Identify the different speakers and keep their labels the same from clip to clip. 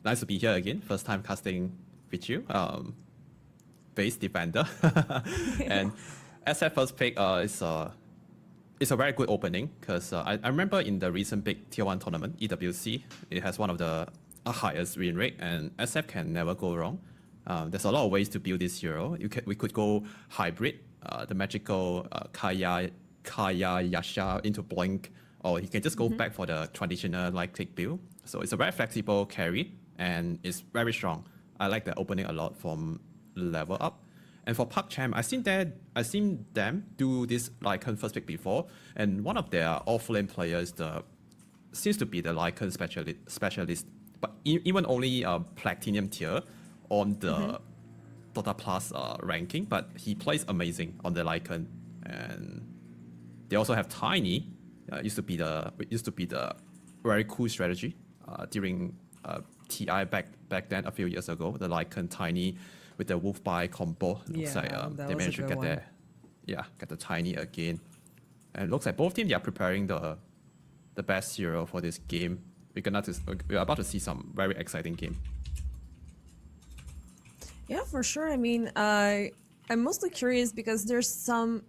Speaker 1: Nice to be here again. First time casting with you. Base defender. And SF first pick it's a very good opening because I remember in the recent big tier 1 tournament, EWC, it has one of the highest win rate, and SF can never go wrong. There's a lot of ways to build this hero. We could go hybrid, the magical Kaya Yasha into Blink, or you can just go back for the traditional light click build. So it's a very flexible carry, and it's very strong. I like the opening a lot from level up. And for PUBG, I seen them do this Lycan first pick before, and one of their off-lane players seems to be the Lycan specialist, but even only platinum tier on the Dota Plus ranking, but he plays amazing on the Lycan. And they also have Tiny, used to be the very cool strategy during TI back then a few years ago. The Lycan Tiny with the Wolf by combo. Looks like they managed to get get the Tiny again. And it looks like both teams they are preparing the best hero for this game. We're about to see some very exciting game.
Speaker 2: Yeah, for sure. I mean, I'm mostly curious because there's some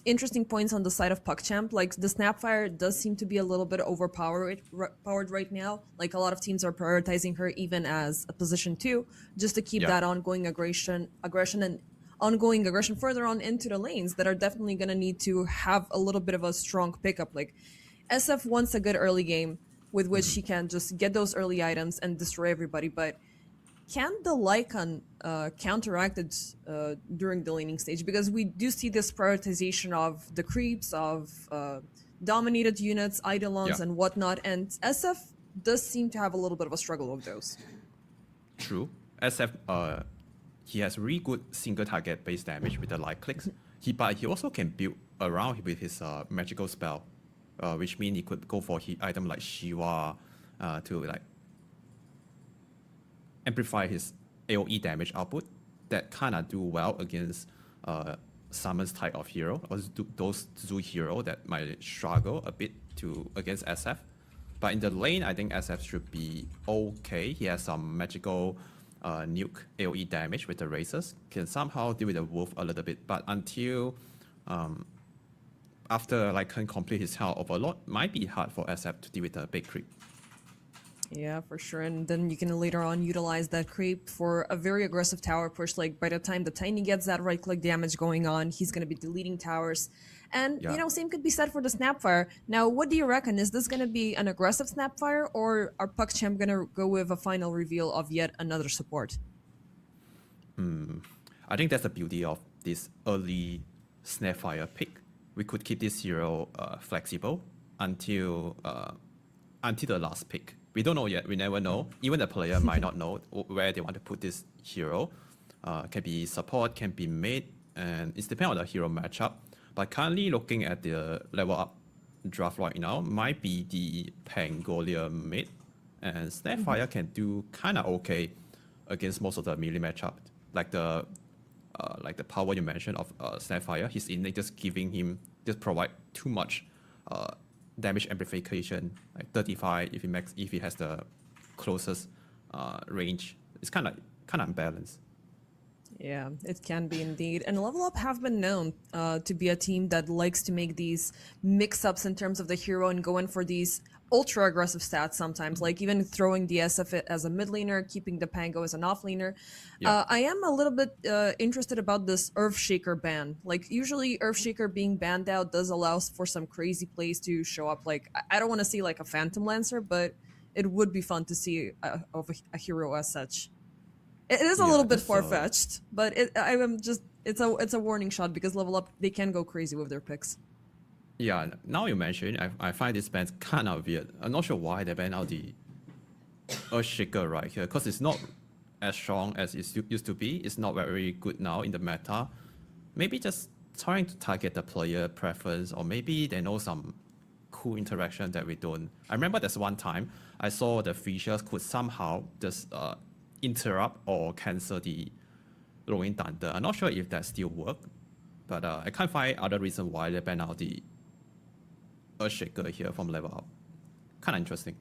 Speaker 2: interesting points on the side of PUBG. Like the Snapfire does seem to be a little bit overpowered right now. Like a lot of teams are prioritizing her even as a position 2, just to keep that ongoing aggression and ongoing aggression further on into the lanes that are definitely going to need to have a little bit of a strong pickup. Like SF wants a good early game with which she can just get those early items and destroy everybody, but can the Lycan counteract it during the laning stage? Because we do see this prioritization of the creeps, of dominated units, Eidolons, and whatnot, and SF does seem to have a little bit of a struggle with those.
Speaker 1: True. SF, he has really good single target base damage with the light clicks. But he also can build around with his magical spell, which means he could go for item like Shiva to like amplify his AoE damage output that kind of do well against Summon's type of hero, or those Zoo hero that might struggle a bit against SF. But in the lane, I think SF should be okay. He has some magical nuke AoE damage with the Razors, can somehow deal with the Wolf a little bit, but until after like can complete his health overload, might be hard for SF to deal with the big creep.
Speaker 2: Yeah, for sure. And then you can later on utilize that creep for a very aggressive tower push. Like by the time the Tiny gets that right click damage going on, he's going to be deleting towers. And, you know, same could be said for the Snapfire. Now, what do you reckon? Is this going to be an aggressive Snapfire, or are PUBG going to go with a final reveal of yet another support?
Speaker 1: I think that's the beauty of this early Snapfire pick. We could keep this hero flexible until the last pick. We don't know yet. We never know. Even the player might not know where they want to put this hero. Can be support, can be mid, and it's depending on the hero matchup. But currently looking at the level up draft right now, might be the Pangolier mid, and Snapfire can do kind of okay against most of the melee matchup. Like the power you mentioned of Snapfire, his innate just provide too much damage amplification, like 35 if he has the closest range. It's kind of unbalanced.
Speaker 2: Yeah, it can be indeed. And Level Up have been known to be a team that likes to make these mix-ups in terms of the hero and go in for these ultra-aggressive stats sometimes, like even throwing the SF as a mid laner, keeping the Pango as an off laner. I am a little bit interested about this Earthshaker ban. Like, usually Earthshaker being banned out does allow for some crazy plays to show up. Like, I don't want to see like a Phantom Lancer, but it would be fun to see a hero as such. It is a little bit far-fetched, but it's a warning shot because Level Up, they can go crazy with their picks.
Speaker 1: Yeah, now you mention, I find this ban kind of weird. I'm not sure why they banned out the Earthshaker right here, because it's not as strong as it used to be. It's not very good now in the meta. Maybe just trying to target the player preference, or maybe they know some cool interaction that we don't. I remember there's one time I saw the features could somehow just interrupt or cancel the Rolling Thunder. I'm not sure if that still works, but I can't find other reason why they ban out the Earthshaker here from level up. Kind of interesting.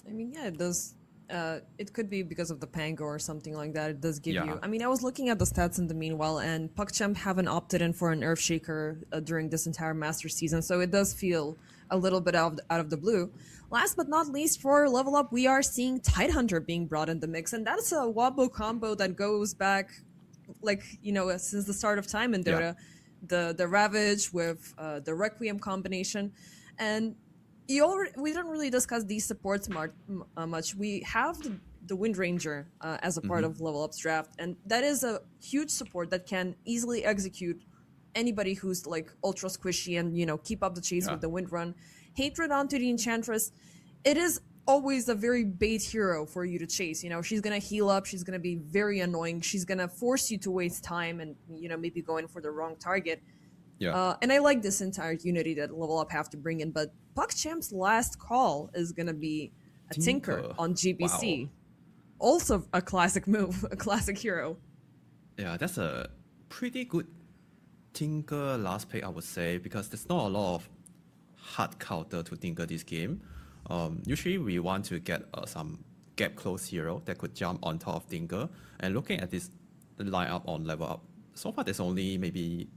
Speaker 2: I mean, yeah, it does it could be because of the Pango or something like that. It does give
Speaker 1: Yeah.
Speaker 2: you. I mean, I was looking at the stats in the meanwhile, and PuckChamp haven't opted in for an Earthshaker during this entire Master season, so it does feel a little bit out of the blue. Last but not least, for Level Up, we are seeing Tidehunter being brought in the mix, and that's a Wabo combo that goes back, like, you know, since the start of time in Dota. The Ravage with the Requiem combination, and we didn't really discuss these supports much. We have the Wind Ranger as a part of Level Up's draft, and that is a huge support that can easily execute anybody who's like ultra squishy and, you know, keep up the chase with the Wind Run. Hatred onto the Enchantress. It is always a very bait hero for you to chase. You know, she's gonna heal up, she's gonna be very annoying, she's gonna force you to waste time and, you know, maybe go in for the wrong target. And I like this entire unity that Level Up have to bring in, but PuckChamp's last call is gonna be a Tinker on GBC.
Speaker 1: Wow.
Speaker 2: Also a classic move, a classic hero.
Speaker 1: Yeah, that's a pretty good Tinker last pick, I would say, because there's not a lot of hard counter to Tinker this game. Usually we want to get some gap close hero that could jump on top of Tinker. And looking at this lineup on Level Up, so far there's only maybe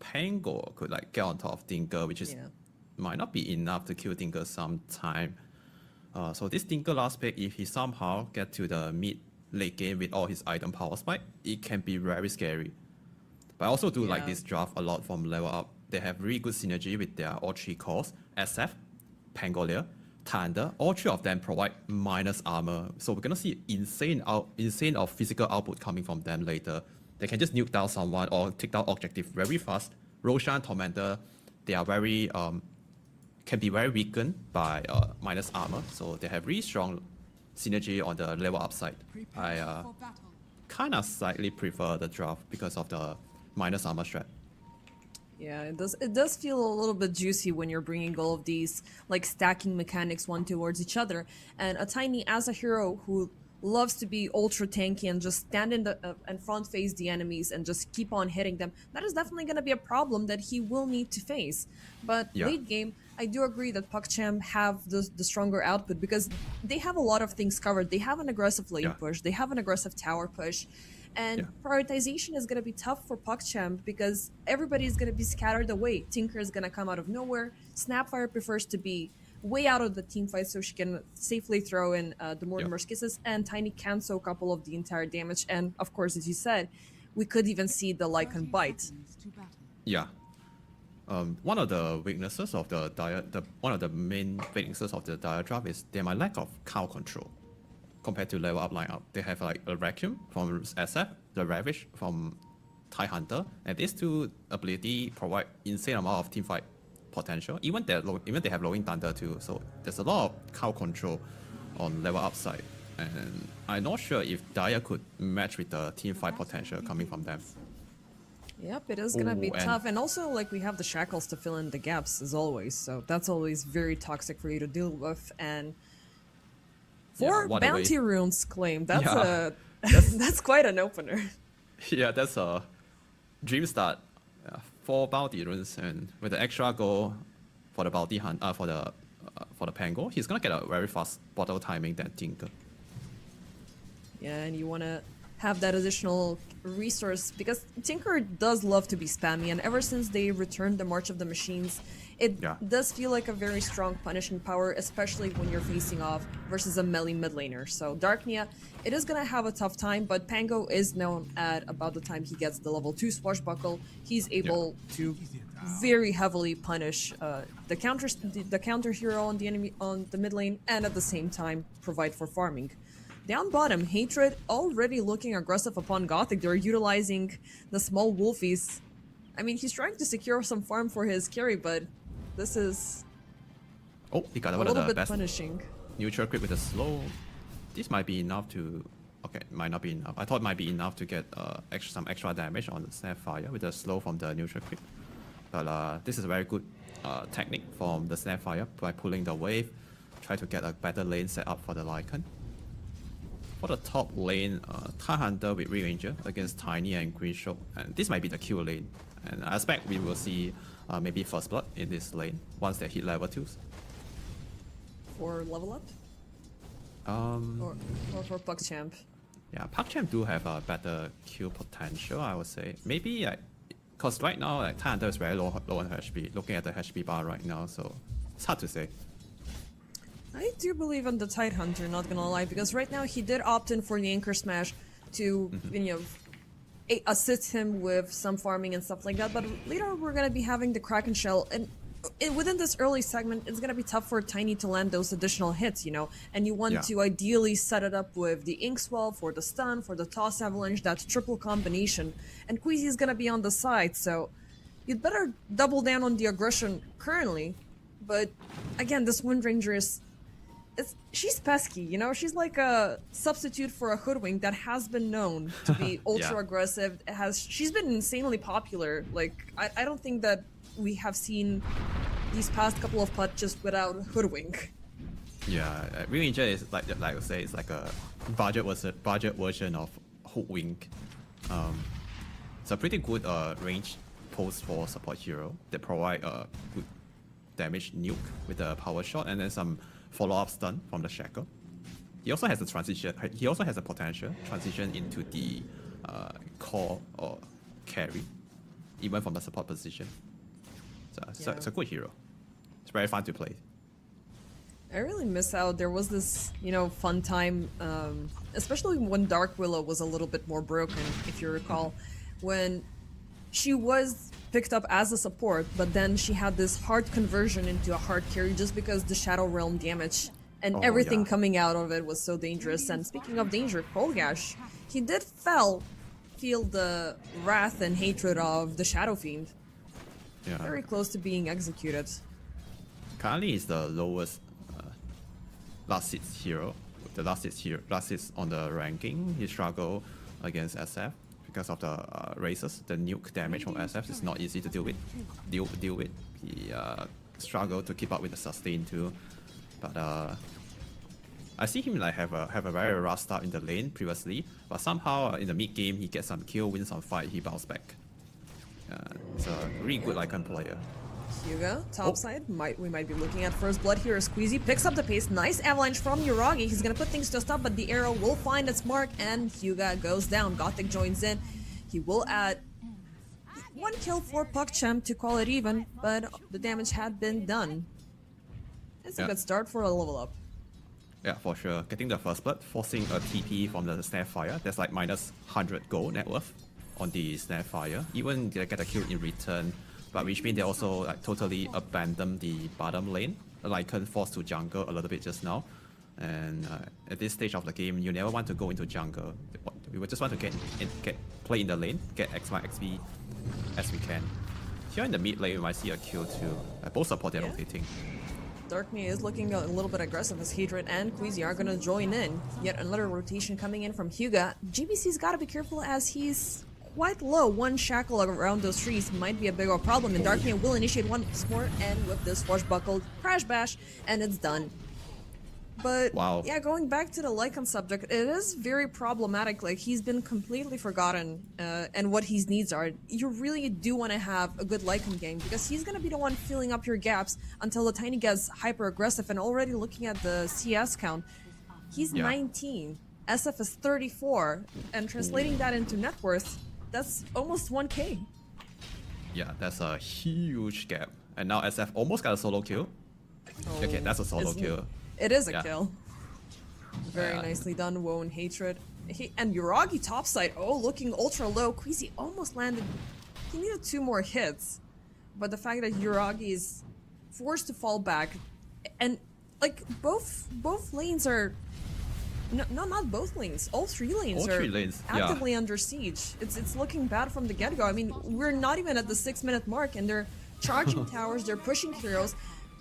Speaker 1: Pango could like get on top of Tinker, which is might not be enough to kill Tinker sometime. So this Tinker last pick, if he somehow get to the mid-late game with all his item power spike, it can be very scary. But I also do like this draft a lot from Level Up. They have really good synergy with their all three cores, SF, Pangolier, Thunder. All three of them provide minus armor. So we're gonna see insane of physical output coming from them later. They can just nuke down someone or take down objective very fast. Roshan, Tormentor, they are very can be very weakened by minus armor. So they have really strong synergy on the Level Up side. I kind of slightly prefer the draft because of the minus armor strat.
Speaker 2: Yeah, it does feel a little bit juicy when you're bringing all of these like stacking mechanics one towards each other. And a Tiny, as a hero who loves to be ultra tanky and just stand in the and front face the enemies and just keep on hitting them, that is definitely going to be a problem that he will need to face. But late game, I do agree that PuckChamp have the stronger output because they have a lot of things covered. They have an aggressive lane push, they have an aggressive tower push, and prioritization is going to be tough for PuckChamp because everybody is going to be scattered away. Tinker is going to come out of nowhere. Snapfire prefers to be way out of the team fight so she can safely throw in the Mortimer's Kisses, and Tiny can soak up all of the entire damage. And of course, as you said, we could even see the Lycan bite.
Speaker 1: Yeah. One of the weaknesses of one of the main weaknesses of the Dire draft is their lack of cow control compared to Level Up lineup. They have like a Vacuum from SF, the Ravage from Tidehunter, and these two ability provide insane amount of teamfight potential. Even they have Lowing Thunder too. So there's a lot of cow control on Level Up side, and I'm not sure if Dire could match with the teamfight potential coming from them.
Speaker 2: Yep, it is gonna be tough, and also like we have the shackles to fill in the gaps as always, so that's always very toxic for you to deal with. And four bounty runes claimed. That's quite an opener.
Speaker 1: Yeah, that's a dream start. 4 bounty runes, and with the extra goal for the bounty hunt for the Pango, he's gonna get a very fast bottle timing than Tinker.
Speaker 2: Yeah, and you wanna have that additional resource because Tinker does love to be spammy, and ever since they returned the March of the Machines, it does feel like a very strong punishing power, especially when you're facing off versus a melee mid laner. So Darknia, it is gonna have a tough time, but Pango is known at about the time he gets the level 2 Swashbuckle, he's able to very heavily punish the counter hero on the enemy on the mid lane, and at the same time provide for farming. Down bottom, Hatred already looking aggressive upon Gothic. They're utilizing the small wolfies. I mean, he's trying to secure some farm for his carry, but this is
Speaker 1: he got
Speaker 2: a
Speaker 1: one of
Speaker 2: little
Speaker 1: the
Speaker 2: bit
Speaker 1: best
Speaker 2: punishing.
Speaker 1: Neutral creep with a slow. This might be enough to. Okay, might not be enough. I thought it might be enough to get some extra damage on the Snapfire with a slow from the neutral creep. But this is a very good technique from the Snapfire by pulling the wave, try to get a better lane set up for the Lycan. For the top lane, Tidehunter with Ranger against Tiny and Greenshock, and this might be the kill lane. And I expect we will see maybe First Blood in this lane once they hit level 2s.
Speaker 2: For level up? or for PugChamp?
Speaker 1: Yeah, PugChamp do have a better kill potential, I would say. Maybe like, cause right now like Thunder is very low on HP. Looking at the HP bar right now, so it's hard to say.
Speaker 2: I do believe in the Tidehunter, not gonna lie, because right now he did opt in for the Anchor Smash to, you know, assist him with some farming and stuff like that. But later we're gonna be having the Kraken Shell, and within this early segment, it's gonna be tough for Tiny to land those additional hits, you know. And you want to ideally set it up with the Inkswell for the stun, for the Toss Avalanche, that triple combination. And Queasy is gonna be on the side, so you'd better double down on the aggression currently. But again, this Wind Ranger is. She's pesky, you know? She's like a substitute for a Hoodwink that has been known to be ultra aggressive. She's been insanely popular. Like, I don't think that we have seen these past couple of putts just without Hoodwink.
Speaker 1: Yeah, Wind Ranger is like I say, it's like a budget version of Hoodwink. It's a pretty good range post for support hero that provide a good damage nuke with a power shot and then some follow-up stun from the Shackle. He also has a transition. He also has a potential transition into the core or carry, even from the support position. So it's a good hero. It's very fun to play.
Speaker 2: I really miss out. There was this, you know, fun time, especially when Dark Willow was a little bit more broken, if you recall, when she was picked up as a support, but then she had this hard conversion into a hard carry just because the Shadow Realm damage and everything coming out of it was so dangerous. And speaking of danger, Polgash, he did feel the wrath and hatred of the Shadow Fiend.
Speaker 1: Yeah.
Speaker 2: Very close to being executed.
Speaker 1: Currently is the lowest last hit hero. The last hit on the ranking. He struggled against SF. Because of the races, the nuke damage from SF is not easy to deal with. He struggled to keep up with the sustain too, but I see him like have a very rough start in the lane previously, but somehow in the mid game he gets some kill, wins some fight, he bounce back. It's a really good icon player.
Speaker 2: Hyuga, topside, we might be looking at first blood here. Squeezy picks up the pace, nice avalanche from Yuragi. He's gonna put things to stop, but the arrow will find its mark, and Hyuga goes down. Gothic joins in. He will add one kill for PugChamp to call it even, but the damage had been done. It's a good start for a level up.
Speaker 1: Yeah, for sure. Getting the first blood, forcing a TP from the Snapfire. That's like minus 100 gold net worth on the Snapfire. Even they get a kill in return. But which means they also like totally abandon the bottom lane. Lycan forced to jungle a little bit just now. And at this stage of the game, you never want to go into jungle. We would just want to play in the lane, get X Y XP as we can. Here in the mid lane, we might see a kill too. Both support they're rotating.
Speaker 2: Darknea is looking a little bit aggressive as HYDRA and Queasy are gonna join in. Yet another rotation coming in from Hyuga. GBC's gotta be careful as he's quite low. One shackle around those trees might be a bigger problem, and Darknea will initiate once more, and with this swashbuckled crash bash, and it's done. But yeah, going back to the Lycan subject, it is very problematic. Like, he's been completely forgotten, and what his needs are. You really do want to have a good Lycan game, because he's going to be the one filling up your gaps until the Tiny gets hyper aggressive. And already looking at the CS count, he's 19, SF is 34, and translating that into net worth, that's almost 1k.
Speaker 1: Yeah, that's a huge gap. And now SF almost got a solo kill. Okay, that's a solo kill.
Speaker 2: It is a kill. Very nicely done, Woe and Hatred. And Yuragi topside, looking ultra low. Queasy almost landed. He needed 2 more hits. But the fact that Yuragi is forced to fall back, and like both lanes are not both lanes. All 3 lanes are actively under siege. It's looking bad from the get-go. I mean, we're not even at the 6-minute mark, and they're charging towers, they're pushing heroes.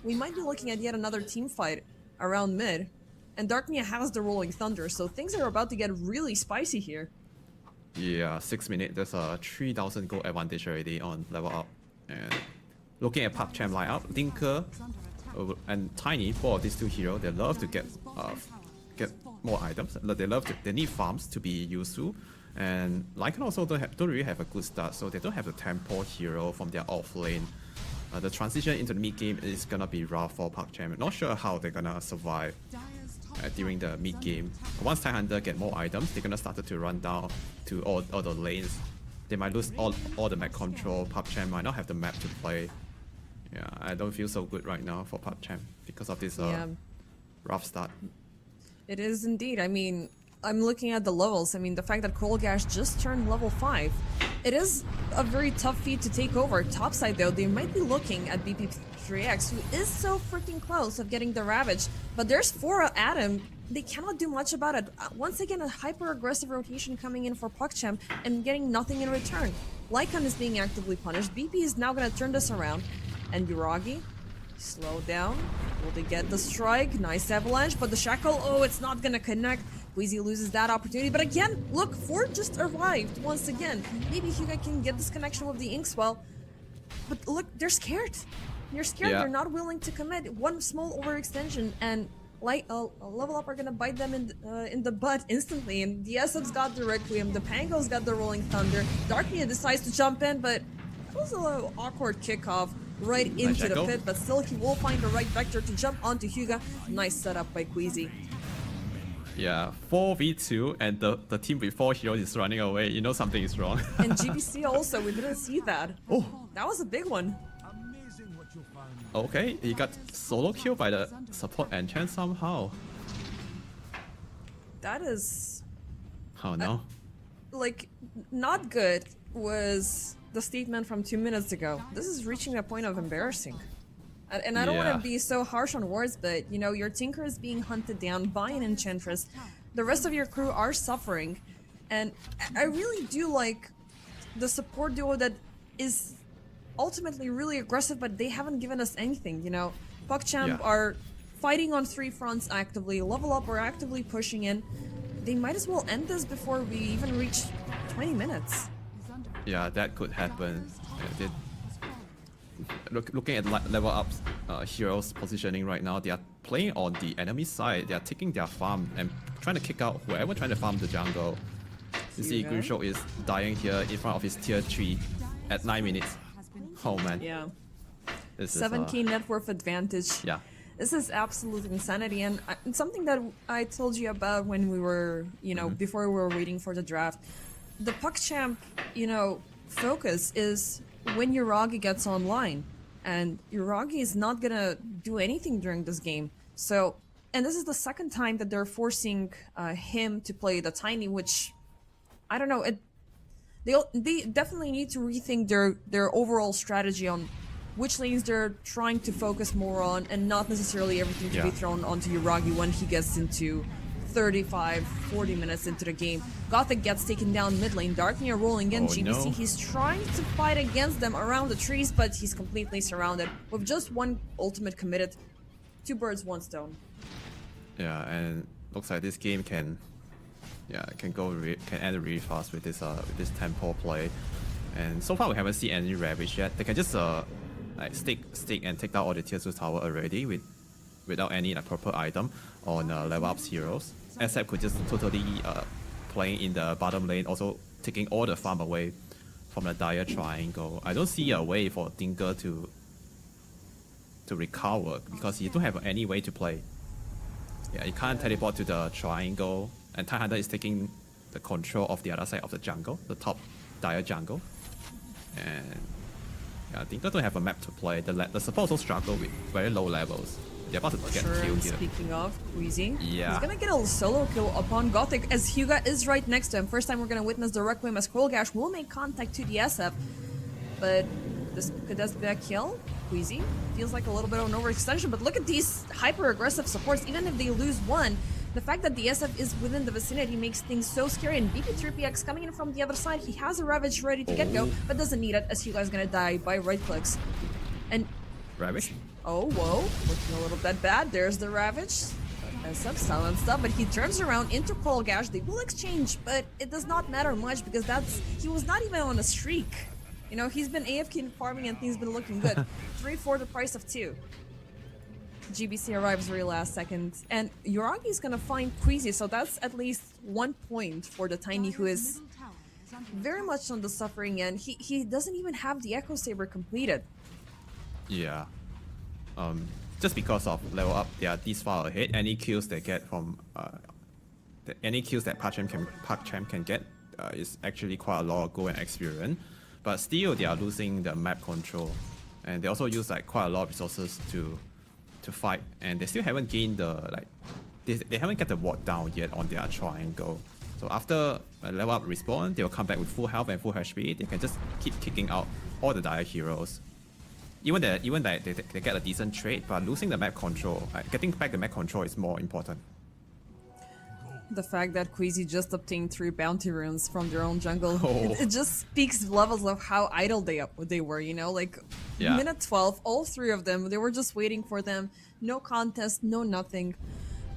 Speaker 2: We might be looking at yet another team fight around mid, and Darknea has the Rolling Thunder, so things are about to get really spicy here.
Speaker 1: Yeah, 6 minutes, there's a 3,000 gold advantage already on level up. And looking at PugChamp lineup, Linker and Tiny, both of these 2 heroes, they love to get more items. They need farms to be useful. And Lycan also don't really have a good start, so they don't have the tempo hero from their off lane. The transition into the mid game is gonna be rough for PugChamp. Not sure how they're gonna survive. during the mid game. Once Time Hunter get more items, they're gonna start to run down to all the lanes. They might lose all the map control. PUBG might not have the map to play. Yeah, I don't feel so good right now for PUBG because of this rough start.
Speaker 2: It is indeed. I mean, I'm looking at the levels. I mean, the fact that Coalgash just turned level 5, it is a very tough feat to take over. Topside, though, they might be looking at BP3X, who is so freaking close of getting the Ravage. But there's 4 at him. They cannot do much about it. Once again, a hyper-aggressive rotation coming in for PUBG and getting nothing in return. Lycan is being actively punished. BP is now going to turn this around. And Yuragi, slow down. Will they get the strike? Nice avalanche, but the shackle, oh, it's not gonna connect. Queasy loses that opportunity, but again, look, Ford just arrived once again. Maybe Hyuga can get this connection with the Inkswell, but look, they're scared. They're scared, they're not willing to commit. One small overextension and level up are gonna bite them in the butt instantly, and the SF's got the Requiem, the Pango's got the Rolling Thunder, Darknia decides to jump in, but it was a little awkward kickoff right into the pit, but still he will find the right vector to jump onto Hyuga. Nice setup by Queasy.
Speaker 1: Yeah, 4v2 and the team with 4 heroes is running away. You know something is wrong.
Speaker 2: And GBC also, we didn't see that.
Speaker 1: Oh,
Speaker 2: that was a big one.
Speaker 1: Okay, he got solo kill by the support enchant somehow.
Speaker 2: That is...
Speaker 1: Oh no.
Speaker 2: Like, not good was the statement from 2 minutes ago. This is reaching a point of embarrassing. And I don't want to be so harsh on words, but you know, your Tinker is being hunted down by an Enchantress. The rest of your crew are suffering. And I really do like the support duo that is ultimately really aggressive, but they haven't given us anything, you know. PUBG are fighting on 3 fronts actively. Level Up are actively pushing in. They might as well end this before we even reach 20 minutes.
Speaker 1: Yeah, that could happen. Looking at level up heroes positioning right now, they are playing on the enemy side. They are taking their farm and trying to kick out whoever trying to farm the jungle. You see, Gunshow is dying here in front of his tier 3 at 9 minutes. Oh man.
Speaker 2: Yeah.
Speaker 1: This
Speaker 2: 7k net worth advantage.
Speaker 1: Yeah.
Speaker 2: This is absolute insanity, and something that I told you about when we were, you know, before we were waiting for the draft. The PUBG, you know, focus is when Yuragi gets online, and Yuragi is not gonna do anything during this game. So, and this is the second time that they're forcing him to play the Tiny, which I don't know. They definitely need to rethink their overall strategy on which lanes they're trying to focus more on, and not necessarily everything to be thrown onto Yuragi when he gets into 35, 40 minutes into the game. Gothic gets taken down mid lane, Darknia rolling in, GBC, he's trying to fight against them around the trees, but he's completely surrounded. With just one ultimate committed, 2 birds, 1 stone.
Speaker 1: Yeah, and looks like this game can end really fast with this tempo play. And so far we haven't seen any Ravage yet. They can just like stick and take down all the tier 2 tower already without any like proper item on level up heroes. SF could just totally playing in the bottom lane, also taking all the farm away from the Dire triangle. I don't see a way for Tinker to recover because he don't have any way to play. Yeah, he can't teleport to the triangle, and Time Hunter is taking the control of the other side of the jungle, the top Dire jungle. And yeah, Tinker don't have a map to play. The support also struggle with very low levels. They're about to get killed here.
Speaker 2: Speaking of, Queasy, he's
Speaker 1: yeah,
Speaker 2: gonna get a solo kill upon Gothic as Hyuga is right next to him. First time we're gonna witness the Requiem as Coalgash will make contact to the SF. But could this be a kill? Queasy feels like a little bit of an overextension, but look at these hyper-aggressive supports. Even if they lose one, the fact that the SF is within the vicinity makes things so scary. And BP3PX coming in from the other side, he has a Ravage ready to get go, but doesn't need it as Hyuga is gonna die by right clicks. And
Speaker 1: Ravage?
Speaker 2: oh, whoa, looking a little bit bad. There's the Ravage. SF silent stuff, but he turns around into Coalgash. They will exchange, but it does not matter much because he was not even on a streak. You know, he's been AFK farming and things been looking good. 3 for the price of 2. GBC arrives very last second, and Yuragi's gonna find Queasy, so that's at least 1 point for the Tiny, who is very much on the suffering end. He doesn't even have the Echo Saber completed.
Speaker 1: Yeah. just because of level up, they are this far ahead. Any kills they get from any kills that PassionUA can get is actually quite a lot of gold and experience. But still, they are losing the map control, and they also use like quite a lot of resources to fight, and they still haven't gained the like they haven't get the ward down yet on their triangle. So after a level up respawn, they will come back with full health and full HP. They can just keep kicking out all the dire heroes. Even that they get a decent trade, but losing the map control, getting back the map control is more important.
Speaker 2: The fact that Queasy just obtained 3 bounty runes from their own jungle,
Speaker 1: Oh.
Speaker 2: it just speaks levels of how idle they were, you know? Like,
Speaker 1: Yeah.
Speaker 2: minute 12, all 3 of them, they were just waiting for them. No contest, no nothing.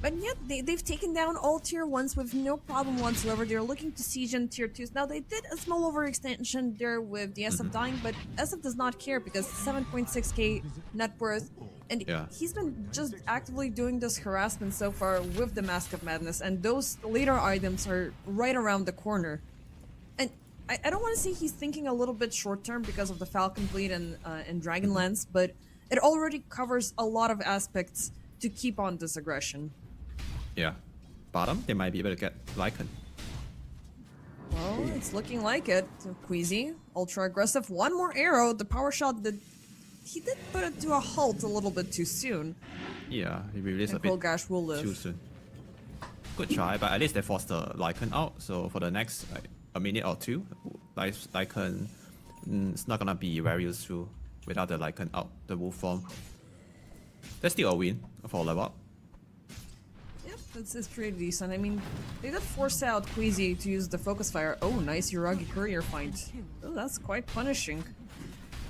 Speaker 2: But yet, they've taken down all tier 1s with no problem whatsoever. They're looking to siege in tier 2s. Now, they did a small overextension there with the SF dying, but SF does not care because 7.6k net worth. And
Speaker 1: Yeah.
Speaker 2: he's been just actively doing this harassment so far with the Mask of Madness, and those later items are right around the corner. And I don't want to say he's thinking a little bit short term because of the Falcon Bleed and Dragonlance, but it already covers a lot of aspects to keep on this aggression.
Speaker 1: Yeah, bottom they might be able to get Lycan.
Speaker 2: Well, it's looking like it. Queasy, ultra aggressive. One more arrow. The power shot did. He did put it to a halt a little bit too soon.
Speaker 1: Yeah, he released a
Speaker 2: And
Speaker 1: bit
Speaker 2: Kolgash will live.
Speaker 1: too soon. Good try, but at least they forced the Lycan out. So for the next like, a minute or two, Lycan it's not gonna be very useful without the Lycan out, the wolf form. That's still a win for level up.
Speaker 2: Yep, it's pretty decent. I mean, they did force out Queasy to use the focus fire. Oh, nice Uragi courier find. Oh, that's quite punishing.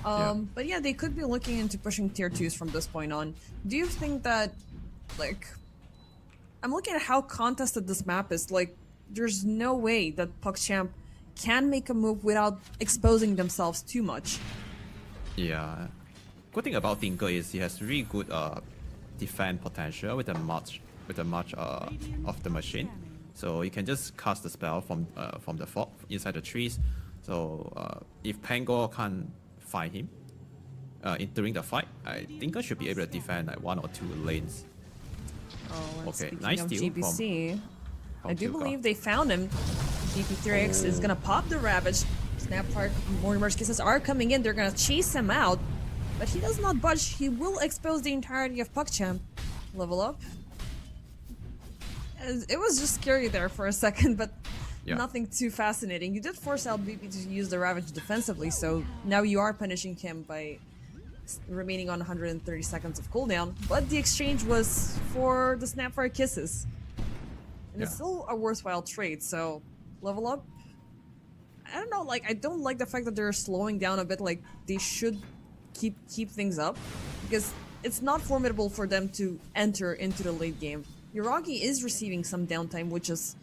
Speaker 2: But yeah, they could be looking into pushing tier 2s from this point on. Do you think that, like, I'm looking at how contested this map is. Like, there's no way that PugChamp can make a move without exposing themselves too much.
Speaker 1: Yeah. Good thing about Tinker is he has really good defense potential with the much of the machine. So you can just cast the spell from the fog inside the trees. So if Pango can't find him during the fight, I think I should be able to defend like 1 or 2 lanes.
Speaker 2: Oh, and
Speaker 1: Okay,
Speaker 2: speaking
Speaker 1: nice
Speaker 2: of
Speaker 1: steal
Speaker 2: GBC,
Speaker 1: from
Speaker 2: I do
Speaker 1: Tilka.
Speaker 2: believe they found him. DP3X is gonna pop the Ravage. Snapfire, Mortimer's kisses are coming in. They're gonna chase him out, but he does not budge. He will expose the entirety of PugChamp. Level up. It was just scary there for a second, but
Speaker 1: Yeah.
Speaker 2: nothing too fascinating. You did force out BP to use the Ravage defensively, so now you are punishing him by remaining on 130 seconds of cooldown. But the exchange was for the Snapfire kisses. And it's
Speaker 1: Yeah.
Speaker 2: still a worthwhile trade, so level up. I don't know, like, I don't like the fact that they're slowing down a bit. Like, they should keep things up, because it's not formidable for them to enter into the late game. Uragi is receiving some downtime, which is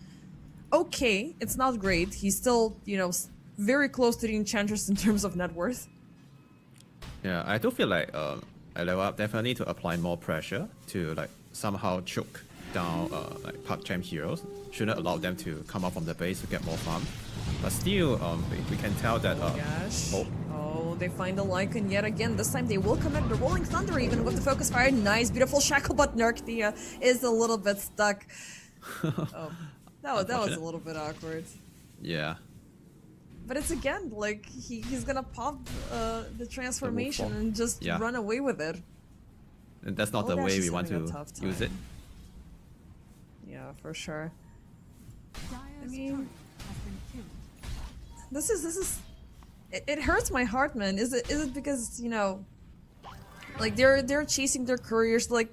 Speaker 2: okay. It's not great. He's still, you know, very close to the Enchantress in terms of net worth.
Speaker 1: Yeah, I do feel like I level up definitely to apply more pressure to like somehow choke down like PugChamp heroes. Shouldn't allow them to come up from the base to get more farm. But still, we can tell that.
Speaker 2: Gosh.
Speaker 1: Oh,
Speaker 2: Oh, they find the Lycan yet again. This time they will commit the Rolling Thunder even with the focus fire. Nice, beautiful shackle, but Nurkthea is a little bit stuck. Oh, that was a
Speaker 1: Unfortunate.
Speaker 2: little bit awkward.
Speaker 1: yeah.
Speaker 2: But it's again, like, he's gonna pop the transformation
Speaker 1: form.
Speaker 2: and just
Speaker 1: Yeah.
Speaker 2: run away with it.
Speaker 1: And that's not the
Speaker 2: Kolgash
Speaker 1: way
Speaker 2: is
Speaker 1: we want
Speaker 2: having
Speaker 1: to
Speaker 2: a tough
Speaker 1: use it.
Speaker 2: time. Yeah, for sure. I mean, this is it hurts my heart, man. Is it because, you know, like they're chasing their careers, like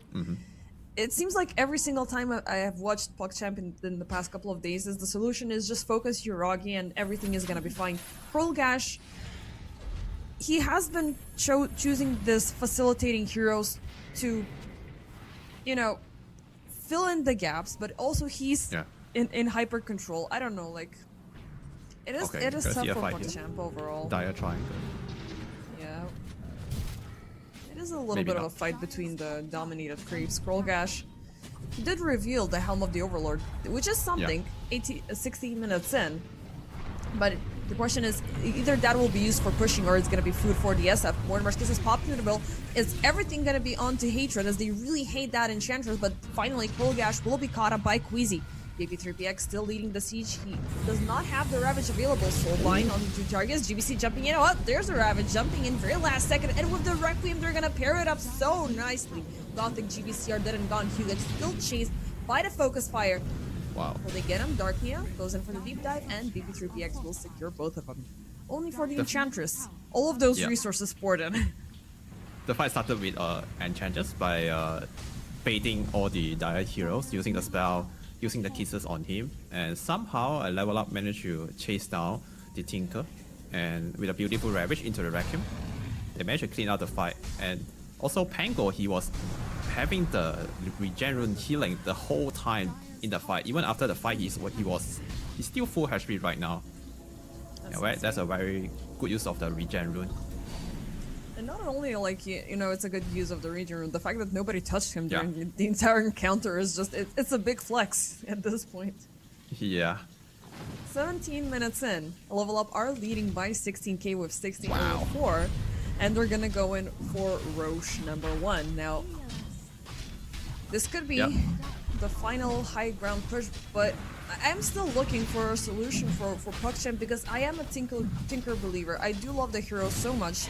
Speaker 2: it seems like every single time I have watched PugChamp in the past couple of days, is the solution is just focus Uragi and everything is gonna be fine. Kolgash, he has been choosing this facilitating heroes to, you know, fill in the gaps, but also he's
Speaker 1: Yeah.
Speaker 2: in hyper control. I don't know, like it is
Speaker 1: Okay,
Speaker 2: tough
Speaker 1: gonna see a
Speaker 2: for
Speaker 1: fight here.
Speaker 2: PugChamp overall.
Speaker 1: Dire triangle.
Speaker 2: Yeah. It is a little
Speaker 1: Maybe
Speaker 2: bit of
Speaker 1: not.
Speaker 2: a fight between the dominated creeps. Scrollgash did reveal the Helm of the Overlord, which is something, 60 minutes in. But The question is, either that will be used for pushing or it's going to be food for the SF. Mortimer's Kiss is popped into the middle. Is everything going to be onto Hatred as they really hate that Enchantress, but finally Kolgash will be caught up by Queasy. BP3PX still leading the siege. He does not have the Ravage available. Soulblind on the 2 targets. GBC jumping in. Oh, there's a Ravage jumping in very last second. And with the Requiem, they're going to pair it up so nicely. Gothic, GBC are dead and gone. Hugo still chased by the focus fire.
Speaker 1: Wow.
Speaker 2: Will they get him? Darknia goes in for the deep dive, and BP3PX will secure both of them. Only for the Enchantress. All of those resources poured in.
Speaker 1: The fight started with Enchantress by baiting all the direct heroes, using the spell, using the kisses on him, and somehow a level up managed to chase down the Tinker, and with a beautiful Ravage into the Requiem, they managed to clean out the fight. And also Pango, he was having the regen rune healing the whole time in the fight. Even after the fight, he's still full HP right now. That's a very good use of the regen rune.
Speaker 2: And not only like you know, it's a good use of the regen rune. The fact that nobody touched him during the entire encounter is just it's a big flex at this point.
Speaker 1: Yeah.
Speaker 2: 17 minutes in, Level Up are leading by 16k with 16.04, and they're gonna go in for Roche #1 now. This could be the final high ground push, but I'm still looking for a solution for PuckChamp because I am a Tinker believer. I do love the hero so much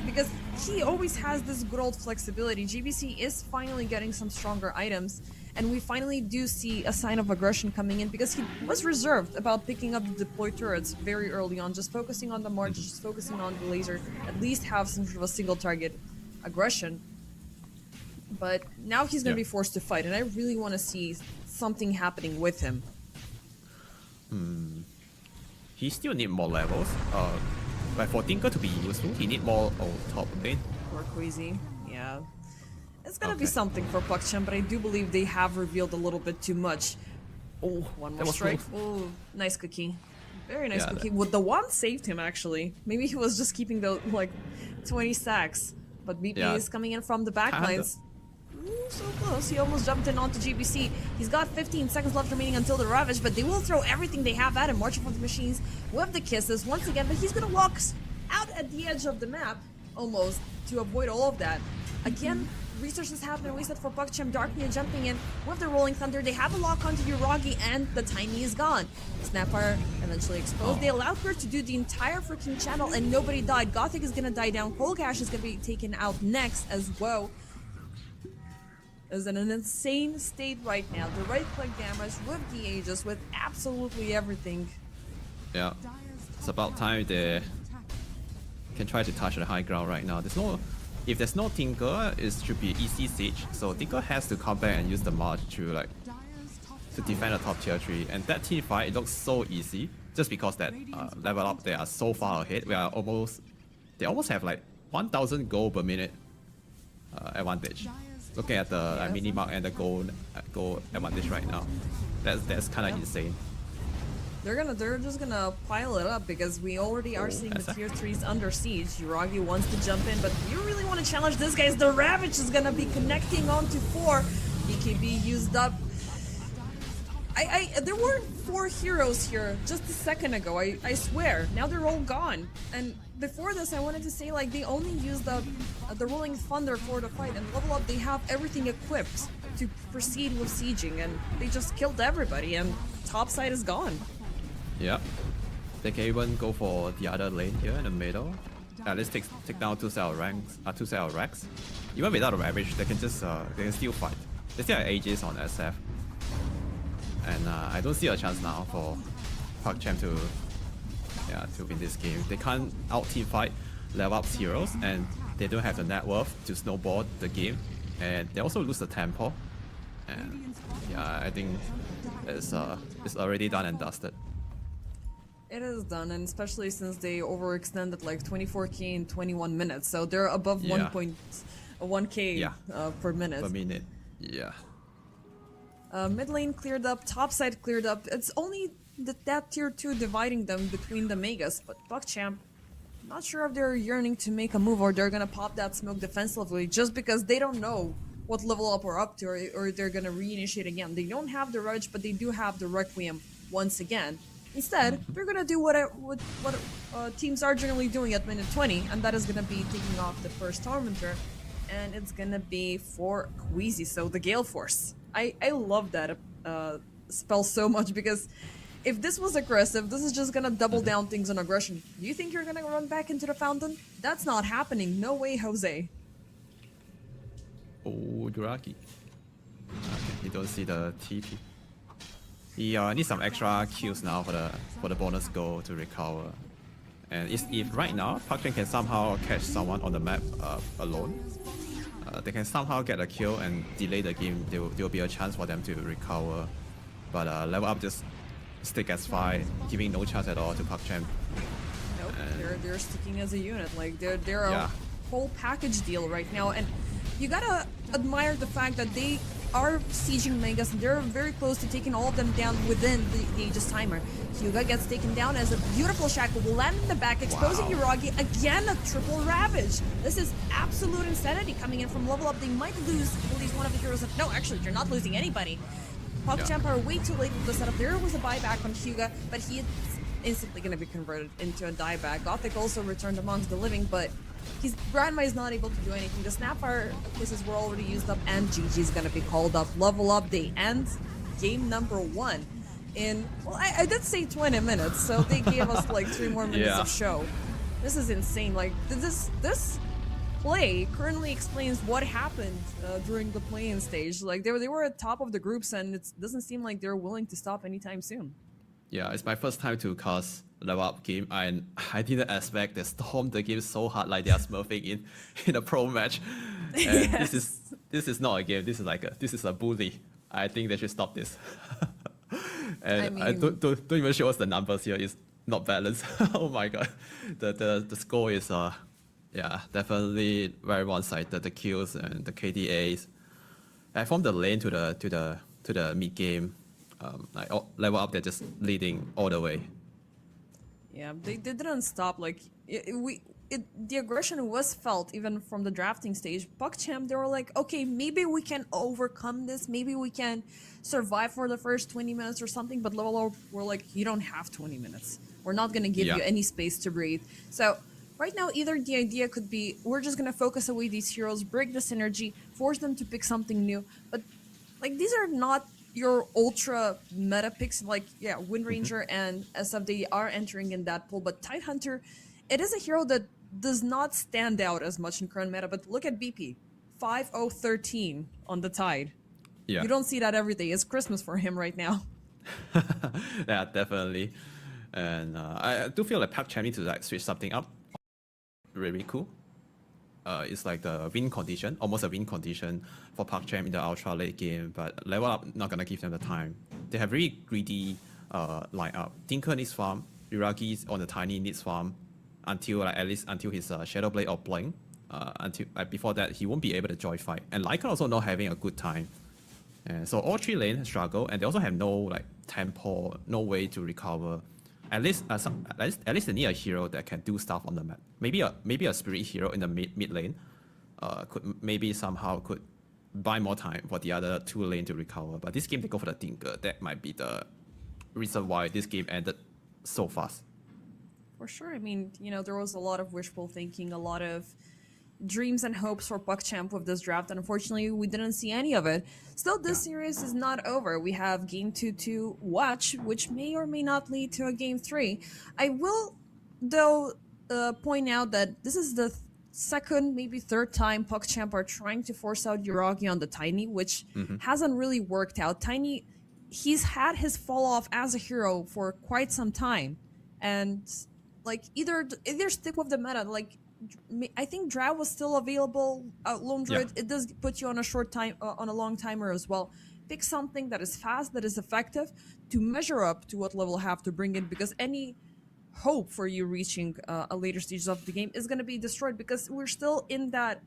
Speaker 2: because he always has this good old flexibility. GBC is finally getting some stronger items, and we finally do see a sign of aggression coming in because he was reserved about picking up the deploy turrets very early on, just focusing on the march, just focusing on the laser, at least have some sort of a single target aggression. But now he's going to be forced to fight, and I really want to see something happening with him.
Speaker 1: He still need more levels. But for Tinker to be useful, he need more top lane.
Speaker 2: Or Queasy, yeah. It's going to be something for PuckChamp, but I do believe they have revealed a little bit too much. Oh, one more strike. Oh, nice cookie. Very nice cookie. Well, the one saved him, actually. Maybe he was just keeping the, like, 20 stacks. But BP is coming in from the backlines. Ooh, so close. He almost jumped in onto GBC. He's got 15 seconds left remaining until the Ravage, but they will throw everything they have at him. Marching for the machines with the kisses once again, but he's going to walk out at the edge of the map, almost, to avoid all of that. Again, resources have been wasted for PuckChamp. Darknia jumping in with the Rolling Thunder. They have a lock onto Uragi, and the Tiny is gone. Snapfire eventually exposed. They allowed her to do the entire freaking channel, and nobody died. Gothic is going to die down. Kolgash is going to be taken out next as well. Is in an insane state right now. The right click damage with the Aegis, with absolutely everything.
Speaker 1: Yeah, it's about time they can try to touch the high ground right now. If there's no Tinker, it should be easy siege. So Tinker has to come back and use the march to defend the top tier 3. And that team fight, it looks so easy just because that level up they are so far ahead. They almost have like 1,000 gold per minute advantage. Looking at the mini mark and the goal advantage right now, that's kind of insane.
Speaker 2: They're just gonna pile it up because we already are seeing the tier 3s under siege. Uragi wants to jump in, but you really want to challenge this guy. The Ravage is gonna be connecting onto 4. BKB used up. There were 4 heroes here just a second ago. I swear. Now they're all gone. And before this, I wanted to say like they only used the Rolling Thunder for the fight, and Level Up they have everything equipped to proceed with sieging, and they just killed everybody, and top side is gone.
Speaker 1: Yeah, they can even go for the other lane here in the middle. At least take down 2 set of racks. Even without a Ravage, they can still fight. They still have Aegis on SF. And I don't see a chance now for PuckChamp to win this game. They can't out-team fight level up heroes, and they don't have the net worth to snowball the game. And they also lose the tempo. And yeah, I think it's already done and dusted.
Speaker 2: It is done, and especially since they overextended like 24k in 21 minutes, so they're above 1.1k per minute.
Speaker 1: Per minute, yeah.
Speaker 2: Mid lane cleared up, top side cleared up. It's only that tier 2 dividing them between the Megas, but PuckChamp, not sure if they're yearning to make a move or they're gonna pop that smoke defensively just because they don't know what level up we're up to, or they're gonna reinitiate again. They don't have the Rudge, but they do have the Requiem once again. Instead, they're gonna do what teams are generally doing at minute 20, and that is gonna be taking off the first Tormentor, and it's gonna be for Queasy, so the Gale Force. I love that spell so much, because if this was aggressive, this is just gonna double down things on aggression. Do you think you're gonna run back into the fountain? That's not happening. No way, Jose.
Speaker 1: Oh, Duraki. Okay, you don't see the TP. He needs some extra kills now for the bonus goal to recover. And if right now PassionUA can somehow catch someone on the map alone, they can somehow get a kill and delay the game. There will be a chance for them to recover. But level up just stick as 5, giving no chance at all to PassionUA.
Speaker 2: Nope, they're sticking as a unit. Like they're a whole package deal right now, and you gotta admire the fact that they are sieging Megas, and they're very close to taking all of them down within the Aegis timer. Hyuga gets taken down as a beautiful shackle will land in the back, exposing Yuragi. Again, a triple ravage. This is absolute insanity coming in from level up. They might lose at least one of the heroes. No, actually, you're not losing anybody. PogChamp are way too late with the setup. There was a buyback on Hyuga, but he is instantly going to be converted into a dieback. Gothic also returned amongst the living, but his Grandma is not able to do anything. The Snapfire places were already used up, and GG is going to be called up. Level up, they end game number 1 in, well, I did say 20 minutes, so they gave us like 3 more minutes of show. This is insane. Like, this play currently explains what happened during the play-in stage. Like, they were at top of the groups, and it doesn't seem like they're willing to stop anytime soon.
Speaker 1: Yeah, it's my first time to cast level up game, and I didn't expect they storm the game so hard like they are smurfing in a pro match. And this is not a game. This is a bully. I think they should stop this. And I don't even show us the numbers here. It's not balanced. Oh my god, the score is definitely very one-sided. The kills and the KDAs. And from the lane to the mid game. Like level up, they're just leading all the way.
Speaker 2: Yeah, they didn't stop. Like the aggression was felt even from the drafting stage. PogChamp, they were like, okay, maybe we can overcome this. Maybe we can survive for the first 20 minutes or something. But level up, we're like, you don't have 20 minutes. We're not gonna give you any space to breathe. So right now, either the idea could be we're just gonna focus away these heroes, break the synergy, force them to pick something new. But like these are not your ultra meta picks, like Wind Ranger and SF, they are entering in that pool, but Tidehunter, it is a hero that does not stand out as much in current meta. But look at BP, 5-0-13 on the Tide. Yeah, you don't see that every day. It's Christmas for him right now.
Speaker 1: Yeah, definitely. And I do feel like PogChamp need to like switch something up. Really cool. It's like the win condition, almost a win condition for PogChamp in the ultra late game, but level up not gonna give them the time. They have really greedy lineup. Tinker needs farm, Yuragi on the tiny needs farm until like at least until his Shadow Blade or Blink. Until before that he won't be able to joy fight. And Lycan also not having a good time. And so all 3 lanes struggle, and they also have no like tempo, no way to recover. At least they need a hero that can do stuff on the map. Maybe a spirit hero in the mid lane could maybe somehow could buy more time for the other 2 lane to recover. But this game they go for the Tinker. That might be the reason why this game ended so fast.
Speaker 2: For sure. I mean, there was a lot of wishful thinking, a lot of dreams and hopes for PogChamp with this draft, and unfortunately we didn't see any of it. Still, this series is not over. We have game 2 to watch, which may or may not lead to a game 3. I will though point out that this is the second, maybe third time PogChamp are trying to force out Yuragi on the Tiny, which hasn't really worked out. Tiny, he's had his fall off as a hero for quite some time, and like either stick with the meta. Like I think Drow was still available. Lone Druid, it does put you on a short time, on a long timer as well. Pick something that is fast, that is effective, to measure up to what level have to bring in, because any hope for you reaching a later stage of the game is going to be destroyed, because we're still in that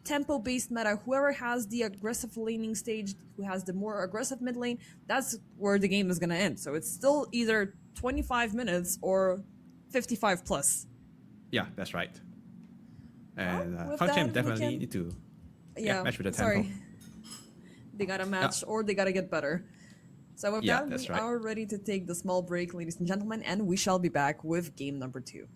Speaker 2: tempo-based meta. Whoever has the aggressive laning stage, who has the more aggressive mid lane, that's where the game is going to end. So it's still either 25 minutes or 55 plus.
Speaker 1: Yeah, that's right. And PogChamp definitely need to match with the tempo.
Speaker 2: They gotta match or they gotta get better. So with
Speaker 1: Yeah,
Speaker 2: that, we
Speaker 1: that's right.
Speaker 2: are ready to take the small break, ladies and gentlemen, and we shall be back with game number 2.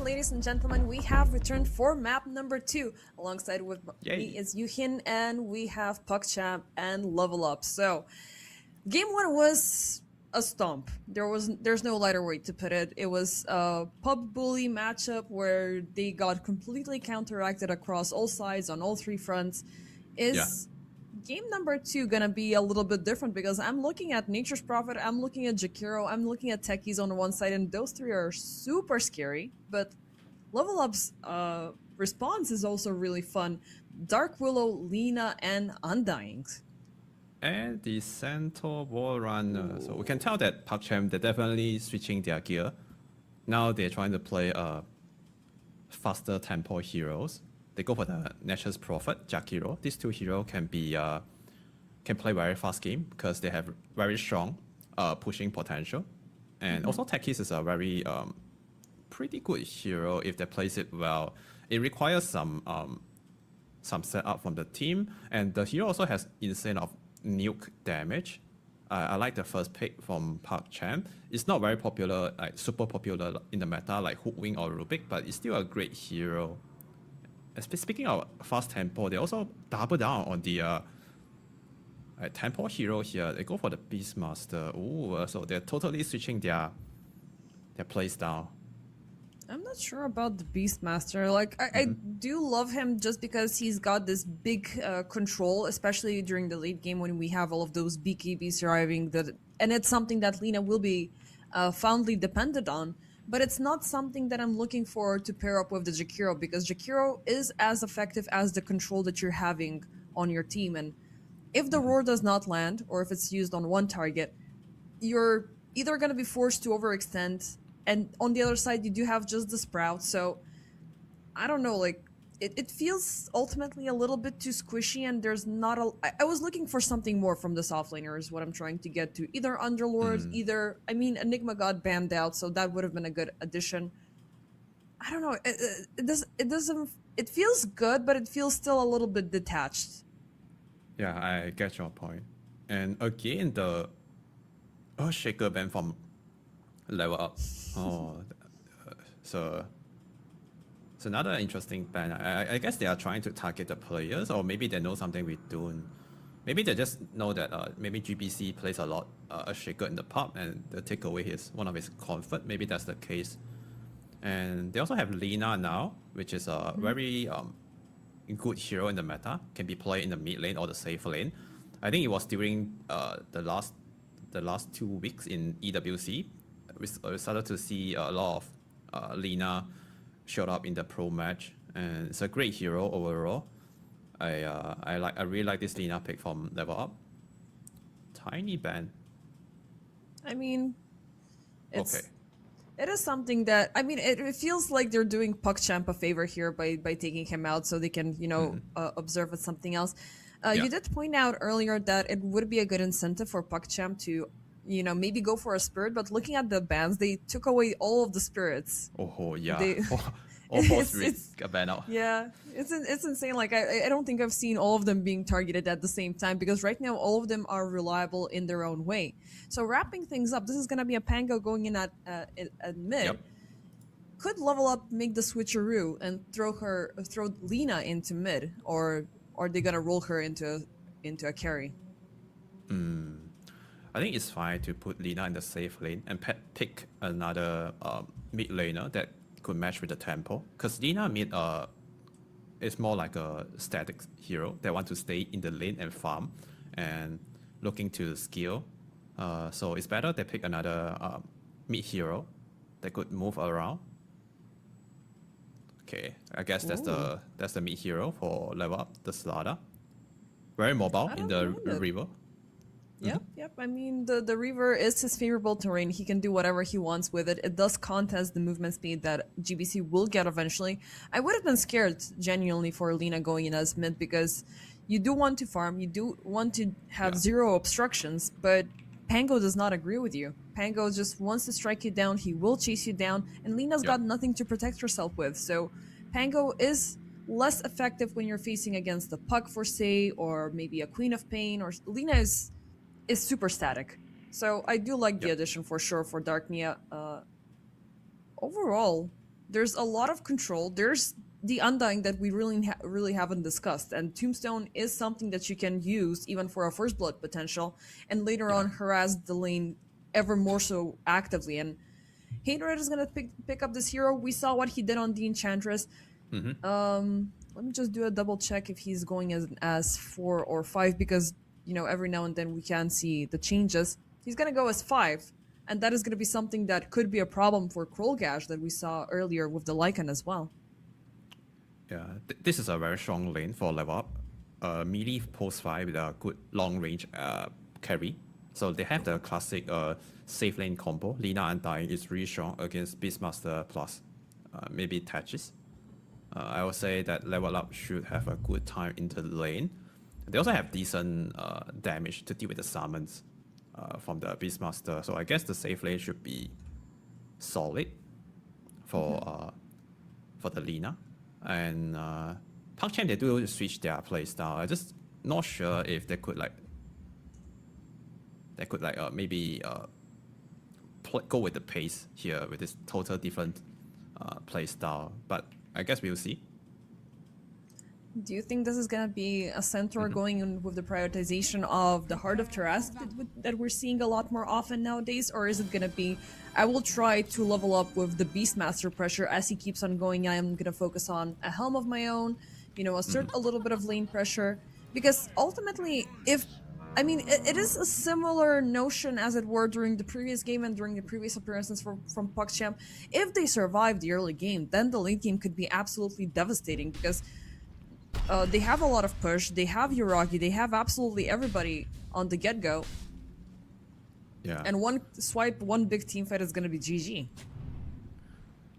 Speaker 2: ladies and gentlemen, we have returned for map number 2. Alongside with me is Yuhin, and we have PuckChamp and Level Up. So, game 1 was a stomp. There's no lighter way to put it. It was a pub bully matchup where they got completely counteracted across all sides on all 3 fronts. Game number 2 gonna be a little bit different because I'm looking at Nature's Prophet, I'm looking at Jakiro, I'm looking at Techies on one side, and those 3 are super scary. But Level Up's response is also really fun. Dark Willow, Lina, and Undying.
Speaker 1: And the Centaur Wall Runner. So we can tell that PuckChamp, they're definitely switching their gear. Now they're trying to play faster tempo heroes. They go for the Nature's Prophet, Jakiro. These 2 heroes can play very fast game because they have very strong pushing potential. And also Techies is a very pretty good hero if they plays it well. It requires some setup from the team, and the hero also has insane of nuke damage. I like the first pick from PuckChamp. It's not very popular, like super popular in the meta like Hookwing or Rubik, but it's still a great hero. Speaking of fast tempo, they also double down on the tempo hero here. They go for the Beastmaster. Ooh, so they're totally switching their playstyle.
Speaker 2: I'm not sure about the Beastmaster. Like, I do love him just because he's got this big control, especially during the late game when we have all of those BKBs arriving. And it's something that Lina will be fondly dependent on. But it's not something that I'm looking for to pair up with the Jakiro, because Jakiro is as effective as the control that you're having on your team. And if the roar does not land, or if it's used on one target, you're either going to be forced to overextend, and on the other side, you do have just the Sprout. So, I don't know, like, it feels ultimately a little bit too squishy, and there's not a... I was looking for something more from the soft laner is what I'm trying to get to. Either Underlord, either... I mean, Enigma got banned out, so that would have been a good addition. I don't know, it doesn't... It feels good, but it feels still a little bit detached.
Speaker 1: Yeah, I get your point. And again, the Shaker ban from Level Up. So... It's another interesting ban. I guess they are trying to target the players, or maybe they know something we don't. Maybe they just know that maybe GBC plays a lot a Shaker in the pub, and they take away one of his comfort. Maybe that's the case. And they also have Lina now, which is a very good hero in the meta. Can be played in the mid lane or the safe lane. I think it was during the last 2 weeks in EWC. We started to see a lot of Lina showed up in the pro match, and it's a great hero overall. I really like this Lina pick from Level Up. Tiny ban.
Speaker 2: I mean, it's
Speaker 1: okay.
Speaker 2: It is something that, I mean, it feels like they're doing PuckChamp a favor here by taking him out so they can, you know, observe with something else. You did point out earlier that it would be a good incentive for PuckChamp to, you know, maybe go for a spirit, but looking at the bans, they took away all of the spirits.
Speaker 1: Oh, yeah.
Speaker 2: They,
Speaker 1: all 4 spirits got banned out.
Speaker 2: Yeah, it's insane. Like, I don't think I've seen all of them being targeted at the same time, because right now all of them are reliable in their own way. So wrapping things up, this is going to be a Pango going in at mid.
Speaker 1: Yep.
Speaker 2: Could Level Up make the switcheroo and throw Lina into mid, or are they going to roll her into a carry?
Speaker 1: I think it's fine to put Lina in the safe lane and pick another mid laner that could match with the tempo. Because Lina mid is more like a static hero that want to stay in the lane and farm and looking to skill. So it's better they pick another mid hero that could move around. Okay, I guess that's the mid hero for Level Up, the Slaughter. Very mobile in the river.
Speaker 2: Yep. I mean, the Reaver is his favorable terrain. He can do whatever he wants with it. It does contest the movement speed that GBC will get eventually. I would have been scared, genuinely, for Lina going in as mid, because you do want to farm, you do want to have zero obstructions, but Pango does not agree with you. Pango just wants to strike you down, he will chase you down, and Lina's got nothing to protect herself with. So Pango is less effective when you're facing against the Puck, for say, or maybe a Queen of Pain, or Lina is super static. So I do like the addition for sure for Dark Nia. Overall, There's a lot of control. There's the Undying that we really haven't discussed, and Tombstone is something that you can use even for a first blood potential, and later on harass the lane ever more so actively. And HYDRA is gonna pick up this hero. We saw what he did on the Enchantress. Let me just do a double check if he's going as 4 or 5, because you know every now and then we can see the changes. He's gonna go as 5, and that is gonna be something that could be a problem for Krolgash that we saw earlier with the Lycan as well.
Speaker 1: Yeah, this is a very strong lane for level up. Melee post 5 with a good long range carry. So they have the classic safe lane combo. Lina Undying is really strong against Beastmaster plus maybe Tetris. I would say that level up should have a good time into the lane. They also have decent damage to deal with the summons from the Beastmaster. So I guess the safe lane should be solid for the Lina. And PUBG, they do switch their playstyle. I'm just not sure if they could maybe go with the pace here with this total different playstyle. But I guess we'll see.
Speaker 2: Do you think this is going to be a centaur going in with the prioritization of the Heart of Taras that we're seeing a lot more often nowadays? Or is it going to be, I will try to level up with the Beastmaster pressure as he keeps on going. I am going to focus on a helm of my own, you know, assert a little bit of lane pressure. Because ultimately, it is a similar notion as it were during the previous game and during the previous appearances from PUBG. If they survive the early game, then the late game could be absolutely devastating, because they have a lot of push, they have Yuragi, they have absolutely everybody on the get-go.
Speaker 1: Yeah.
Speaker 2: And one swipe, one big team fight is going to be GG.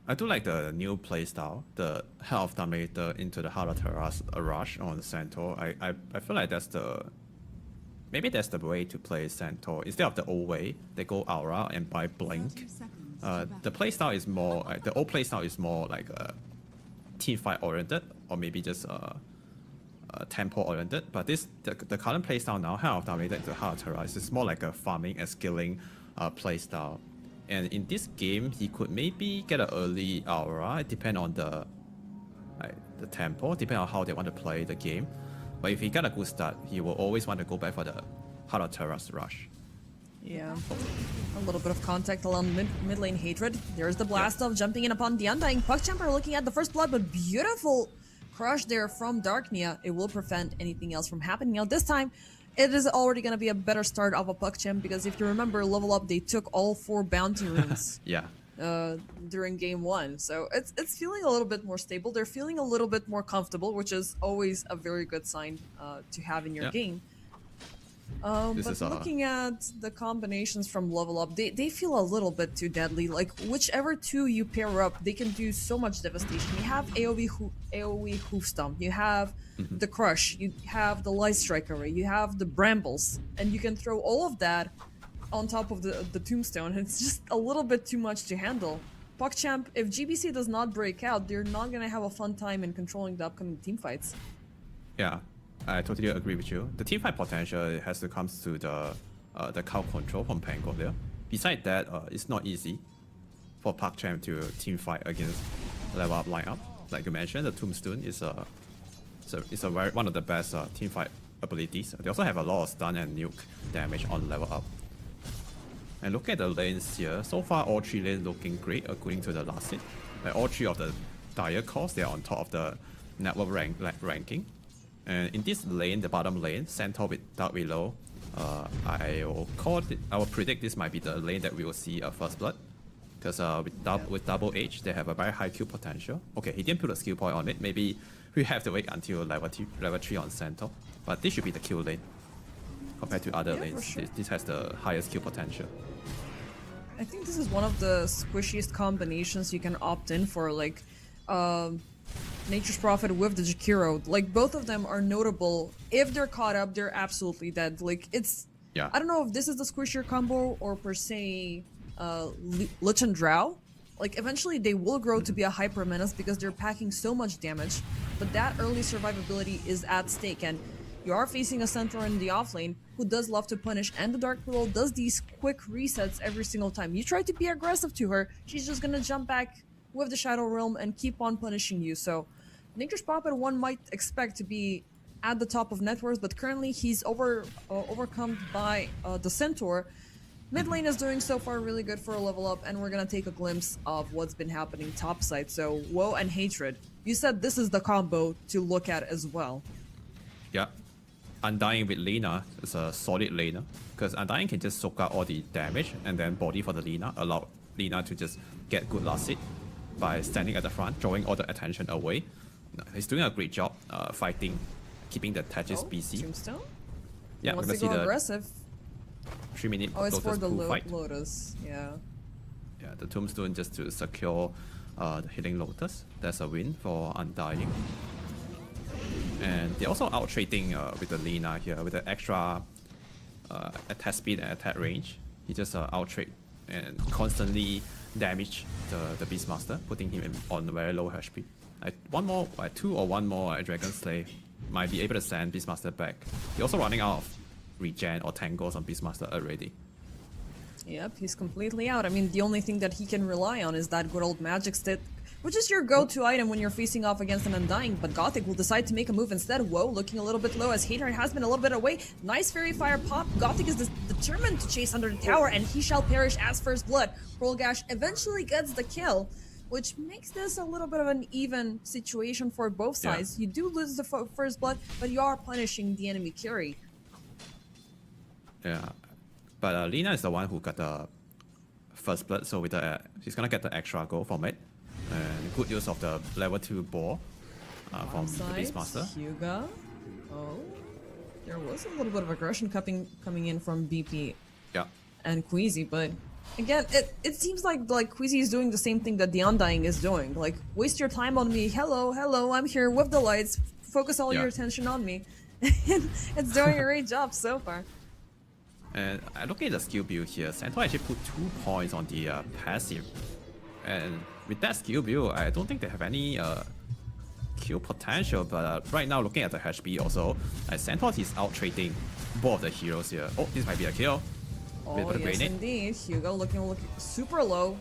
Speaker 1: I do like the new playstyle, the Health Dominator into the Heart of Taras rush on the Centaur. I feel like maybe that's the way to play Centaur. Instead of the old way, they go Aura and buy Blink. The playstyle is more, the old playstyle is more like team fight oriented, or maybe just tempo oriented. But the current playstyle now, Heart of Dominator into Heart of Taras, is more like a farming and skilling playstyle. And in this game, he could maybe get an early Aura. It depends on the tempo, depending on how they want to play the game. But if he got a good start, he will always want to go back for the Heart of Taras rush.
Speaker 2: Yeah, a little bit of contact along mid lane Hatred. There's the blast off jumping in upon the Undying. PUBG are looking at the first blood, but beautiful crush there from Darknia. It will prevent anything else from happening. Now this time, it is already going to be a better start of a PUBG, because if you remember, level up, they took all 4 bounty runes.
Speaker 1: Yeah.
Speaker 2: During game 1, so it's feeling a little bit more stable. They're feeling a little bit more comfortable, which is always a very good sign to have in your game. But looking at the combinations from level up, they feel a little bit too deadly. Like whichever 2 you pair up, they can do so much devastation. You have AoE Hoof Stomp, you have the Crush, you have the Light Strike Array, you have the Brambles, and you can throw all of that on top of the Tombstone. It's just a little bit too much to handle. PUBG, if GBC does not break out, they're not gonna have a fun time in controlling the upcoming teamfights.
Speaker 1: Yeah, I totally agree with you. The teamfight potential has to come to the crowd control from Pango there. Besides that, it's not easy for PUBG to teamfight against level up lineup. Like you mentioned, the Tombstone is one of the best teamfight abilities. They also have a lot of stun and nuke damage on level up. And look at the lanes here. So far, all 3 lanes looking great according to the last hit. Like all 3 of the dire cores, they are on top of the network ranking. And in this lane, the bottom lane, Centaur with Dark Willow, I will predict this might be the lane that we will see first blood. Because with double H, they have a very high kill potential. Okay, he didn't put a skill point on it. Maybe we have to wait until level 3 on Centaur. But this should be the kill lane compared to other lanes.
Speaker 2: Sure.
Speaker 1: This has the highest kill potential.
Speaker 2: I think this is one of the squishiest combinations you can opt in for, like Nature's Prophet with the Jakiro. Like both of them are notable. If they're caught up, they're absolutely dead. Like it's, I don't know if this is the squishier combo or per se Lich and Drow. Like eventually they will grow to be a hyper menace because they're packing so much damage, but that early survivability is at stake, and you are facing a Centaur in the offlane who does love to punish, and the Dark Willow does these quick resets every single time. You try to be aggressive to her, she's just gonna jump back with the Shadow Realm and keep on punishing you. So Nature's Puppet one might expect to be at the top of net worth, but currently he's overcome by the Centaur. Mid lane is doing so far really good for a level up, and we're gonna take a glimpse of what's been happening topside. So WoW and Hatred, you said this is the combo to look at as well.
Speaker 1: Yeah. Undying with Lina is a solid laner, because Undying can just soak out all the damage and then body for the Lina, allow Lina to just get good last hit by standing at the front, drawing all the attention away. He's doing a great job fighting, keeping the Tetris busy.
Speaker 2: Tombstone?
Speaker 1: Yeah,
Speaker 2: Wants
Speaker 1: we're
Speaker 2: to
Speaker 1: gonna
Speaker 2: go
Speaker 1: see the
Speaker 2: aggressive.
Speaker 1: 3-minute
Speaker 2: Oh, it's for
Speaker 1: Lotus
Speaker 2: the
Speaker 1: pool fight.
Speaker 2: Lotus, yeah.
Speaker 1: Yeah, the Tombstone just to secure the Healing Lotus. That's a win for Undying. And they're also out trading with the Lina here with the extra attack speed and attack range. He just out trade and constantly damage the Beastmaster, putting him on very low HP. Two or one more Dragon Slave might be able to send Beastmaster back. He's also running out of regen or tangles on Beastmaster already.
Speaker 2: Yep, he's completely out. I mean, the only thing that he can rely on is that good old magic stick, which is your go-to item when you're facing off against an Undying, but Gothic will decide to make a move instead. Whoa, looking a little bit low as HYDRA has been a little bit away. Nice Fairy Fire pop. Gothic is determined to chase under the tower, and he shall perish as first blood. Gash eventually gets the kill, which makes this a little bit of an even situation for both sides.
Speaker 1: Yeah.
Speaker 2: You do lose the first blood, but you are punishing the enemy carry.
Speaker 1: Yeah, but Lina is the one who got the first blood, so with the she's gonna get the extra gold from it. And good use of the level 2 ball from the Beastmaster.
Speaker 2: Hyuga. Oh, there was a little bit of aggression coming in from BP
Speaker 1: Yeah.
Speaker 2: and Queasy, but again, it seems like Queasy is doing the same thing that the Undying is doing. Like, waste your time on me. Hello, I'm here with the lights. Focus all your attention on me. It's doing a great job so far.
Speaker 1: And I look at the skill build here. Centaur actually put 2 points on the passive. And with that skill build, I don't think they have any kill potential. But right now, looking at the HP also, Centaur is out trading both of the heroes here. Oh, this might be a kill.
Speaker 2: Oh, yes,
Speaker 1: grenade.
Speaker 2: indeed. Hugo looking super low.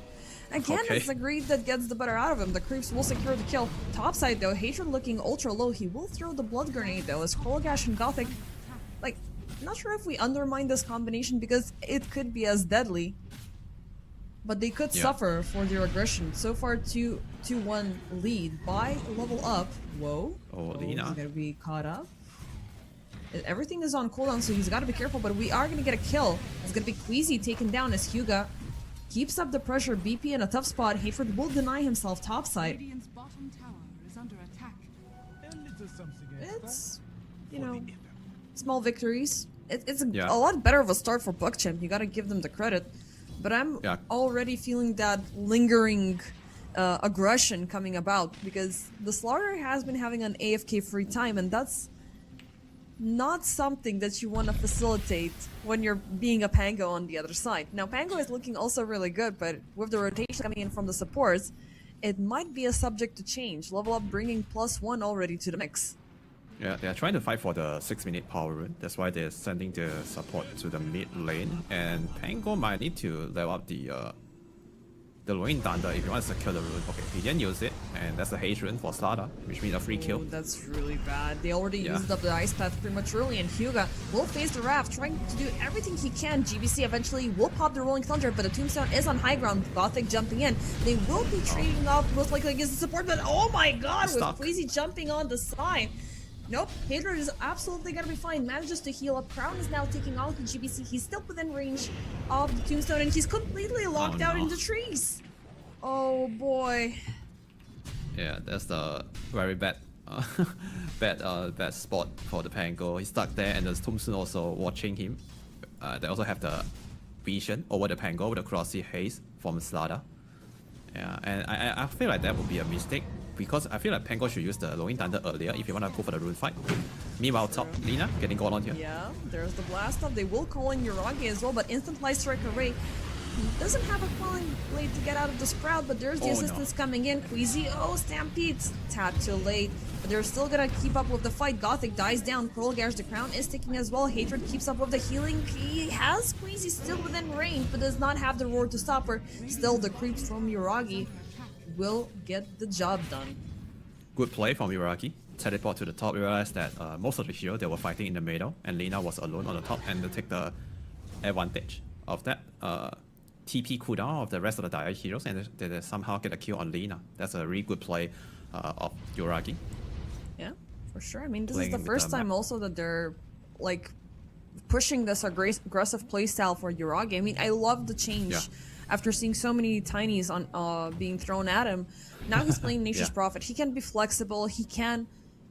Speaker 2: Again, it's the greed that gets the better out of him. The creeps will secure the kill. Topside, though, Hatred looking ultra low. He will throw the blood grenade, though, as Gash and Gothic, like, not sure if we undermine this combination because it could be as deadly. But they could suffer for their aggression. So far, 2-1 lead by level up. Whoa.
Speaker 1: Oh, Lina.
Speaker 2: He's gonna be caught up. Everything is on cooldown, so he's got to be careful, but we are going to get a kill. It's going to be Queasy taken down as Hyuga keeps up the pressure. BP in a tough spot. Hatred will deny himself topside.
Speaker 3: Radiant's bottom tower is under attack.
Speaker 2: It's, you know, small victories. It's a
Speaker 1: Yeah.
Speaker 2: lot better of a start for PugChamp. You got to give them the credit. But I'm already feeling that lingering aggression coming about because the Slaughter has been having an AFK free time, and that's not something that you want to facilitate when you're being a Pango on the other side. Now, Pango is looking also really good, but with the rotation coming in from the supports, it might be a subject to change. Level up bringing +1 already to the mix.
Speaker 1: Yeah, they are trying to fight for the 6-minute power rune. That's why they're sending the support to the mid lane. And Pango might need to level up the Rolling Thunder if you want to secure the rune. Okay, he didn't use it, and that's the Haze rune for Slaughter, which means a free kill.
Speaker 2: Oh, that's really bad. They already used up the Ice Path prematurely, and Hyuga will face the Raft, trying to do everything he can. GBC eventually will pop the Rolling Thunder, but the Tombstone is on high ground. Gothic jumping in. They will be trading off most likely against the support, but oh my god, with Queasy jumping on the side. Nope, HYDRA is absolutely gonna be fine. Manages to heal up. Crown is now taking on the GBC. He's still within range of the Tombstone, and he's completely locked out in the trees. Oh boy.
Speaker 1: Yeah, that's the very bad bad spot for the Pango. He's stuck there, and the Tombstone also watching him. They also have the vision over the Pango with the Crossy Haze from Slaughter. Yeah, and I feel like that would be a mistake, because I feel like Pango should use the Rolling Thunder earlier if you want to go for the rune fight. Meanwhile, top Lina getting called on here.
Speaker 2: Yeah, there's the blast off. They will call in Yuragi as well, but instant light strike array doesn't have a Quelling Blade to get out of the Sprout, but there's the assistance coming in. Queasy, Stampede's tad too late, but they're still gonna keep up with the fight. Gothic dies down. Gash, the crown is ticking as well. Hatred keeps up with the healing. He has Queasy still within range, but does not have the roar to stop her. Still, the creeps from Yuragi will get the job done.
Speaker 1: Good play from Iraqi. Teleport to the top, realized that most of the heroes they were fighting in the middle, and Lina was alone on the top, and they take the advantage of that TP cooldown of the rest of the Dire heroes, and they somehow get a kill on Lina. That's a really good play of Yuragi.
Speaker 2: Yeah, for sure. I mean, this
Speaker 1: Playing
Speaker 2: is the
Speaker 1: with
Speaker 2: first
Speaker 1: the
Speaker 2: time
Speaker 1: map.
Speaker 2: also that they're like pushing this aggressive playstyle for Yuragi. I mean, I love the change.
Speaker 1: Yeah.
Speaker 2: After seeing so many tinies on being thrown at him, now he's playing Nature's
Speaker 1: Yeah.
Speaker 2: Prophet. He can be flexible. He can,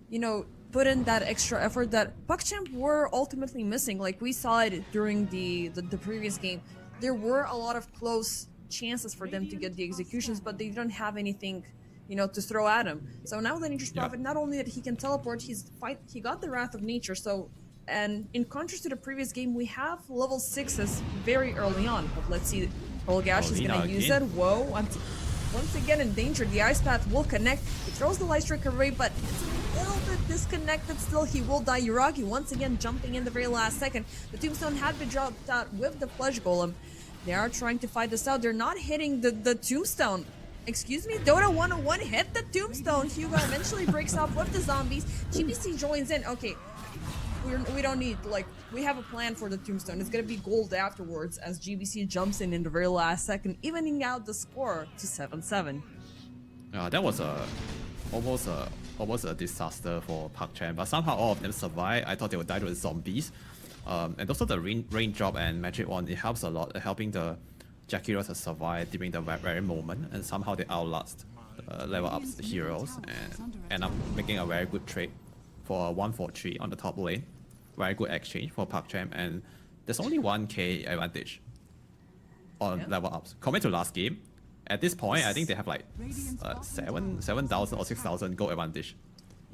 Speaker 2: you know, put in that extra effort that PuckChamp were ultimately missing. Like we saw it during the previous game. There were a lot of close chances for them to get the executions, but they don't have anything, you know, to throw at him. So now the Nature's
Speaker 1: Yeah.
Speaker 2: Prophet, not only that he can teleport, he got the Wrath of Nature. So, and in contrast to the previous game, we have level 6s very early on. But let's see, Olgash is
Speaker 1: Lina
Speaker 2: gonna use
Speaker 1: again.
Speaker 2: it. Whoa, once again in danger. The Ice Path will connect. He throws the Light Strike away, but it's a little bit disconnected still. He will die. Yuragi once again jumping in the very last second. The Tombstone had been dropped out with the Flesh Golem. They are trying to fight this out. They're not hitting the Tombstone. Excuse me, Dota 101 hit the Tombstone. Hugo eventually breaks off with the zombies. GBC joins in. Okay, we don't need, like, we have a plan for the Tombstone. It's gonna be gold afterwards as GBC jumps in the very last second, evening out the score to 7-7.
Speaker 1: That was almost a disaster for PuckChamp, but somehow all of them survived. I thought they would die to the zombies. And also the rain drop and magic one, it helps a lot, helping the Jakiros to survive during the very moment, and somehow they outlast level up heroes and end up making a very good trade for a 1-4-3 on the top lane. Very good exchange for PuckChamp, and there's only 1k advantage on
Speaker 2: Yeah.
Speaker 1: level ups compared to last game. At this point, I think they have like 7,000 or 6,000 gold advantage.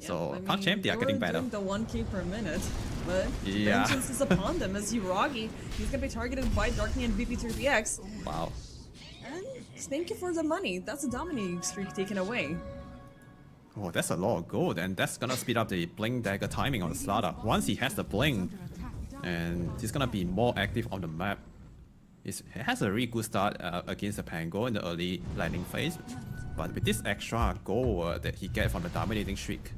Speaker 1: So
Speaker 2: I mean,
Speaker 1: PuckChamp, they are getting better.
Speaker 2: doing the 1k per minute, but
Speaker 1: Yeah.
Speaker 2: vengeance is upon them as Yuragi. He's gonna be targeted by Darkney and VP3PX.
Speaker 1: Wow.
Speaker 2: And thank you for the money. That's a dominating streak taken away.
Speaker 1: Oh, that's a lot of gold, and that's gonna speed up the Blink Dagger timing on the starter. Once he has the Blink, and he's gonna be more active on the map. He has a really good start against the Pango in the early landing phase, but with this extra gold that he gets from the dominating streak,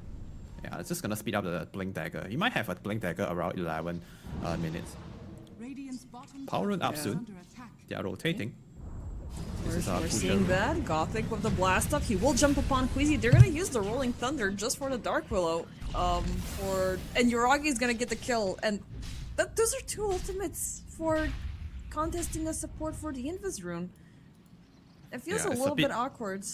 Speaker 1: yeah, it's just gonna speed up the Blink Dagger. He might have a Blink Dagger around 11 minutes. Power rune up soon. They are rotating. This is
Speaker 2: We're
Speaker 1: Pusha
Speaker 2: seeing
Speaker 1: rune.
Speaker 2: that. Gothic with the blast up. He will jump upon Queasy. They're gonna use the Rolling Thunder just for the Dark Willow. And Yuragi is gonna get the kill. And those are two ultimates for contesting a support for the Invis rune. It feels
Speaker 1: Yeah,
Speaker 2: a
Speaker 1: it's a
Speaker 2: little bit
Speaker 1: bit-
Speaker 2: awkward.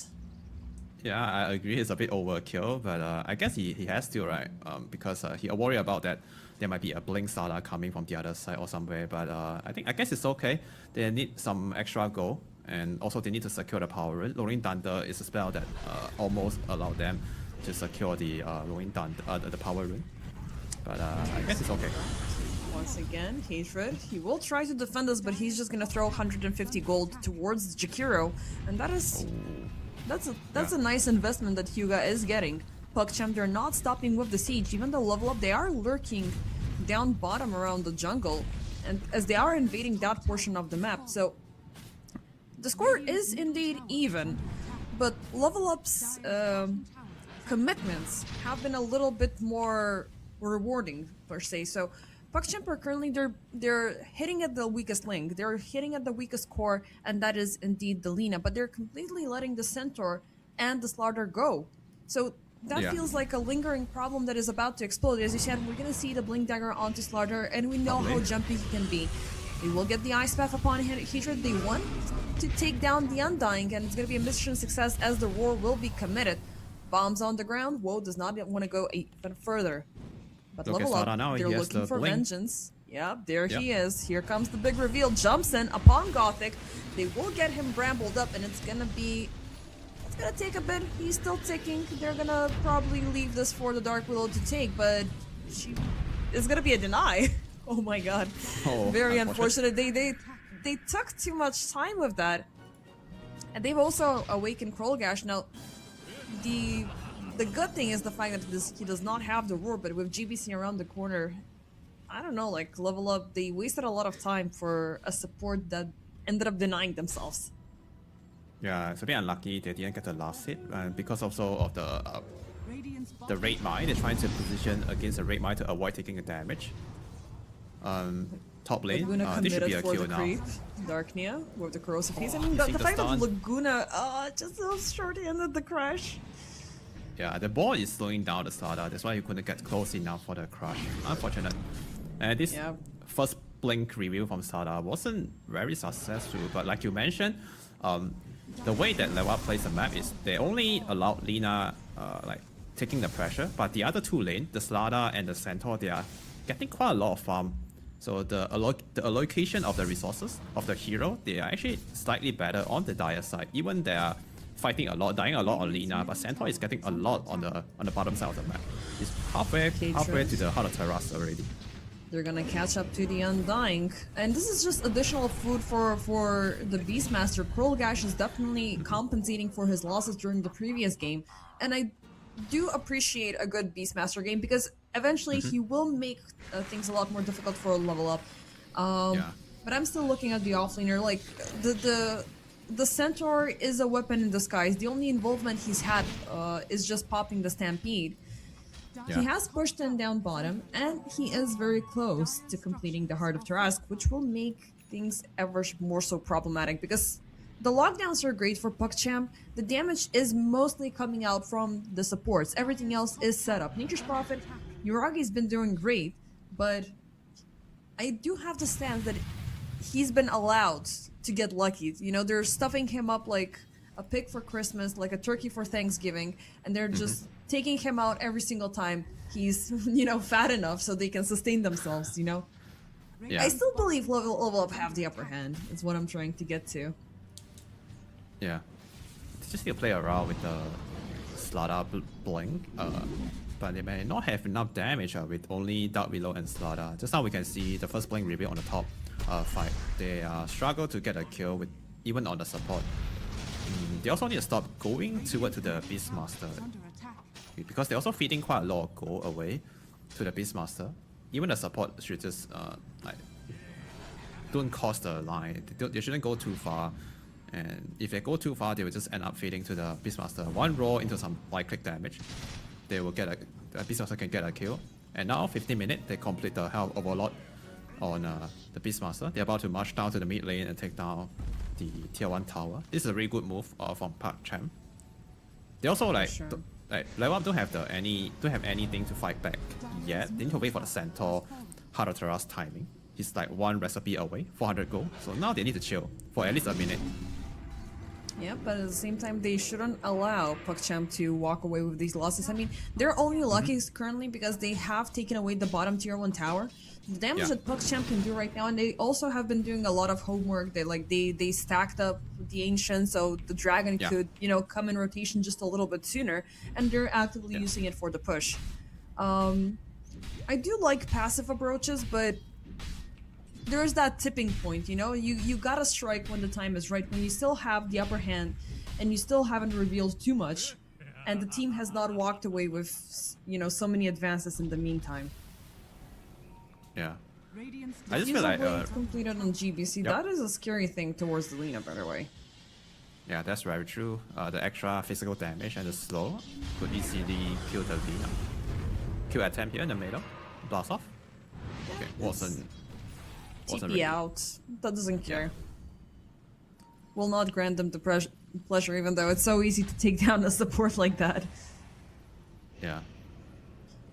Speaker 1: Yeah, I agree. It's a bit overkill, but I guess he has to, right? Because he worried about that there might be a Blink Starter coming from the other side or somewhere. But I guess it's okay. They need some extra gold, and also they need to secure the power rune. Rolling Thunder is a spell that almost allowed them to secure the Rolling Thunder, the power rune. But I guess it's okay.
Speaker 2: Once again, Hatred. He will try to defend us, but he's just gonna throw 150 gold towards Jakiro, and that is that's a nice investment that Hyuga is getting. PuckChamp, they're not stopping with the siege, even though level up they are lurking down bottom around the jungle, and as they are invading that portion of the map. So the score is indeed even, but level up's commitments have been a little bit more rewarding per se. So PuckChamp are currently they're hitting at the weakest link, they're hitting at the weakest core, and that is indeed the Lina, but they're completely letting the Centaur and the Slaughter go. So that
Speaker 1: Yeah.
Speaker 2: feels like a lingering problem that is about to explode. As you said, we're gonna see the Blink Dagger onto Slaughter, and we know how
Speaker 1: Probably.
Speaker 2: jumpy he can be. They will get the Ice Path upon Hatred. They want to take down the Undying, and it's gonna be a mission success as the Roar will be committed. Bombs on the ground. Woe does not want to go even further. But
Speaker 1: Look at
Speaker 2: level up,
Speaker 1: Slaughter now, he
Speaker 2: they're
Speaker 1: has
Speaker 2: looking
Speaker 1: the
Speaker 2: for
Speaker 1: blink.
Speaker 2: vengeance. Yeah, there
Speaker 1: Yep.
Speaker 2: he is. Here comes the big reveal. Jumps in upon Gothic. They will get him brambled up, and it's gonna take a bit. He's still ticking. They're gonna probably leave this for the Dark Willow to take, but it's gonna be a deny. Oh my god.
Speaker 1: Oh,
Speaker 2: Very
Speaker 1: unfortunate.
Speaker 2: unfortunate. They took too much time with that. And they've also awakened Krolgash. Now, the good thing is the fact that he does not have the roar, but with GBC around the corner, I don't know, like level up, they wasted a lot of time for a support that ended up denying themselves.
Speaker 1: Yeah, it's a bit unlucky they didn't get the last hit, and because also of
Speaker 3: Radiant's bottom
Speaker 1: the raid mine, they're trying to position against the raid mine to avoid taking a damage. Top lane,
Speaker 2: Laguna
Speaker 1: this should be
Speaker 2: committed
Speaker 1: a
Speaker 2: for
Speaker 1: kill
Speaker 2: the
Speaker 1: now.
Speaker 2: creep. Darknia with the corrosive haze. I mean,
Speaker 1: you
Speaker 2: the
Speaker 1: see the
Speaker 2: fact that
Speaker 1: stun?
Speaker 2: Laguna just so short-handed the crash.
Speaker 1: Yeah, the ball is slowing down the Slaughter, that's why you couldn't get close enough for the crush. Unfortunate. And this
Speaker 2: Yeah.
Speaker 1: first blink review from Slaughter wasn't very successful, but like you mentioned, the way that level up plays the map is they only allowed Lina like taking the pressure, but the other two lane, the Slaughter and the Centaur, they are getting quite a lot of farm. So the allocation of the resources of the hero, they are actually slightly better on the Dire side. Even they are fighting a lot, dying a lot on Lina, but Centaur is getting a lot on the bottom side of the map. It's halfway to the heart of Terras already.
Speaker 2: They're gonna catch up to the Undying. And this is just additional food for the Beastmaster. Krolgash is definitely compensating for his losses during the previous game. And I do appreciate a good Beastmaster game because eventually he will make things a lot more difficult for a level up.
Speaker 1: Yeah.
Speaker 2: But I'm still looking at the offlaner. Like, the Centaur is a weapon in disguise. The only involvement he's had is just popping the Stampede.
Speaker 1: Yeah.
Speaker 2: He has pushed him down bottom, and he is very close to completing the Heart of Tarask, which will make things ever more so problematic because the lockdowns are great for PuckChamp. The damage is mostly coming out from the supports. Everything else is set up. Nature's Prophet, Yuragi's been doing great, but I do have the stance that he's been allowed to get lucky. You know, they're stuffing him up like a pig for Christmas, like a turkey for Thanksgiving, and they're just taking him out every single time he's, you know, fat enough so they can sustain themselves, you know?
Speaker 1: Yeah.
Speaker 2: I still believe level up have the upper hand, is what I'm trying to get to.
Speaker 1: Yeah. They just need to play around with the Slaughter blink, but they may not have enough damage with only Dark Willow and Slaughter. Just now we can see the first blink reveal on the top fight. They struggle to get a kill with even on the support. They also need to stop going toward to the Beastmaster
Speaker 3: under attack.
Speaker 1: because they're also feeding quite a lot of gold away to the Beastmaster. Even the support should just like don't cross the line. They shouldn't go too far. And if they go too far, they will just end up feeding to the Beastmaster. One roll into some right-click damage, they will get the Beastmaster can get a kill. And now 15 minutes, they complete the Hell Overlord on the Beastmaster. They're about to march down to the mid lane and take down the tier 1 tower. This is a really good move from PuckChamp. They also
Speaker 2: Sure.
Speaker 1: level up don't have anything to fight back yet. They need to wait for the Centaur Heart of Terras timing. He's like one recipe away, 400 gold. So now they need to chill for at least a minute.
Speaker 2: Yeah, but at the same time, they shouldn't allow PuckChamp to walk away with these losses. I mean, they're only lucky currently because they have taken away the bottom tier 1 tower. The damage
Speaker 1: Yeah.
Speaker 2: that PuckChamp can do right now, and they also have been doing a lot of homework. They stacked up the Ancient so the Dragon
Speaker 1: Yeah.
Speaker 2: could, you know, come in rotation just a little bit sooner, and they're actively
Speaker 1: Yeah.
Speaker 2: using it for the push. I do like passive approaches, but there's that tipping point, you know? You gotta strike when the time is right, when you still have the upper hand and you still haven't revealed too much, and the team has not walked away with, you know, so many advances in the meantime.
Speaker 1: Yeah.
Speaker 3: Radiant's
Speaker 1: I just feel
Speaker 2: User
Speaker 1: like
Speaker 2: blades completed on GBC.
Speaker 1: Yep.
Speaker 2: That is a scary thing towards the Lina, by the way.
Speaker 1: yeah, that's very true. The extra physical damage and the slow could easily kill the Lina. Kill attempt here in the middle. Blast off. Okay, wasn't
Speaker 2: TP
Speaker 1: really.
Speaker 2: out. That doesn't care. Will not grant them the pleasure, even though it's so easy to take down a support like that.
Speaker 1: Yeah.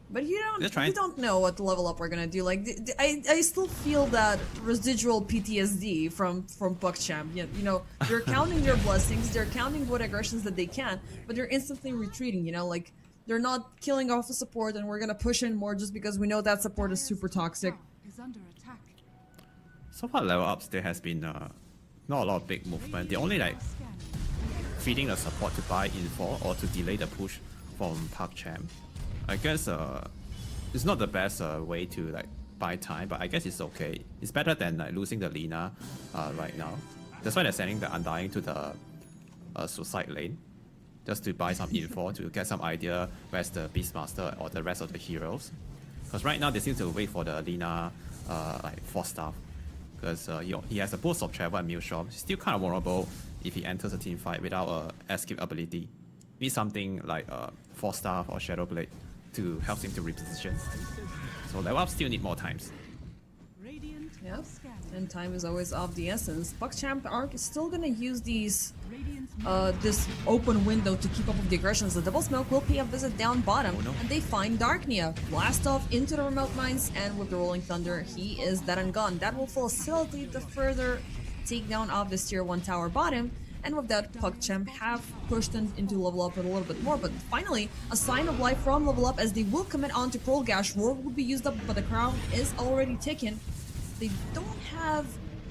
Speaker 2: But you
Speaker 1: They're trying-
Speaker 2: don't know what the level up are gonna do. Like I still feel that residual PTSD from PuckChamp. You know, they're counting their blessings, they're counting what aggressions that they can, but they're instantly retreating. You know, like they're not killing off a support, and we're gonna push in more just because we know that support is super toxic.
Speaker 3: is under attack.
Speaker 1: So far level ups there has been not a lot of big movement. They only like feeding the support to buy info or to delay the push from PuckChamp. I guess it's not the best way to like buy time, but I guess it's okay. It's better than like losing the Lina right now. That's why they're sending the Undying to the suicide lane, just to buy some info to get some idea where's the Beastmaster or the rest of the heroes. Because right now they seem to wait for the Lina like 4 staff. because he has a boost of travel and meal shop. He's still kind of vulnerable if he enters a team fight without a escape ability. Need something like Force Staff or Shadow Blade to help him to reposition. So level up still need more times.
Speaker 3: Radiant
Speaker 2: Yep.
Speaker 3: are scattered.
Speaker 2: And time is always of the essence. PugChamp Arc is still gonna use these
Speaker 3: Radiant's
Speaker 2: this open window to keep up with the aggressions. The Double Smoke will pay a visit down bottom,
Speaker 1: Oh, no.
Speaker 2: and they find Darknia. Blast off into the remote mines, and with the Rolling Thunder, he is dead and gone. That will facilitate the further takedown of this tier 1 tower bottom, and with that, PugChamp have pushed them into level up a little bit more. But finally, a sign of life from level up as they will commit on to Pearl Gash. Roar will be used up, but the crowd is already ticking. They don't have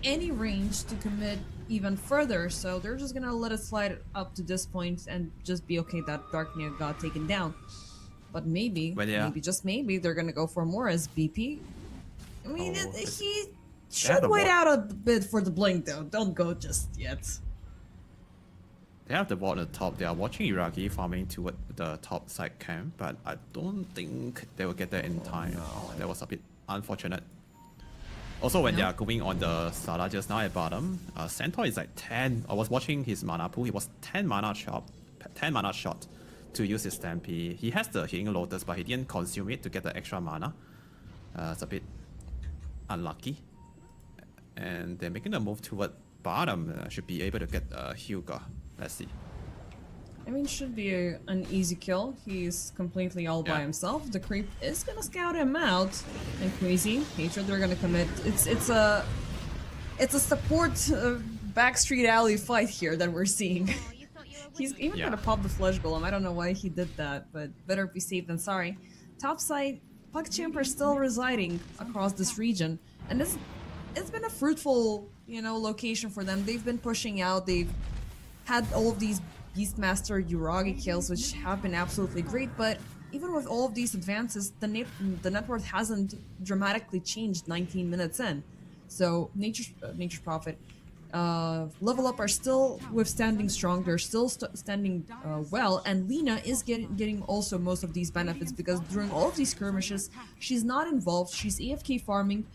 Speaker 2: any range to commit even further, so they're just gonna let it slide up to this point and just be okay that Darknia got taken down. But maybe,
Speaker 1: But yeah.
Speaker 2: maybe, just maybe, they're gonna go for more as BP. I mean,
Speaker 1: Oh,
Speaker 2: he
Speaker 1: have
Speaker 2: should
Speaker 1: a
Speaker 2: wait
Speaker 1: ward.
Speaker 2: out a bit for the blink though. Don't go just yet.
Speaker 1: They have the ward at the top. They are watching Iraqi farming toward the top side camp, but I don't think they will get there in time. That was a bit unfortunate. Also, when they are going on the Sala just now at bottom, Centaur is like 10. I was watching his mana pool. He was 10 mana shot to use his Stampede. He has the Healing Lotus, but he didn't consume it to get the extra mana. It's a bit unlucky. And they're making a move toward bottom. Should be able to get Hugo. Let's see.
Speaker 2: I mean, should be an easy kill. He's completely all by
Speaker 1: Yeah.
Speaker 2: himself. The creep is gonna scout him out, and Queasy, Hatred, they're gonna commit. It's a support backstreet alley fight here that we're seeing. He's even
Speaker 1: Yeah.
Speaker 2: gonna pop the flesh golem. I don't know why he did that, but better be safe than sorry. Top side, PugChamp are still residing across this region, and it's been a fruitful, location for them. They've been pushing out. They've had all of these Beastmaster Uragi kills, which have been absolutely great, but even with all of these advances, the net worth hasn't dramatically changed 19 minutes in. So Nature's Prophet, Level Up are still withstanding strong, they're still standing well, and Lina is getting also most of these benefits because during all of these skirmishes, she's not involved, she's AFK farming,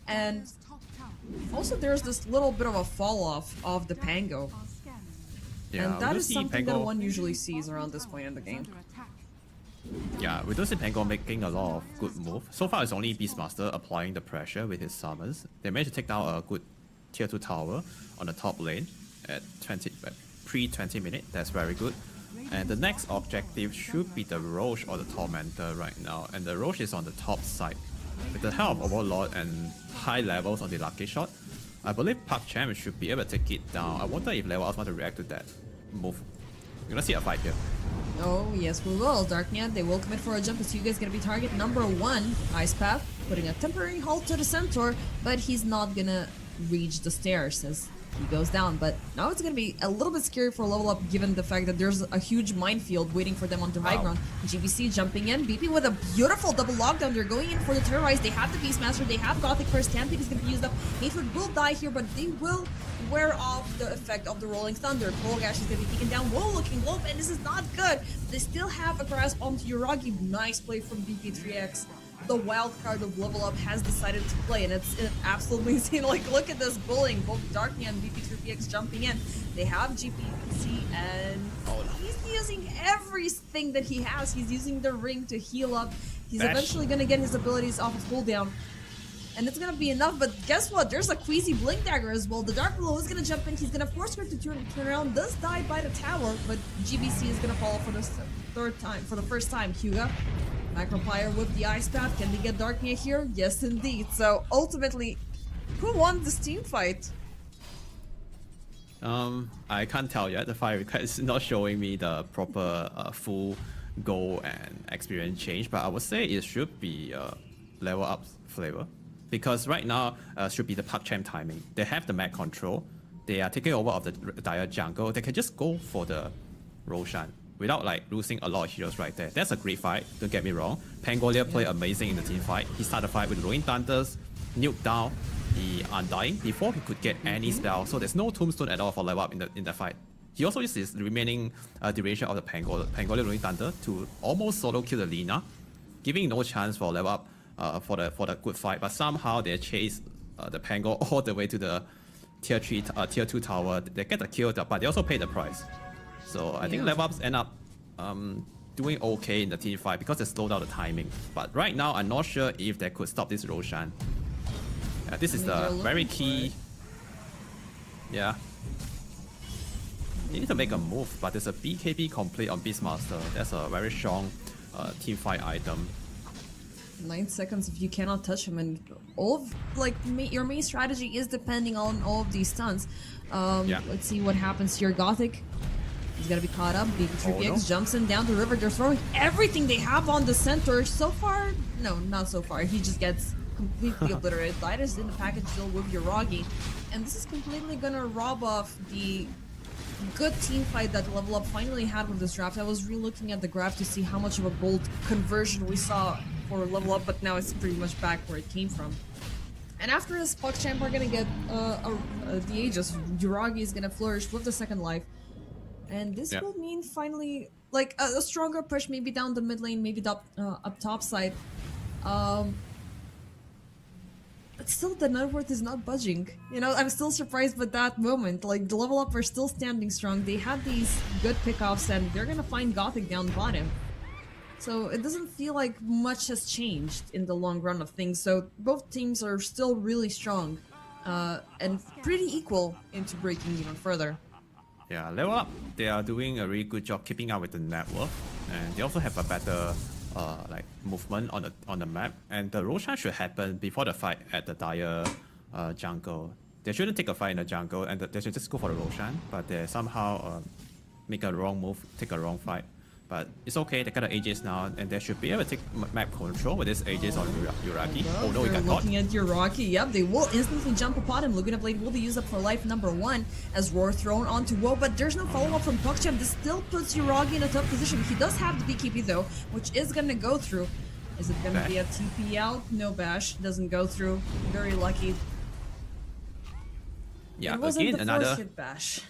Speaker 2: and
Speaker 3: top tower
Speaker 2: also there's this little bit of a fall off of the Pango.
Speaker 3: are scattered.
Speaker 1: Yeah,
Speaker 2: And
Speaker 1: we
Speaker 2: that
Speaker 1: do
Speaker 2: is
Speaker 1: see
Speaker 2: something that
Speaker 1: Pango-
Speaker 2: one usually sees around this point in the game.
Speaker 3: Under attack.
Speaker 1: Yeah, we do see Pango making a lot of good moves. So far, it's only Beastmaster applying the pressure with his summons. They managed to take down a good tier 2 tower on the top lane at pre-20 minutes. That's very good. And the next objective should be the Roche or the Tormentor right now. And the Roche is on the top side. With the help of Overlord and high levels on the Lucky Shot, I believe PugChamp should be able to take it down. I wonder if Level Up want to react to that move. You're gonna see a fight here.
Speaker 2: Oh, yes, we will. Darknia, they will commit for a jump as Hugo is going to be target number 1. Ice Path, putting a temporary halt to the Centaur, but he's not going to reach the stairs as he goes down. But now it's going to be a little bit scary for Level Up given the fact that there's a huge minefield waiting for them onto high
Speaker 1: Wow.
Speaker 2: ground. GBC jumping in, BP with a beautiful double lockdown. They're going in for the Terrorize. They have the Beastmaster, they have Gothic first. Stampede is going to be used up. Hatred will die here, but they will wear off the effect of the Rolling Thunder. Polgash is going to be taken down. Whoa, looking low, and this is not good. They still have a grasp onto Uragi. Nice play from BP3X. The wild card of Level Up has decided to play, and it's absolutely insane. Like, look at this bullying. Both Darknia and BP3PX jumping in. They have GPC, and he's using everything that he has. He's using the ring to heal up. He's
Speaker 1: Bash.
Speaker 2: eventually going to get his abilities off of cooldown. And it's gonna be enough, but guess what? There's a Queasy Blink Dagger as well. The Dark Willow is gonna jump in. He's gonna force her to turn around. Does die by the tower, but GBC is gonna fall for the first time. Hugo, Macropire with the Ice Path. Can they get Darknia here? Yes, indeed. So ultimately, who won this team fight?
Speaker 1: I can't tell yet. The fire request is not showing me the proper full goal and experience change, but I would say it should be Level Up flavor. Because right now, should be the PugChamp timing. They have the map control. They are taking over of the dire jungle. They can just go for the Roshan without like losing a lot of heroes right there. That's a great fight, don't get me wrong. Pangolia played amazing in the team fight. He started the fight with Rolling Thunders, nuked down the Undying before he could get any spell. So there's no tombstone at all for Level Up in that fight. He also used his remaining duration of the Pangolia Rolling Thunder to almost solo kill the Lina, giving no chance for Level Up for the good fight, but somehow their chase the Pango all the way to the tier 3, tier 2 tower. They get the kill, but they also pay the price. So I think level ups end up doing okay in the team fight because they slowed down the timing. But right now, I'm not sure if they could stop this Roshan. This is the very key. Yeah. They need to make a move, but there's a BKB complete on Beastmaster. That's a very strong team fight item.
Speaker 2: 9 seconds if you cannot touch him, and all of, like, your main strategy is depending on all of these stuns. Let's see what happens here. Gothic, he's gonna be caught up. Big3PX jumps in down the river. They're throwing everything they have on the center. So far, no, not so far. He just gets completely obliterated. Didus in the package deal with Yuragi, and this is completely gonna rob off the good team fight that Level Up finally had with this draft. I was re-looking at the graph to see how much of a bold conversion we saw for Level Up, but now it's pretty much back where it came from. And after this, PugChamp are gonna get the Aegis. Yuragi is gonna flourish with the second life, and this will mean finally like a stronger push, maybe down the mid lane, maybe up top side. But still, the net worth is not budging. You know, I'm still surprised with that moment. Like, the Level Up are still standing strong. They had these good pickoffs, and they're gonna find Gothic down bottom. So it doesn't feel like much has changed in the long run of things. So both teams are still really strong and pretty equal into breaking even further.
Speaker 1: Yeah, Level Up, they are doing a really good job keeping up with the network, and they also have a better like movement on the map. And the Roshan should happen before the fight at the Dire jungle. They shouldn't take a fight in the jungle, and they should just go for the Roshan. But they somehow make a wrong move, take a wrong fight. But it's okay, they got the Aegis now, and they should be able to take map control with this Aegis on Yuragi. Oh no, he got caught.
Speaker 2: Looking at Yuragi, yep, they will instantly jump upon him. Laguna Blade will be used up for life number 1 as Roar thrown onto Woe, but there's no follow-up from PugChamp. This still puts Yuragi in a tough position. He does have the BKB though, which is gonna go through. Is it gonna be a TP out? No bash, doesn't go through. Very lucky.
Speaker 1: Yeah,
Speaker 2: it wasn't
Speaker 1: again,
Speaker 2: the
Speaker 1: another
Speaker 2: first hit bash.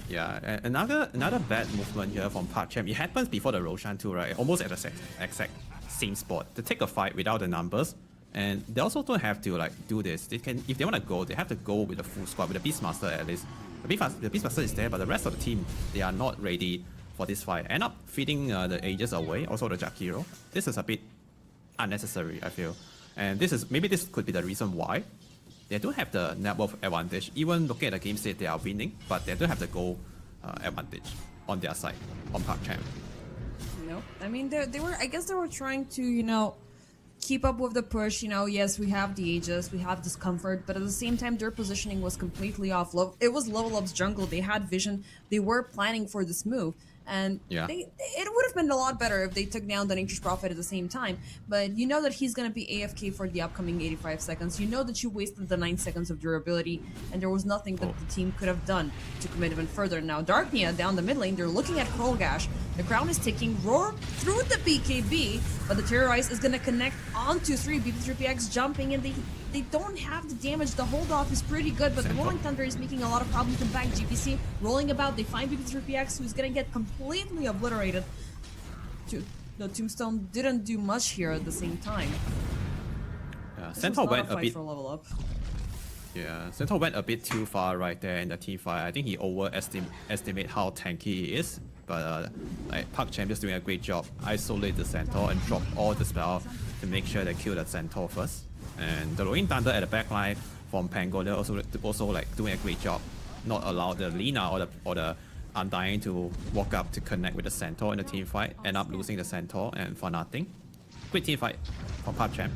Speaker 1: Yeah, another bad movement here from PugChamp. It happens before the Roshan too, right? Almost at the exact same spot. To take a fight without the numbers, and they also don't have to like do this. They can, if they want to go, they have to go with the full squad, with the Beastmaster at least. The Beastmaster is there, but the rest of the team, they are not ready for this fight. End up feeding the Aegis away, also the Jack Hero. This is a bit unnecessary, I feel. And maybe this could be the reason why they don't have the network advantage. Even looking at the game state, they are winning, but they don't have the goal advantage on their side, on PugChamp.
Speaker 2: No, I mean they were. I guess they were trying to, you know, keep up with the push. You know, yes, we have the Aegis, we have Discomfort, but at the same time, their positioning was completely off. It was Level Up's jungle. They had vision. They were planning for this move. And it would have been a lot better if they took down the Nature's Prophet at the same time. But you know that he's going to be AFK for the upcoming 85 seconds. You know that you wasted the 9 seconds of durability, and there was nothing that the team could have done to commit even further. Now, Darknia down the mid lane, they're looking at Krollgash. The crown is ticking. Roar through the BKB, but the Terrorize is going to connect onto 3. BP3PX jumping, and they don't have the damage. The hold off is pretty good, but the Rolling Thunder is making a lot of problems in back. GPC rolling about. They find BP3PX, who's going to get completely obliterated. The Tombstone didn't do much here at the same time.
Speaker 1: Centaur went a bit
Speaker 2: for Level Up.
Speaker 1: Yeah, Centaur went a bit too far right there in the team fight. I think he overestimate how tanky he is. But like PugChamp is doing a great job. Isolate the Centaur and drop all the spell to make sure they kill the Centaur first. And the Rolling Thunder at the backline from Pango, they're also like doing a great job. Not allow the Lina or the Undying to walk up to connect with the Centaur in the team fight. End up losing the Centaur and for nothing. Great team fight from PugChamp.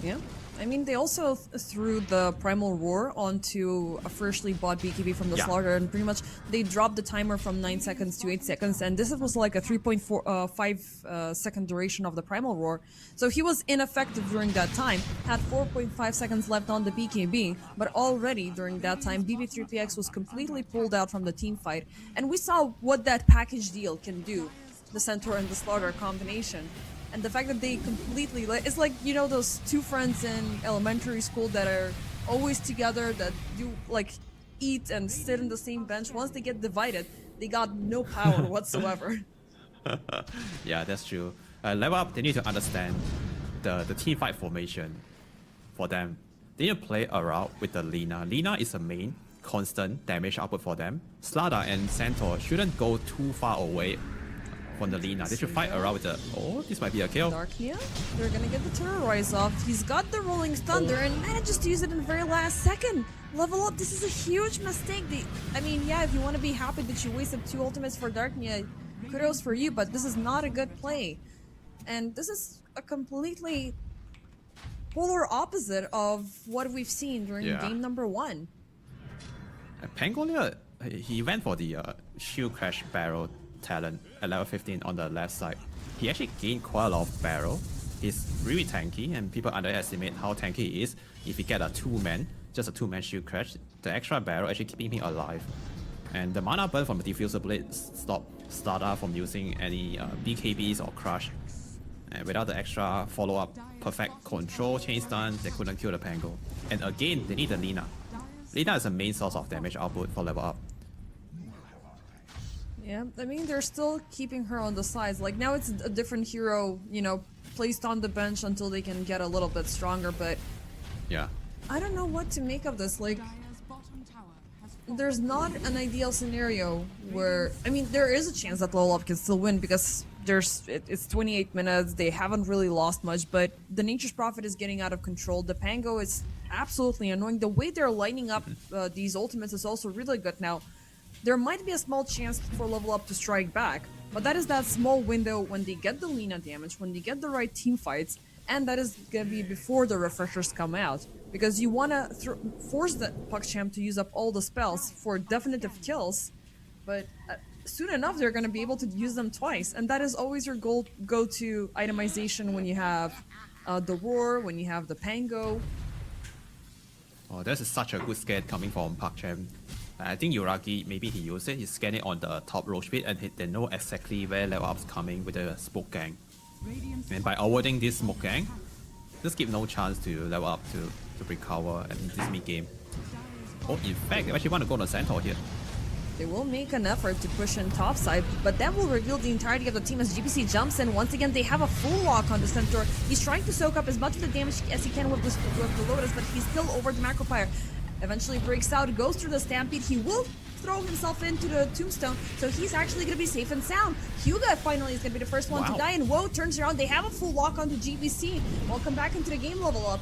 Speaker 2: Yeah. I mean, they also threw the Primal Roar onto a freshly bought BKB from the Slaughter, and pretty much they dropped the timer from 9 seconds to 8 seconds, and this was like a 3.5 second duration of the Primal Roar. So he was ineffective during that time, had 4.5 seconds left on the BKB, but already during that time, BB3PX was completely pulled out from the team fight, and we saw what that package deal can do, the Centaur and the Slaughter combination. And the fact that they completely, it's like, you know, those two friends in elementary school that are always together, that do like eat and sit in the same bench. Once they get divided, they got no power whatsoever.
Speaker 1: Yeah, that's true. Level Up, they need to understand the team fight formation. for them. They need to play around with the Lina. Lina is a main constant damage output for them. Slada and Centaur shouldn't go too far away from the Lina. They should fight around with the... Oh, this might be a kill.
Speaker 2: Darkia, they're gonna get the terrorize off. He's got the Rolling Thunder and manages to use it in the very last second. Level up, this is a huge mistake. I mean, yeah, if you want to be happy that you wasted 2 ultimates for Darkia, kudos for you, but this is not a good play. And this is a completely polar opposite of what we've seen during game number 1.
Speaker 1: Pangolier, he went for the shield crash barrel talent at level 15 on the left side. He actually gained quite a lot of barrel. He's really tanky, and people underestimate how tanky he is. If he get a 2-man, just a 2-man shield crash, the extra barrel actually keeping him alive. And the mana burn from the diffuser blade stopped Slada from using any BKBs or crush. And without the extra follow-up perfect control chain stun, they couldn't kill the Pango. And again, they need the Lina. Lina is the main source of damage output for level up.
Speaker 2: Yeah, I mean, they're still keeping her on the sides. Like, now it's a different hero, you know, placed on the bench until they can get a little bit stronger, but...
Speaker 1: Yeah.
Speaker 2: I don't know what to make of this. Like, there's not an ideal scenario where... I mean, there is a chance that level up can still win because it's 28 minutes, they haven't really lost much, but the Nature's Prophet is getting out of control. The Pango is absolutely annoying. The way they're lining up these ultimates is also really good now. There might be a small chance for level up to strike back, but that is that small window when they get the Lina damage, when they get the right team fights, and that is gonna be before the refreshers come out. Because you wanna force the PuckChamp to use up all the spells for definitive kills, but soon enough they're gonna be able to use them twice, and that is always your go-to itemization when you have the Roar, when you have the Pango.
Speaker 1: Oh, this is such a good scan coming from PuckChamp. I think Yuragi, maybe he used it, he scanned it on the top row speed and they know exactly where level up's coming with the smoke gang. And by avoiding this smoke gang, just give no chance to level up to recover in this mid game. Oh, in fact, they actually want to go on the Centaur here.
Speaker 2: They will make an effort to push in topside, but that will reveal the entirety of the team as GPC jumps in. Once again, they have a full lock on the Centaur. He's trying to soak up as much of the damage as he can with the Lotus, but he's still over the Macropyre. Eventually breaks out, goes through the Stampede. He will throw himself into the Tombstone, so he's actually going to be safe and sound. Hyuga finally is going to be the first one to die, and Woe turns around. They have a full lock onto GBC. Welcome back into the game level up.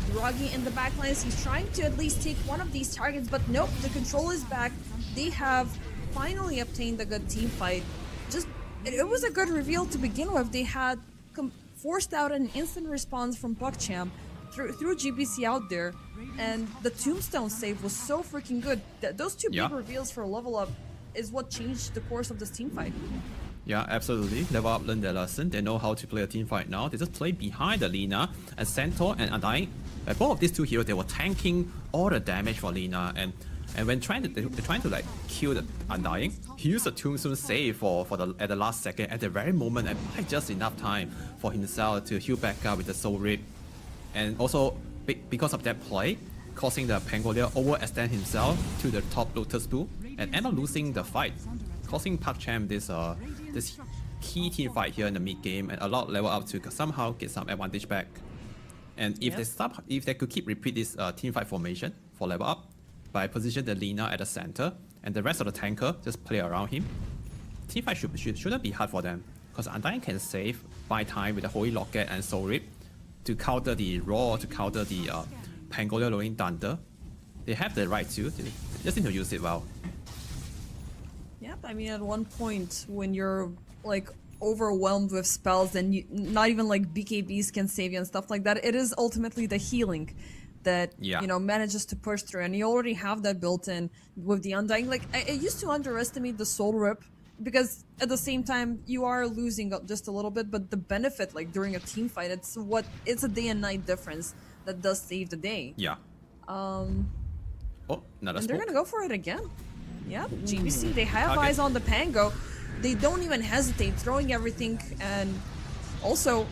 Speaker 2: Droggy in the backlines, he's trying to at least take one of these targets, but nope, the control is back. They have finally obtained a good team fight. It was a good reveal to begin with. They had forced out an instant response from PuckChamp, through GBC out there, and the Tombstone save was so freaking good. Those two big reveals for level up is what changed the course of this team fight.
Speaker 1: Yeah, absolutely. Level up learned their lesson. They know how to play a team fight now. They just play behind the Lina, and Centaur and Undying. Both of these two heroes, they were tanking all the damage for Lina, and when they're trying to like kill the Undying, he used a Tombstone save at the last second, at the very moment, and by just enough time for himself to heal back up with the Soul Rip. And also, because of that play, causing the Pangolier overextend himself to the top Lotus pool and end up losing the fight, causing PuckChamp this key team fight here in the mid game and allow level up to somehow get some advantage back. And if they could repeat this team fight formation for level up by position the Lina at the center and the rest of the tanker just play around him, team fight shouldn't be hard for them, because Undying can save, buy time with the Holy Locket and Soul Rip to counter the Roar, to counter the Pangolier Rolling Thunder. They have the right to, they just need to use it well.
Speaker 2: Yep, I mean, at one point when you're like overwhelmed with spells and not even like BKBs can save you and stuff like that, it is ultimately the healing that you know manages to push through, and you already have that built in with the Undying. Like, I used to underestimate the Soul Rip, because at the same time you are losing just a little bit, but the benefit, like during a team fight, it's a day and night difference that does save the day.
Speaker 1: Yeah.
Speaker 2: Oh,
Speaker 1: another
Speaker 2: and they're
Speaker 1: smoke.
Speaker 2: gonna go for it again. Yeah, GBC, they have eyes on the Pango. They don't even hesitate, throwing everything. And also,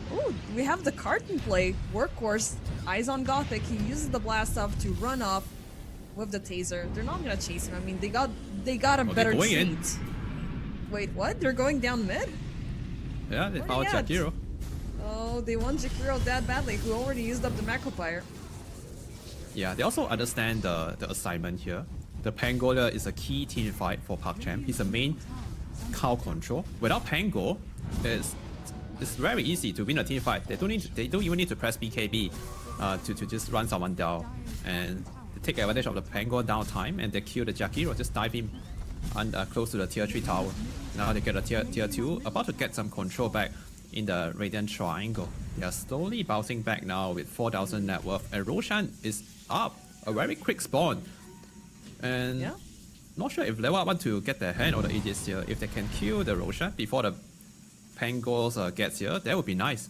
Speaker 2: we have the carton play. Workhorse, eyes on Gothic. He uses the blast off to run off with the taser. They're not gonna chase him. I mean, they got a better treat.
Speaker 1: In.
Speaker 2: Wait, what? They're going down mid?
Speaker 1: Yeah, they found Jakiro.
Speaker 2: Oh, they want Jakiro that badly, who already used up the Macropyre.
Speaker 1: Yeah, they also understand the assignment here. The Pangolier is a key team fight for ParkChamp. He's the main cow control. Without Pango, it's very easy to win a team fight. They don't even need to press BKB to just run someone down and take advantage of the Pango downtime, and they kill the Jakiro, just dive in close to the tier 3 tower. Now they get a tier 2, about to get some control back in the Radiant Triangle. They are slowly bouncing back now with 4,000 net worth, and Roshan is up. A very quick spawn. And
Speaker 2: Yeah.
Speaker 1: not sure if Lewa want to get their hand on the Aegis here. If they can kill the Roshan before the Pangos gets here, that would be nice.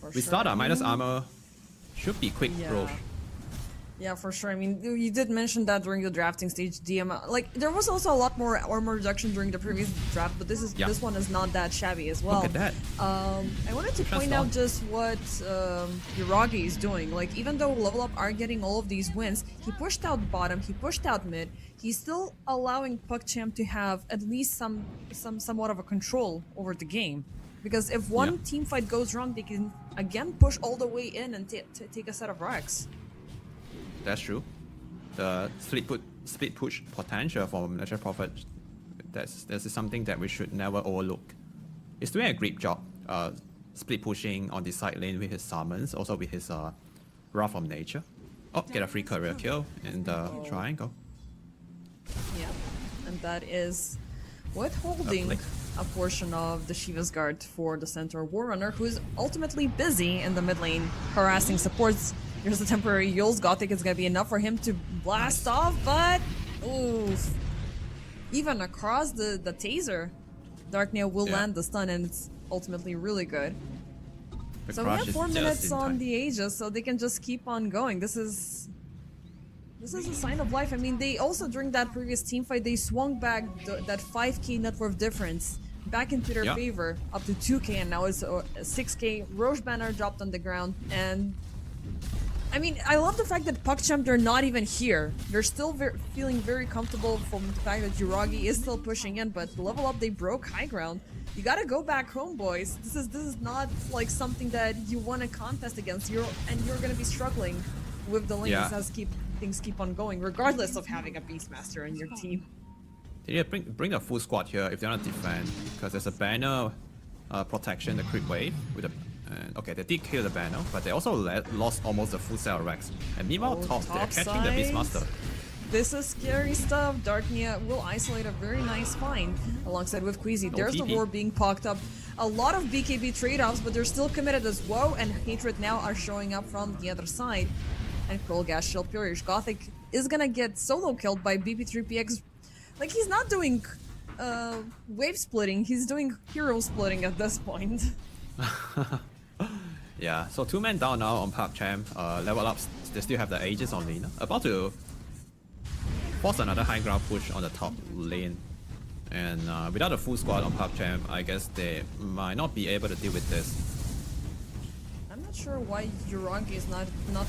Speaker 2: For
Speaker 1: With
Speaker 2: sure.
Speaker 1: Stada, minus armor should be quick,
Speaker 2: Yeah.
Speaker 1: Rosh.
Speaker 2: Yeah, for sure. I mean, you did mention that during the drafting stage, like there was also a lot more armor reduction during the previous draft, but this one is not that shabby as well.
Speaker 1: Look at that.
Speaker 2: I wanted to point
Speaker 1: Transform.
Speaker 2: out just what Yuragi is doing. Like, even though Level Up are getting all of these wins, he pushed out bottom, he pushed out mid. He's still allowing PuckChamp to have at least somewhat of a control over the game. Because if one
Speaker 1: Yeah.
Speaker 2: team fight goes wrong, they can again push all the way in and take a set of wrecks.
Speaker 1: That's true. The split push potential from Natural Prophet, that's something that we should never overlook. He's doing a great job split pushing on the side lane with his summons, also with his Wrath of Nature. Oh, get a free career kill in the triangle.
Speaker 2: Yeah, and that is withholding
Speaker 1: flick.
Speaker 2: a portion of the Shiva's Guard for the Centaur Warrunner, who is ultimately busy in the mid lane harassing supports. Here's the temporary Yule's Gothic is gonna be enough for him to blast off, but oof. Even across the taser, Dark Nail will
Speaker 1: Yeah.
Speaker 2: land the stun, and it's ultimately really good.
Speaker 1: The
Speaker 2: So we
Speaker 1: crush
Speaker 2: have
Speaker 1: is
Speaker 2: 4
Speaker 1: just
Speaker 2: minutes
Speaker 1: in
Speaker 2: on
Speaker 1: time.
Speaker 2: the Aegis, so they can just keep on going. This is a sign of life. I mean, they also, during that previous team fight, they swung back that 5k net worth difference back into their
Speaker 1: Yeah.
Speaker 2: favor, up to 2k, and now it's 6k. Roche banner dropped on the ground, and I mean, I love the fact that PuckChamp, they're not even here. They're still feeling very comfortable from the fact that Yuragi is still pushing in, but Level Up, they broke high ground. You gotta go back home, boys. This is not like something that you want to contest against. You're gonna be struggling with the lanes
Speaker 1: Yeah.
Speaker 2: as things keep on going, regardless of having a Beastmaster in your team.
Speaker 1: Yeah, bring the full squad here if they want to defend, because there's a banner protection, the crit wave with a. Okay, they did kill the banner, but they also lost almost the full set of Rex. And meanwhile,
Speaker 2: Oh,
Speaker 1: top, they're
Speaker 2: top
Speaker 1: catching the
Speaker 2: side.
Speaker 1: Beastmaster.
Speaker 2: This is scary stuff. Darknia will isolate a very nice find alongside with Queasy.
Speaker 1: No
Speaker 2: There's the
Speaker 1: TP.
Speaker 2: war being pocked up. A lot of BKB trade-offs, but they're still committed as Woe and Hatred now are showing up from the other side. And Cruel Gas Shield Purish. Gothic is gonna get solo killed by BP3PX. Like, he's not doing wave splitting, he's doing hero splitting at this point.
Speaker 1: Yeah, so 2 men down now on ParkChamp. Level ups, they still have the Aegis on lane. About to force another high ground push on the top lane. And without a full squad on ParkChamp, I guess they might not be able to deal with this.
Speaker 2: I'm not sure why Yuragi is not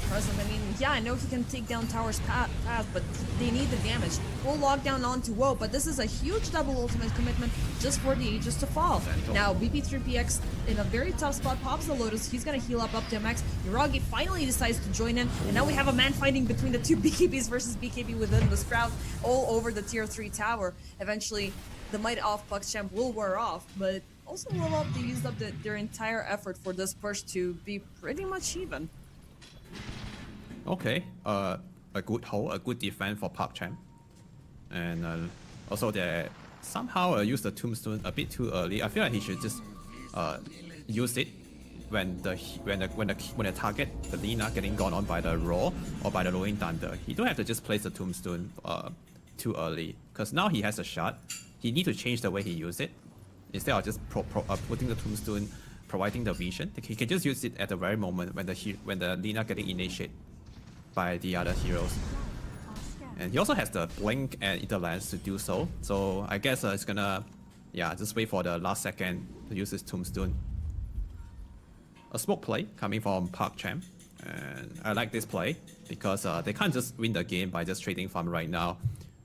Speaker 2: present. I mean, yeah, I know he can take down towers fast, but they need the damage. Full lockdown onto Woe, but this is a huge double ultimate commitment just for the Aegis to fall. Now, BP3PX in a very tough spot pops the Lotus. He's gonna heal up to max. Yuragi finally decides to join in, and now we have a man fighting between the two BKBs versus BKB within the Sprout all over the tier 3 tower. Eventually, the might of PuckChamp will wear off, but also Level Up, they used up their entire effort for this push to be pretty much even.
Speaker 1: Okay, a good hold, a good defense for ParkChamp. And also they somehow used the Tombstone a bit too early. I feel like he should just use it when the target, the Lina, getting gone on by the Raw or by the Rolling Thunder. He don't have to just place the Tombstone too early, because now he has a shot. He need to change the way he use it. Instead of just putting the Tombstone, providing the vision, he can just use it at the very moment when the Lina getting initiated by the other heroes. And he also has the Blink and Interlance to do so. So I guess it's gonna, just wait for the last second to use his Tombstone. A smoke play coming from ParkChamp. And I like this play because they can't just win the game by just trading farm right now.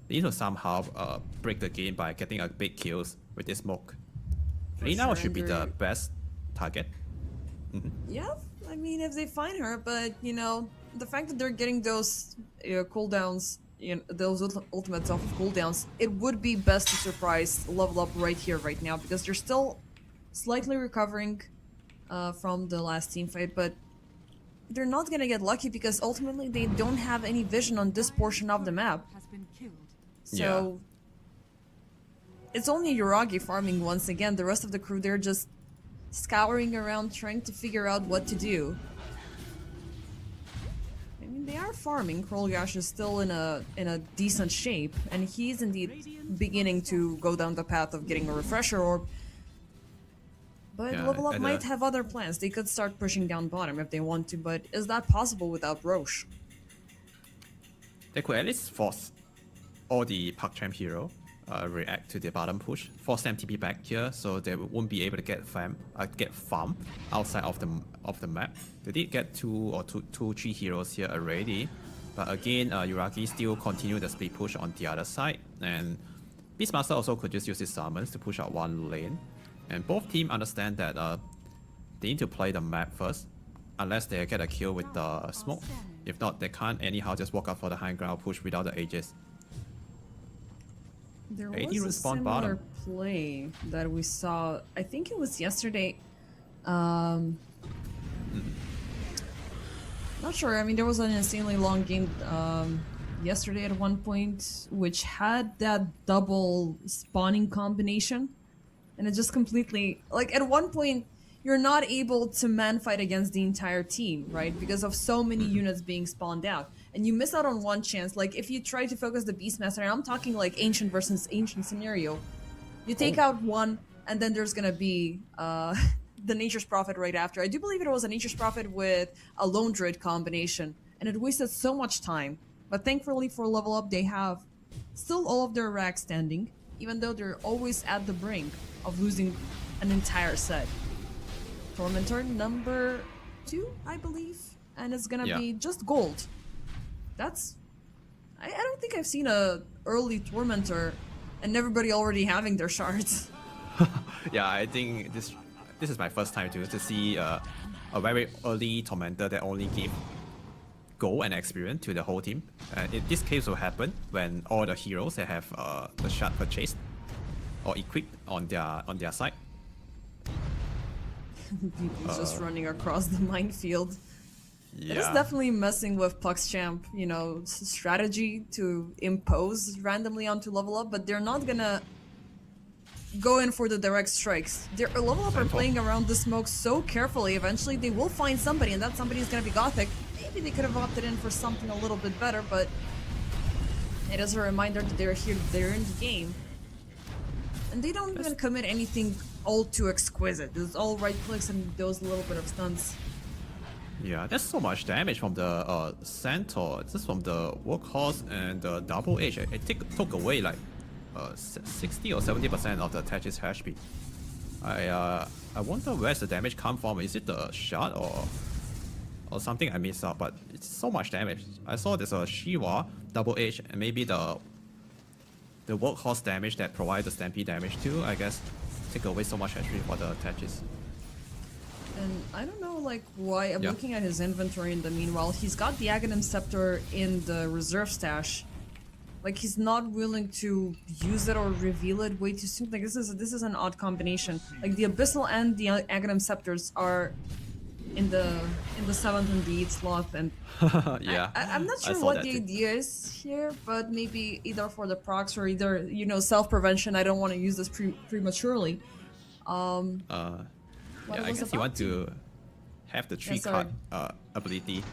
Speaker 1: They need to somehow break the game by getting a big kills with this smoke. Lina
Speaker 2: sure,
Speaker 1: should be
Speaker 2: and
Speaker 1: the best target.
Speaker 2: Yeah, I mean, if they find her, but you know, the fact that they're getting those cooldowns, those ultimates off of cooldowns, it would be best to surprise level up right here, right now, because they're still slightly recovering from the last team fight, but they're not gonna get lucky because ultimately they don't have any vision on this portion of the map.
Speaker 3: Has been killed.
Speaker 2: So it's only Yuragi farming once again. The rest of the crew, they're just scouring around trying to figure out what to do. I mean, they are farming. Krolgash is still in a decent shape, and he's indeed beginning to go down the path of getting a refresher orb. But
Speaker 1: Yeah,
Speaker 2: Level Up
Speaker 1: and,
Speaker 2: might have other plans. They could start pushing down bottom if they want to, but is that possible without Roche?
Speaker 1: They could at least force all the PugChamp hero react to the bottom push, force them TP back here, so they won't be able to get farm outside of the map. They did get two, three heroes here already, but again, Yuragi still continue the speed push on the other side, and Beastmaster also could just use his summons to push out one lane. And both teams understand that they need to play the map first, unless they get a kill with the smoke. If not, they can't anyhow just walk up for the high ground push without the Aegis.
Speaker 2: There
Speaker 1: 80
Speaker 2: was a
Speaker 1: respawn
Speaker 2: similar
Speaker 1: bottom.
Speaker 2: play that we saw, I think it was yesterday. Not sure, I mean, there was an insanely long game yesterday at one point, which had that double spawning combination. And it just completely, like, at one point, you're not able to man fight against the entire team, right? Because of so many units being spawned out. And you miss out on one chance. Like, if you try to focus the Beastmaster, and I'm talking like Ancient versus Ancient scenario, you take out one, and then there's gonna be the Nature's Prophet right after. I do believe it was a Nature's Prophet with a Lone Druid combination, and it wasted so much time. But thankfully for Level Up, they have still all of their racks standing, even though they're always at the brink of losing an entire set. Tormentor number 2, I believe, and it's gonna be just gold. That's... I don't think I've seen a early Tormentor and everybody already having their shards.
Speaker 1: Yeah, I think this is my first time to see a very early Tormentor that only give gold and experience to the whole team. This case will happen when all the heroes that have the shard purchased or equipped on their side.
Speaker 2: He's just running across the minefield.
Speaker 1: Yeah.
Speaker 2: It is definitely messing with PugChamp, you know, strategy to impose randomly onto Level Up, but they're not gonna go in for the direct strikes. They're Level Up are playing around the smoke so carefully. Eventually they will find somebody, and that somebody is gonna be Gothic. Maybe they could have opted in for something a little bit better, but it is a reminder that they're here, they're in the game. And they don't even commit anything all too exquisite. It's all right clicks and those little bit of stunts.
Speaker 1: Yeah, that's so much damage from the Centaur, just from the Workhorse and the Double Edge. It took away like 60 or 70% of the Tetris HP. I wonder where's the damage come from. Is it the shot or something I missed out? But it's so much damage. I saw there's a Shiva, Double Edge, and maybe the Workhorse damage that provides the Stampede damage too. I guess take away so much HP for the Tetris.
Speaker 2: And I don't know, like, why. I'm looking at his inventory in the meanwhile. He's got the Aghanim Scepter in the reserve stash. Like, he's not willing to use it or reveal it way too soon. Like, this is an odd combination. Like, the Abyssal and the Aghanim Scepters are in the 7th and the 8th slot, and
Speaker 1: Yeah,
Speaker 2: I'm not
Speaker 1: I
Speaker 2: sure
Speaker 1: saw
Speaker 2: what
Speaker 1: that
Speaker 2: the
Speaker 1: too.
Speaker 2: idea is here, but maybe either for the procs or either, you know, self-prevention. I don't want to use this prematurely.
Speaker 1: Yeah, I guess you want to have the tree cut ability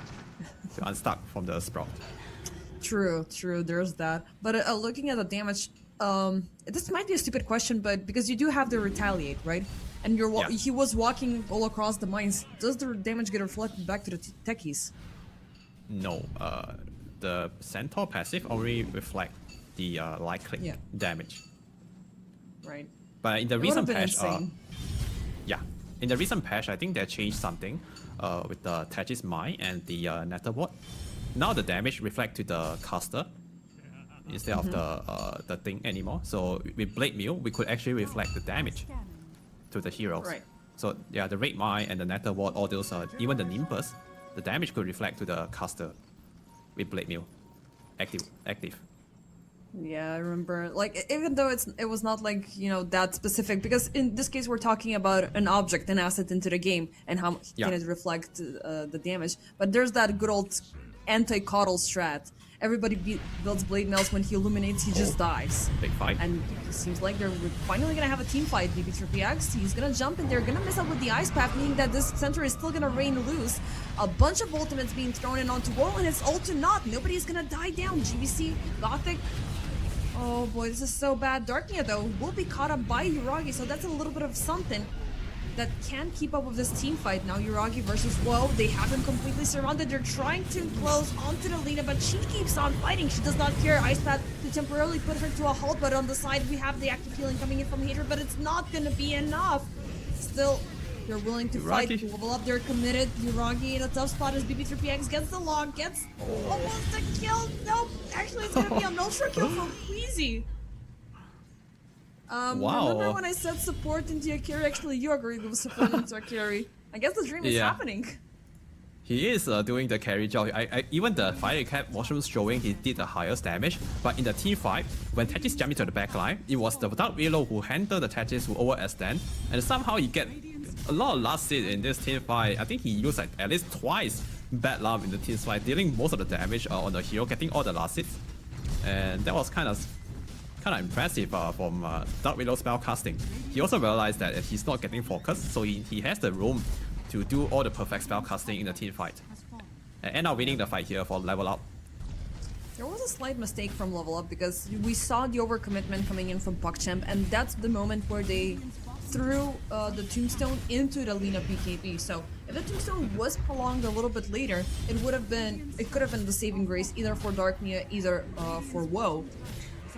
Speaker 1: to unstuck from the sprout.
Speaker 2: True, there's that. But looking at the damage, this might be a stupid question, but because you do have the retaliate, right? And he was walking all across the mines. Does the damage get reflected back to the techies?
Speaker 1: No, the Centaur passive only reflect the light click damage.
Speaker 2: Right.
Speaker 1: But in the
Speaker 2: It would
Speaker 1: recent
Speaker 2: have been
Speaker 1: patch,
Speaker 2: insane.
Speaker 1: in the recent patch, I think they changed something with the Tetris Mine and the Netherwort. Now the damage reflect to the caster instead of the thing anymore. So with Blade Mill, we could actually reflect the damage to the heroes.
Speaker 2: Right.
Speaker 1: So yeah, the Raid Mine and the Netherwort, all those, even the Nimbus, the damage could reflect to the caster with Blade Mill active.
Speaker 2: Yeah, I remember. Like, even though it was not like, you know, that specific, because in this case we're talking about an object, an asset into the game, and how can it reflect the damage. But there's that good old anti-coddle strat. Everybody builds blade mails. When he illuminates, he just dies.
Speaker 1: Big fight.
Speaker 2: And it seems like they're finally gonna have a team fight. VP3PX, he's gonna jump in there, gonna miss out with the ice path, meaning that this center is still gonna reign loose. A bunch of ultimates being thrown in onto Woe, and it's ult to not. Nobody's gonna die down. GBC, Gothic. Oh boy, this is so bad. Darknia, though, will be caught up by Yuragi, so that's a little bit of something that can keep up with this team fight. Now Yuragi versus Woe, they have him completely surrounded. They're trying to close onto the Lina, but she keeps on fighting. She does not care. Ice Path to temporarily put her to a halt, but on the side we have the active healing coming in from HYDRA, but it's not gonna be enough. Still, they're willing to fight, to level up, they're committed. Yuragi in a tough spot as BB3PX gets the log, gets almost a kill. Nope, actually it's gonna be an ultra kill from Queasy.
Speaker 1: Wow.
Speaker 2: Remember when I said support into Akiri? Actually, you agreed with support into Akiri. I guess the dream is happening.
Speaker 1: He is doing the carry job. Even the fire cap was showing he did the highest damage, but in the team fight, when Tetris jumped into the backline, it was the Dark Willow who handled the Tetris who overextend, and somehow he get a lot of last hit in this team fight. I think he used like at least twice Bad Luck in the team fight, dealing most of the damage on the hero, getting all the last hits, and that was kind of impressive from Dark Willow spell casting. He also realized that he's not getting focused, so he has the room to do all the perfect spell casting in the team fight, and end up winning the fight here for level up.
Speaker 2: There was a slight mistake from level up because we saw the overcommitment coming in from PogChamp, and that's the moment where they threw the Tombstone into the Lina BKB. So if the Tombstone was prolonged a little bit later, it could have been the saving grace either for Darknia, either for Woe.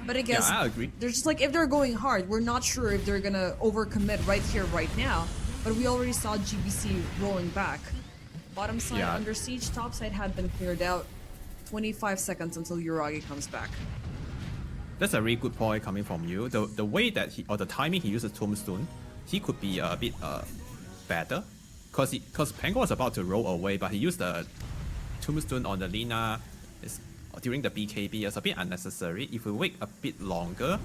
Speaker 2: But I guess
Speaker 1: I agree.
Speaker 2: they're just like, if they're going hard, we're not sure if they're gonna overcommit right here, right now. But we already saw GBC rolling back. Bottom side under siege, top side had been cleared out. 25 seconds until Yuragi comes back.
Speaker 1: That's a really good point coming from you. The way that the timing he uses Tombstone, he could be a bit better, because Pango was about to roll away, but he used the Tombstone on the Lina during the BKB is a bit unnecessary. If we wait a bit longer,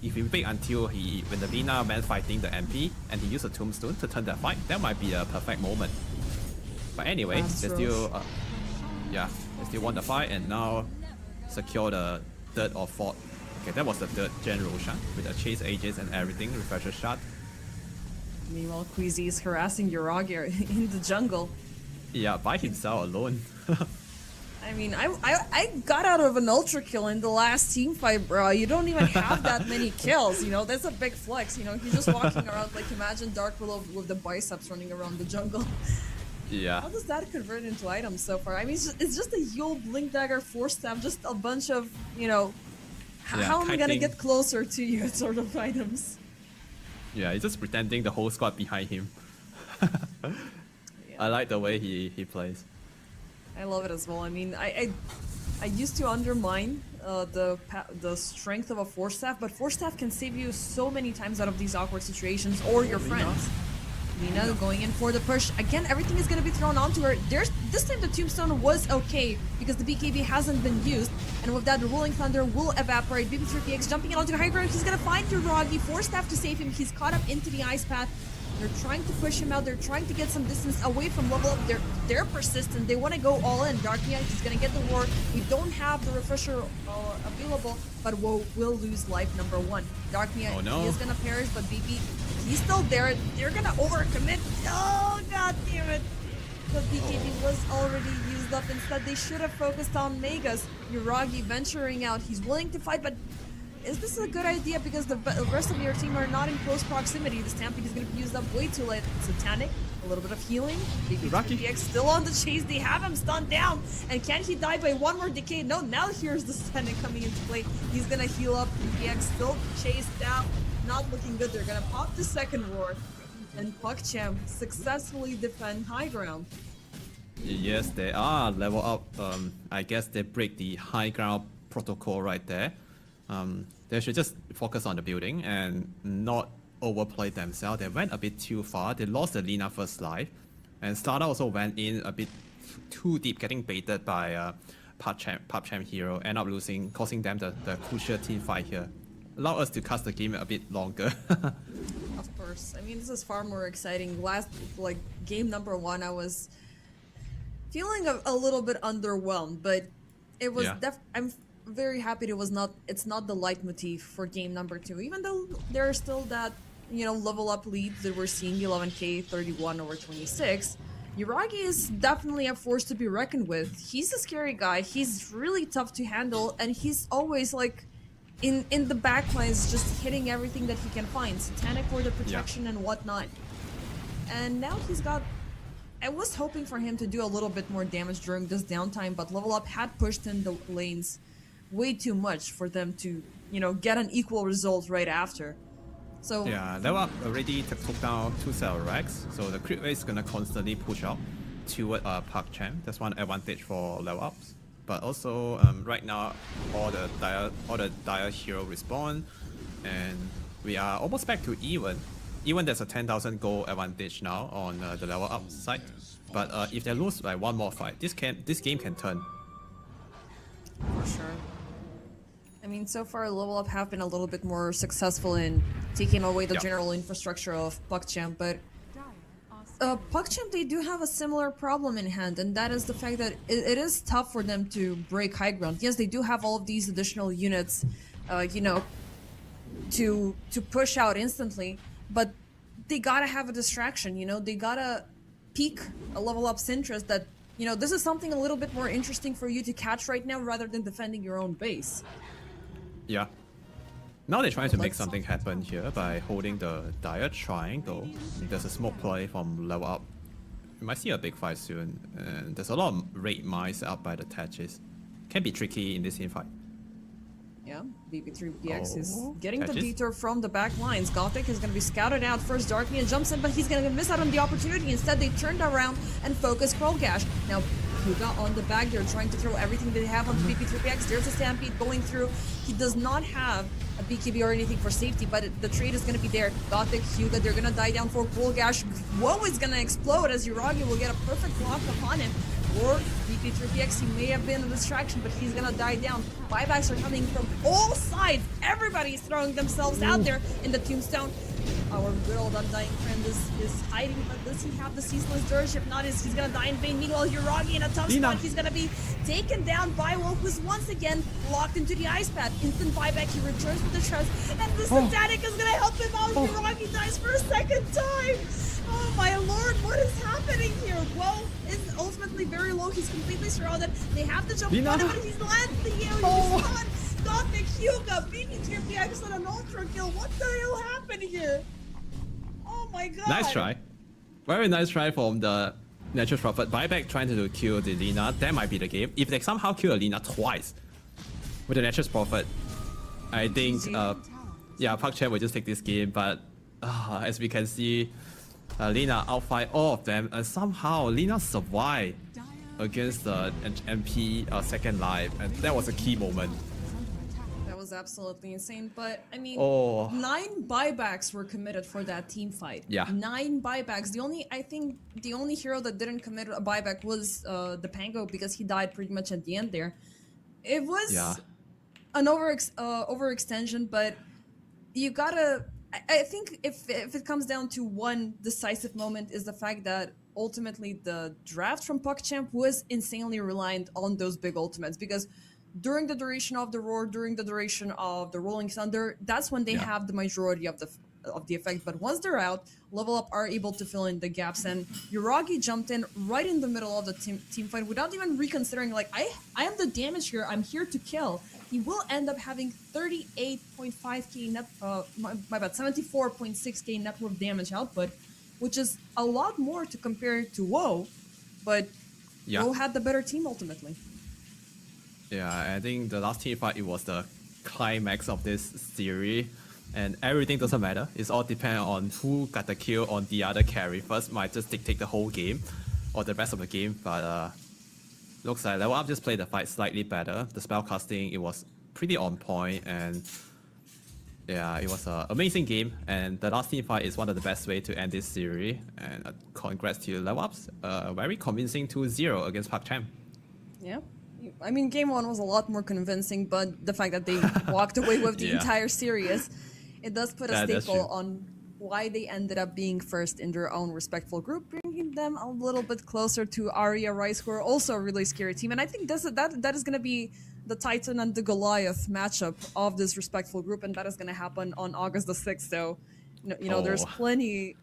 Speaker 1: if we wait until when the Lina went fighting the MP and he used a Tombstone to turn that fight, that might be a perfect moment. But anyway, they still won the fight and now secure the third or fourth. Okay, that was the third general shot with the chase ages and everything, refresher shot.
Speaker 2: Meanwhile, Queasy is harassing Yuragi in the jungle.
Speaker 1: Yeah, by himself alone.
Speaker 2: I mean, I got out of an ultra kill in the last team fight, bro. You don't even have that many kills, you know? That's a big flex, you know? He's just walking around, like, imagine Dark Willow with the biceps running around the jungle.
Speaker 1: Yeah.
Speaker 2: How does that convert into items so far? I mean, it's just a Yule, Blink Dagger, Force Staff, just a bunch of, you know, how am I gonna get closer to you sort of items.
Speaker 1: Yeah, he's just pretending the whole squad behind him. I like the way he plays.
Speaker 2: I love it as well. I mean, I used to undermine the strength of a Force Staff, but Force Staff can save you so many times out of these awkward situations, or your friends. Lina going in for the push. Again, everything is going to be thrown onto her. This time the Tombstone was okay because the BKB hasn't been used, and with that the Rolling Thunder will evaporate. BB3PX jumping in onto the high ground. He's going to find Yuragi. Force Staff to save him. He's caught up into the ice path. They're trying to push him out. They're trying to get some distance away from level up. They're persistent. They want to go all in. Darknia, he's going to get the ward. We don't have the refresher available, but Woe will lose life number one. Darknia, he is going to perish, but BB, he's still there. They're going to overcommit. Oh, god damn it. The BKB was already used up. Instead, they should have focused on Megas. Yuragi venturing out. He's willing to fight, but is this a good idea? Because the rest of your team are not in close proximity. The Stampede is going to be used up way too late. Satanic, a little bit of healing. BB3PX still on the chase. They have him stunned down. And can he die by one more decay? No, now here's the Satanic coming into play. He's going to heal up. BBX still chased down. Not looking good. They're going to pop the second ward. And PogChamp successfully defend high ground.
Speaker 1: Yes, they are level up. I guess they break the high ground protocol right there. They should just focus on the building and not overplay themselves. They went a bit too far. They lost the Lina first life, and Starter also went in a bit too deep, getting baited by PUBG hero, end up losing, causing them the crucial team fight here. Allow us to cast the game a bit longer.
Speaker 2: Of course. I mean, this is far more exciting. Last, like, game number 1, I was feeling a little bit underwhelmed, but it was I'm very happy it's not the leitmotif for game number 2, even though there are still that, you know, level up leads that we're seeing, 11k, 31 over 26. Yuragi is definitely a force to be reckoned with. He's a scary guy, he's really tough to handle, and he's always like in the back lines just hitting everything that he can find. Satanic for the protection and whatnot. And now he's got... I was hoping for him to do a little bit more damage during this downtime, but Level Up had pushed in the lanes way too much for them to, you know, get an equal result right after. So
Speaker 1: yeah, Level Up already took down 2 cell racks, so the crit rate is gonna constantly push up toward PUBG. That's one advantage for Level Ups. But also right now all the dire hero respawn, and we are almost back to even. Even there's a 10,000 gold advantage now on the Level Up side. But if they lose like one more fight, this game can turn.
Speaker 2: For sure. I mean, so far Level Up have been a little bit more successful in taking away the general infrastructure of PUBG, but PUBG, they do have a similar problem in hand, and that is the fact that it is tough for them to break high ground. Yes, they do have all of these additional units, you know, to push out instantly, but they gotta have a distraction, you know, they gotta pique a Level Up's interest that, you know, this is something a little bit more interesting for you to catch right now rather than defending your own base.
Speaker 1: Yeah. Now they're trying to make something happen here by holding the dire triangle. There's a smoke play from Level Up. We might see a big fight soon, and there's a lot of raid mines set up by the Thatches. Can be tricky in this teamfight.
Speaker 2: Yeah, VP3PX is getting
Speaker 1: Thatches.
Speaker 2: the detour from the back lines. Gothic is going to be scouted out first. Darkman jumps in, but he's going to miss out on the opportunity. Instead, they turned around and focused Gash. Now, Huga on the back, they're trying to throw everything they have onto VP3PX. There's a Stampede going through. He does not have a BKB or anything for safety, but the trade is going to be there. Gothic, Huga, they're going to die down for Gash. Whoa is going to explode as Yuragi will get a perfect block upon him. Or VP3PX, he may have been a distraction, but he's gonna die down. Buybacks are coming from all sides. Everybody's throwing themselves out there in the tombstone. Our good old undying friend is hiding, but does he have the ceaseless dirge? If not, he's gonna die in vain. Meanwhile, Yuragi in a tough spot. He's gonna be taken down by Wolf, who's once again locked into the ice pad. Instant buyback, he returns with the trust, and the Satanic is gonna help him out. Yuragi dies for a second time. Oh my lord, what is happening here? Well, is ultimately very low. He's completely surrounded. They have to jump on him, but he's landed the he's stunned. Gothic, Huga, VP3PX on an ultra kill. What the hell happened here? Oh my god.
Speaker 1: Nice try. Very nice try from the Natural Prophet. Buyback trying to kill the Lina. That might be the game. If they somehow kill Lina twice with the Natural Prophet, I think, yeah, PUBG will just take this game. But as we can see, Lina outfight all of them, and somehow Lina survived against the MP second life, and that was a key moment.
Speaker 2: That was absolutely insane, but I mean, 9 buybacks were committed for that team fight.
Speaker 1: Yeah.
Speaker 2: 9 buybacks. I think the only hero that didn't commit a buyback was the Pango, because he died pretty much at the end there. It was an overextension, but you gotta... I think if it comes down to one decisive moment, is the fact that ultimately the draft from PUBG was insanely reliant on those big ultimates, because during the duration of the Roar, during the duration of the Rolling Thunder, that's when they have the majority of the effect. But once they're out, Level Up are able to fill in the gaps, and Yuragi jumped in right in the middle of the team fight without even reconsidering, like, I am the damage here, I'm here to kill. He will end up having 38.5k net, my bad, 74.6k net worth damage output, which is a lot more to compare to WoW, but WoW had the better team ultimately.
Speaker 1: Yeah, I think the last team fight, it was the climax of this series, and everything doesn't matter. It's all dependent on who got the kill on the other carry first. Might just dictate the whole game or the rest of the game, but looks like Level Up just played the fight slightly better. The spell casting, it was pretty on point, and Yeah, it was an amazing game, and the last team fight is one of the best way to end this series. And congrats to Level Ups, very convincing 2-0 against PakChamp.
Speaker 2: Yeah. I mean, game one was a lot more convincing, but the fact that they walked away with the
Speaker 1: Yeah.
Speaker 2: entire series, it does put a
Speaker 1: That's
Speaker 2: staple
Speaker 1: true.
Speaker 2: on why they ended up being first in their own respectful group, bringing them a little bit closer to Aria Rice, who are also a really scary team. And I think that is going to be the Titan and the Goliath matchup of this respectful group, and that is going to happen on August the 6th. So, there's
Speaker 1: Oh.
Speaker 2: plenty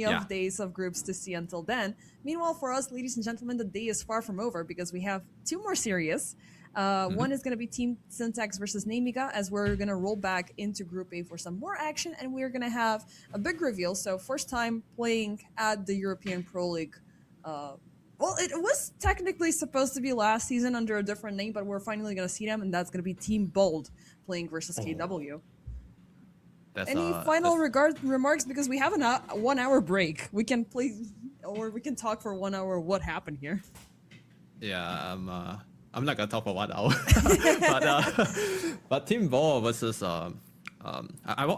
Speaker 1: Yeah.
Speaker 2: of days of groups to see until then. Meanwhile, for us, ladies and gentlemen, the day is far from over because we have two more series. One is going to be Team Syntax versus Nemiga, as we're going to roll back into Group A for some more action, and we're going to have a big reveal. So, first time playing at the European Pro League. Well, it was technically supposed to be last season under a different name, but we're finally going to see them, and that's going to be Team Bold playing versus KW.
Speaker 1: That's,
Speaker 2: Any final remarks? Because we have a 1 hour break. We can play, or we can talk for 1 hour. What happened here?
Speaker 1: Yeah, I'm not gonna talk for 1 hour, but Team Ball versus I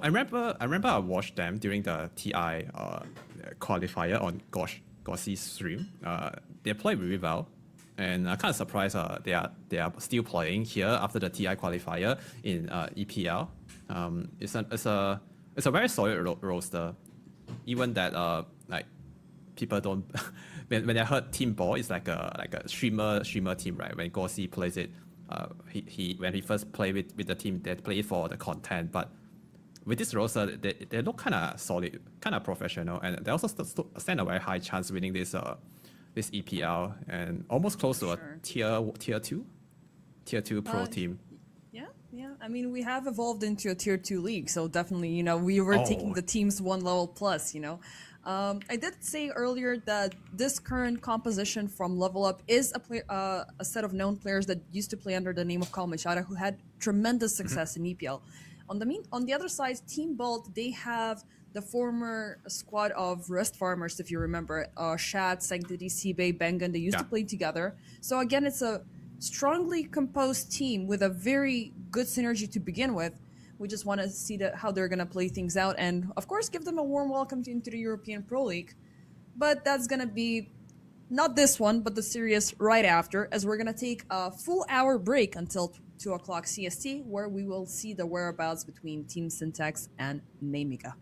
Speaker 1: remember I watched them during the TI qualifier on Gossi's stream. They played really well, and I'm kind of surprised they are still playing here after the TI qualifier in EPL. It's a very solid roster, even that like people don't when I heard Team Ball, it's like a streamer team, right? When Gossi plays it, when he first played with the team, they play for the content. But with this roster, they look kind of solid, kind of professional, and they also stand a very high chance winning this EPL and almost close to a tier two pro team.
Speaker 2: Yeah. I mean, we have evolved into a tier 2 league, so definitely, we were taking the teams one level plus. I did say earlier that this current composition from Level Up is a set of known players that used to play under the name of HYDRA, who had tremendous success in EPL. On the other side, Team Bolt, they have the former squad of Rest Farmers, if you remember, Shad, Sanctity, Sibe, Bengan. They used to play together. So again, it's a strongly composed team with a very good synergy to begin with. We just want to see how they're going to play things out, and of course give them a warm welcome into the European Pro League. But that's going to be not this one, but the series right after, as we're going to take a full hour break until 2 o'clock CST, where we will see the whereabouts between Team Syntax and Nemiga.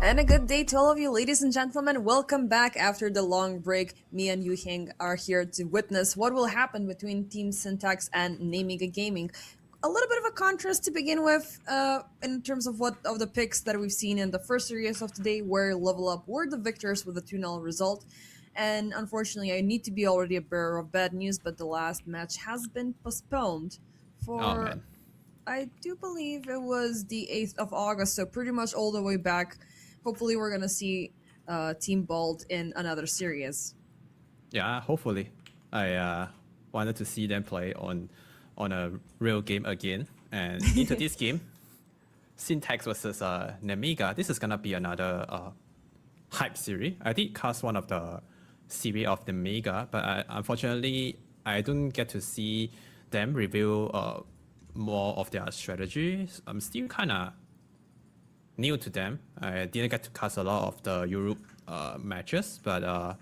Speaker 2: And a good day to all of you, ladies and gentlemen. Welcome back after the long break. Me and Yu Hing are here to witness what will happen between Team Syntax and Nemiga Gaming. A little bit of a contrast to begin with in terms of what of the picks that we've seen in the first series of today, where Level Up were the victors with a 2-0 result. And unfortunately, I need to be already a bearer of bad news, but the last match has been postponed for, I do believe it was the 8th of August, so pretty much all the way back. Hopefully we're going to see Team Bald in another series.
Speaker 1: Yeah, hopefully. I wanted to see them play on a real game again. And into this game, Syntax versus Nemiga. This is going to be another hype series. I did cast one of the series of Nemiga, but unfortunately, I don't get to see them reveal more of their strategies. I'm still kind of new to them. I didn't get to cast a lot of the Europe matches, but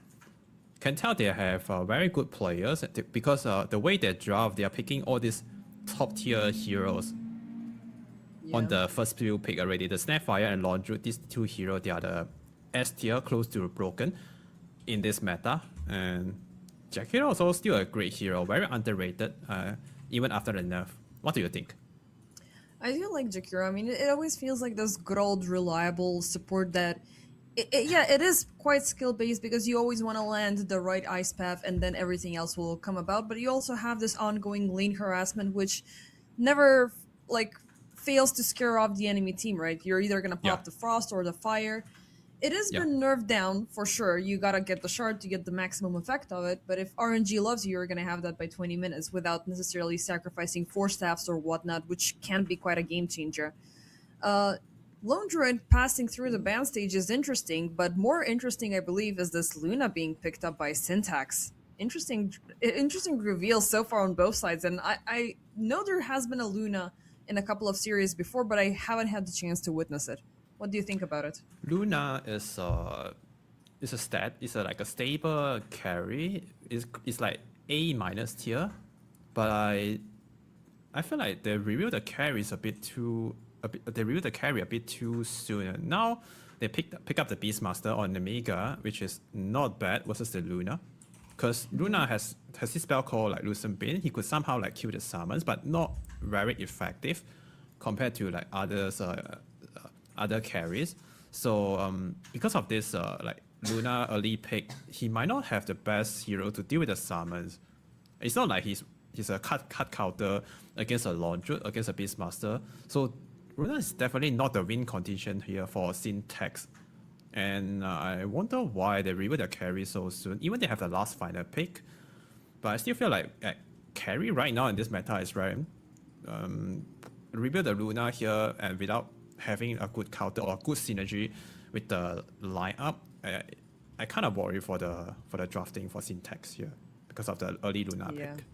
Speaker 1: can tell they have very good players because the way they draft, they are picking all these top tier heroes. On the first few pick already, the Snapfire and Laundry, these two heroes, they are the S tier, close to broken in this meta. And Jack Hero is also still a great hero, very underrated, even after the nerf. What do you think?
Speaker 2: I do like Jakiro. I mean, it always feels like this good old reliable support that, it is quite skill based because you always want to land the right ice path and then everything else will come about. But you also have this ongoing lane harassment, which never fails to scare off the enemy team. Right? You're either gonna pop the frost or the fire. It has been nerfed down for sure. You gotta get the shard to get the maximum effect of it. But if RNG loves you, you're gonna have that by 20 minutes without necessarily sacrificing 4 staffs or whatnot, which can be quite a game changer. Lone Druid passing through the ban stage is interesting, but more interesting, I believe, is this Luna being picked up by Syntax. Interesting reveals so far on both sides, and I know there has been a Luna in a couple of series before, but I haven't had the chance to witness it. What do you think about it?
Speaker 1: Luna is a stat. It's like a stable carry. It's like A minus tier, but I feel like they revealed the carry is a bit too soon. And now they pick up the Beastmaster on Nemiga, which is not bad versus the Luna, because Luna has this spell called like Lucent Beam. He could somehow like kill the summons, but not very effective compared to like other carries. So because of this like Luna early pick, he might not have the best hero to deal with the summons. It's not like he's a cut counter against a Laundry, against a Beastmaster. So Luna is definitely not the win condition here for Syntax. And I wonder why they reveal the carry so soon. Even they have the last final pick, but I still feel like carry right now in this meta is right. Reveal the Luna here and without having a good counter or a good synergy with the lineup, I kind of worry for the drafting for Syntax here because of the early Luna pick.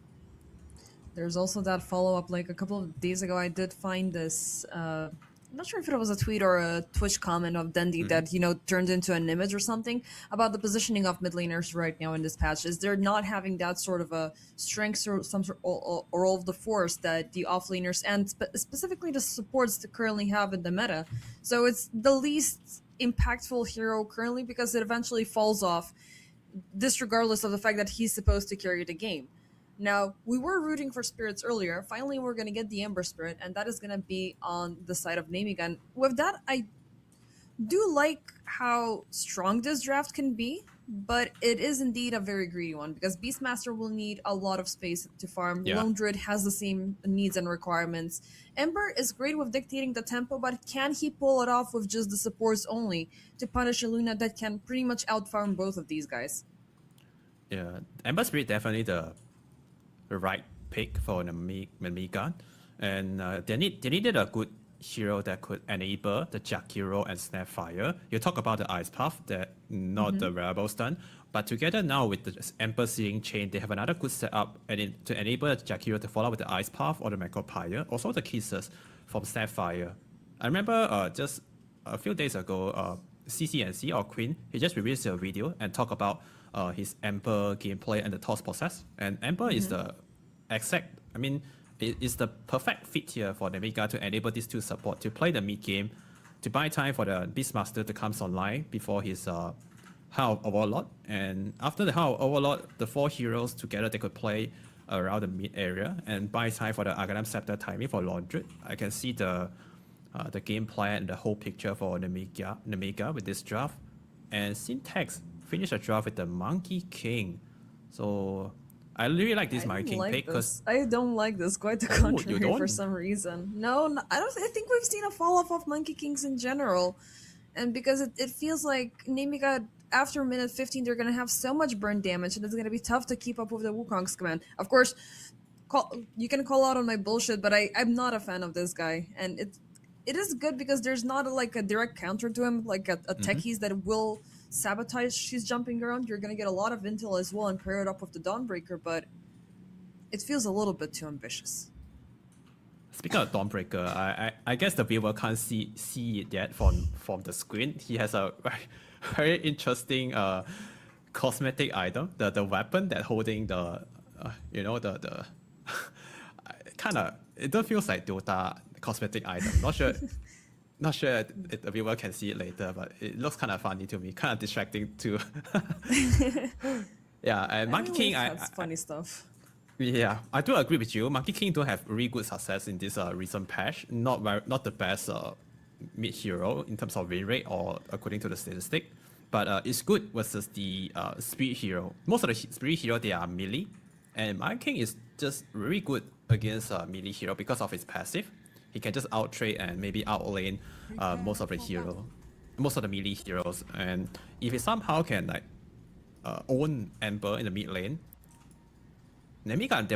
Speaker 2: There's also that follow-up, like a couple of days ago I did find this, I'm not sure if it was a tweet or a Twitch comment of Dendi that, turned into an image or something about the positioning of mid laners right now in this patch. Is they're not having that sort of a strength or some sort or all of the force that the offlaners and specifically the supports that currently have in the meta. So it's the least impactful hero currently because it eventually falls off, disregardless of the fact that he's supposed to carry the game. Now, we were rooting for Spirits earlier. Finally, we're going to get the Ember Spirit, and that is going to be on the side of Nemiga. And with that, I do like how strong this draft can be, but it is indeed a very greedy one because Beastmaster will need a lot of space to farm. Lone Druid has the same needs and requirements. Ember is great with dictating the tempo, but can he pull it off with just the supports only to punish a Luna that can pretty much outfarm both of these guys?
Speaker 1: Yeah, Ember Spirit definitely the right pick for Nemiga, and they needed a good hero that could enable the Jack Hero and Snapfire. You talk about the Ice Path, that not the variable stun, but together now with the Ember Seeing Chain, they have another good setup to enable the Jack Hero to follow with the Ice Path or the Macropire, also the Kisses from Snapfire. I remember just a few days ago, CCNC or Queen, he just released a video and talk about his Ember gameplay and the toss process. And Ember is the exact, I mean, it is the perfect fit here for Nemiga to enable these two support to play the mid game to buy time for the Beastmaster to come online before his Howl Overlord. And after the Howl Overlord, the 4 heroes together, they could play around the mid area and buy time for the Aghanim Scepter timing for Laundry. I can see the game plan and the whole picture for Nemiga with this draft. And Syntax finished the draft with the Monkey King. So I really like this Monkey King pick because
Speaker 2: I don't like this. Quite the
Speaker 1: you
Speaker 2: contrary
Speaker 1: don't?
Speaker 2: for some reason. No, I don't. I think we've seen a fall off of Monkey Kings in general, and because it feels like Nemiga after minute 15 they're gonna have so much burn damage, and it's gonna be tough to keep up with the Wukong's command. Of course, you can call out on my bullshit, but I'm not a fan of this guy, and it is good because there's not like a direct counter to him, like a techies that will sabotage she's jumping around. You're gonna get a lot of intel as well and pair it up with the Dawnbreaker, but it feels a little bit too ambitious.
Speaker 1: Speaking of Dawnbreaker, I guess the viewer can't see it yet from the screen. He has a very interesting cosmetic item, the weapon that holding the the kind of, it does feels like Dota cosmetic item. Not sure if the viewer can see it later, but it looks kind of funny to me, kind of distracting too. Yeah, and Monkey King,
Speaker 2: that's funny stuff.
Speaker 1: Yeah, I do agree with you. Monkey King don't have really good success in this recent patch. Not the best mid hero in terms of win rate or according to the statistic, but it's good versus the speed hero. Most of the speed hero, they are melee, and Monkey King is just really good against melee hero because of his passive. He can just out trade and maybe out lane most of the melee heroes. And if he somehow can like own Ember in the mid lane, Nemiga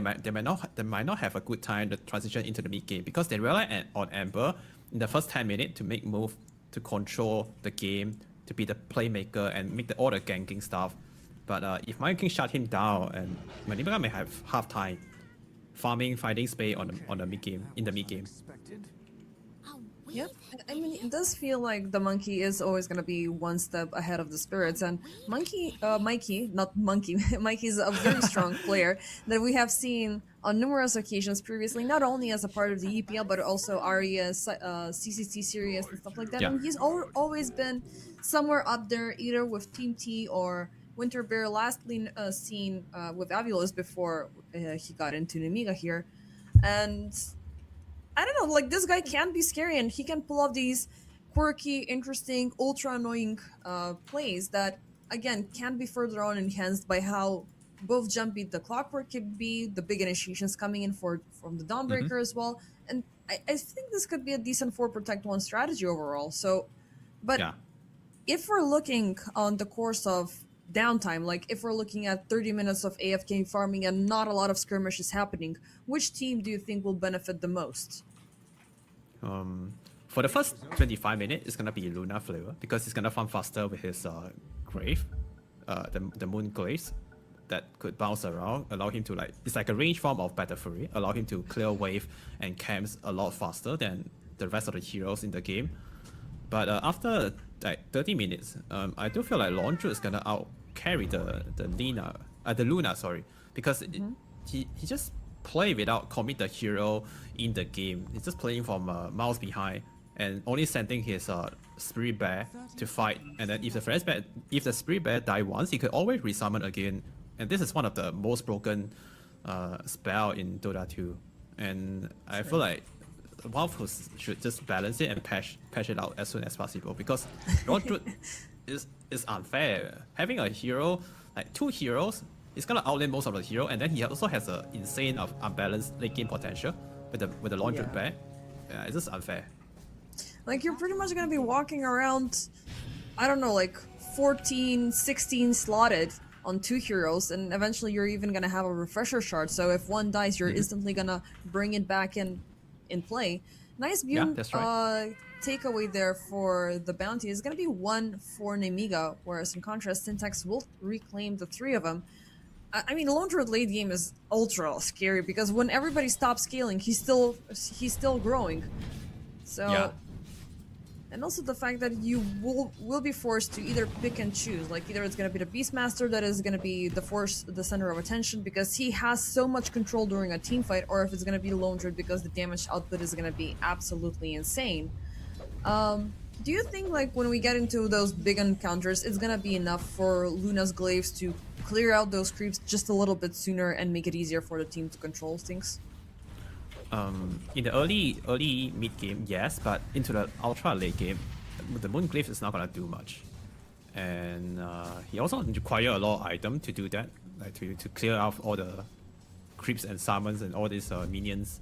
Speaker 1: they might not have a good time to transition into the mid game because they rely on Ember in the first 10 minutes to make move, to control the game, to be the playmaker and make all the ganking stuff. But if Monkey King shut him down, and Nemiga may have half time farming, finding space on the mid game, in the mid game.
Speaker 2: Yep, I mean, it does feel like the monkey is always gonna be one step ahead of the spirits, and Mikey, not monkey, Mikey is a very strong player that we have seen on numerous occasions previously, not only as a part of the EPL, but also Aria's CCC series and stuff like that.
Speaker 1: Yeah.
Speaker 2: And he's always been somewhere up there, either with Team T or Winter Bear, lastly seen with Avilos before he got into Nemiga here. And I don't know, like, this guy can be scary, and he can pull off these quirky, interesting, ultra annoying plays that, again, can be further on enhanced by how both Jump Beat the Clockwork could be, the big initiations coming in from the Dawnbreaker as well. And I think this could be a decent 4 Protect 1 strategy overall. So, but
Speaker 1: Yeah.
Speaker 2: if we're looking on the course of downtime, like if we're looking at 30 minutes of AFK farming and not a lot of skirmishes happening, which team do you think will benefit the most?
Speaker 1: For the first 25 minutes, it's gonna be Luna Flavor because he's gonna farm faster with his Grave, the Moon Glaives that could bounce around, allow him to like, it's like a range form of Battle Fury, allow him to clear wave and camps a lot faster than the rest of the heroes in the game. But after like 30 minutes, I do feel like Laundry is gonna out carry the Luna, sorry, because he just play without commit the hero in the game. He's just playing from MOUZ behind and only sending his Spirit Bear to fight. And then if the Spirit Bear die once, he could always resummon again. And this is one of the most broken spell in Dota 2. And I feel like Valve should just balance it and patch it out as soon as possible, because Laundry is unfair. Having a hero, like 2 heroes, he's gonna outlane most of the hero, and then he also has an insane of unbalanced late game potential with the Laundry Bear. Yeah, it's just unfair.
Speaker 2: Like, you're pretty much gonna be walking around, I don't know, like 14, 16 slotted on 2 heroes, and eventually you're even gonna have a refresher shard, so if one dies, you're instantly gonna bring it back in play. Nice Bune
Speaker 1: that's right.
Speaker 2: takeaway there for the bounty is gonna be 1 for Nemiga, whereas in contrast, Syntax will reclaim the 3 of them. I mean, Laundry late game is ultra scary because when everybody stops scaling, he's still growing. So,
Speaker 1: Yeah.
Speaker 2: and also the fact that you will be forced to either pick and choose. Like, either it's gonna be the Beastmaster that is gonna be the center of attention because he has so much control during a team fight, or if it's gonna be Laundry because the damage output is gonna be absolutely insane. Do you think like when we get into those big encounters, it's gonna be enough for Luna's glaives to clear out those creeps just a little bit sooner and make it easier for the team to control things?
Speaker 1: In the early mid game, yes, but into the ultra late game, the Moon Glyph is not gonna do much, and he also require a lot of item to do that, like to clear out all the creeps and summons and all these minions,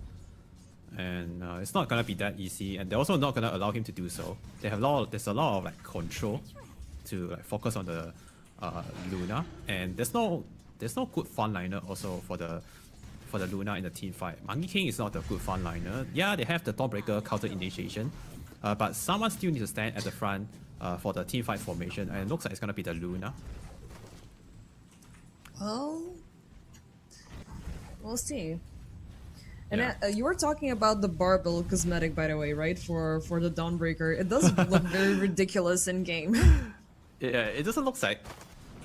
Speaker 1: and it's not gonna be that easy, and they're also not gonna allow him to do so. There's a lot of like control to like focus on the Luna, and there's no good frontliner also for the Luna in the team fight. Monkey King is not a good frontliner. Yeah, they have the Dawnbreaker counter initiation, but someone still needs to stand at the front for the team fight formation, and it looks like it's gonna be the Luna.
Speaker 2: Well, we'll see. And
Speaker 1: Yeah.
Speaker 2: you were talking about the barbell cosmetic, by the way, right? For the Dawnbreaker, it does look very ridiculous in game.
Speaker 1: Yeah, it doesn't look like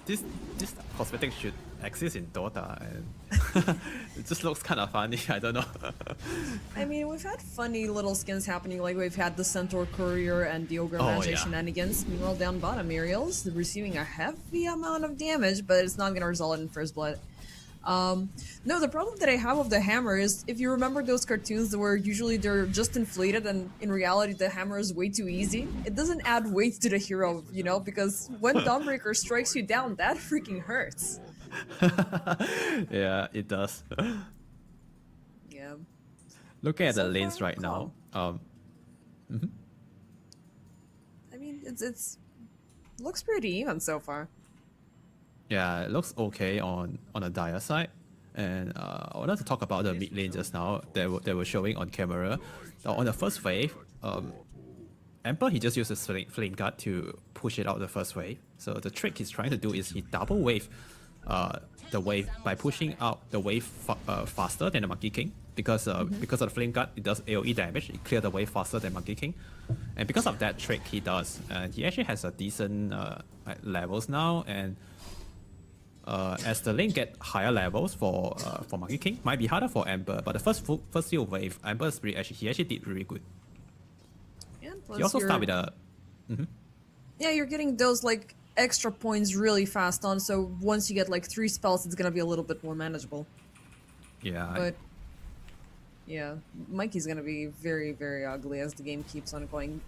Speaker 1: this cosmetic should exist in Dota, and it just looks kind of funny. I don't know.
Speaker 2: I mean, we've had funny little skins happening, like we've had the Centaur Courier and the Ogre Magi
Speaker 1: yeah.
Speaker 2: shenanigans. Meanwhile, down bottom, Ariel's receiving a heavy amount of damage, but it's not going to result in first blood. No, the problem that I have with the hammer is, if you remember those cartoons that were usually they're just inflated, and in reality the hammer is way too easy, it doesn't add weight to the hero, you know, because when Dawnbreaker strikes you down, that freaking hurts.
Speaker 1: Yeah, it does.
Speaker 2: Yeah.
Speaker 1: Looking at
Speaker 2: So
Speaker 1: the lanes
Speaker 2: far,
Speaker 1: right now,
Speaker 2: I mean, it's looks pretty even so far.
Speaker 1: yeah, it looks okay on the Dire side. And I wanted to talk about the mid lane just now. They were showing on camera. On the first wave, Emperor, he just used his flame guard to push it out the first wave. So the trick he's trying to do is he double wave the wave by pushing out the wave faster than the Monkey King. Because of the flame guard, it does AoE damage. It clears the wave faster than Monkey King. And because of that trick he does, he actually has a decent levels now. And as the lane get higher levels for Monkey King, might be harder for Ember, but the first few wave, Ember's he actually did really good.
Speaker 2: Yeah,
Speaker 1: He also start with a
Speaker 2: yeah, you're getting those like extra points really fast on, so once you get like 3 spells, it's gonna be a little bit more manageable.
Speaker 1: yeah.
Speaker 2: But yeah, Mikey's gonna be very, very ugly as the game keeps on going.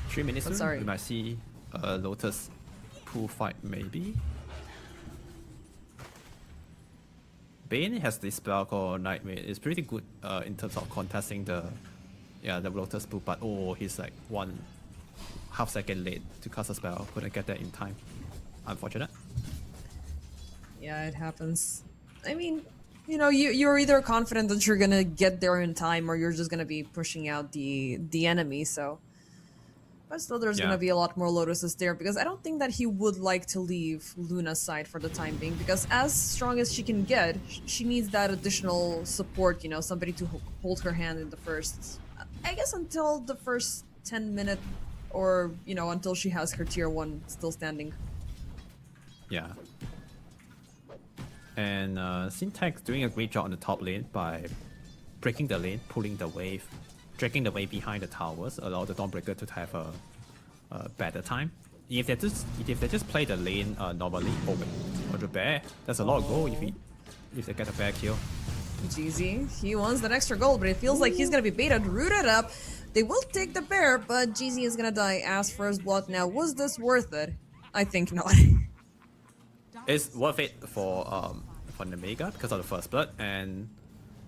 Speaker 1: 3 minutes
Speaker 2: Oh,
Speaker 1: soon,
Speaker 2: sorry.
Speaker 1: we might see a Lotus pool fight maybe. Bane has this spell called Nightmare. It's pretty good in terms of contesting the Lotus pool, but oh, he's like 1/2 second late to cast a spell. Couldn't get that in time. Unfortunate.
Speaker 2: Yeah, it happens. I mean, you know, you're either confident that you're gonna get there in time, or you're just gonna be pushing out the enemy. So, but still, there's
Speaker 1: Yeah.
Speaker 2: gonna be a lot more Lotuses there, because I don't think that he would like to leave Luna's side for the time being, because as strong as she can get, she needs that additional support. You know, somebody to hold her hand in the first, I guess, until the first 10 minute, or you know, until she has her tier 1 still standing.
Speaker 1: Yeah. And Syntax doing a great job on the top lane by breaking the lane, pulling the wave, dragging the wave behind the towers, allow the Dawnbreaker to have a better time. If they just play the lane normally, on the bear, that's a lot of gold if they get a bear kill.
Speaker 2: GZ, he wants that extra gold, but it feels like he's gonna be baited, rooted up. They will take the bear, but GZ is gonna die as first blood. Now, was this worth it? I think not.
Speaker 1: It's worth it for Nemiga because of the first blood, and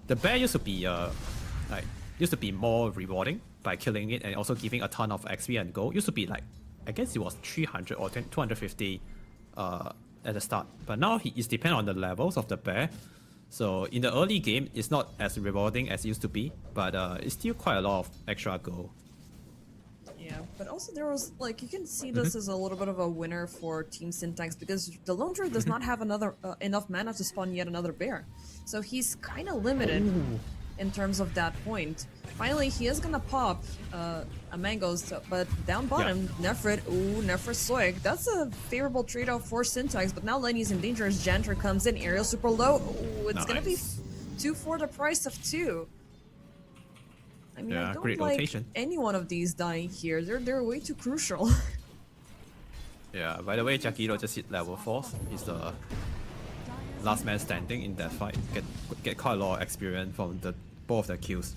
Speaker 1: the bear used to be more rewarding by killing it and also giving a ton of XP and gold. Used to be like, I guess it was 300 or 250 at the start, but now it's depend on the levels of the bear. So in the early game, it's not as rewarding as it used to be, but it's still quite a lot of extra gold.
Speaker 2: Yeah, but also there was, like, you can see this as a little bit of a winner for Team Syntax, because the Lone Druid does not have enough mana to spawn yet another bear. So he's kind of limited in terms of that point. Finally, he is gonna pop a Mangoes, but down bottom, Nefrit, Nefrit Soig. That's a favorable trade-off for Syntax, but now Lenny's in danger as Jantra comes in, Ariel super low. Ooh, it's gonna be 2 for the price of 2. I mean,
Speaker 1: Yeah,
Speaker 2: I don't
Speaker 1: great
Speaker 2: like
Speaker 1: rotation.
Speaker 2: any one of these dying here. They're way too crucial.
Speaker 1: Yeah, by the way, Jakiro just hit level 4. He's the last man standing in that fight. Get quite a lot of experience from both of the kills.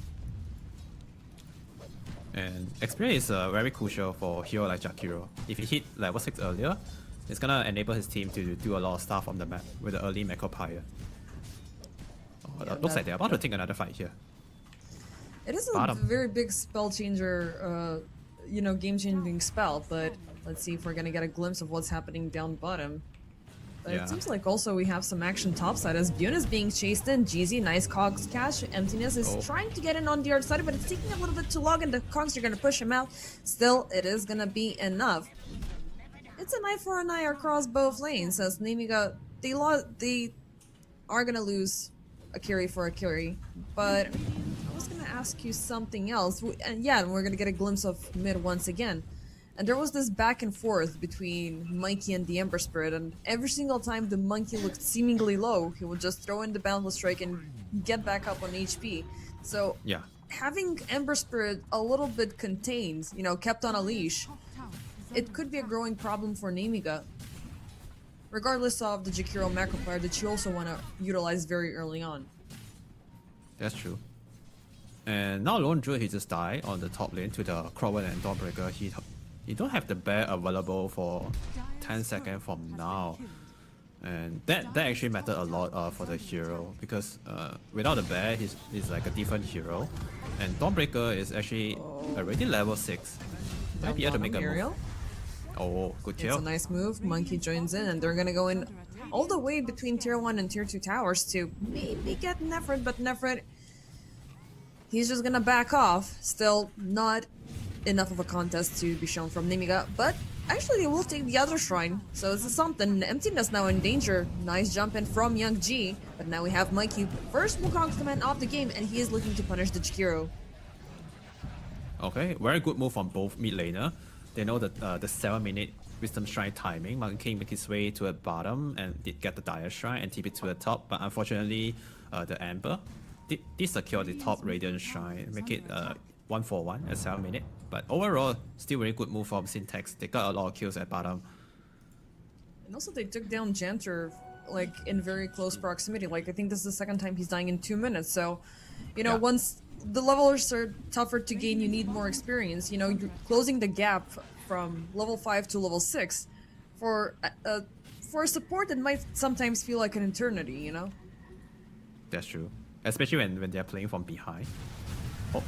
Speaker 1: And experience is very crucial for a hero like Jakiro. If he hit level 6 earlier, it's gonna enable his team to do a lot of stuff on the map with the early Macro Pyre.
Speaker 2: Yeah,
Speaker 1: Looks like they're about to take another fight here.
Speaker 2: It is a
Speaker 1: Bottom.
Speaker 2: very big spell changer, game-changing spell, but let's see if we're gonna get a glimpse of what's happening down bottom. But
Speaker 1: Yeah.
Speaker 2: it seems like also we have some action topside as Bune is being chased in. Jeezy, nice cogs catch. Emptiness is trying to get in on the other side, but it's taking a little bit too long and the cogs are gonna push him out. Still, it is gonna be enough. It's an eye for an eye across both lanes as Nemiga, they are gonna lose a carry for a carry, but I was gonna ask you something else. And yeah, we're gonna get a glimpse of mid once again. And there was this back and forth between Mikey and the Ember Spirit, and every single time the monkey looked seemingly low, he would just throw in the Boundless Strike and get back up on HP. So
Speaker 1: Yeah.
Speaker 2: having Ember Spirit a little bit contained, kept on a leash, it could be a growing problem for Nemiga. Regardless of the Jakiro macro player that you also want to utilize very early on.
Speaker 1: That's true. And now Lone Druid, he just died on the top lane to the Crowell and Dawnbreaker. He don't have the bear available for 10 seconds from now. And that actually mattered a lot for the hero because without the bear, he's like a different hero. And Dawnbreaker is actually already level 6. Might be able to make a
Speaker 2: Aerial.
Speaker 1: move. Oh, good
Speaker 2: It's
Speaker 1: kill.
Speaker 2: a nice move. Monkey joins in, and they're gonna go in all the way between tier 1 and tier 2 towers to maybe get Nefrit, but Nefrit, he's just gonna back off. Still not enough of a contest to be shown from Nemiga, but actually they will take the other shrine, so this is something. Emptiness now in danger. Nice jump in from Young G, but now we have Mikey, first Wukong's command of the game, and he is looking to punish the Jakiro.
Speaker 1: Okay, very good move from both mid laner. They know that the 7-minute Wisdom Shrine timing. Monkey make his way to the bottom and did get the Dire Shrine and TP to the top, but unfortunately the Amber did secure the top Radiant Shrine, make it 1-for-1 at 7 minutes. But overall, still very good move from Syntax. They got a lot of kills at bottom.
Speaker 2: And also they took down Janter like in very close proximity. Like I think this is the second time he's dying in 2 minutes. So,
Speaker 1: Yeah.
Speaker 2: once the levels are tougher to gain, you need more experience. You're closing the gap from level 5 to level 6 for a support that might sometimes feel like an eternity.
Speaker 1: That's true. Especially when they're playing from behind. Oh,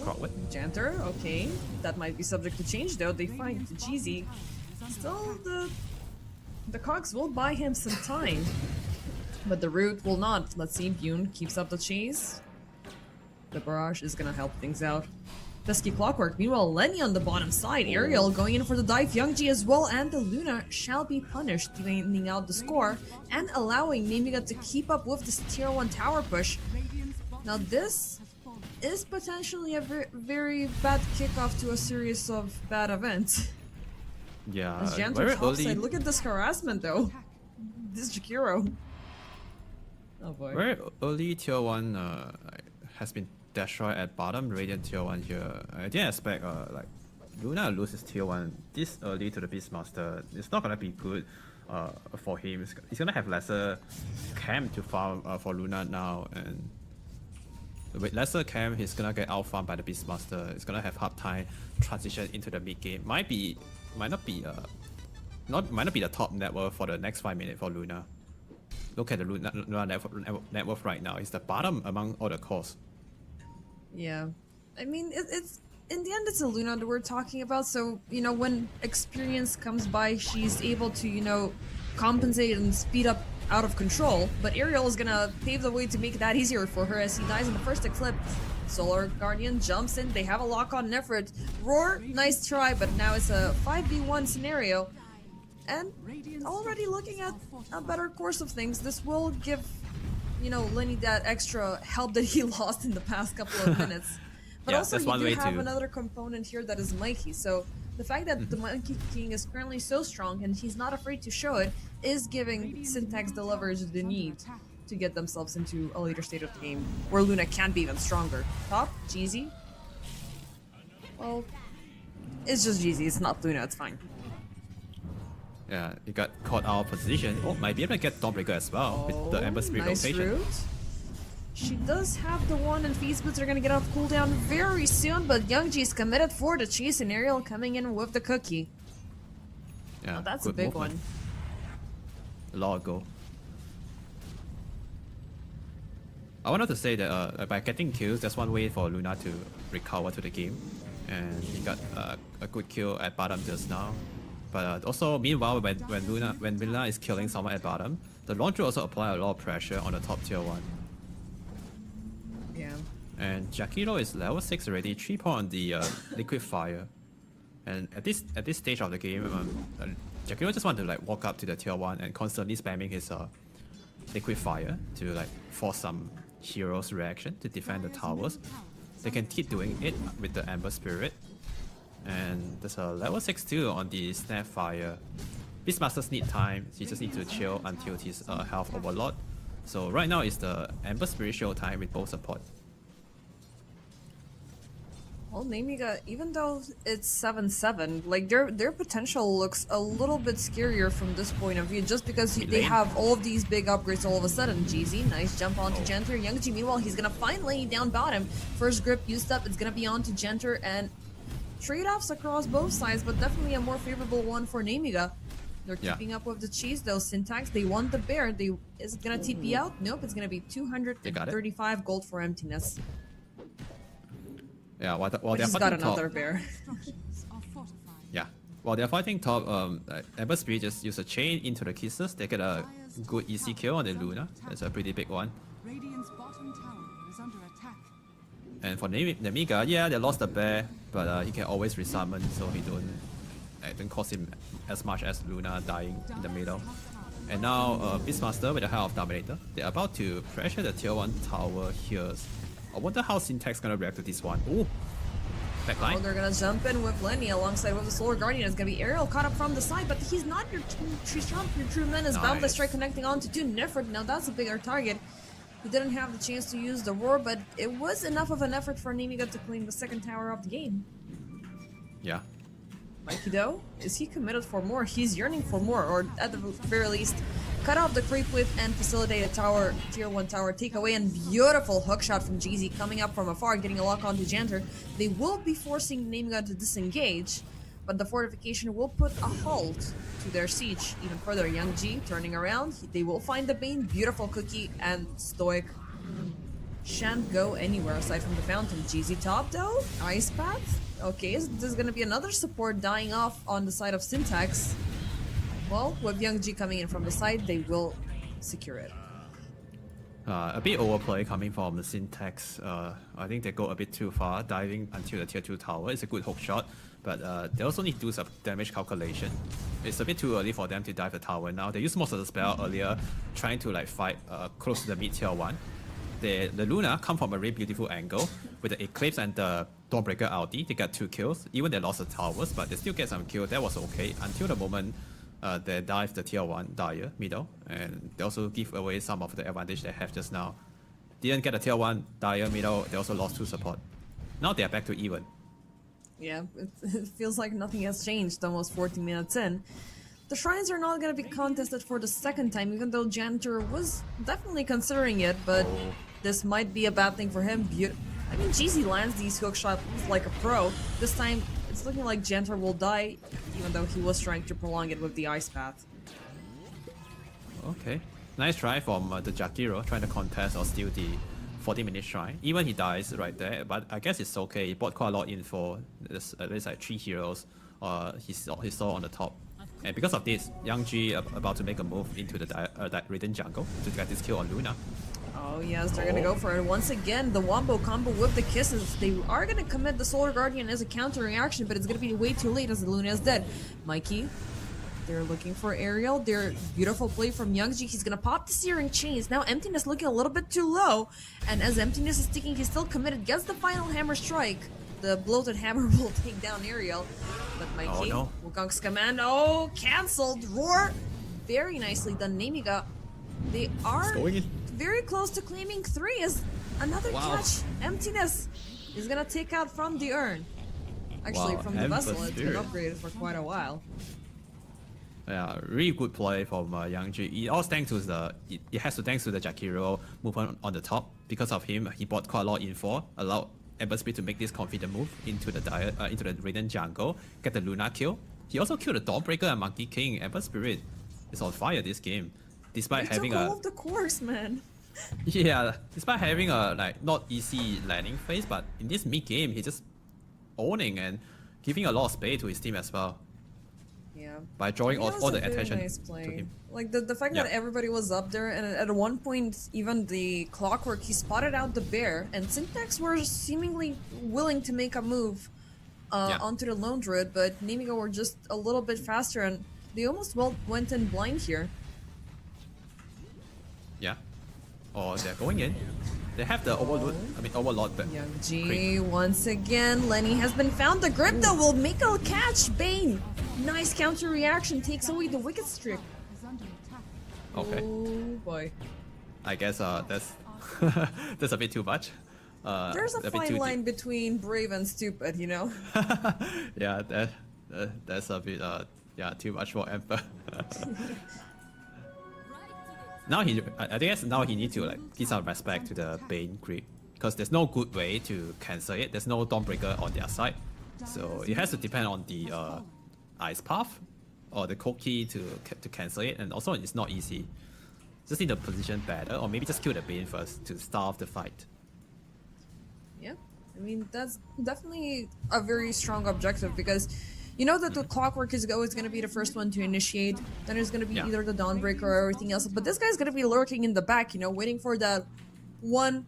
Speaker 1: Crowell.
Speaker 2: Janter, okay, that might be subject to change though. They find Jeezy. Still, the cogs will buy him some time, but the root will not. Let's see, Bune keeps up the chase. The barrage is gonna help things out. Pesky Clockwork. Meanwhile, Lenny on the bottom side. Ariel going in for the dive. Young G as well, and the Luna shall be punished, cleaning out the score and allowing Nemiga to keep up with this tier 1 tower push. Now this is potentially a very bad kickoff to a series of bad events.
Speaker 1: Yeah,
Speaker 2: As Janter
Speaker 1: very
Speaker 2: topside,
Speaker 1: early.
Speaker 2: look at this harassment though. This Jakiro. Oh boy.
Speaker 1: Very early tier 1 has been destroyed at bottom. Radiant tier 1 here. I didn't expect like Luna loses tier 1 this early to the Beastmaster. It's not gonna be good for him. He's gonna have lesser camp to farm for Luna now, and with lesser camp, he's gonna get out farmed by the Beastmaster. He's gonna have hard time transition into the mid game. Might not be the top net worth for the next 5 minutes for Luna. Look at the Luna net worth right now. It's the bottom among all the cores.
Speaker 2: Yeah, I mean it's in the end it's a Luna that we're talking about. So when experience comes by, she's able to compensate and speed up out of control. But Ariel is gonna pave the way to make that easier for her as he dies in the first eclipse. Solar Guardian jumps in. They have a lock on Nefrit. Roar, nice try, but now it's a 5v1 scenario. And already looking at a better course of things, this will give Lenny that extra help that he lost in the past couple of minutes. But
Speaker 1: Yeah,
Speaker 2: also
Speaker 1: that's
Speaker 2: you
Speaker 1: one
Speaker 2: do
Speaker 1: way
Speaker 2: have
Speaker 1: to-
Speaker 2: another component here that is Mikey. So the fact that the Monkey King is currently so strong and he's not afraid to show it is giving Syntax the leverage they need to get themselves into a later state of the game where Luna can be even stronger. Top, Jeezy, Well, it's just GZ, it's not Luna, it's fine.
Speaker 1: Yeah, he got caught out of position. Oh, might be able to get Dawnbreaker as well with the Ember Spirit
Speaker 2: nice
Speaker 1: rotation.
Speaker 2: route. She does have the one, and Feast Boots are gonna get off cooldown very soon, but Youngji is committed for the chase, and Ariel coming in with the cookie.
Speaker 1: Yeah,
Speaker 2: Oh, that's a
Speaker 1: good
Speaker 2: big
Speaker 1: movement.
Speaker 2: one.
Speaker 1: A lot of goal. I wanted to say that by getting kills, that's one way for Luna to recover to the game. And he got a good kill at bottom just now. But also, meanwhile, when Luna is killing someone at bottom, the launcher also apply a lot of pressure on the top tier 1.
Speaker 2: Yeah.
Speaker 1: And Jakiro is level 6 already, 3 point on the liquid fire. And at this stage of the game, Jakiro just want to like walk up to the tier 1 and constantly spamming his liquid fire to like force some hero's reaction to defend the towers. They can keep doing it with the Ember Spirit. And there's a level 6 too on the Snapfire. Beastmasters need time, he just needs to chill until his health overload. So right now is the Ember Spirit show time with both support.
Speaker 2: Well, Nemiga, even though it's 7-7, like their potential looks a little bit scarier from this point of view, just because they have all of these big upgrades all of a sudden. GZ, nice jump onto Genter. Youngji, meanwhile, he's gonna find Lane down bottom. First grip used up, it's gonna be onto Genter, and trade-offs across both sides, but definitely a more favorable one for Nemiga. They're keeping up with the cheese though. Syntax, they want the bear. Is it gonna TP out? Nope, it's gonna be 235 gold for emptiness.
Speaker 1: Yeah, while they're
Speaker 2: Just
Speaker 1: fighting
Speaker 2: got another
Speaker 1: top,
Speaker 2: bear.
Speaker 3: Structures are fortified.
Speaker 1: yeah, while they're fighting top, Ember Spirit just use a chain into the kisses. They get a good easy kill on the Luna. That's a pretty big one.
Speaker 3: Radiant's bottom tower is under attack.
Speaker 1: And for Nemiga, yeah, they lost the bear, but he can always resummon, so he don't cost him as much as Luna dying in the middle. And now Beastmaster with the help of Dominator, they're about to pressure the tier 1 tower here. I wonder how Syntax gonna react to this one. Ooh, backline.
Speaker 2: Oh, they're gonna jump in with Lenny alongside with the Solar Guardian. It's gonna be Ariel caught up from the side, but he's not your true menace. Boundless Strike connecting on to 2 Nefert. Now that's a bigger target. He didn't have the chance to use the roar, but it was enough of an effort for Nemiga to claim the second tower of the game.
Speaker 1: Yeah.
Speaker 2: Mikey though, is he committed for more? He's yearning for more, or at the very least, cut off the creep width and facilitate a tower, tier 1 tower takeaway, and beautiful hookshot from GZ coming up from afar, getting a lock onto Janter. They will be forcing Nemiga to disengage, but the fortification will put a halt to their siege even further. Young G turning around, they will find the Bane, beautiful cookie, and Stoic shan't go anywhere aside from the fountain. GZ top though, Ice Path. Okay, so there's gonna be another support dying off on the side of Syntax. Well, with Young G coming in from the side, they will secure it.
Speaker 1: A bit overplay coming from the Syntax. I think they go a bit too far, diving until the tier 2 tower. It's a good hook shot, but they also need to do some damage calculation. It's a bit too early for them to dive the tower now. They used most of the spell earlier, trying to like fight close to the mid tier 1. The Luna come from a really beautiful angle with the Eclipse and the Dawnbreaker ulti. They got 2 kills. Even they lost the towers, but they still get some kills. That was okay until the moment they dive the tier 1 Dire middle, and they also give away some of the advantage they have just now. Didn't get a tier 1 Dire middle, they also lost 2 support. Now they are back to even.
Speaker 2: Yeah, it feels like nothing has changed almost 40 minutes in. The shrines are not going to be contested for the second time, even though Janter was definitely considering it, but this might be a bad thing for him. I mean, GZ lands these hook shots like a pro. This time, it's looking like Janter will die, even though he was trying to prolong it with the Ice Path.
Speaker 1: Okay, nice try from the Jakiro, trying to contest or steal the 40-minute shrine. Even he dies right there, but I guess it's okay. He bought quite a lot in for this, at least like 3 heroes he saw on the top. And because of this, Young G about to make a move into the Radiant jungle to get this kill on Luna.
Speaker 2: Oh yes, they're gonna go for it. Once again, the Wombo combo with the kisses. They are gonna commit the Solar Guardian as a counter reaction, but it's gonna be way too late as the Luna is dead. Mikey, they're looking for Ariel. They're beautiful play from Youngji. He's gonna pop the Searing Chains. Now Emptiness looking a little bit too low, and as Emptiness is sticking, he's still committed. Gets the final hammer strike. The bloated hammer will take down Ariel, but Mikey, Wukong's command, cancelled. Roar, very nicely done. Nemiga, they are very close to claiming 3 as another catch. Emptiness is gonna take out from the urn. Actually,
Speaker 1: Wow,
Speaker 2: from the
Speaker 1: Ember
Speaker 2: vessel, it's been
Speaker 1: Spirit.
Speaker 2: upgraded for quite a while.
Speaker 1: Yeah, really good play from Yangji. It all thanks to it has to thanks to the Jakiro movement on the top. Because of him, he bought quite a lot of info, allowed Ember Spirit to make this confident move into the Radiant jungle, get the Luna kill. He also killed the Dawnbreaker and Monkey King. Ember Spirit is on fire this game, despite
Speaker 2: He
Speaker 1: having
Speaker 2: took all
Speaker 1: a
Speaker 2: of the course, man.
Speaker 1: yeah, despite having a not easy landing phase. But in this mid game, he just owning and giving a lot of space to his team as well.
Speaker 2: Yeah.
Speaker 1: By drawing
Speaker 2: I mean, that
Speaker 1: all
Speaker 2: was a
Speaker 1: the
Speaker 2: very
Speaker 1: attention
Speaker 2: nice
Speaker 1: to
Speaker 2: play.
Speaker 1: him.
Speaker 2: Like the fact that
Speaker 1: Yeah.
Speaker 2: everybody was up there, and at one point, even the Clockwork, he spotted out the bear, and Syntax were seemingly willing to make a move
Speaker 1: Yeah.
Speaker 2: onto the Lone Druid, but Nemiga were just a little bit faster, and they almost went in blind here.
Speaker 1: Yeah. Or they're going in. They have the overlord. But
Speaker 2: Young G, once again, Lenny has been found. The grip that will make a catch. Bane, nice counter reaction, takes away the wicked streak.
Speaker 3: Is under attack.
Speaker 1: okay,
Speaker 2: Oh boy.
Speaker 1: I guess that's that's a bit too much.
Speaker 2: There's a
Speaker 1: bit
Speaker 2: fine
Speaker 1: too
Speaker 2: line between brave and stupid, you know?
Speaker 1: yeah, that's a bit too much for Emperor. Now I guess now he needs to like give some respect to the Bane creep, because there's no good way to cancel it. There's no Dawnbreaker on their side, so it has to depend on the Ice Path or the Code Key to cancel it, and also it's not easy. Just need to position better, or maybe just kill the Bane first to start off the fight.
Speaker 2: Yeah, I mean, that's definitely a very strong objective, because you know that the Clockwork is always going to be the first one to initiate, then there's going to be
Speaker 1: Yeah.
Speaker 2: either the Dawnbreaker or everything else, but this guy's going to be lurking in the back, you know, waiting for that one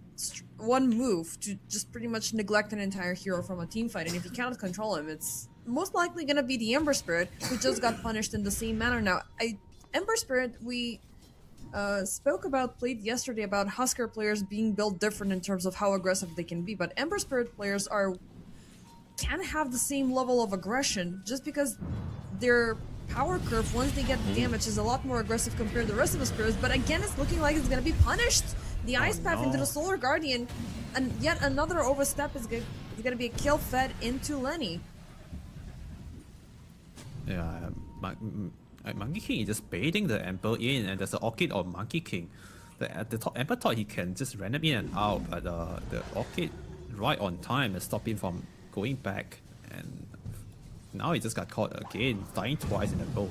Speaker 2: move to just pretty much neglect an entire hero from a team fight, and if you cannot control him, it's most likely going to be the Ember Spirit, who just got punished in the same manner. Now, Ember Spirit, we played yesterday about Husker players being built different in terms of how aggressive they can be, but Ember Spirit players can't have the same level of aggression just because their power curve, once they get damaged, is a lot more aggressive compared to the rest of the spirits. But again, it's looking like it's gonna be punished. The Ice Path into the Solar Guardian, and yet another overstep is gonna be a kill fed into Lenny.
Speaker 1: Yeah, Monkey King is just baiting the Emperor in, and there's an Orchid or Monkey King. At the top, Emperor thought he can just random in and out, but the Orchid right on time to stop him from going back, and now he just got caught again, dying twice in a row.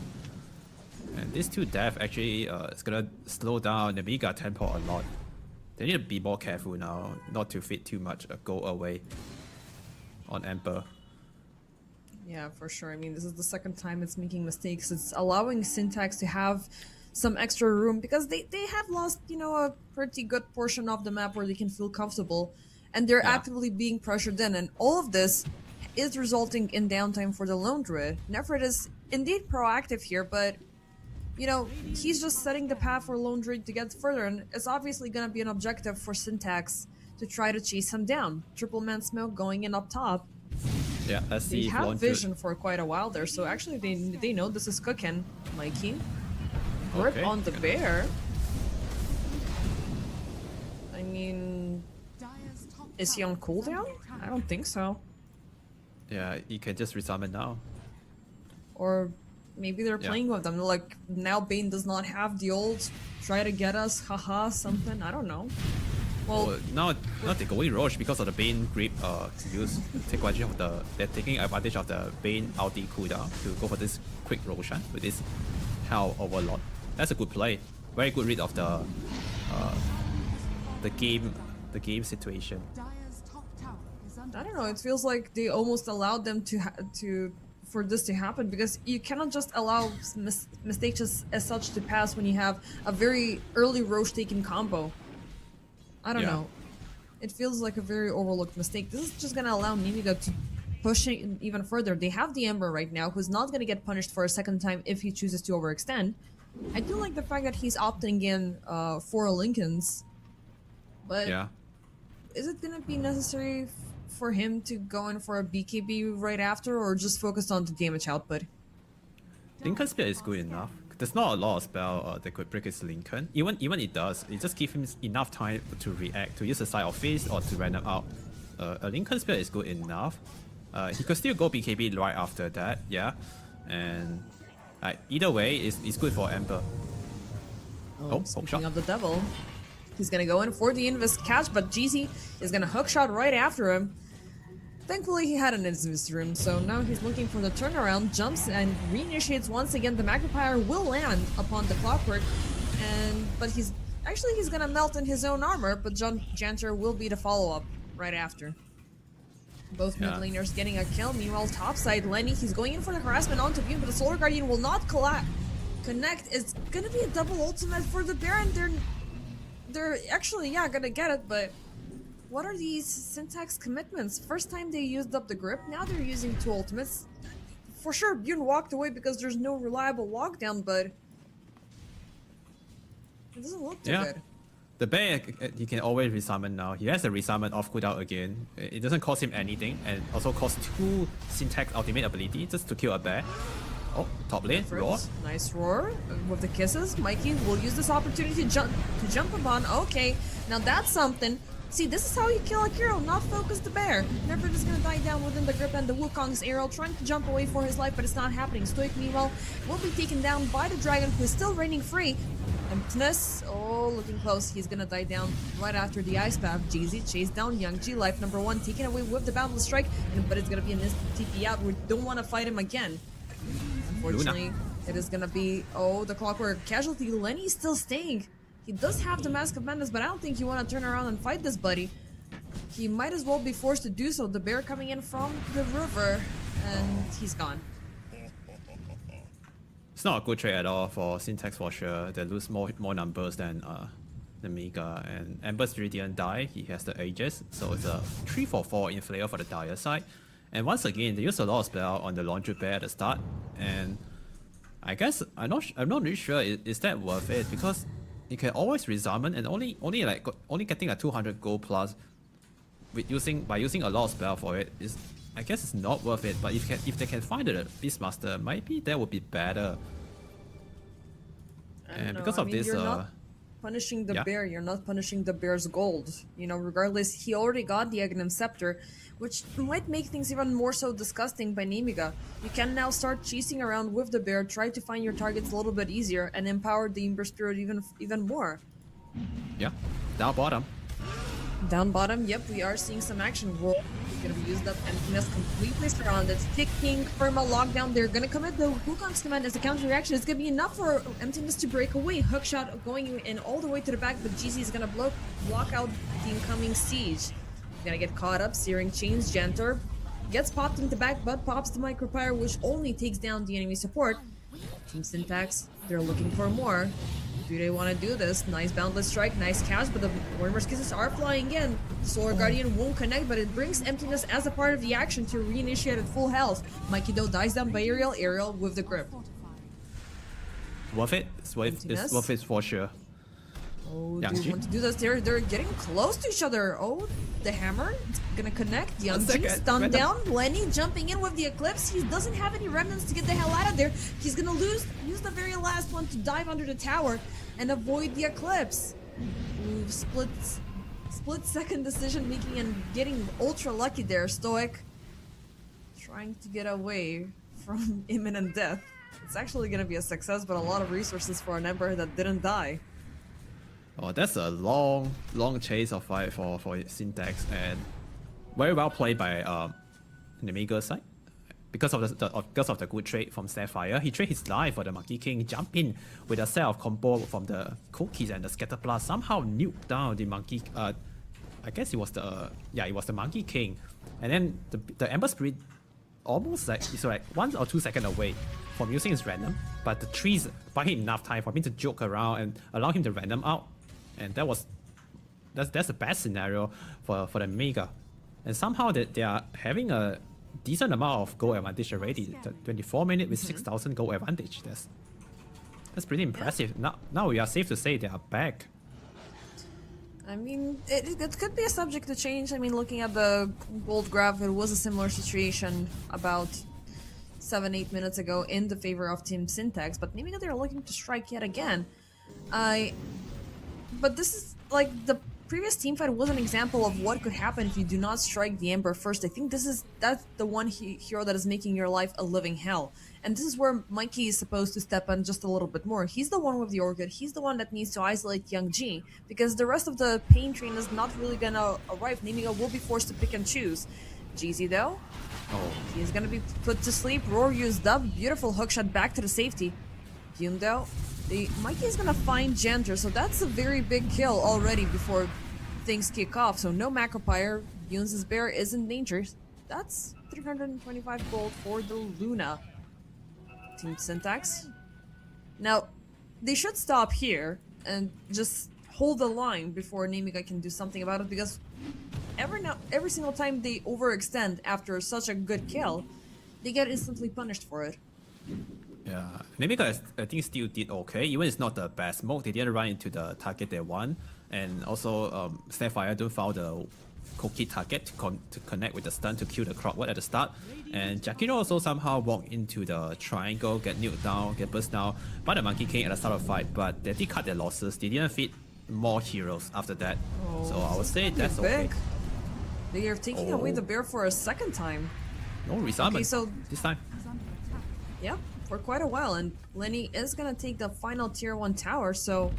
Speaker 1: And these two deaths actually is gonna slow down the Nemiga tempo a lot. They need to be more careful now, not to fit too much go away on Emperor.
Speaker 2: Yeah, for sure. I mean, this is the second time it's making mistakes. It's allowing Syntax to have some extra room, because they have lost, you know, a pretty good portion of the map where they can feel comfortable, and they're
Speaker 1: Yeah.
Speaker 2: actively being pressured in, and all of this is resulting in downtime for the Lone Druid. Nefrit is indeed proactive here, but you know, he's just setting the path for Lone Druid to get further, and it's obviously going to be an objective for Syntax to try to chase him down. Triple Man Smoke going in up top.
Speaker 1: Yeah, let's
Speaker 2: They
Speaker 1: see if
Speaker 2: have
Speaker 1: Lone Druid-
Speaker 2: vision for quite a while there, so actually they know this is cooking. Mikey, grip
Speaker 1: Okay.
Speaker 2: on the bear. I mean,
Speaker 3: Dire's top
Speaker 2: is he on
Speaker 3: tower is under
Speaker 2: cooldown?
Speaker 3: attack.
Speaker 2: I don't think so.
Speaker 1: Yeah, you can just resummon now.
Speaker 2: Or maybe they're
Speaker 1: Yeah.
Speaker 2: playing with them. Like, now Bane does not have the old try to get us, haha, something. I don't know. Well,
Speaker 1: Oh, now they're going Roche because of the Bane grip they're taking advantage of the Bane ulti cooldown to go for this quick Roshan with this Hell Overlord. That's a good play. Very good read of the game situation.
Speaker 3: Dire's top tower is under
Speaker 2: I don't know. It feels like they almost allowed them for this to happen, because you cannot just allow mistakes as such to pass when you have a very early Roche taken combo. I don't
Speaker 1: Yeah.
Speaker 2: know. It feels like a very overlooked mistake. This is just gonna allow Nemiga to push it even further. They have the Ember right now, who's not gonna get punished for a second time if he chooses to overextend. I do like the fact that he's opting in for Lincoln's, but
Speaker 1: Yeah.
Speaker 2: is it gonna be necessary for him to go in for a BKB right after, or just focus on the damage output?
Speaker 1: Lincoln Spear is good enough. There's not a lot of spell that could break his Lincoln. Even it does, it just gives him enough time to react, to use a side of face or to random out. A Lincoln Spear is good enough. He could still go BKB right after that, yeah. And either way, it's good for Ember. Oh,
Speaker 2: Speaking
Speaker 1: shot.
Speaker 2: of the devil, he's gonna go in for the invis catch, but GZ is gonna hook shot right after him. Thankfully, he had an invis room, so now he's looking for the turnaround, jumps and reinitiates once again. The magnifier will land upon the clockwork, but he's gonna melt in his own armor, but Janter will be the follow-up right after. Both mid laners getting a kill. Meanwhile, topside, Lenny, he's going in for the harassment onto Bune, but the Solar Guardian will not connect. It's gonna be a double ultimate for the Baron. They're actually, gonna get it, but what are these syntax commitments? First time they used up the grip, now they're using 2 ultimates. For sure, Bune walked away because there's no reliable lockdown, but it doesn't look too good.
Speaker 1: The bear, he can always resummon now. He has a resummon off cooldown again. It doesn't cost him anything, and also costs 2 syntax ultimate ability just to kill a bear. Oh, top lane, roar.
Speaker 2: Nice roar with the kisses. Mikey will use this opportunity to jump upon. Okay, now that's something. See, this is how you kill a hero, not focus the bear. Never just gonna die down within the grip, and the Wukong's arrow trying to jump away for his life, but it's not happening. Stoic, meanwhile, will be taken down by the dragon, who is still reigning free. Emptiness, oh, looking close. He's gonna die down right after the ice path. GZ chased down Young G, life number 1, taken away with the boundless strike, but it's gonna be an instant TP out. We don't want to fight him again. Unfortunately, it is gonna be, the clockwork casualty. Lenny's still staying. He does have the Mask of Madness, but I don't think you want to turn around and fight this buddy. He might as well be forced to do so. The bear coming in from the river, and he's gone.
Speaker 1: It's not a good trade at all for Syntax for sure. They lose more numbers than Nemiga, and Ember's 3 didn't die. He has the Aegis, so it's a 3-4-4 in Flair for the Dire side. And once again, they use a lot of spell on the Laundry Bear at the start, and I guess I'm not really sure is that worth it, because you can always resummon and only getting a 200 gold plus by using a lot of spell for it is, I guess it's not worth it. But if they can find a Beastmaster, maybe that would be better. And because of this,
Speaker 2: you're not punishing the bear, you're not punishing the bear's gold. You know, regardless, he already got the Aghanim Scepter, which might make things even more so disgusting by Nemiga. You can now start chasing around with the bear, try to find your targets a little bit easier, and empower the Ember Spirit even more.
Speaker 1: Yeah, down bottom.
Speaker 2: Down bottom, yep, we are seeing some action. Roll is going to be used up, Emptiness completely surrounded. Ticking Firma lockdown, they're going to commit the Wukong's command as a counter reaction. It's going to be enough for Emptiness to break away. Hookshot going in all the way to the back, but GZ is going to block out the incoming siege. Gonna get caught up, Searing Chains, Jantor gets popped in the back, but pops the Micropyre, which only takes down the enemy support. Team Syntax, they're looking for more. Do they want to do this? Nice Boundless Strike, nice catch, but the Warhammer's Kisses are flying in. Solar Guardian won't connect, but it brings Emptiness as a part of the action to reinitiate at full health. Mikey though dies down by Ariel with the grip.
Speaker 1: Worth it? It's worth it for sure.
Speaker 2: Oh, do you want to do this? They're getting close to each other. Oh, the hammer, it's gonna connect. Young G stunned down. Lenny jumping in with the Eclipse. He doesn't have any remnants to get the hell out of there. He's gonna use the very last one to dive under the tower and avoid the Eclipse. Ooh, split second decision making and getting ultra lucky there. Stoic trying to get away from imminent death. It's actually gonna be a success, but a lot of resources for an Ember that didn't die.
Speaker 1: Oh, that's a long chase of fight for Syntax, and very well played by Nemiga's side. Because of the good trade from Sapphire, he traded his life for the Monkey King, jump in with a set of combo from the cookies and the Scatter Blast, somehow nuked down the Monkey. I guess it was the Monkey King, and then the Ember Spirit almost it's like 1 or 2 seconds away from using his random, but the trees buy him enough time for him to joke around and allow him to random out, and that's the best scenario for the Nemiga. And somehow they are having a decent amount of goal advantage already. 24 minutes with 6,000 goal advantage. That's pretty impressive. Now we are safe to say they are back.
Speaker 2: I mean, it could be a subject to change. I mean, looking at the gold graph, it was a similar situation about 7-8 minutes ago in the favor of Team Syntax, but Nemiga, they're looking to strike yet again. But this is like the previous teamfight was an example of what could happen if you do not strike the Ember first. I think that's the one hero that is making your life a living hell. And this is where Mikey is supposed to step in just a little bit more. He's the one with the Orchid. He's the one that needs to isolate Young G, because the rest of the pain train is not really gonna arrive. Nemiga will be forced to pick and choose. Jeezy though, he's gonna be put to sleep. Roar used up. Beautiful hookshot back to the safety. Yoon though, Mikey is gonna find Jenter, so that's a very big kill already before things kick off. So no Macropire. Yoon's bear is in danger. That's 325 gold for the Luna. Team Syntax. Now, they should stop here and just hold the line before Nemiga can do something about it, because every single time they overextend after such a good kill, they get instantly punished for it.
Speaker 1: Yeah, Nemiga I think still did okay. Even it's not the best smoke, they didn't run into the target they want, and also Snapfire don't found the cookie target to connect with the stun to kill the Crockword at the start. And Jakiro also somehow walked into the triangle, get nuked down, get burst down by the Monkey King at the start of the fight, but they did cut their losses. They didn't feed more heroes after that. So I would say that's okay.
Speaker 2: They are taking away the bear for a second time.
Speaker 1: No resummon
Speaker 2: so
Speaker 1: this time.
Speaker 3: Is under attack.
Speaker 2: Yeah, for quite a while, and Lenny is gonna take the final tier 1 tower, so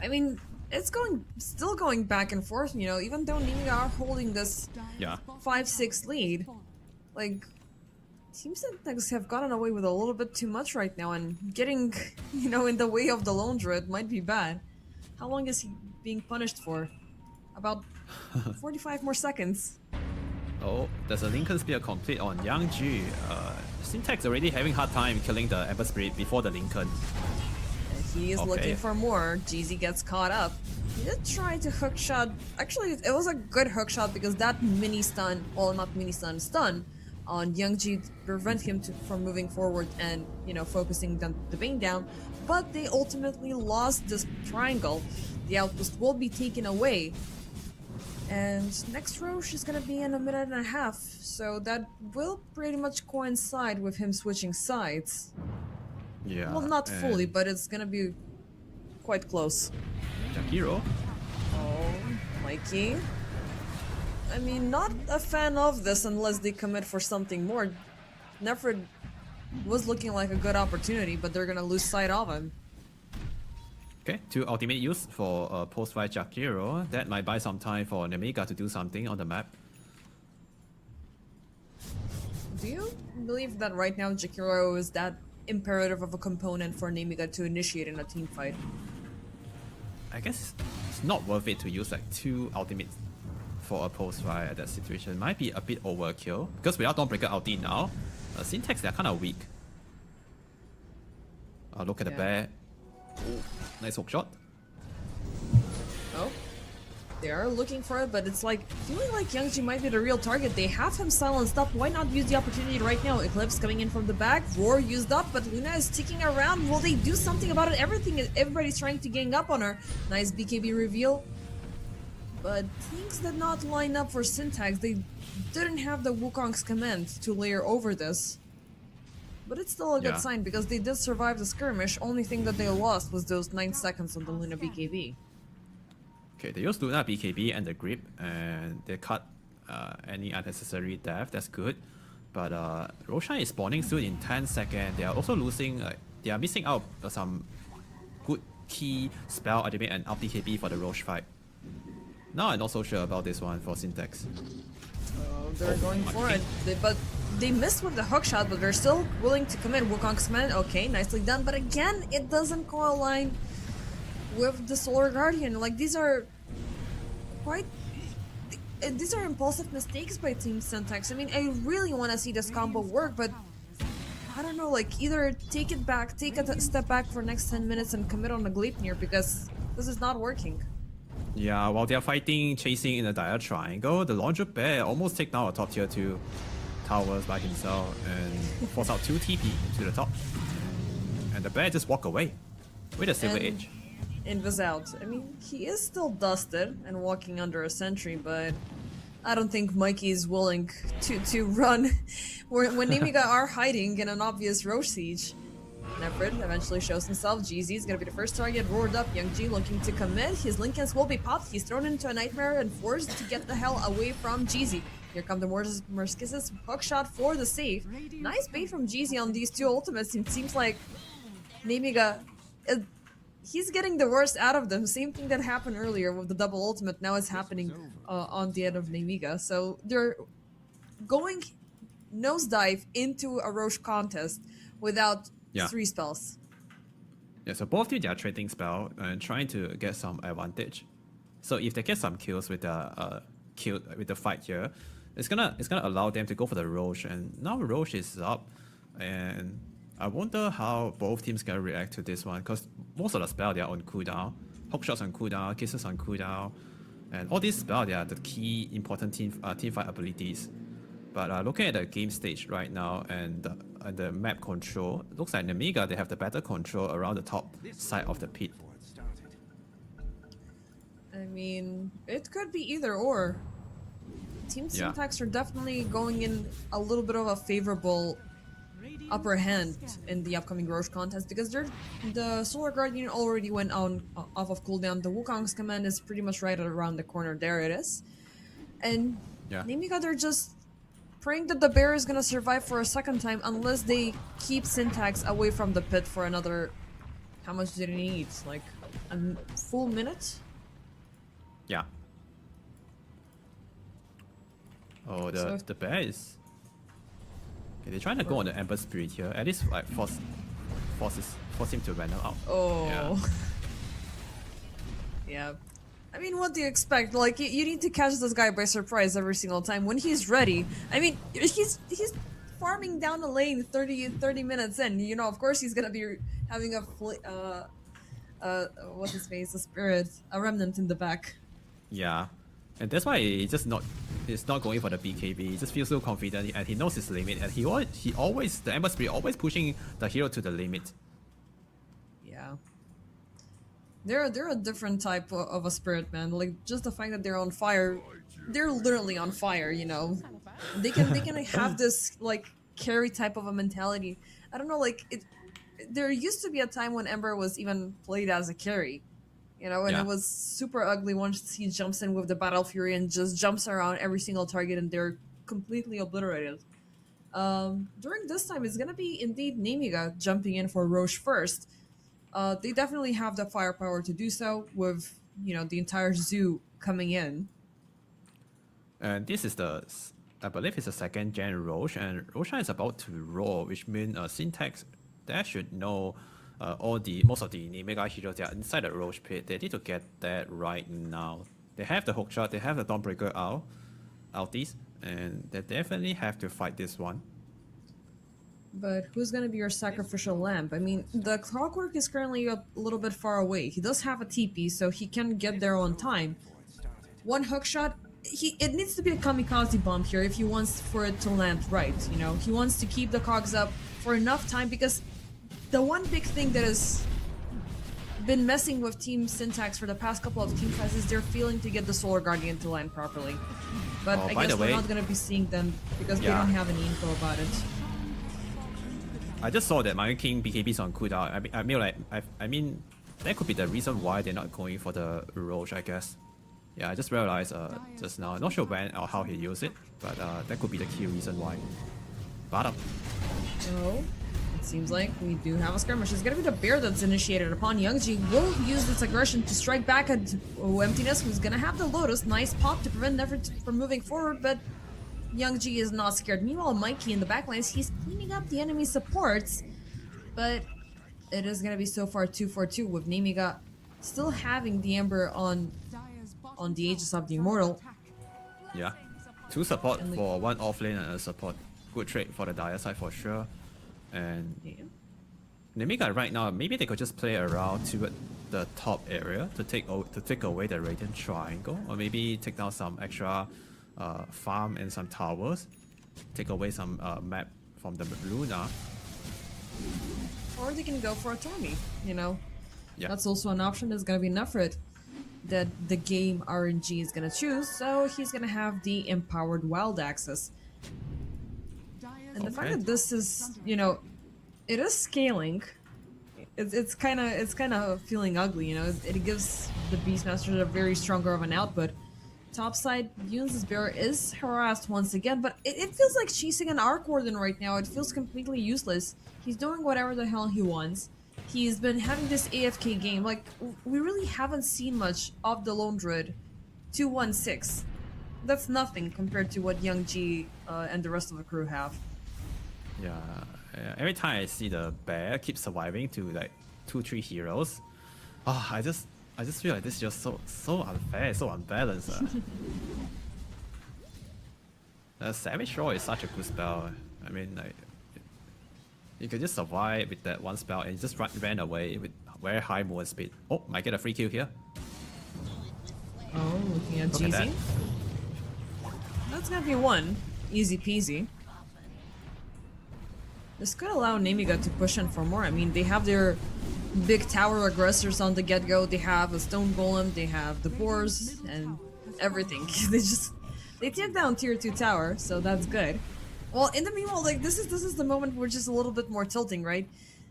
Speaker 2: I mean, it's still going back and forth, you know, even though Nemiga are holding this 5-6 lead. Like, Team Syntax have gotten away with a little bit too much right now, and getting, you know, in the way of the Lone Druid might be bad. How long is he being punished for? About 45 more seconds.
Speaker 1: Oh, there's a Lincoln Spear complete on Yang Ji. Syntax already having hard time killing the Ember Spirit before the Lincoln.
Speaker 2: And he is looking for more. Jeezy gets caught up. He did try to hookshot. Actually, it was a good hookshot because that mini stun, well, not mini stun on Young Ji to prevent him from moving forward and, you know, focusing the Bane down. But they ultimately lost this triangle. The outpost will be taken away. And next Roche is gonna be in a minute and a half, so that will pretty much coincide with him switching sides.
Speaker 1: Yeah.
Speaker 2: Well, not fully, but it's gonna be quite close.
Speaker 1: Jakiro.
Speaker 2: Oh, Mikey. I mean, not a fan of this unless they commit for something more. Nefrid was looking like a good opportunity, but they're gonna lose sight of him.
Speaker 1: Okay, 2 ultimate use for post-fight Jakiro. That might buy some time for Nemiga to do something on the map.
Speaker 2: Do you believe that right now Jakiro is that imperative of a component for Nemiga to initiate in a team fight?
Speaker 1: I guess it's not worth it to use like 2 ultimates for a post-fight at that situation. Might be a bit overkill, because without Dawnbreaker ulti now, Syntax, they're kind of weak. Look at the bear. Oh, nice hook shot.
Speaker 2: Oh, they are looking for it, but it's like feeling like Youngji might be the real target. They have him silenced up. Why not use the opportunity right now? Eclipse coming in from the back. Roar used up, but Luna is sticking around. Will they do something about it? Everybody's trying to gang up on her. Nice BKB reveal. But things did not line up for Syntax. They didn't have the Wukong's command to layer over this. But it's still a good sign because they did survive the skirmish. Only thing that they lost was those 9 seconds on the Luna BKB.
Speaker 1: Okay, they used Luna BKB and the grip, and they cut any unnecessary death. That's good. But Roshan is spawning soon in 10 seconds. They are also losing, they are missing out some good key spell ultimate and up BKB for the Roche fight. Now I'm not so sure about this one for Syntax.
Speaker 2: They're going for it, but they missed with the hookshot, but they're still willing to commit. Wukong's command, okay, nicely done, but again, it doesn't co-align with the Solar Guardian. Like, these are impulsive mistakes by Team Syntax. I mean, I really want to see this combo work, but I don't know, like, either take it back, take a step back for next 10 minutes and commit on the Gleipnir, because this is not working.
Speaker 1: Yeah, while they are fighting, chasing in a dire triangle, the Laundry Bear almost take down a top tier 2 towers by himself and force out 2 TP to the top. And the bear just walk away with a Silver Edge.
Speaker 2: Invis out. I mean, he is still dusted and walking under a sentry, but I don't think Mikey is willing to run when Nemiga are hiding in an obvious Roche siege. Nefrid eventually shows himself. GZ is gonna be the first target roared up. Young G looking to commit. His Linkens will be popped. He's thrown into a nightmare and forced to get the hell away from GZ. Here come the Merskis's hook shot for the save. Nice bait from GZ on these two ultimates. It seems like Nemiga, he's getting the worst out of them. Same thing that happened earlier with the double ultimate. Now it's happening on the end of Nemiga. So they're going nosedive into a Roche contest without 3 spells.
Speaker 1: Yeah, so both teams are trading spell and trying to get some advantage. So if they get some kills with the fight here, it's gonna allow them to go for the Roche. And now Roche is up, and I wonder how both teams gonna react to this one, because most of the spell they are on cooldown, hook shots on cooldown, kisses on cooldown, and all these spells they are the key important team fight abilities. But looking at the game stage right now and the map control, it looks like Nemiga they have the better control around the top side of the pit.
Speaker 2: I mean, it could be either or. Team Syntax are definitely going in a little bit of a favorable upper hand in the upcoming Roche contest because the Solar Guardian already went on off of cooldown. The Wukong's command is pretty much right around the corner. There it is. And Nemiga, they're just praying that the bear is gonna survive for a second time unless they keep Syntax away from the pit for another... How much did he need? Like a full minute?
Speaker 1: Yeah. Oh, the bear is... Okay, they're trying to go on the Ember Spirit here. At least like force him to random out.
Speaker 2: Oh. Yeah. I mean, what do you expect? Like, you need to catch this guy by surprise every single time. When he's ready, I mean, he's farming down the lane 30 minutes in. You know, of course he's gonna be having a what's his face? A spirit, a remnant in the back.
Speaker 1: Yeah, and that's why he's not going for the BKB. He just feels so confident and he knows his limit. And he always the Ember Spirit always pushing the hero to the limit.
Speaker 2: Yeah. They're a different type of a spirit, man. Like, just the fact that they're on fire, they're literally on fire, you know. They can have this like carry type of a mentality. I don't know, like there used to be a time when Ember was even played as a carry, you know, and it was super ugly once he jumps in with the Battle Fury and just jumps around every single target and they're completely obliterated. During this time, it's gonna be indeed Nemiga jumping in for Roche first. They definitely have the firepower to do so with, you know, the entire zoo coming in.
Speaker 1: And this is I believe it's the 2nd gen Roche, and Roshan is about to roll, which means Syntax, they should know most of the Nemiga heroes that are inside the Roche pit. They need to get that right now. They have the hook shot, they have the Dawnbreaker outies, and they definitely have to fight this one.
Speaker 2: But who's gonna be your sacrificial lamb? I mean, the Clockwork is currently a little bit far away. He does have a TP, so he can get there on time. One hook shot, it needs to be a kamikaze bomb here if he wants for it to land right, you know? He wants to keep the cogs up for enough time because the one big thing that has been messing with Team Syntax for the past couple of team fights is they're failing to get the Solar Guardian to land properly. But I guess we're not gonna be seeing them because they don't have any info about it.
Speaker 1: I just saw that Mario King BKB is on cooldown. I mean, that could be the reason why they're not going for the Roche, I guess. Yeah, I just realized just now. Not sure when or how he used it, but that could be the key reason why. Bottom.
Speaker 2: So, it seems like we do have a skirmish. It's gonna be the bear that's initiated upon Youngji. Will use this aggression to strike back at Emptiness, who's gonna have the Lotus. Nice pop to prevent Never from moving forward, but Youngji is not scared. Meanwhile, Mikey in the backlines, he's cleaning up the enemy supports, but it is gonna be so far 2-4-2 with Nemiga still having the Ember on the Aegis of the Immortal.
Speaker 1: Yeah, 2 support for 1 offlane and a support. Good trade for the Dire side for sure. And Nemiga right now, maybe they could just play around to the top area to take away the Radiant Triangle, or maybe take down some extra farm and some towers, take away some map from the Luna.
Speaker 2: Or they can go for a Tommy, you know.
Speaker 1: Yeah.
Speaker 2: That's also an option. There's gonna be Nefrit that the game RNG is gonna choose, so he's gonna have the empowered wild access. And the fact that this is, you know, it is scaling, it's kind of feeling ugly, you know. It gives the Beastmasters a very stronger of an output. Topside, Yuns' bear is harassed once again, but it feels like chasing an Arc Warden right now. It feels completely useless. He's doing whatever the hell he wants. He's been having this AFK game. Like, we really haven't seen much of the Lone Druid 2-1-6. That's nothing compared to what Young G and the rest of the crew have.
Speaker 1: Yeah, every time I see the bear keep surviving to like 2-3 heroes, oh, I just feel like this is just so unfair, so unbalanced. Savage Roar is such a good spell. I mean, like, you can just survive with that one spell and just ran away with very high movement speed. Oh, might get a free kill here.
Speaker 2: Oh, looking at
Speaker 1: Look at
Speaker 2: GZ. That's gonna be one. Easy peasy. This could allow Nemiga to push in for more. I mean, they have their big tower aggressors on the get-go. They have a stone golem, they have the boars, and everything. They take down tier 2 tower, so that's good. Well, in the meanwhile, like, this is the moment where just a little bit more tilting, right?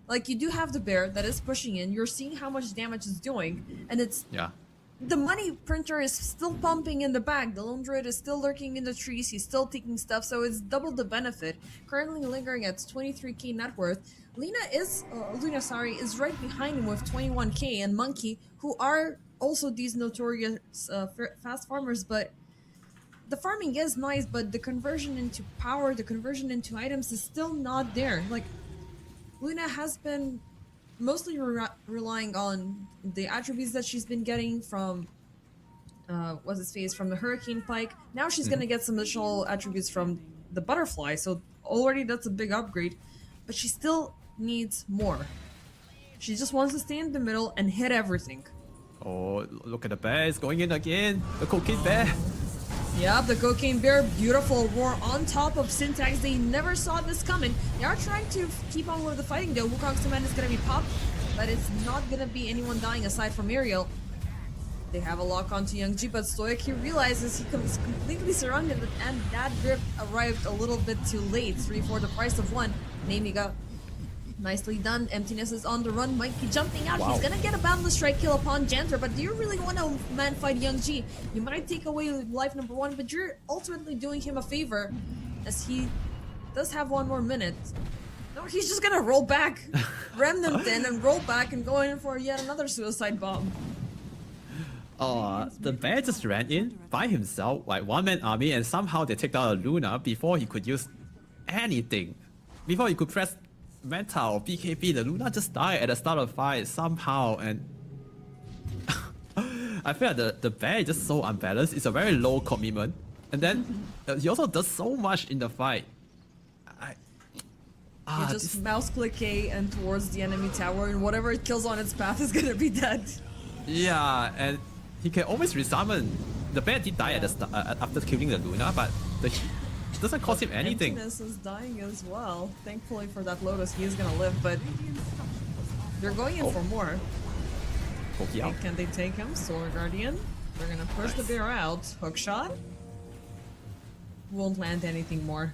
Speaker 2: Like, you do have the bear that is pushing in, you're seeing how much damage it's doing, and it's...
Speaker 1: Yeah.
Speaker 2: The money printer is still pumping in the back. The Lone Druid is still lurking in the trees. He's still taking stuff, so it's double the benefit. Currently lingering at 23k net worth. Luna is right behind him with 21k, and Monkey, who are also these notorious fast farmers, but the farming is nice, but the conversion into power, the conversion into items is still not there. Like, Luna has been mostly relying on the attributes that she's been getting from from the Hurricane Pike. Now she's gonna get some additional attributes from the Butterfly, so already that's a big upgrade, but she still needs more. She just wants to stay in the middle and hit everything.
Speaker 1: Oh, look at the bear, it's going in again. The cocaine bear.
Speaker 2: Yep, the Cocaine Bear, beautiful roar on top of Syntax. They never saw this coming. They are trying to keep on with the fighting though. Wukong's command is going to be popped, but it's not going to be anyone dying aside from Ariel. They have a lock onto Young G, but Stoic, he realizes he comes completely surrounded, and that grip arrived a little bit too late. 3 for the price of 1. Nemiga, nicely done. Emptiness is on the run. Might be jumping out.
Speaker 1: Wow.
Speaker 2: He's gonna get a Boundless Strike kill upon Janter, but do you really want to man fight Young G? You might take away life number 1, but you're ultimately doing him a favor, as he does have 1 more minute. No, he's just gonna roll back, Remnant in, and roll back and go in for yet another suicide bomb.
Speaker 1: The bear just ran in by himself, like one-man army, and somehow they take down a Luna before he could use anything. Before he could press Meta or BKB, the Luna just died at the start of the fight somehow, and I feel like the bear is just so unbalanced. It's a very low commitment, and then he also does so much in the fight.
Speaker 2: You just mouse click A and towards the enemy tower, and whatever it kills on its path is gonna be dead.
Speaker 1: Yeah, and he can always resummon. The bear did die at the after killing the Luna, but it doesn't cost him anything.
Speaker 2: Emptiness is dying as well. Thankfully for that Lotus, he is gonna live, but they're going in for more.
Speaker 1: Okay, out.
Speaker 2: Can they take him? Solar Guardian. They're gonna push the bear out. Hook shot. Won't land anything more.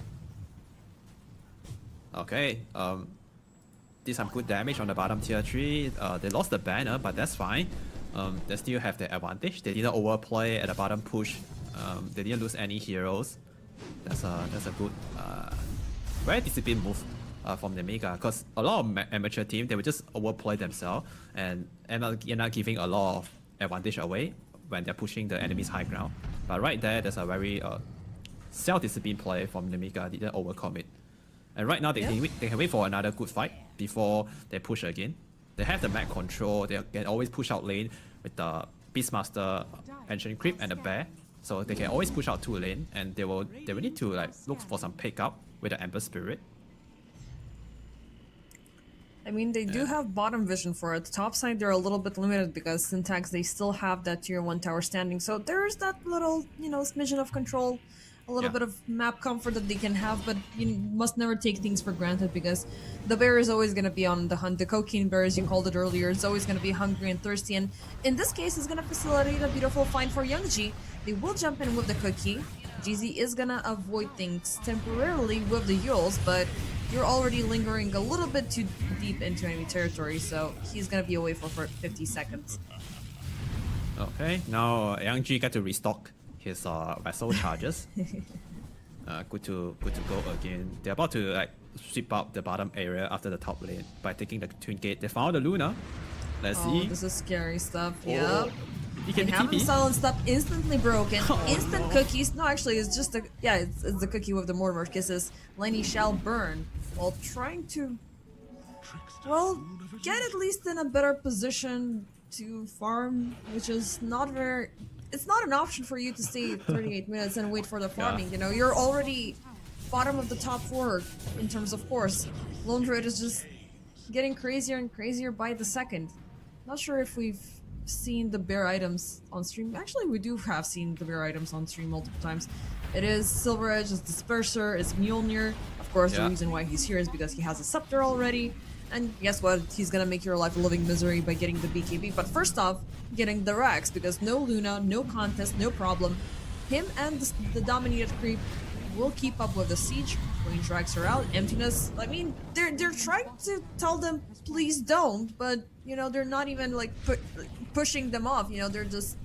Speaker 1: Okay, did some good damage on the bottom tier 3. They lost the banner, but that's fine. They still have the advantage. They didn't overplay at the bottom push. They didn't lose any heroes. That's a good, very disciplined move from Nemiga, because a lot of amateur teams, they will just overplay themselves and end up giving a lot of advantage away when they're pushing the enemy's high ground. But right there's a very self-disciplined play from Nemiga. They didn't overcommit. And right now they can wait for another good fight before they push again. They have the map control. They can always push out lane with the Beastmaster, Ancient Creep, and the Bear. So they can always push out 2 lane, and they will need to like look for some pickup with the Ember Spirit.
Speaker 2: I mean, they do have bottom vision for it. Top side, they're a little bit limited because Syntax, they still have that tier 1 tower standing. So there's that little, smidgen of control, a little bit of map comfort that they can have, but you must never take things for granted because the bear is always going to be on the hunt. The Cocaine Bear, as you called it earlier, is always going to be hungry and thirsty, and in this case, it's going to facilitate a beautiful find for Young G. They will jump in with the cookie. GZ is going to avoid things temporarily with the Yules, but you're already lingering a little bit too deep into enemy territory, so he's gonna be away for 50 seconds.
Speaker 1: Okay, now Yang got to restock his vessel charges. Good to go again. They're about to like sweep up the bottom area after the top lane by taking the twin gate. They found the Luna. Let's
Speaker 2: Oh,
Speaker 1: see.
Speaker 2: this is scary stuff.
Speaker 1: Oh,
Speaker 2: Yep.
Speaker 1: He
Speaker 2: They
Speaker 1: can
Speaker 2: have him
Speaker 1: TP.
Speaker 2: silenced up, instantly broken, instant
Speaker 1: no.
Speaker 2: cookies. No, actually, it's just it's the cookie with the Mortimer kisses. Lenny shall burn while trying to, well, get at least in a better position to farm, which is not very. It's not an option for you to stay 38 minutes and wait for the farming. You know, you're already bottom of the top 4 in terms of course. Lone Druid is just getting crazier and crazier by the second. Not sure if we've seen the bear items on stream. Actually, we do have seen the bear items on stream multiple times. It is Silver Edge, it's Disperser, it's Mjolnir. Of course, the
Speaker 1: Yeah.
Speaker 2: reason why he's here is because he has a scepter already. And guess what? He's gonna make your life a living misery by getting the BKB. But first off, getting the Rex, because no Luna, no contest, no problem. Him and the dominated creep will keep up with the siege. Queen tracks are out. Emptiness. I mean, they're trying to tell them please don't, but you know they're not even like pushing them off. You know they're just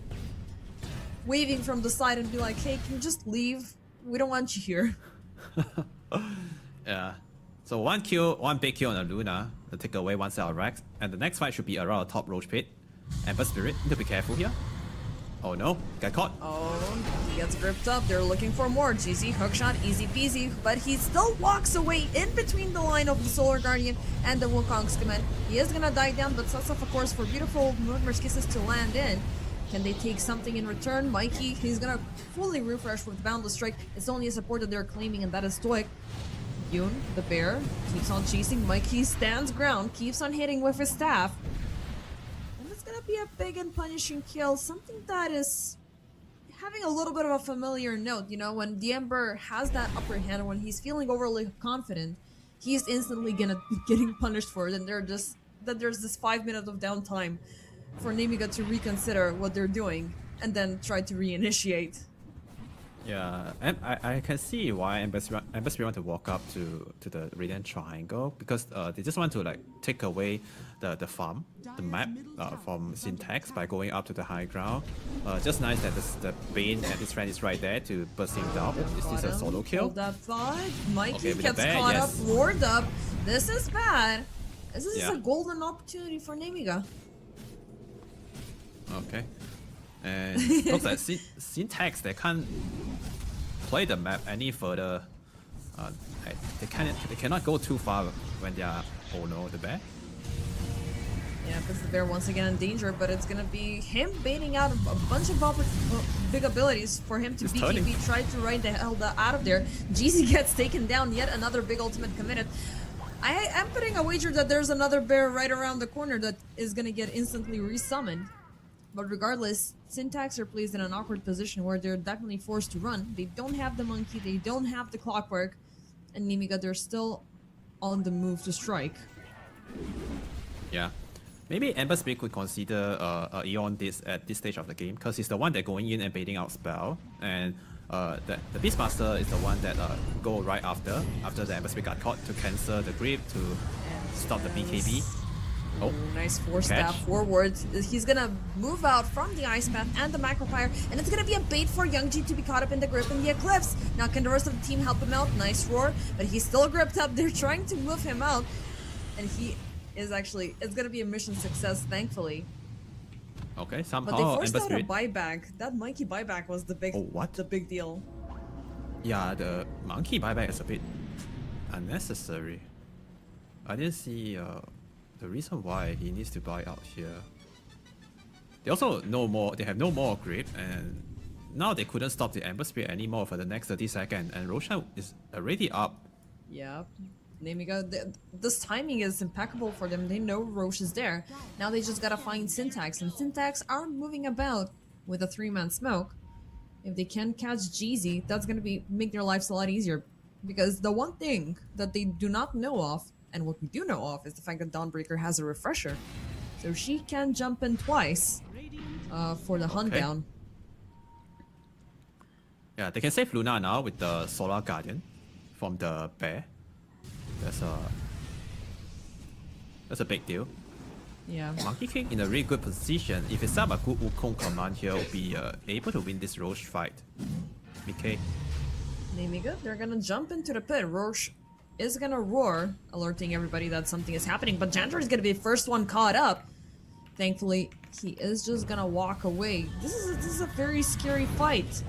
Speaker 2: waving from the side and be like, hey, can you just leave? We don't want you here.
Speaker 1: Yeah. So one big kill on the Luna to take away one set of Rex, and the next fight should be around the top Roach Pit. Ember Spirit, need to be careful here. Oh no, got caught.
Speaker 2: Oh, he gets gripped up. They're looking for more. GZ hookshot, easy peasy. But he still walks away in between the line of the Solar Guardian and the Wukong's command. He is gonna die down, but sets up, of course, for beautiful Mortimer's Kisses to land in. Can they take something in return? Mikey, he's gonna fully refresh with Boundless Strike. It's only a support that they're claiming, and that is Stoic. Yoon, the bear, keeps on chasing. Mikey stands ground, keeps on hitting with his staff. And it's gonna be a big and punishing kill. Something that is having a little bit of a familiar note. You know, when the Ember has that upper hand, when he's feeling overly confident, he's instantly gonna be getting punished for it. And there's this 5 minutes of downtime for Nemiga to reconsider what they're doing and then try to reinitiate.
Speaker 1: Yeah, and I can see why Ember Spirit want to walk up to the Radiant Triangle, because they just want to like take away the farm, the map from Syntax by going up to the high ground. Just nice that the Bane and his friend is right there to burst him down. Is this a solo kill?
Speaker 2: Hold that thought. Mikey
Speaker 1: Okay, with
Speaker 2: gets
Speaker 1: the bear,
Speaker 2: caught
Speaker 1: yes.
Speaker 2: up, ward up. This is bad. This is
Speaker 1: Yeah.
Speaker 2: a golden opportunity for Nemiga.
Speaker 1: Okay. And looks like Syntax, they can't play the map any further. They cannot go too far when they are, oh no, the bear.
Speaker 2: Yeah, because the bear once again in danger, but it's gonna be him baiting out a bunch of big abilities for him to
Speaker 1: He's
Speaker 2: BKB,
Speaker 1: turning.
Speaker 2: try to ride the hell out of there. GZ gets taken down, yet another big ultimate committed. I am putting a wager that there's another bear right around the corner that is gonna get instantly resummoned. But regardless, Syntax are placed in an awkward position where they're definitely forced to run. They don't have the monkey, they don't have the clockwork, and Nemiga, they're still on the move to strike.
Speaker 1: Yeah. Maybe Ember Spirit could consider Eon this at this stage of the game, because he's the one that going in and baiting out spell, and the Beastmaster is the one that go right after the Ember Spirit got caught to cancel the grip to stop the BKB. Oh,
Speaker 2: Ooh, nice force stab
Speaker 1: catch.
Speaker 2: forward. He's gonna move out from the Ice Path and the Macropyre, and it's gonna be a bait for Youngji to be caught up in the grip in the Eclipse. Now can the rest of the team help him out? Nice roar, but he's still gripped up. They're trying to move him out, and he is actually, it's gonna be a mission success, thankfully.
Speaker 1: Okay,
Speaker 2: But
Speaker 1: somehow
Speaker 2: they forced
Speaker 1: Ember
Speaker 2: out a
Speaker 1: Spirit.
Speaker 2: buyback. That monkey buyback was the big,
Speaker 1: Oh, what?
Speaker 2: the big deal.
Speaker 1: Yeah, the monkey buyback is a bit unnecessary. I didn't see the reason why he needs to buy out here. They also no more. They have no more grip, and now they couldn't stop the Ember Spirit anymore for the next 30 seconds. And Roshan is already up.
Speaker 2: Yeah, Nemiga, this timing is impeccable for them. They know Roche is there. Now they just gotta find Syntax, and Syntax are moving about with a 3-man smoke. If they can catch GZ, that's gonna make their lives a lot easier. Because the one thing that they do not know of, and what we do know of, is the fact that Dawnbreaker has a refresher. So she can jump in twice for the hunt
Speaker 1: Okay.
Speaker 2: down.
Speaker 1: Yeah, they can save Luna now with the Solar Guardian from the bear. That's a big deal.
Speaker 2: Yeah.
Speaker 1: Monkey King in a really good position. If he set up a good Wukong command here, will be able to win this Roche fight. Okay.
Speaker 2: Nemiga, they're gonna jump into the pit. Roche is gonna roar, alerting everybody that something is happening, but Jantar is gonna be the first one caught up. Thankfully, he is just gonna walk away. This is a very scary fight.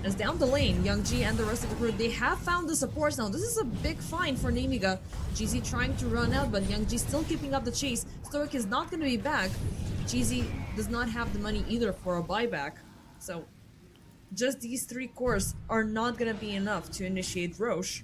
Speaker 2: As down the lane, Young G and the rest of the crew, they have found the supports now. This is a big find for Nemiga. GZ trying to run out, but Young G still keeping up the chase. Stoic is not gonna be back. GZ does not have the money either for a buyback. So, just these 3 cores are not gonna be enough to initiate Roche.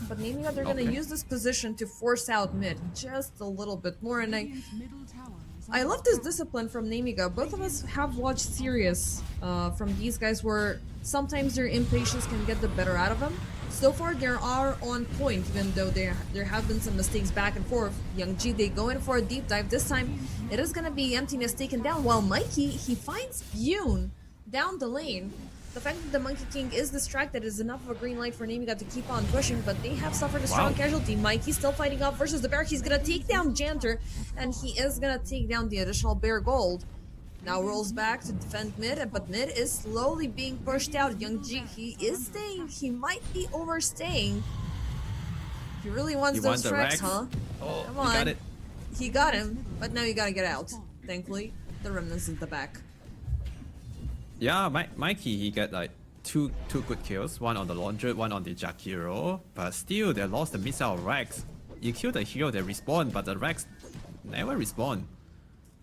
Speaker 2: But Nemiga, they're gonna use this position to force out mid just a little bit more, and
Speaker 3: Radiant's middle tower is
Speaker 2: I
Speaker 3: under
Speaker 2: love this discipline from Nemiga. Both of us have watched series from these guys where sometimes their impatience can get the better out of them. So far, they are on point, even though there have been some mistakes back and forth. Young G, they go in for a deep dive. This time, it is gonna be Emptiness taken down, while Mikey, he finds Yoon down the lane. The fact that the Monkey King is distracted is enough of a green light for Nemiga to keep on pushing, but they have suffered a strong casualty. Mikey still fighting off versus the bear. He's gonna take down Jantar, and he is gonna take down the additional bear gold. Now rolls back to defend mid, but mid is slowly being pushed out. Young G, he is staying. He might be overstaying. He really wants those tracks, huh?
Speaker 1: Oh,
Speaker 2: Come
Speaker 1: he
Speaker 2: on.
Speaker 1: got it.
Speaker 2: He got him, but now you gotta get out. Thankfully, the remnants is the back.
Speaker 1: Yeah, Mikey, he got like two good kills. One on the Laundry, one on the Jakiro. But still, they lost the missile Rex. You kill the hero, they respawn, but the Rex never respawn.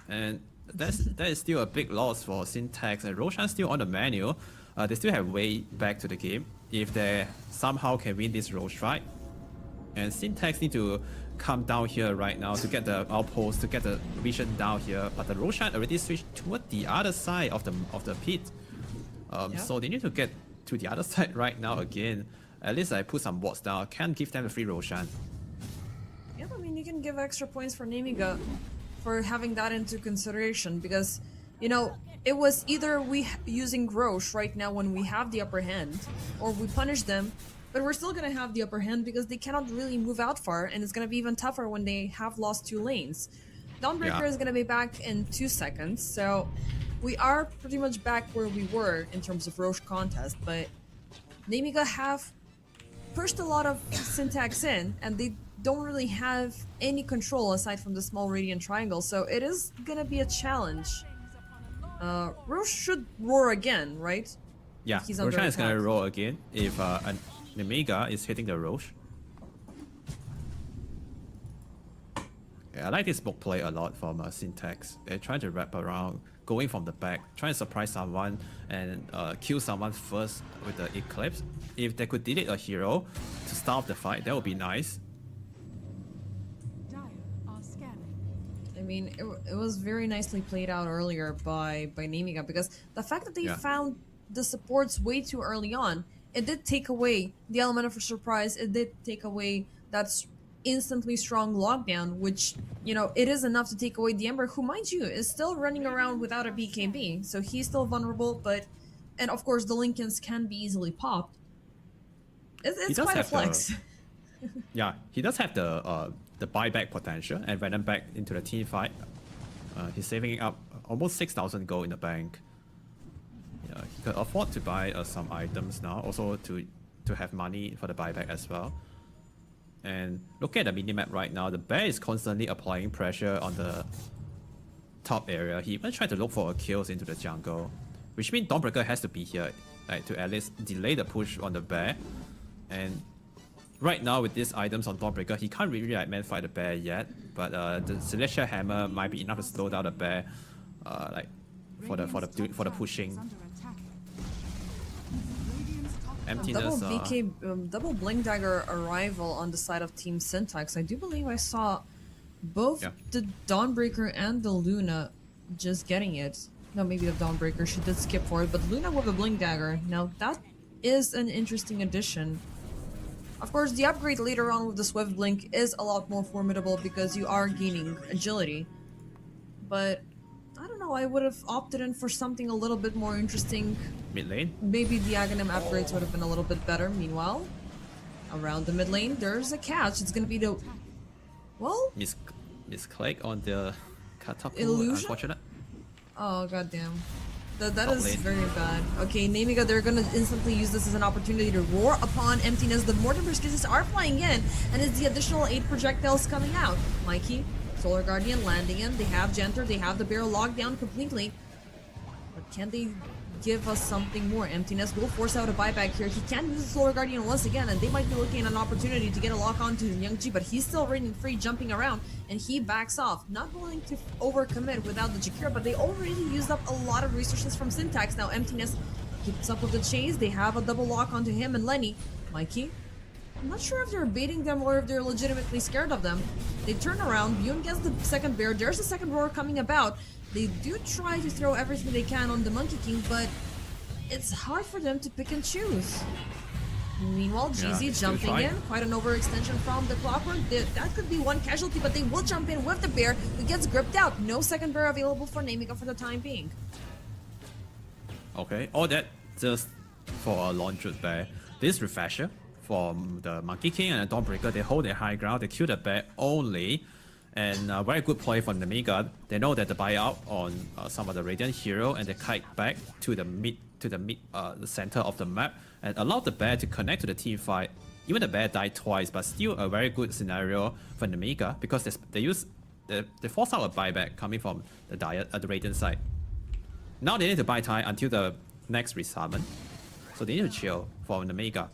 Speaker 1: And that is still a big loss for Syntax. And Roshan still on the menu. They still have way back to the game. If they somehow can win this Roche fight. And Syntax need to come down here right now to get the outpost, to get the vision down here. But the Roshan already switched toward the other side of the pit. So they need to get to the other side right now again. At least I put some wards down. Can't give them a free Roshan.
Speaker 2: Yeah, I mean, you can give extra points for Nemiga for having that into consideration, because, you know, it was either we using Roche right now when we have the upper hand, or we punish them, but we're still gonna have the upper hand because they cannot really move out far, and it's gonna be even tougher when they have lost 2 lanes. Dawnbreaker is gonna be back in 2 seconds, so we are pretty much back where we were in terms of Roche contest, but Nemiga have pushed a lot of Syntax in, and they don't really have any control aside from the small radiant triangle, so it is gonna be a challenge. Roche should roar again, right?
Speaker 1: Yeah,
Speaker 2: He's under
Speaker 1: Roshan is gonna
Speaker 2: attack.
Speaker 1: roll again if Nemiga is hitting the Roche. Yeah, I like this smoke play a lot from Syntax. They're trying to wrap around, going from the back, trying to surprise someone and kill someone first with the Eclipse. If they could delete a hero to start the fight, that would be nice.
Speaker 3: Dire are scanning.
Speaker 2: I mean, it was very nicely played out earlier by Nemiga, because the fact that they found the supports way too early on, it did take away the element of a surprise. It did take away that instantly strong lockdown, which, you know, it is enough to take away the Ember, who, mind you, is still running around without a BKB, so he's still vulnerable, but, and of course the Lincolns can be easily popped. It's quite a flex.
Speaker 1: Yeah, he does have the buyback potential and Venom back into the team fight. He's saving up almost 6,000 gold in the bank. Yeah, he could afford to buy some items now, also to have money for the buyback as well. And look at the minimap right now. The bear is constantly applying pressure on the top area. He even tried to look for kills into the jungle, which means Dawnbreaker has to be here, like, to at least delay the push on the bear. And right now with these items on Dawnbreaker, he can't really like man fight the bear yet. But the Celestial Hammer might be enough to slow down the bear, like for the pushing.
Speaker 3: Is under attack. Radiant's top tower
Speaker 1: Emptiness.
Speaker 2: Double Blink Dagger arrival on the side of Team Syntax. I do believe I saw both the Dawnbreaker and the Luna just getting it. No, maybe the Dawnbreaker, she did skip for it, but Luna with a Blink Dagger. Now that is an interesting addition. Of course, the upgrade later on with the Swift Blink is a lot more formidable because you are gaining agility. But I don't know, I would have opted in for something a little bit more interesting.
Speaker 1: Mid lane.
Speaker 2: Maybe the Aghanim upgrades would have been a little bit better. Meanwhile, Around the mid lane, there's a catch. It's gonna be the... Well,
Speaker 1: Misclick on the catapult.
Speaker 2: Illusion?
Speaker 1: Unfortunate.
Speaker 2: oh goddamn. That
Speaker 1: Top
Speaker 2: is
Speaker 1: lane.
Speaker 2: very bad. Okay, Nemiga, they're gonna instantly use this as an opportunity to roar upon emptiness. The Mortimer skills are flying in, and it's the additional 8 projectiles coming out. Mikey, Solar Guardian landing in. They have Genter, they have the barrel locked down completely. But can they give us something more? Emptiness will force out a buyback here. He can use the Solar Guardian once again, and they might be looking at an opportunity to get a lock onto Youngji, but he's still running free, jumping around, and he backs off. Not willing to overcommit without the Jakira, but they already used up a lot of resources from Syntax. Now Emptiness keeps up with the chase. They have a double lock onto him and Lenny. Mikey, I'm not sure if they're baiting them or if they're legitimately scared of them. They turn around, Bune gets the second bear, there's a second roar coming about. They do try to throw everything they can on the Monkey King, but it's hard for them to pick and choose. Meanwhile, GZ
Speaker 1: still
Speaker 2: jumping
Speaker 1: trying.
Speaker 2: in, quite an overextension from the Clockwork. That could be one casualty, but they will jump in with the bear, who gets gripped out. No second bear available for Nemiga for the time being.
Speaker 1: Okay, all that just for a launcher bear. This refresher from the Monkey King and the Dawnbreaker, they hold their high ground, they kill the bear only. And a very good play from Nemiga. They know that the buyout on some of the Radiant hero, and they kite back to the the center of the map and allow the bear to connect to the team fight. Even the bear died twice, but still a very good scenario for Nemiga because they force out a buyback coming from the Radiant side. Now they need to buy time until the next resummon, so they need to chill for Nemiga.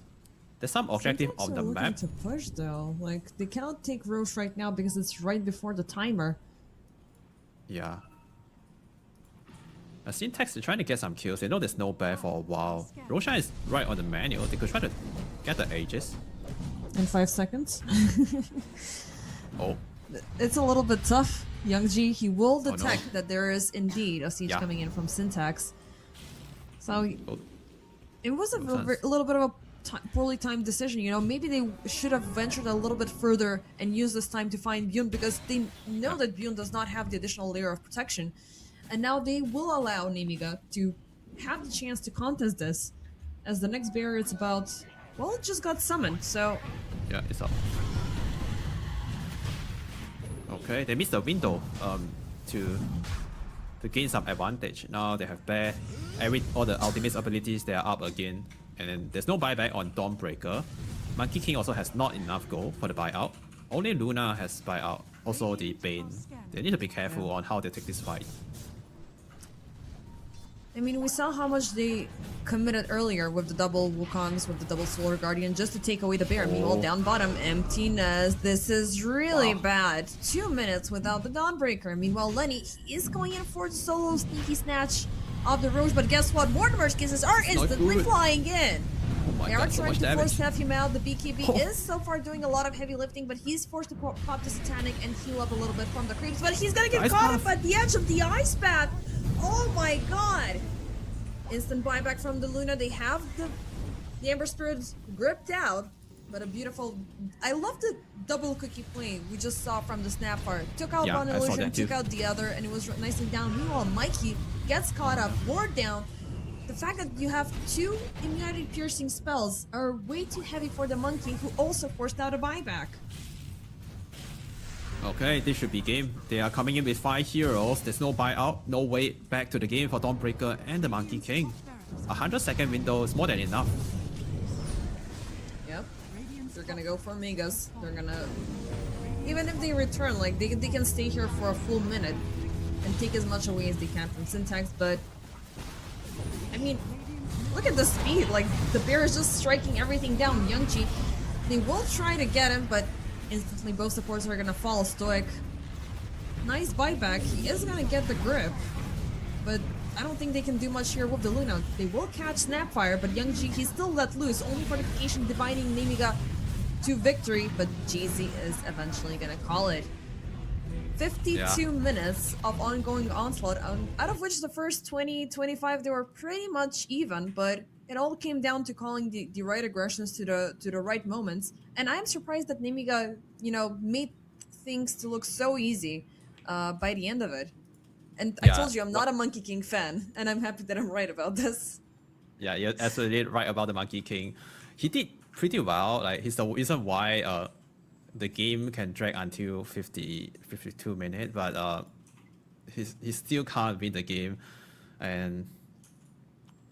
Speaker 1: There's some objective
Speaker 2: Syntax
Speaker 1: on
Speaker 2: are
Speaker 1: the
Speaker 2: looking
Speaker 1: map.
Speaker 2: to push though. Like, they cannot take Roche right now because it's right before the timer.
Speaker 1: Yeah. Syntax is trying to get some kills. They know there's no bear for a while. Roshan is right on the manual. They could try to get the Aegis.
Speaker 2: In 5 seconds.
Speaker 1: Oh,
Speaker 2: It's a little bit tough. Youngji, he will
Speaker 1: no.
Speaker 2: detect that there is indeed a siege
Speaker 1: Yeah.
Speaker 2: coming in from Syntax. So
Speaker 1: oh,
Speaker 2: it was a
Speaker 1: sense.
Speaker 2: little bit of a poorly timed decision. You know, maybe they should have ventured a little bit further and used this time to find Bune, because they know that Bune does not have the additional layer of protection. And now they will allow Nemiga to have the chance to contest this, as the next barrier it's about, well, it just got summoned, so...
Speaker 1: yeah, it's up. Okay, they missed the window to gain some advantage. Now they have bear. All the ultimate abilities, they are up again. And then there's no buyback on Dawnbreaker. Monkey King also has not enough gold for the buyout. Only Luna has buyout. Also the Bane. They need to be careful on how they take this fight.
Speaker 2: I mean, we saw how much they committed earlier with the double Wukongs, with the double Solar Guardian, just to take away the bear. Meanwhile, down bottom, emptiness. This is really bad. 2 minutes without the Dawnbreaker. Meanwhile, Lenny, he is going in for the solo sneaky snatch of the Roche, but guess what? Mortimer's kisses are instantly
Speaker 1: good.
Speaker 2: flying in.
Speaker 1: Oh my
Speaker 2: They are
Speaker 1: god, so
Speaker 2: trying
Speaker 1: much
Speaker 2: to force
Speaker 1: damage.
Speaker 2: him out. The BKB is so far doing a lot of heavy lifting, but he's forced to pop the Satanic and heal up a little bit from the creeps. But he's gonna get
Speaker 1: Ice
Speaker 2: caught
Speaker 1: path.
Speaker 2: up at the edge of the ice path. Oh my god! Instant buyback from the Luna. They have the Ember Spirits gripped out, but a beautiful... I love the double cookie play we just saw from the Snapfire. Took out
Speaker 1: Yeah,
Speaker 2: one
Speaker 1: I saw
Speaker 2: illusion,
Speaker 1: that too.
Speaker 2: took out the other, and it was nicely down. Meanwhile, Mikey gets caught up, ward down. The fact that you have 2 immunity piercing spells are way too heavy for the Monkey, who also forced out a buyback.
Speaker 1: Okay, this should be game. They are coming in with 5 heroes. There's no buyout, no way back to the game for Dawnbreaker and the Monkey King. 100-second window is more than enough.
Speaker 2: Yep. They're gonna go for Megas. They're gonna... Even if they return, like, they can stay here for a full minute and take as much away as they can from Syntax, but... I mean, look at the speed. Like, the bear is just striking everything down. Youngchi, they will try to get him, but instantly both supports are gonna fall stoic. Nice buyback. He is gonna get the grip, but I don't think they can do much here with the Luna. They will catch Snapfire, but Youngji, he's still let loose. Only fortification dividing Nemiga to victory, but GZ is eventually gonna call it. 52 minutes of ongoing onslaught, out of which the first 20-25 they were pretty much even, but it all came down to calling the right aggressions to the right moments. And I'm surprised that Nemiga, you know, made things to look so easy by the end of it. And I told you I'm not a Monkey King fan, and I'm happy that I'm right about this.
Speaker 1: Yeah, you're absolutely right about the Monkey King. He did pretty well. Like he's the reason why the game can drag until 52 minutes, but he still can't win the game. And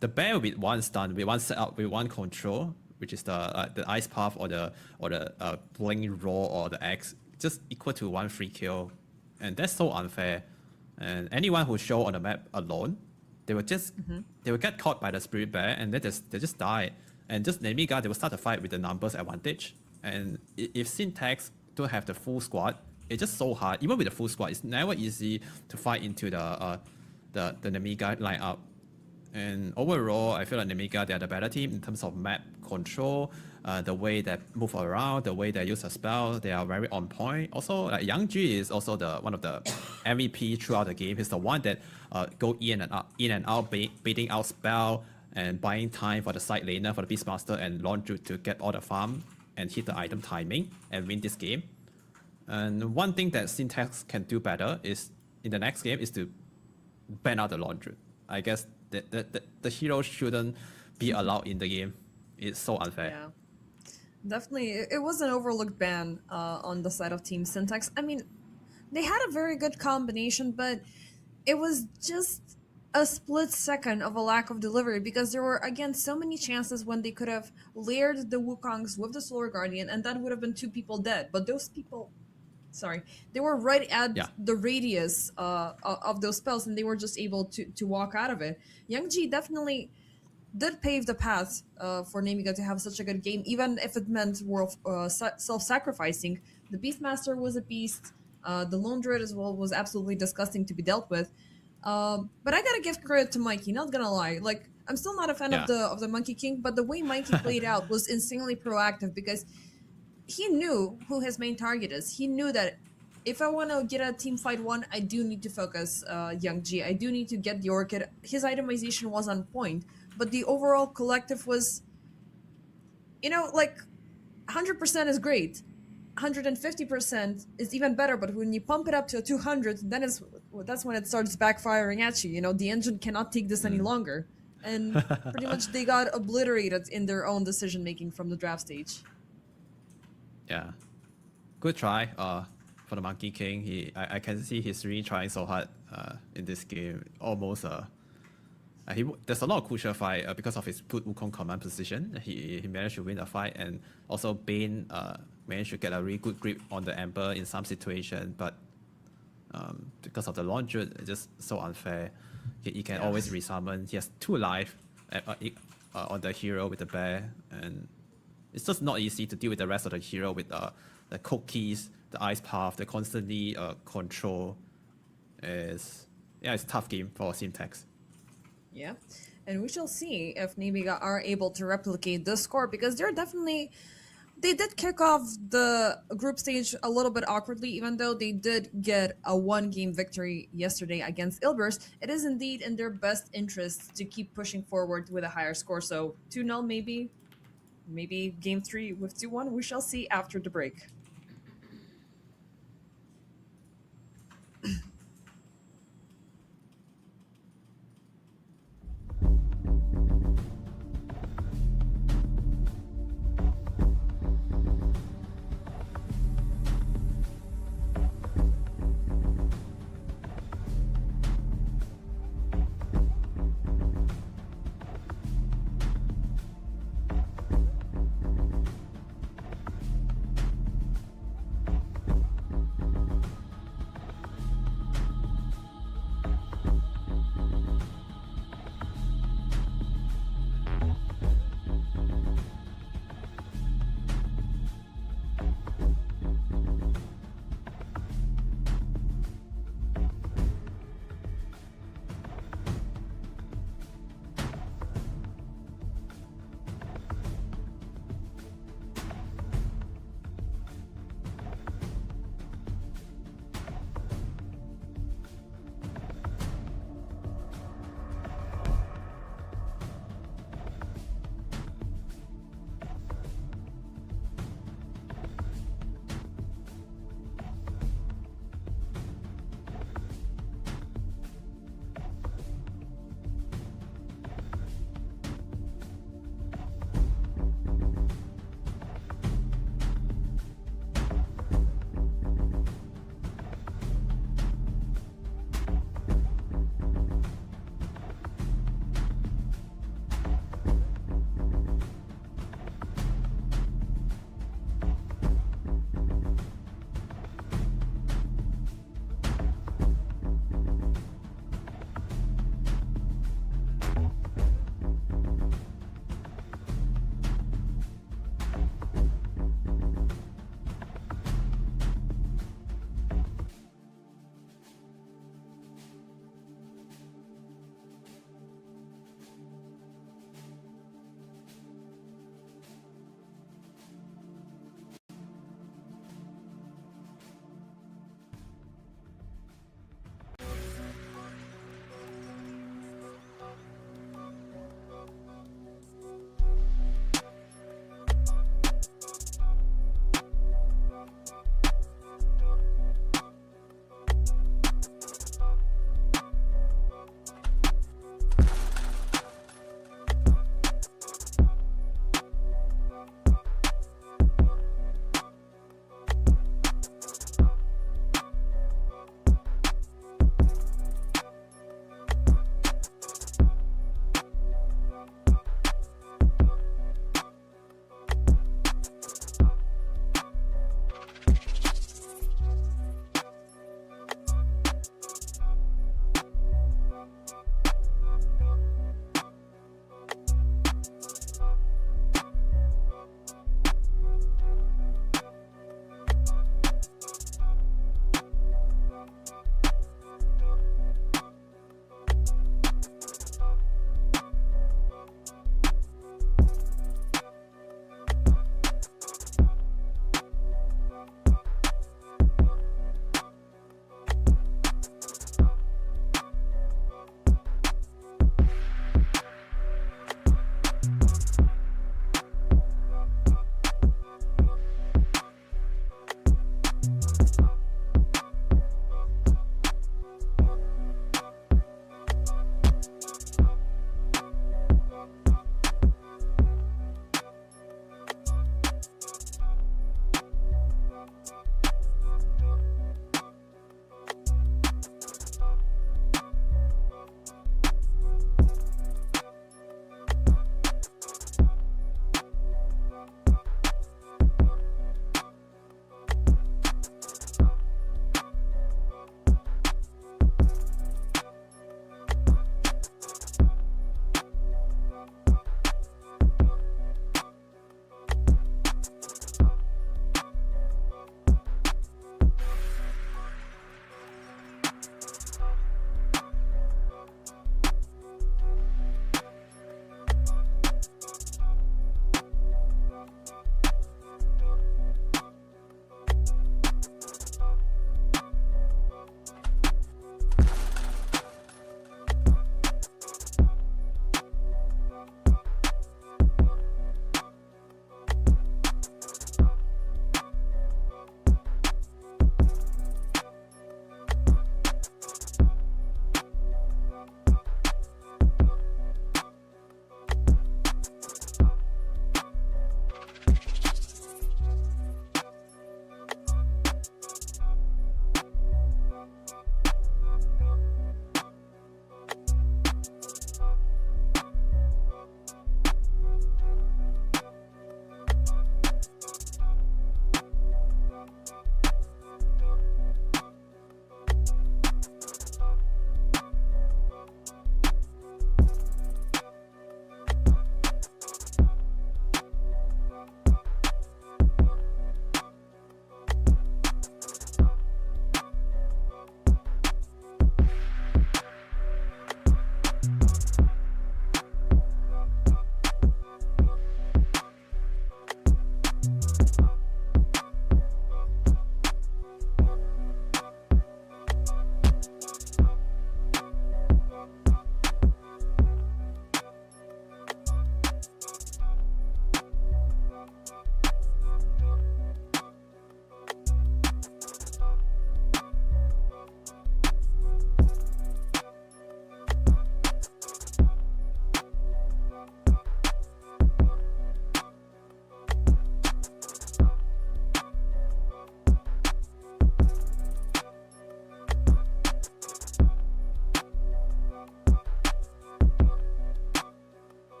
Speaker 1: the bear with one stun, with one setup, with one control, which is the ice path or the bling roll or the X, just equal to one free kill, and that's so unfair. And anyone who show on the map alone, they will just they will get caught by the spirit bear, and they just die. And just Nemiga, they will start the fight with the numbers advantage. And if Syntax don't have the full squad, it's just so hard. Even with the full squad, it's never easy to fight into the Nemiga lineup. And overall, I feel like Nemiga, they are the better team in terms of map control, the way they move around, the way they use a spell, they are very on point. Also, like Yang is also one of the MVP throughout the game. He's the one that go in and out, baiting out spell and buying time for the side laner, for the Beastmaster and Laundry to get all the farm and hit the item timing and win this game. And one thing that Syntax can do better is in the next game is to ban out the Laundry. I guess the hero shouldn't be allowed in the game. It's so unfair.
Speaker 2: Yeah, definitely. It was an overlooked ban on the side of Team Syntax. I mean, they had a very good combination, but it was just a split second of a lack of delivery, because there were, again, so many chances when they could have layered the Wukongs with the Solar Guardian, and that would have been 2 people dead. But those people, they were right at the radius of those spells, and they were just able to walk out of it. Yang definitely did pave the path for Nemiga to have such a good game, even if it meant self-sacrificing. The Beastmaster was a beast. The Lone Druid as well was absolutely disgusting to be dealt with. But I gotta give credit to Mikey, not gonna lie. Like, I'm still not a fan of the Monkey King, but the way Mikey played out was insanely proactive, because he knew who his main target is. He knew that if I want to get a team fight 1, I do need to focus Yang. I do need to get the Orchid. His itemization was on point, but the overall collective was, like 100% is great. 150% is even better, but when you pump it up to 200, then that's when it starts backfiring at you. The engine cannot take this any longer. And pretty much they got obliterated in their own decision making from the draft stage.
Speaker 1: Yeah, good try for the Monkey King. I can see he's really trying so hard in this game. Almost there's a lot of crucial fight because of his good Wukong command position. He managed to win a fight, and also Bane managed to get a really good grip on the Ember in some situation, but because of the launcher, it's just so unfair. He can always resummon. He has 2 life on the hero with the bear, and it's just not easy to deal with the rest of the hero with the cookies, the ice path, the constantly control. It's a tough game for Syntax.
Speaker 2: Yeah, and we shall see if Nemiga are able to replicate this score, because they did kick off the group stage a little bit awkwardly, even though they did get a 1-game victory yesterday against Ilbers. It is indeed in their best interest to keep pushing forward with a higher score. So 2-0 maybe game 3 with 2-1. We shall see after the break.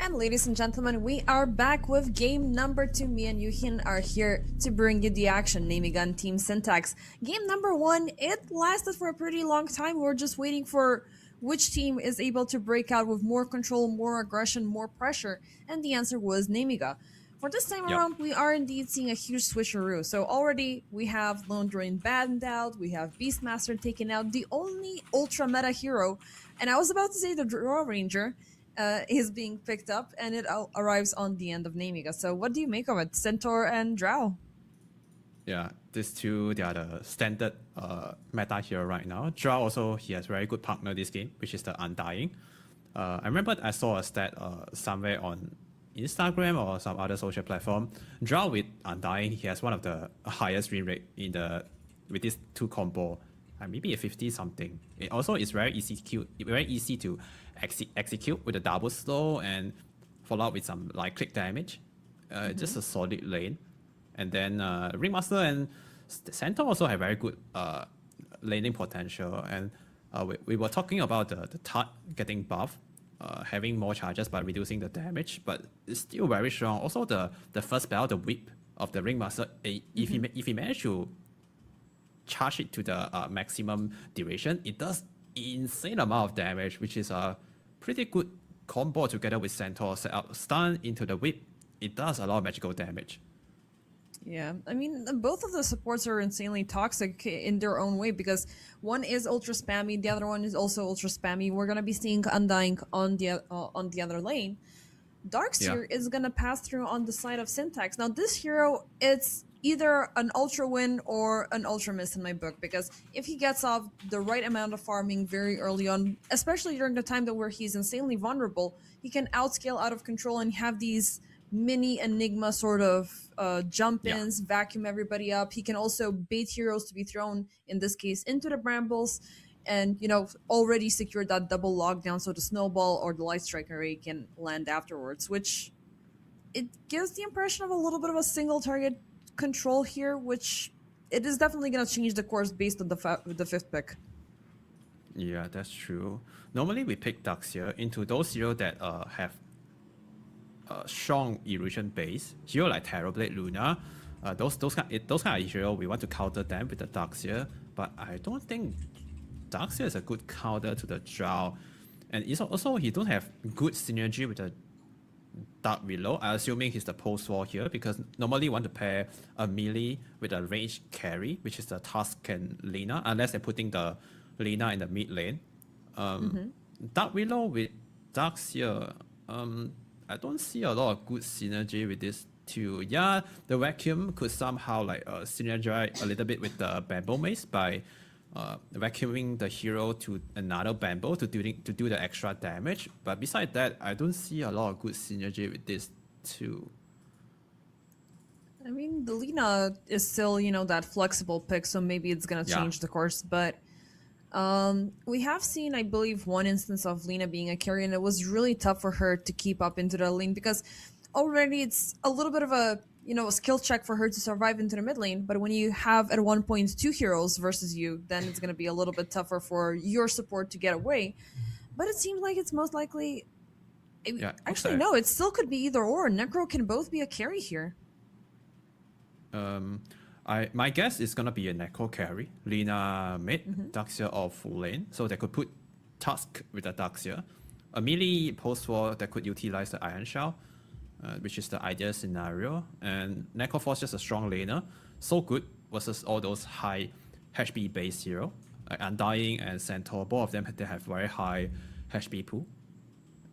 Speaker 2: And ladies and gentlemen, we are back with game number 2. Me and Yuhin are here to bring you the action. Nemiga and Team Syntax. Game number 1, it lasted for a pretty long time. We're just waiting for which team is able to break out with more control, more aggression, more pressure. And the answer was Nemiga. For this time around, we are indeed seeing a huge switcheroo. So already we have Lone Drain banned out, we have Beastmaster taken out, the only ultra meta hero, and I was about to say the Draw Ranger, is being picked up, and it arrives on the end of Nemiga. So what do you make of it, Centaur and Drow?
Speaker 1: Yeah, these two, they are the standard meta hero right now. Drow also, he has very good partner this game, which is the Undying. I remember I saw a stat somewhere on Instagram or some other social platform. Drow with Undying, he has one of the highest win rate in the with these two combo, maybe a 50 something. It also is very easy to execute with a double slow and follow up with some like click damage. Just a solid lane. And then Ringmaster and Centaur also have very good laning potential. And we were talking about the Tut getting buff, having more charges but reducing the damage, but it's still very strong. Also the first spell, the whip of the Ringmaster, if he managed to charge it to the maximum duration, it does insane amount of damage, which is a pretty good combo together with Centaur. Set up stun into the whip, it does a lot of magical damage.
Speaker 2: Yeah, I mean, both of the supports are insanely toxic in their own way, because one is ultra spammy, the other one is also ultra spammy. We're gonna be seeing Undying on the other lane. Darkseer is gonna pass through on the side of Syntax. Now, this hero, it's either an ultra win or an ultra miss in my book, because if he gets off the right amount of farming very early on, especially during the time that where he's insanely vulnerable, he can outscale out of control and have these mini Enigma sort of jump-ins, vacuum everybody up. He can also bait heroes to be thrown, in this case, into the brambles, and, you know, already secure that double lockdown so the snowball or the light strike array can land afterwards, which it gives the impression of a little bit of a single target control here, which it is definitely going to change the course based on the 5th pick.
Speaker 1: Yeah, that's true. Normally we pick Darkseer into those heroes that have strong illusion base, hero like Terrorblade, Luna, those kind of hero, we want to counter them with the Darkseer, but I don't think Darkseer is a good counter to the Drow, and it's also he don't have good synergy with the Dark Willow. I'm assuming he's the post-war here, because normally you want to pair a melee with a range carry, which is the Tusk and Lina, unless they're putting the Lina in the mid lane. Dark Willow with Darkseer, I don't see a lot of good synergy with this two. Yeah, the vacuum could somehow like synergize a little bit with the bamboo mace by vacuuming the hero to another bamboo to do the extra damage. But besides that, I don't see a lot of good synergy with this two.
Speaker 2: I mean, the Lina is still, you know, that flexible pick, so maybe it's gonna change the course, but we have seen, I believe, one instance of Lina being a carry, and it was really tough for her to keep up into the lane, because already it's a little bit of a, you know, a skill check for her to survive into the mid lane. But when you have at one point 2 heroes versus you, then it's going to be a little bit tougher for your support to get away. But it seems like it's most likely... Actually, no, it still could be either or. Necro can both be a carry here.
Speaker 1: My guess is gonna be a Necro carry, Lina mid, Darkseer off full lane, so they could put Tusk with the Darkseer. A melee post-war that could utilize the Iron Shell, which is the ideal scenario, and Necro Force just a strong laner, so good versus all those high HP base hero, like Undying and Centaur. Both of them, they have very high HP pool,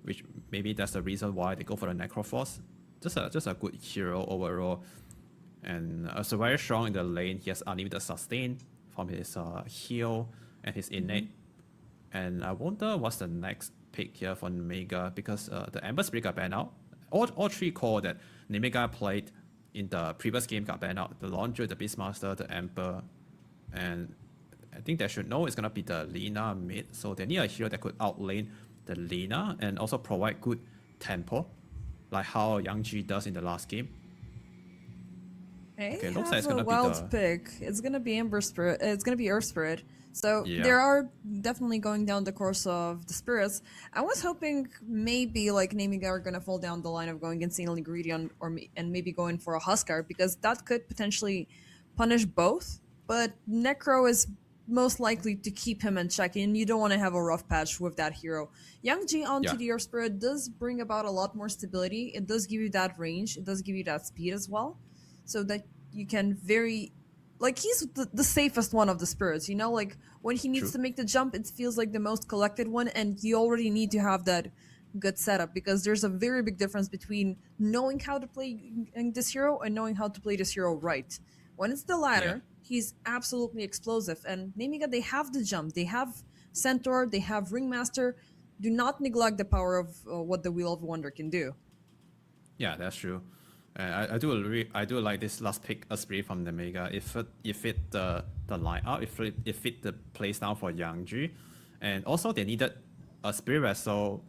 Speaker 1: which maybe that's the reason why they go for the Necro Force. Just a good hero overall. And also very strong in the lane. He has unlimited sustain from his heal and his innate. And I wonder what's the next pick here for Nemiga, because the Ember Spirit got banned out. All 3 core that Nemiga played in the previous game got banned out. The Laundry, the Beastmaster, the Ember. And I think they should know it's going to be the Lina mid. So they need a hero that could outlane the Lina and also provide good tempo, like how Yang Ji does in the last game.
Speaker 2: I
Speaker 1: Okay, looks like it's
Speaker 2: have a
Speaker 1: gonna be
Speaker 2: wild
Speaker 1: the-
Speaker 2: pick. It's gonna be Ember Spirit. It's gonna be Earth Spirit. So
Speaker 1: Yeah.
Speaker 2: there are definitely going down the course of the spirits. I was hoping maybe like Nemiga are gonna fall down the line of going insanely greedy on, and maybe going for a Huskar because that could potentially punish both. But Necro is most likely to keep him in check, and you don't want to have a rough patch with that hero. Young G onto
Speaker 1: Yeah.
Speaker 2: the Earth Spirit does bring about a lot more stability. It does give you that range. It does give you that speed as well, so that you can very like he's the safest one of the spirits, you know, like when he needs
Speaker 1: True.
Speaker 2: to make the jump it feels like the most collected one, and you already need to have that good setup because there's a very big difference between knowing how to play this hero and knowing how to play this hero right. When it's the latter, he's absolutely explosive, and Nemiga, they have the jump, they have Centaur, they have Ringmaster. Do not neglect the power of what the Wheel of Wonder can do.
Speaker 1: Yeah, that's true. I do like this last pick, a spirit from Nemiga. It fit the lineup, it fit the playstyle for Yangji, and also they needed a spirit vessel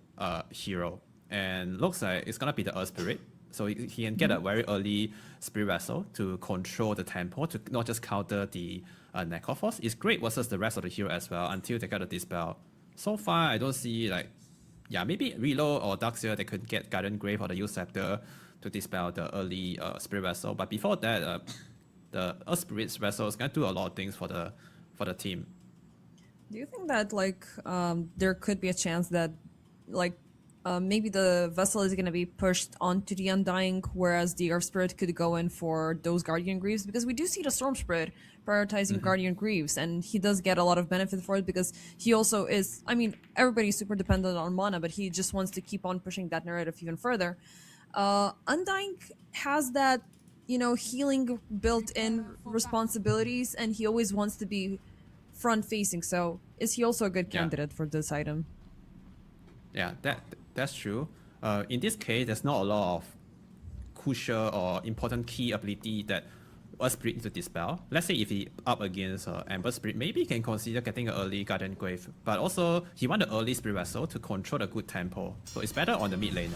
Speaker 1: hero, and looks like it's gonna be the Earth Spirit. So he can get a very early spirit vessel to control the tempo, to not just counter the Necroforce. It's great versus the rest of the hero as well until they get a dispel. So far, I don't see like, yeah, maybe Reload or Darkseer, they could get Guardian Grave or the Youth Scepter to dispel the early Spirit Vessel. But before that, the Earth Spirit Vessel is going to do a lot of things for the team.
Speaker 2: Do you think that like there could be a chance that like maybe the vessel is going to be pushed onto the Undying, whereas the Earth Spirit could go in for those Guardian Greaves? Because we do see the Storm Spirit prioritizing Guardian Greaves, and he does get a lot of benefit for it because he also is, I mean, everybody's super dependent on mana, but he just wants to keep on pushing that narrative even further. Undying has that, you know, healing built-in responsibilities, and he always wants to be front-facing. So is he also a good candidate for this item?
Speaker 1: Yeah, that's true. In this case, there's not a lot of crucial or important key ability that Earth Spirit needs to dispel. Let's say if he up against Ember Spirit, maybe he can consider getting an early Guardian Grave. But also, he want the early Spirit Vessel to control the good tempo. So it's better on the mid laner.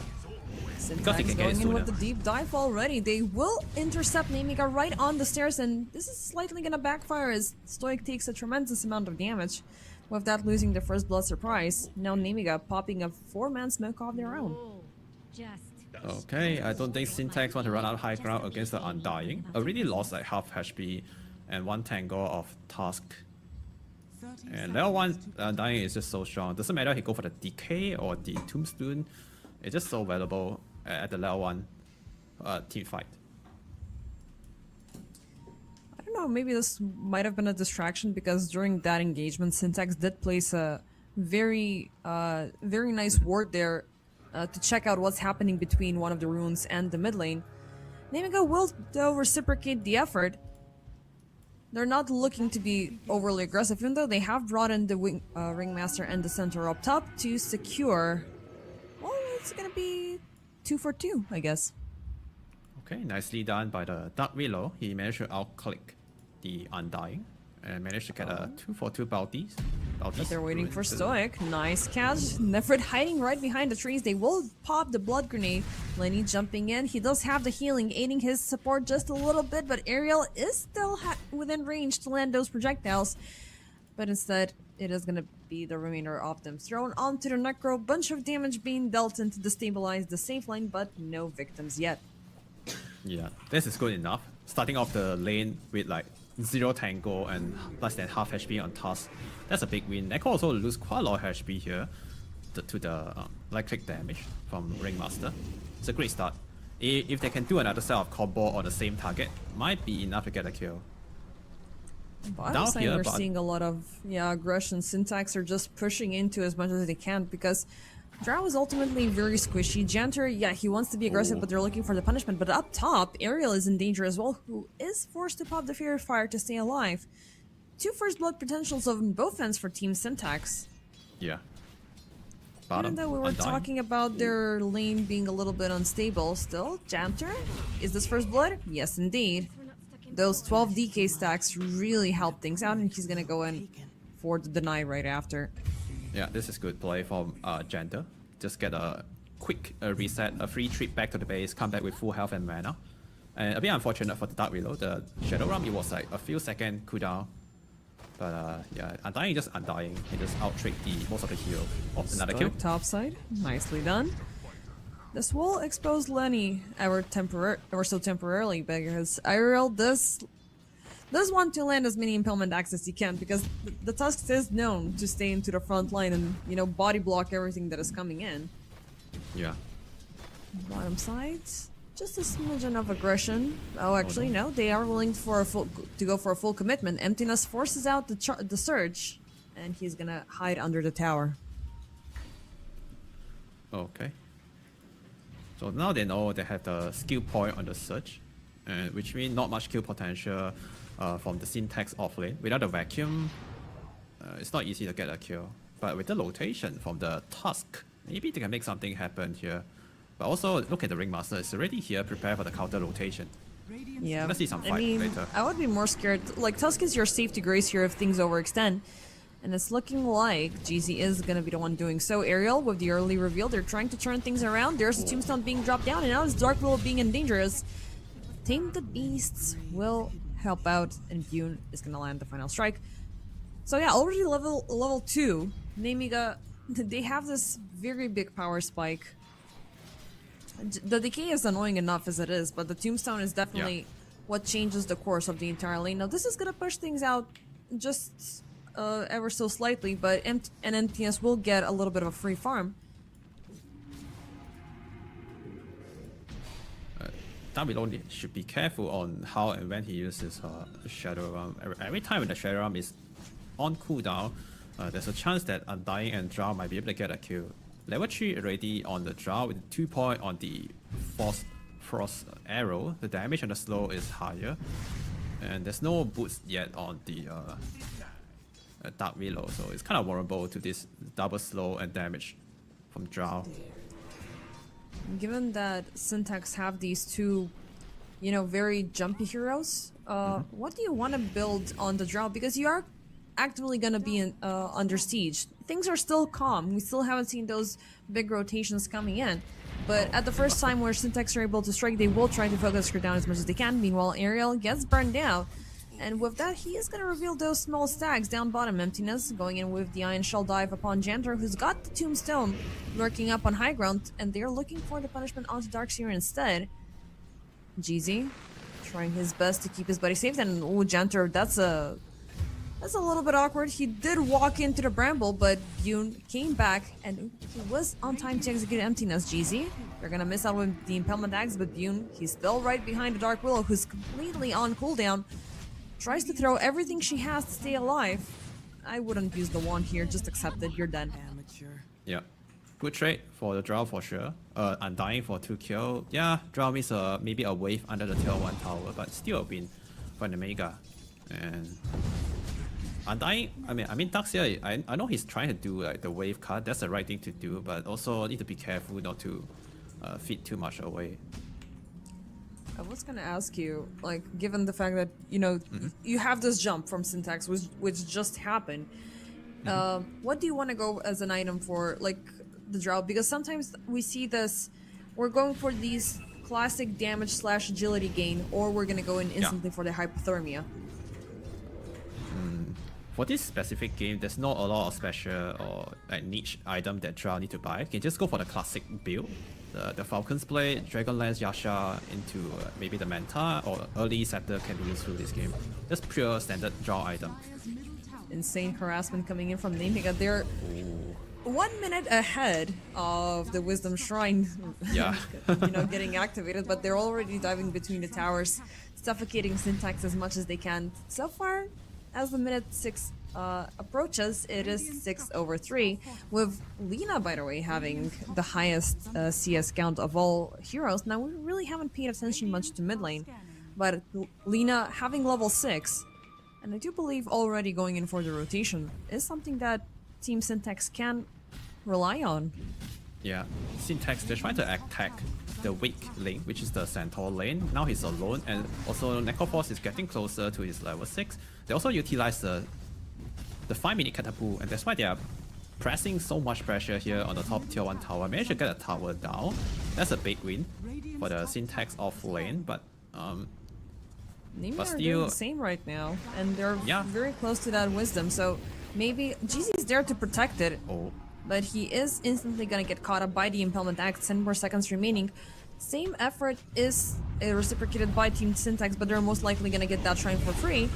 Speaker 1: Because he
Speaker 2: Syntax
Speaker 1: can get it
Speaker 2: going in
Speaker 1: sooner.
Speaker 2: with the deep dive already. They will intercept Nemiga right on the stairs, and this is slightly gonna backfire as Stoic takes a tremendous amount of damage. With that losing the first blood surprise, now Nemiga popping a 4-man smoke of their own.
Speaker 1: Okay, I don't think Syntax want to run out high ground against the Undying. Already lost like half HP and 1 tangle of Task.
Speaker 3: 30
Speaker 1: And level 1
Speaker 3: seconds to
Speaker 1: Undying is just so strong. Doesn't matter if he go for the Decay or the Tombstone. It's just so valuable at the level 1 team fight.
Speaker 2: I don't know, maybe this might have been a distraction because during that engagement, Syntax did place a very nice ward there to check out what's happening between one of the runes and the mid lane. Nemiga will though reciprocate the effort. They're not looking to be overly aggressive, even though they have brought in the Ringmaster and the Centaur up top to secure. Well, it's gonna be 2 for 2, I guess.
Speaker 1: Okay, nicely done by the Dark Reload. He managed to outclick the Undying and managed to get a 2 for 2 bounties.
Speaker 2: But they're waiting for Stoic. Nice catch. Nefrit hiding right behind the trees. They will pop the blood grenade. Lenny jumping in. He does have the healing, aiding his support just a little bit, but Ariel is still within range to land those projectiles. But instead, it is going to be the remainder of them thrown onto the Necro. Bunch of damage being dealt in to destabilize the safe line, but no victims yet.
Speaker 1: Yeah, this is good enough. Starting off the lane with like 0 tango and less than half HP on Task. That's a big win. Neko also lose quite a lot of HP here to the light click damage from Ringmaster. It's a great start. If they can do another set of combo on the same target, might be enough to get a kill.
Speaker 2: Bottom
Speaker 1: Down
Speaker 2: side,
Speaker 1: here,
Speaker 2: we're
Speaker 1: but-
Speaker 2: seeing a lot of aggression. Syntax are just pushing into as much as they can because Drow is ultimately very squishy. Janter, yeah, he wants to be aggressive, but they're looking for the punishment. But up top, Ariel is in danger as well, who is forced to pop the Fury Fire to stay alive. 2 first blood potentials on both ends for Team Syntax.
Speaker 1: Yeah.
Speaker 2: Even
Speaker 1: Bottom,
Speaker 2: though we were
Speaker 1: Undying.
Speaker 2: talking about their lane being a little bit unstable, still, Janter, is this first blood? Yes, indeed. Those 12 DK stacks really help things out, and he's gonna go in for the deny right after.
Speaker 1: Yeah, this is good play from Janta. Just get a quick reset, a free trip back to the base, come back with full health and mana. And a bit unfortunate for the Dark Willow, the Shadow Realm, it was like a few second cooldown. But yeah, Undying just Undying. He just out-tricked most of the hero of another kill.
Speaker 2: Stuck topside, nicely done. This will expose Lenny ever so temporarily because Ariel does want to land as many impalement acts as he can because the Tusk is known to stay into the front line and, you know, body block everything that is coming in.
Speaker 1: Yeah.
Speaker 2: Bottom side, just a smidgen of aggression. Oh, actually, no, they are willing to go for a full commitment. Emptiness forces out the surge, and he's gonna hide under the tower.
Speaker 1: Okay. So now they know they have the skill point on the surge, which means not much kill potential from the Syntax off lane. Without the vacuum, it's not easy to get a kill. But with the rotation from the Tusk, maybe they can make something happen here. But also, look at the Ringmaster, it's already here, prepared for the counter rotation.
Speaker 2: Yeah,
Speaker 1: Let's see some fight later.
Speaker 2: I would be more scared. Like, Tusk is your safety grace here if things overextend. And it's looking like GZ is going to be the one doing so. Ariel, with the early reveal, they're trying to turn things around. There's a Tombstone being dropped down, and now it's Dark Willow being in danger as Tame the Beasts will help out, and Bune is going to land the final strike. So yeah, already level 2, Nemiga, they have this very big power spike. The decay is annoying enough as it is, but the Tombstone is definitely what changes the course of the entire lane. Now this is gonna push things out just ever so slightly, but MTS will get a little bit of a free farm.
Speaker 1: Dark Willow should be careful on how and when he uses Shadow Realm. Every time when the Shadow Realm is on cooldown, there's a chance that Undying and Drow might be able to get a kill. Level 3 already on the Drow with 2 point on the Frost arrow. The damage on the slow is higher. And there's no boost yet on the Dark Willow, so it's kind of vulnerable to this double slow and damage from Drow.
Speaker 2: Given that Syntax have these two, you know, very jumpy heroes, what do you want to build on the Drow? Because you are actively going to be under siege. Things are still calm. We still haven't seen those big rotations coming in. But at the first time where Syntax are able to strike, they will try to focus her down as much as they can. Meanwhile, Ariel gets burned out. And with that, he is going to reveal those small stacks down bottom. Emptiness going in with the Iron Shell dive upon Janter, who's got the Tombstone lurking up on high ground. And they're looking for the punishment onto Darkseer instead. GZ trying his best to keep his buddy safe. And ooh, Janter, that's a little bit awkward. He did walk into the bramble, but Bune came back and he was on time to execute Emptiness. GZ, they're gonna miss out with the Impalement Axe, but Bune, he's still right behind the Dark Willow, who's completely on cooldown. Tries to throw everything she has to stay alive. I wouldn't use the wand here, just accept it, you're dead.
Speaker 1: Yeah. Good trade for the Drow for sure. Undying for 2 kill. Yeah, Drow means maybe a wave under the tier 1 tower, but still a win for Nemiga. And Undying, I mean Darkseer, I know he's trying to do like the wave cut, that's the right thing to do, but also need to be careful not to feed too much away.
Speaker 2: I was gonna ask you, like, given the fact that, you know, you have this jump from Syntax, which just happened, what do you want to go as an item for, like, the Drow? Because sometimes we see this, we're going for these classic damage / agility gain, or we're gonna go in instantly for the hypothermia.
Speaker 1: For this specific game, there's not a lot of special or like niche item that Drow need to buy. You can just go for the classic build. The Falcon's Blade, Dragonlance Yasha into maybe the Manta or early Scepter can be useful this game. Just pure standard Drow item.
Speaker 2: Insane harassment coming in from Nemiga. They're 1 minute ahead of the Wisdom Shrine,
Speaker 1: Yeah.
Speaker 2: you know, getting activated, but they're already diving between the towers, suffocating Syntax as much as they can. So far, as the minute 6 approaches, it is 6/3, with Lina, by the way, having the highest CS count of all heroes. Now, we really haven't paid attention much to mid lane, but Lina having level 6, and I do believe already going in for the rotation, is something that Team Syntax can rely on.
Speaker 1: Yeah, Syntax, they're trying to attack the weak lane, which is the Centaur lane. Now he's alone, and also Necroforce is getting closer to his level 6. They also utilize the 5-minute catapult, and that's why they are pressing so much pressure here on the top tier 1 tower. Managed to get a tower down. That's a big win for the Syntax off lane, but
Speaker 2: Nemiga
Speaker 1: But
Speaker 2: are doing
Speaker 1: still-
Speaker 2: the same right now, and they're
Speaker 1: Yeah.
Speaker 2: very close to that wisdom. So maybe GZ's there to protect it,
Speaker 1: Oh,
Speaker 2: but he is instantly gonna get caught up by the impalement axe. 10 more seconds remaining. Same effort is reciprocated by Team Syntax, but they're most likely gonna get that shrine for free.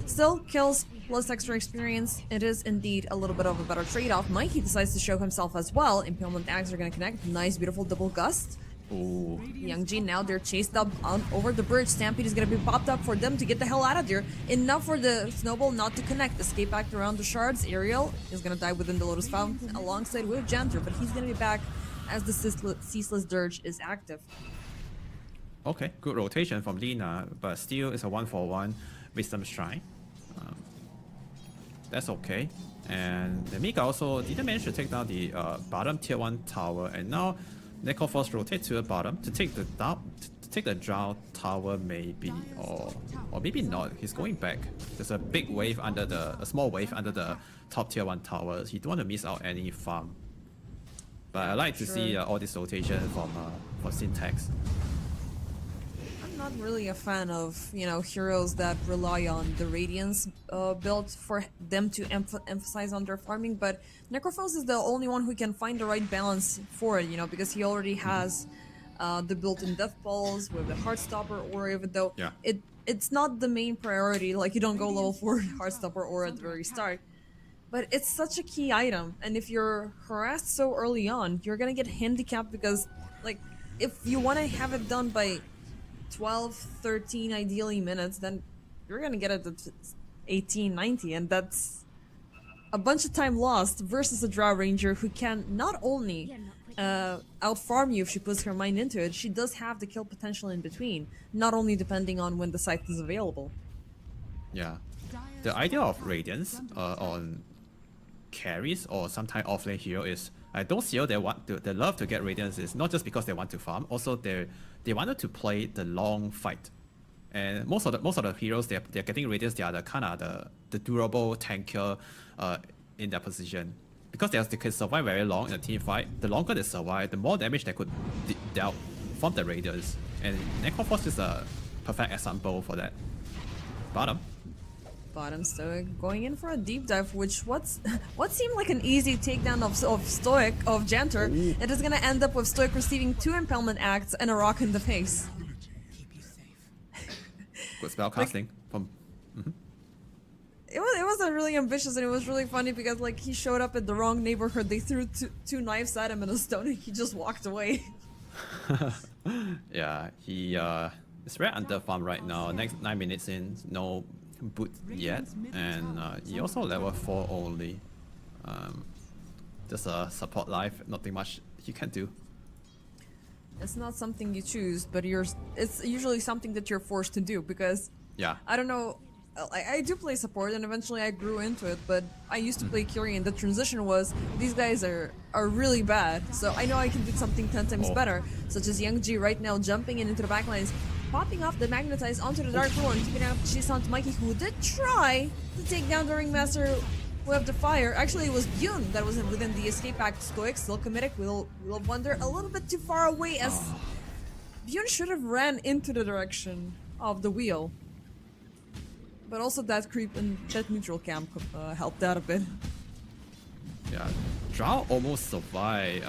Speaker 2: Still, kills plus extra experience. It is indeed a little bit of a better trade-off. Mikey decides to show himself as well. Impalement axe are gonna connect. Nice, beautiful double gust.
Speaker 1: oh.
Speaker 2: Young G now they're chased up on over the bridge. Stampede is gonna be popped up for them to get the hell out of there. Enough for the snowball not to connect. Escape back around the shards. Ariel is gonna die within the Lotus Fountain alongside with Janter, but he's gonna be back as the Ceaseless Dirge is active.
Speaker 1: Okay, good rotation from Lina, but still it's a 1-for-1 Wisdom Shrine. That's okay. And Nemiga also didn't manage to take down the bottom tier 1 tower, and now Necroforce rotate to the bottom to take the drow tower maybe, or maybe not. He's going back. There's a big wave under a small wave under the top tier 1 towers. He don't want to miss out any farm. But I like to see all this rotation from Syntax.
Speaker 2: I'm not really a fan of, heroes that rely on the Radiance build for them to emphasize on their farming, but Necrophos is the only one who can find the right balance for it, because he already has the built-in Death Pulse with the Heartstopper aura, even though
Speaker 1: Yeah.
Speaker 2: it's not the main priority, like you don't go level 4 Heartstopper aura at the very start. But it's such a key item, and if you're harassed so early on, you're gonna get handicapped because, like, if you want to have it done by 12, 13 ideally minutes, then you're gonna get it at 18, 90, and that's a bunch of time lost versus a Drow Ranger who can not only outfarm you if she puts her mind into it, she does have the kill potential in between, not only depending on when the scythe is available.
Speaker 1: Yeah. The idea of Radiance on carries or sometimes offlane hero is those heroes they love to get Radiance is not just because they want to farm, also they wanted to play the long fight. And most of the heroes they're getting Radiance, they are the kind of the durable tanker in their position. Because they can survive very long in a team fight, the longer they survive, the more damage they could dealt from the Radiance. And Necroforce is a perfect example for that. Bottom.
Speaker 2: Bottom Stoic going in for a deep dive, which what seemed like an easy takedown of Stoic of Janter. It is gonna end up with Stoic receiving 2 impalement acts and a rock in the face.
Speaker 1: Good spell casting from.
Speaker 2: It wasn't really ambitious, and it was really funny because like he showed up at the wrong neighborhood. They threw two knives at him and a stone, and he just walked away.
Speaker 1: Yeah, he is very underfarmed right now. Next 9 minutes in, no boot yet, and he also level 4 only. Just a support life, nothing much you can do.
Speaker 2: It's not something you choose, but it's usually something that you're forced to do because
Speaker 1: Yeah.
Speaker 2: I don't know. I do play support, and eventually I grew into it. But I used to play Curie, and the transition was these guys are really bad. So I know I can do something 10 times better, such as Young G right now jumping into the backlines, popping off the Magnetize onto the Dark Lord, and keeping out chase onto Mikey, who did try to take down the Ringmaster with the fire. Actually, it was Byun that was within the escape act. Stoic still committed. We'll wonder a little bit too far away, as Byun should have ran into the direction of the wheel. But also that creep and that neutral camp helped out a bit.
Speaker 1: Yeah, Drow almost survived,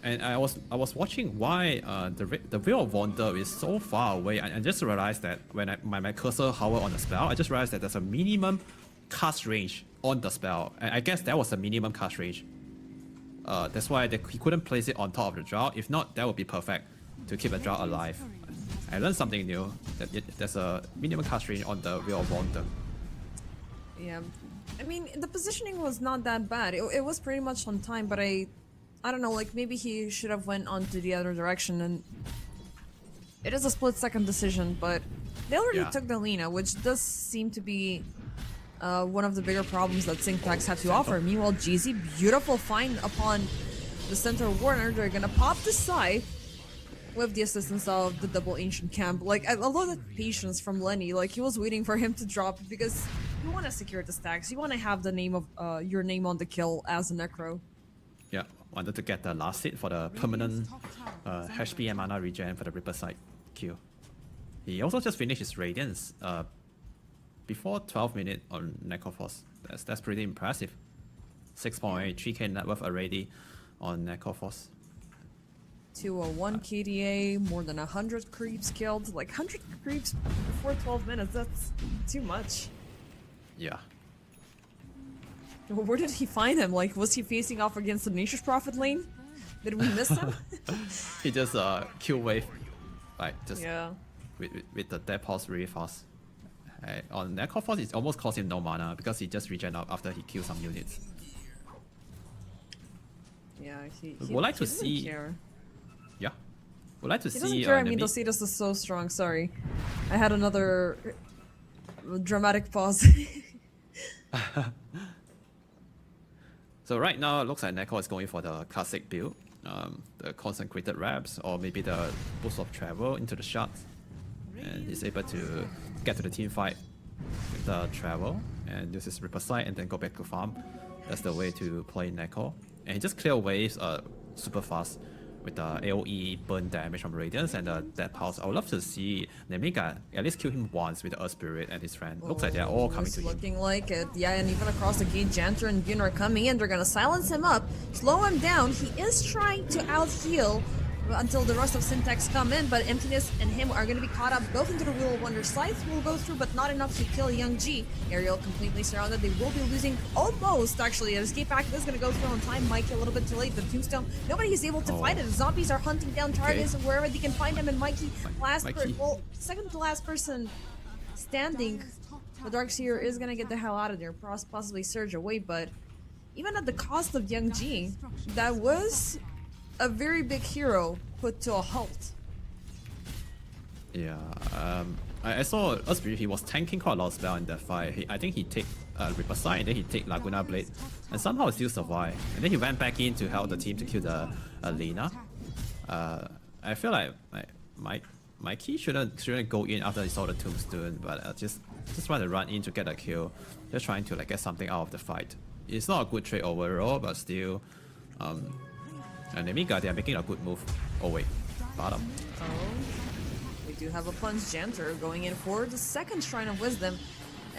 Speaker 1: and I was watching why the Veil of Wonder is so far away, and I just realized that when my cursor hovered on the spell, I just realized that there's a minimum cast range on the spell, and I guess that was the minimum cast range. That's why he couldn't place it on top of the Drow. If not, that would be perfect to keep a Drow alive. I learned something new, that there's a minimum cast range on the Veil of Wonder.
Speaker 2: Yeah, I mean, the positioning was not that bad. It was pretty much on time, but I don't know, like maybe he should have went on to the other direction, and it is a split-second decision, but they already took the Lina, which does seem to be one of the bigger problems that Syntax had to offer. Meanwhile, GZ, beautiful find upon the center Warner. They're gonna pop the scythe with the assistance of the double ancient camp. Like, I love the patience from Lenny. Like, he was waiting for him to drop because you want to secure the stacks. You want to have the name of your name on the kill as a Necro.
Speaker 1: Yeah, wanted to get the last hit for the permanent HP and mana regen for the Ripper side kill. He also just finished his Radiance before 12 minutes on Necroforce. That's pretty impressive. 6.3k net worth already on Necroforce.
Speaker 2: 201 KDA, more than 100 creeps killed. Like 100 creeps before 12 minutes, that's too much.
Speaker 1: Yeah.
Speaker 2: Where did he find him? Like, was he facing off against the Nature's Prophet lane? Did we miss him?
Speaker 1: He just kill wave, like just
Speaker 2: Yeah.
Speaker 1: with the death pulse really fast. On Necroforce, it almost cost him no mana because he just regen up after he kills some units.
Speaker 2: Yeah, he
Speaker 1: Would like to
Speaker 2: doesn't
Speaker 1: see-
Speaker 2: care.
Speaker 1: Yeah. Would like to
Speaker 2: He
Speaker 1: see.
Speaker 2: doesn't care. I mean,
Speaker 1: Nemi-
Speaker 2: the status is so strong. Sorry, I had another dramatic pause.
Speaker 1: So right now, it looks like Neko is going for the classic build, the consecrated wraps, or maybe the boost of travel into the shots, and he's able to get to the team fight with the travel and use his Ripper Sight and then go back to farm. That's the way to play Neko, and he just clear waves super fast with the AoE burn damage from Radiance and the Death Pulse. I would love to see Nemiga at least kill him once with the Earth Spirit and his friend. Looks like they're all coming
Speaker 2: It's
Speaker 1: to him.
Speaker 2: looking like it. Yeah, and even across the gate, Janter and Bune are coming in. They're gonna silence him up, slow him down. He is trying to out-heal until the rest of Syntax come in, but Emptiness and him are gonna be caught up both into the Wheel of Wonder. Scythe will go through, but not enough to kill Young G. Ariel completely surrounded. They will be losing almost, actually. An escape pack is gonna go through on time. Mikey a little bit too late. The Tombstone, nobody is able to fight it. Zombies are hunting down targets wherever they can find him, and Mikey, second to last person standing. The Darkseer is gonna get the hell out of there, possibly surge away, but even at the cost of Young G, that was a very big hero put to a halt.
Speaker 1: Yeah, I saw Earthspirit, he was tanking quite a lot of spell in that fight. I think he take Ripper Sight and then he take Laguna Blade, and somehow still survived. And then he went back in to help the team to kill the Lina. I feel like Mikey shouldn't go in after he saw the Tombstone, but just try to run in to get a kill. Just trying to like get something out of the fight. It's not a good trade overall, but still, and Nemiga, they are making a good move. Oh wait, bottom.
Speaker 2: Oh, we do have a plunge Janter going in for the second Shrine of Wisdom,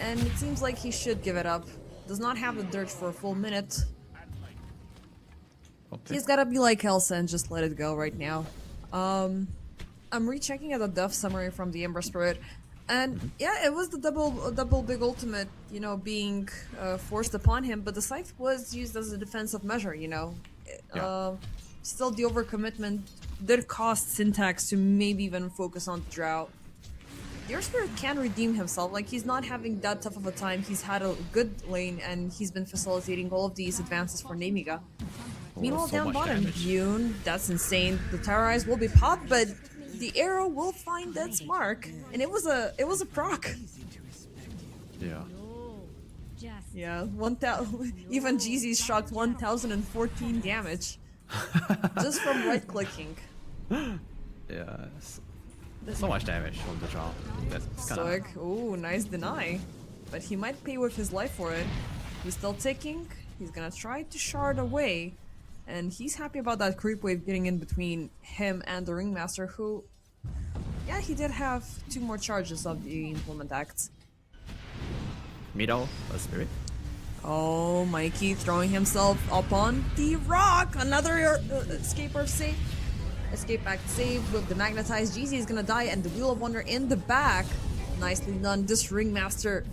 Speaker 2: and it seems like he should give it up. Does not have the Dirge for a full minute.
Speaker 1: Okay.
Speaker 2: He's gotta be like Elsa and just let it go right now. I'm rechecking at the death summary from the Ember Spirit, and yeah, it was the double big ultimate, you know, being forced upon him, but the Scythe was used as a defensive measure, you know.
Speaker 1: Yeah.
Speaker 2: Still, the overcommitment did cost Syntax to maybe even focus on the Drow. Your Spirit can redeem himself, like he's not having that tough of a time. He's had a good lane and he's been facilitating all of these advances for Nemiga. Meanwhile,
Speaker 1: so
Speaker 2: down
Speaker 1: much
Speaker 2: bottom,
Speaker 1: damage.
Speaker 2: Bune, that's insane. The Terror Eyes will be popped, but the arrow will find its mark, and it was a proc.
Speaker 1: Yeah.
Speaker 2: Yeah, 1,000. Even Jeezy's shot 1,014 damage just from right clicking.
Speaker 1: Yeah. So much damage from the draw. That's kind of.
Speaker 2: Stoic, ooh, nice deny, but he might pay with his life for it. He's still ticking. He's gonna try to shard away, and he's happy about that creep wave getting in between him and the Ringmaster, who, yeah, he did have 2 more charges of the Implement Acts.
Speaker 1: Middle, a spirit.
Speaker 2: Oh, Mikey throwing himself up on the rock. Another escape save. Escape back save with the magnetized. Jeezy is gonna die, and the Wheel of Wonder in the back. Nicely done. This Ringmaster.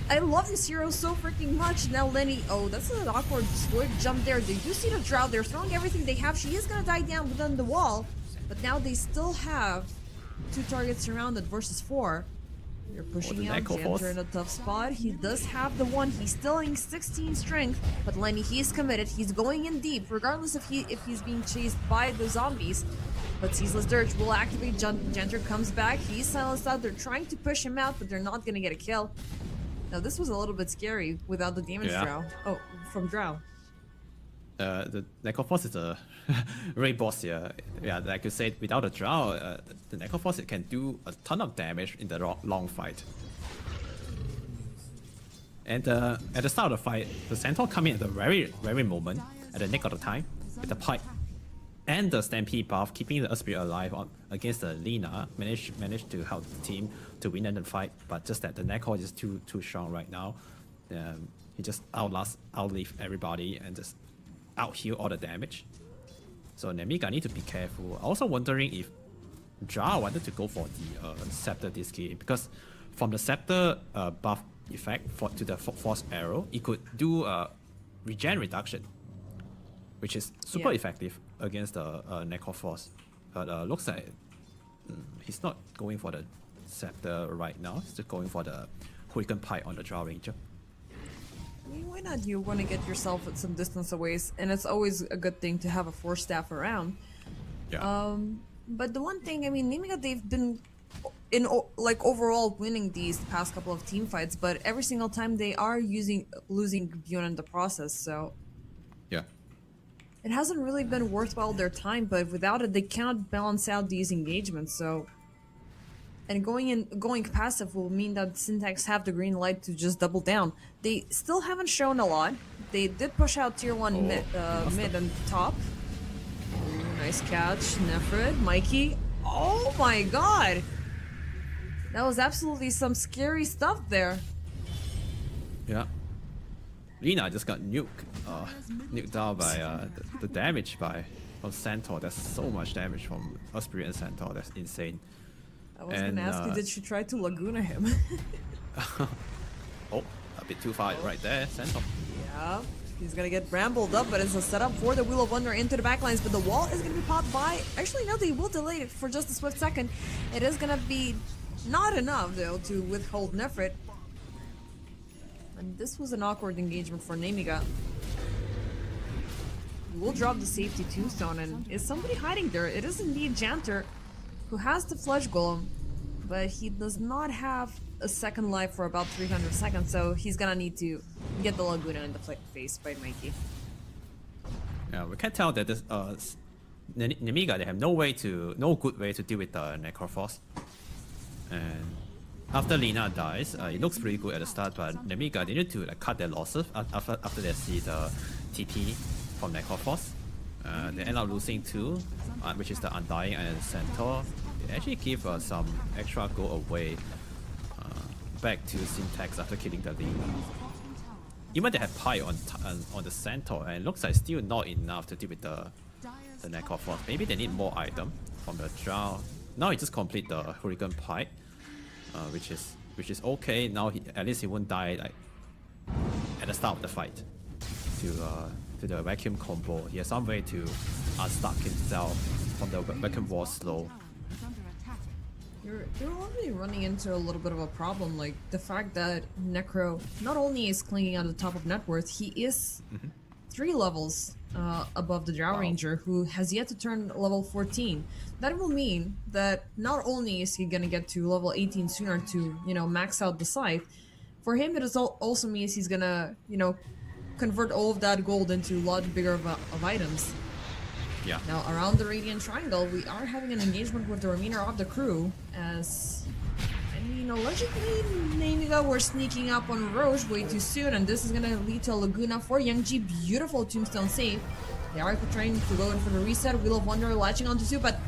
Speaker 2: I love this hero so freaking much. Now Lenny, oh, that's an awkward squid jump there. They do see the Drow. They're throwing everything they have. She is gonna die down within the wall, but now they still have 2 targets surrounded versus 4. You're pushing
Speaker 1: the
Speaker 2: out
Speaker 1: Necroforce.
Speaker 2: Janter in a tough spot. He does have the 1. He's still in 16 strength, but Lenny, he's committed. He's going in deep, regardless if he's being chased by the zombies. But Ceaseless Dirge will activate. Janter comes back. He's silenced out. They're trying to push him out, but they're not gonna get a kill. Now this was a little bit scary without the damage Drow. Oh, from Drow.
Speaker 1: The Necroforce is a raid boss here. Yeah, like you said, without a Drow, the Necroforce it can do a ton of damage in the long fight. And at the start of the fight, the Centaur come in at the very moment, at the nick of the time, with the pipe. and the Stampede buff, keeping the Spirit alive against the Lina, managed to help the team to win the fight. But just that the Necro is too strong right now. He just outlive everybody and just out-heal all the damage. So Nemiga need to be careful. Also wondering if Ja wanted to go for the Scepter this game, because from the Scepter buff effect to the Force Arrow, it could do regen reduction, which is super effective against the Necro Force. But looks like he's not going for the Scepter right now. He's just going for the Hurricane Pike on the Draw Ranger.
Speaker 2: I mean, why not? You want to get yourself at some distance away, and it's always a good thing to have a Force Staff around.
Speaker 1: Yeah.
Speaker 2: But the one thing, I mean, Nemiga, they've been in like overall winning these past couple of team fights, but every single time they are losing Bjorn in the process. So
Speaker 1: Yeah.
Speaker 2: it hasn't really been worthwhile their time, but without it, they cannot balance out these engagements. So, and going passive will mean that Syntax have the green light to just double down. They still haven't shown a lot. They did push out tier 1 mid and top. Ooh, nice catch, Nefrid, Mikey. Oh my god! That was absolutely some scary stuff there.
Speaker 1: Yeah. Lina just got nuked down by the damage from Centaur. There's so much damage from Osprey and Centaur. That's insane.
Speaker 2: I was gonna ask you, did she try to Laguna him?
Speaker 1: Oh, a bit too far right there, Centaur.
Speaker 2: Yeah, he's gonna get brambled up, but it's a setup for the Wheel of Wonder into the backlines. But the wall is gonna be popped by. Actually, no, they will delay it for just a swift second. It is gonna be not enough though to withhold Nefrit. And this was an awkward engagement for Nemiga. We'll drop the safety tombstone, and is somebody hiding there? It is indeed Janter, who has the Flesh Golem, but he does not have a second life for about 300 seconds, so he's gonna need to get the Laguna in the face by Mikey.
Speaker 1: Yeah, we can tell that this Nemiga, they have no good way to deal with the Necroforce. And after Lina dies, it looks pretty good at the start, but Nemiga, they need to like cut their losses after they see the TP from Necroforce. They end up losing 2, which is the Undying and Centaur. They actually give some extra gold away back to Syntax after killing the Lina. Even they have Pie on the Centaur, and it looks like still not enough to deal with the Necroforce. Maybe they need more item from the Drow. Now he just complete the Hurricane Pike, which is okay. Now at least he won't die like at the start of the fight to the vacuum combo. He has some way to unstuck himself from the vacuum wall slow.
Speaker 2: You're already running into a little bit of a problem, like the fact that Necro not only is clinging on the top of net worth, he is 3 levels above the Drow Ranger, who has yet to turn level 14. That will mean that not only is he gonna get to level 18 sooner to, max out the scythe, for him it also means he's gonna, convert all of that gold into a lot bigger of items.
Speaker 1: Yeah.
Speaker 2: Now, around the Radiant Triangle, we are having an engagement with the remainder of the crew, as, allegedly, Nemiga were sneaking up on Roche way too soon, and this is gonna lead to a Laguna for Youngji. Beautiful tombstone save. They are trying to go in for the reset. Wheel of Wonder latching onto Sue, but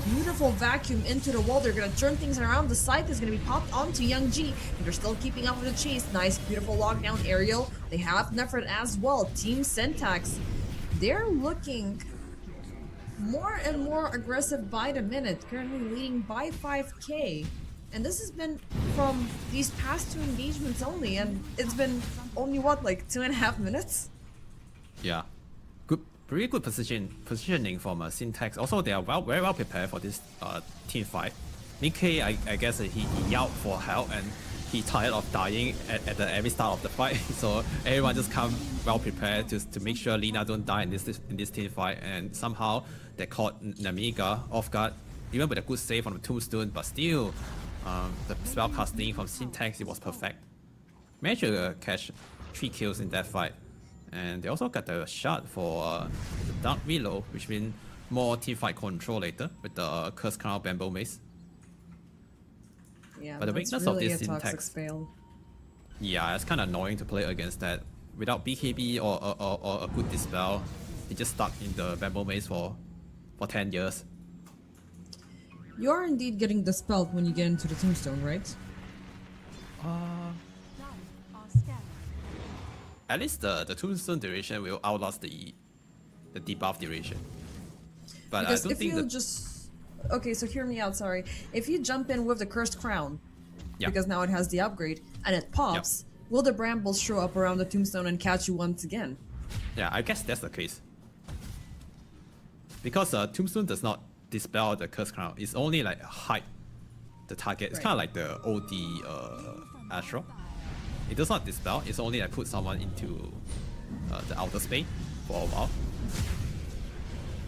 Speaker 2: beautiful vacuum into the wall. They're gonna turn things around. The scythe is gonna be popped onto Youngji, and they're still keeping up with the chase. Nice, beautiful lockdown aerial. They have Nefrit as well. Team Syntax, they're looking more and more aggressive by the minute, currently leading by 5k. And this has been from these past 2 engagements only, and it's been only, what, like 2.5 minutes?
Speaker 1: Yeah. Pretty good positioning from Syntax. Also, they are very well prepared for this team fight. Nikkei, I guess he yelled for help, and he tired of dying at the every start of the fight. So everyone just come well prepared to make sure Lina don't die in this team fight. And somehow they caught Nemiga off guard, even with a good save on the tombstone. But still, the spell casting from Syntax, it was perfect. Managed to catch 3 kills in that fight. And they also got the shot for the Dark Reload, which means more teamfight control later with the Curse Crown Bamboo Mace.
Speaker 2: Yeah,
Speaker 1: but the weakness
Speaker 2: really
Speaker 1: of this
Speaker 2: Syntax
Speaker 1: Syntax,
Speaker 2: fail.
Speaker 1: Yeah, it's kind of annoying to play against that. Without BKB or a good dispel, he just stuck in the Bamboo Maze for for 10 years.
Speaker 2: You are indeed getting dispelled when you get into the tombstone, right?
Speaker 1: At least the tombstone duration will outlast the debuff duration. But
Speaker 2: Because
Speaker 1: I don't
Speaker 2: if
Speaker 1: think
Speaker 2: you
Speaker 1: that.
Speaker 2: just... Okay, so hear me out, sorry. If you jump in with the Cursed Crown,
Speaker 1: Yeah.
Speaker 2: because now it has the upgrade, and it pops, will the brambles show up around the tombstone and catch you once again?
Speaker 1: Yeah, I guess that's the case. Because Tombstone does not dispel the Curse Crown. It's only like hide the target. It's
Speaker 2: Right.
Speaker 1: kind of like the OD Astro. It does not dispel. It's only like put someone into the outer space for a while.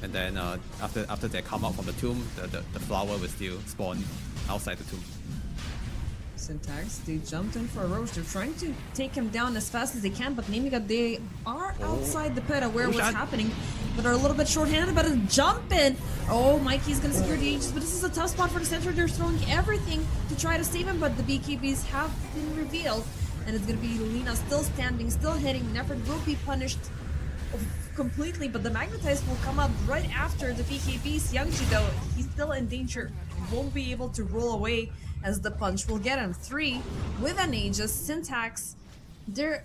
Speaker 1: And then after they come out from the tomb, the flower will still spawn outside the tomb.
Speaker 2: Syntax, they jumped in for a roach. They're trying to take him down as fast as they can, but Nemiga, they are outside the pit aware of what's
Speaker 1: shot.
Speaker 2: happening, but are a little bit short-handed, but a jump in! Oh, Mikey's gonna secure the Aegis, but this is a tough spot for the center. They're throwing everything to try to save him, but the BKBs have been revealed, and it's gonna be Lina still standing, still hitting. Nefert will be punished completely, but the Magnetize will come up right after the BKBs. Youngji, though, he's still in danger. Won't be able to roll away as the punch will get him. 3 with an Aegis. Syntax, they're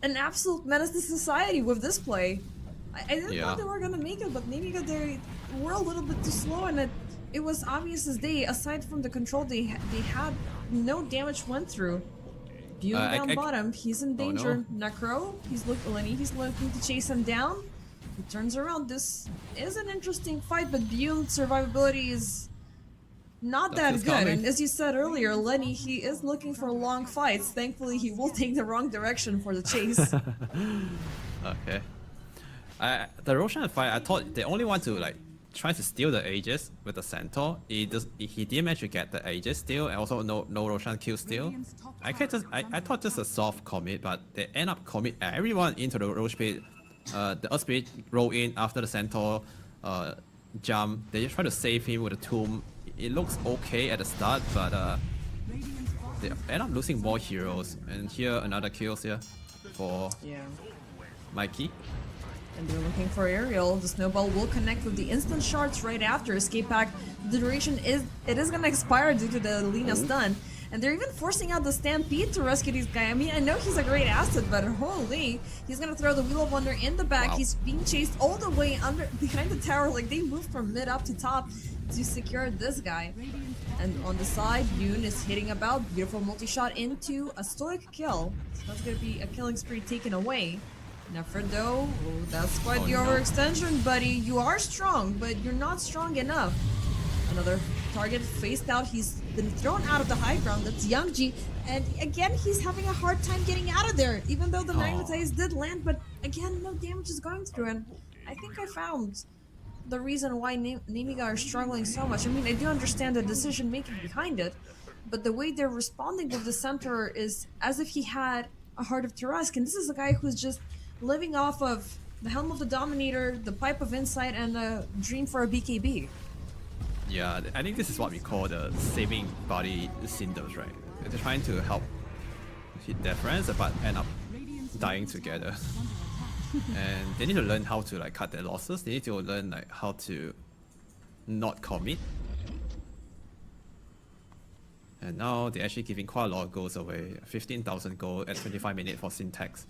Speaker 2: an absolute menace to society with this play. I didn't
Speaker 1: Yeah.
Speaker 2: thought they were gonna make it, but Nemiga, they were a little bit too slow, and it was obvious as day. Aside from the control, they had no damage went through. Bune down bottom, he's in danger. Necro, he's looking to chase him down. He turns around. This is an interesting fight, but Bune's survivability is not that
Speaker 1: Nothing's
Speaker 2: good.
Speaker 1: coming.
Speaker 2: And as you said earlier, Lenny, he is looking for long fights. Thankfully, he will take the wrong direction for the chase.
Speaker 1: Okay. The Roshan fight, I thought they only want to like try to steal the Aegis with the Centaur. He didn't manage to get the Aegis still, and also no Roshan kill still. I thought just a soft commit, but they end up commit everyone into the Roche pit. The Earth Spirit roll in after the Centaur jump. They just try to save him with a tomb. It looks okay at the start, but they end up losing more heroes. And here another kills here for
Speaker 2: Yeah.
Speaker 1: Mikey.
Speaker 2: And they're looking for Ariel. The snowball will connect with the instant shards right after. Escape pack. The duration is gonna expire due to the Lina stun. And they're even forcing out the Stampede to rescue these guys. I mean, I know he's a great asset, but holy, he's gonna throw the Wheel of Wonder in the back.
Speaker 1: Wow.
Speaker 2: He's being chased all the way behind the tower. Like, they moved from mid up to top to secure this guy. And on the side, Yoon is hitting about. Beautiful multi-shot into a stoic kill. So that's gonna be a killing spree taken away. Nefert though, that's quite the
Speaker 1: no.
Speaker 2: overextension, buddy. You are strong, but you're not strong enough. Another target faced out. He's been thrown out of the high ground. That's Youngji. And again, he's having a hard time getting out of there, even though the Magnetize did land. But again, no damage is going through. And I think I found the reason why Nemiga are struggling so much. I mean, I do understand the decision making behind it, but the way they're responding with the center is as if he had a Heart of Tarrasque. And this is a guy who's just living off of the Helm of the Dominator, the Pipe of Insight, and a Dream for a BKB.
Speaker 1: Yeah, I think this is what we call the saving body syndromes, right? They're trying to help hit their friends, but end up dying together. And they need to learn how to like cut their losses. They need to learn like how to not commit. And now they're actually giving quite a lot of goals away. 15,000 gold at 25 minutes for Syntax.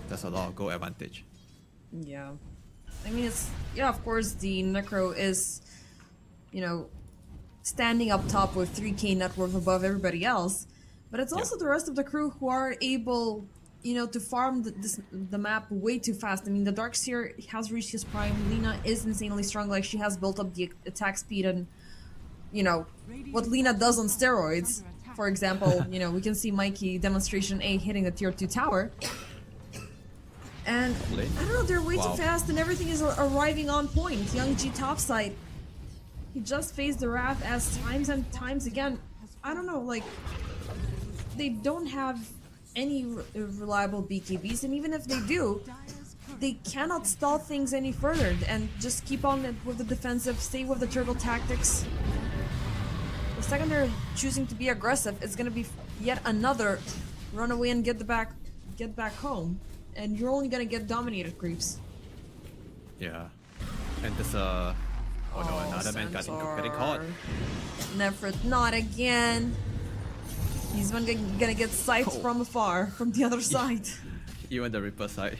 Speaker 1: That's a lot of goal advantage.
Speaker 2: Yeah. I mean, it's, yeah, of course, the Necro is, you know, standing up top with 3k net worth above everybody else, but it's also the rest of the crew who are able, you know, to farm the map way too fast. I mean, the Darkseer has reached his prime. Lina is insanely strong. Like, she has built up the attack speed and, you know, what Lina does on steroids. For example, you know, we can see Mikey demonstration A hitting the tier 2 tower. And I don't know, they're way too fast and everything is arriving on point. Young G topside, he just faced the Wrath as times and times again. I don't know, like, they don't have any reliable BKBs, and even if they do, they cannot stall things any further and just keep on with the defensive, stay with the turtle tactics. The second they're choosing to be aggressive, it's gonna be yet another run away and get back home. And you're only gonna get dominated creeps.
Speaker 1: Yeah. And there's oh no, another man getting caught.
Speaker 2: Nefrit, not again. He's gonna get sights from afar, from the other side.
Speaker 1: Even the Reaper side.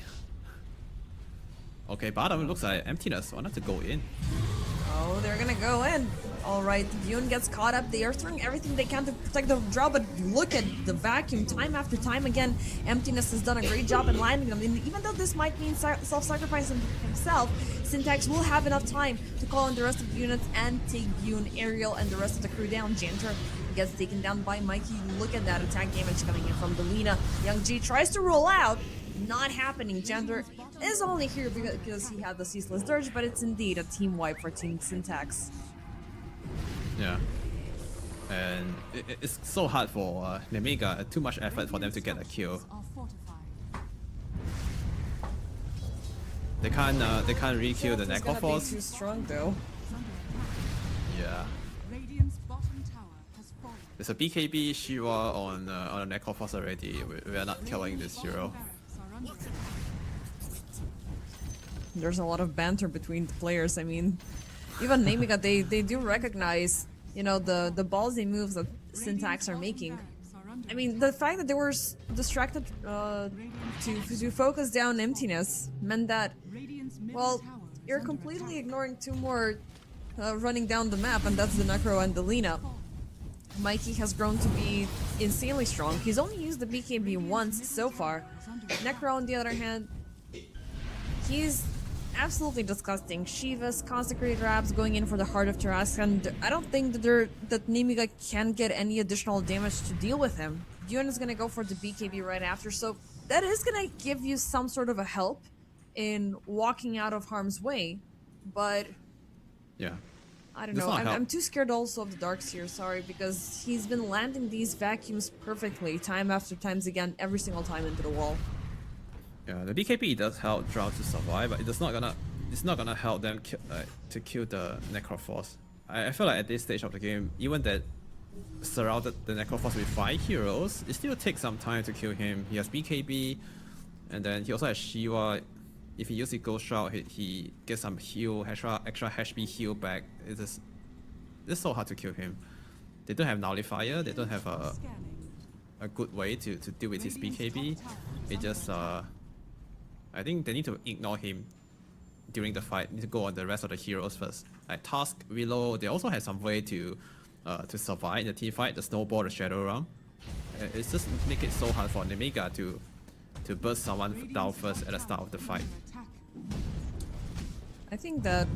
Speaker 1: Okay, bottom looks like emptiness. Wanted to go in.
Speaker 2: Oh, they're gonna go in. Alright, Yoon gets caught up. They are throwing everything they can to protect the draw, but look at the vacuum time after time again. Emptiness has done a great job in landing them. And even though this might mean self-sacrificing himself, Syntax will have enough time to call on the rest of the units and take Yoon, Ariel, and the rest of the crew down. Janter gets taken down by Mikey. Look at that attack damage coming in from Delina. Young G tries to roll out. Not happening. Janter is only here because he had the Ceaseless Dirge, but it's indeed a team wipe for Team Syntax.
Speaker 1: Yeah. And it's so hard for Nemiga. Too much effort for them to get a kill. They can't re-kill the
Speaker 2: It's gonna be
Speaker 1: Necroforce.
Speaker 2: too strong though.
Speaker 1: Yeah.
Speaker 3: Radiant's bottom tower has fallen.
Speaker 1: There's a BKB Shiva on the Necroforce already. We are not killing this hero.
Speaker 3: Barracks are under attack.
Speaker 2: There's a lot of banter between the players. I mean, even Nemiga, they do recognize, you know, the ballsy moves that Syntax are making. I mean, the fact that they were distracted to focus down emptiness meant that, well, you're completely ignoring two more running down the map, and that's the Necro and the Lina. Mikey has grown to be insanely strong. He's only used the BKB once so far. Necro, on the other hand, he's absolutely disgusting. Shiva's consecrated Rabs going in for the Heart of Tarrasque, and I don't think that Nemiga can get any additional damage to deal with him. Yun is gonna go for the BKB right after, so that is gonna give you some sort of a help in walking out of harm's way, but
Speaker 1: Yeah.
Speaker 2: I don't
Speaker 1: Does
Speaker 2: know.
Speaker 1: not help.
Speaker 2: I'm too scared also of the Darks here, sorry, because he's been landing these vacuums perfectly time after times again, every single time into the wall.
Speaker 1: Yeah, the BKB does help Drow to survive, but it's not gonna help them to kill the Necroforce. I feel like at this stage of the game, even that surrounded the Necroforce with 5 heroes, it still takes some time to kill him. He has BKB, and then he also has Shiva. If he uses Ghost Shroud, he gets some heal, extra HP heal back. It's so hard to kill him. They don't have Nullifier, they don't have a good way to deal with his BKB. It just I think they need to ignore him during the fight. Need to go on the rest of the heroes first. Like Tusk, Willow, they also have some way to survive in the team fight. The Snowball, the Shadow Realm. It's just make it so hard for Nemiga to burst someone down first at the start of the fight.
Speaker 2: I think that,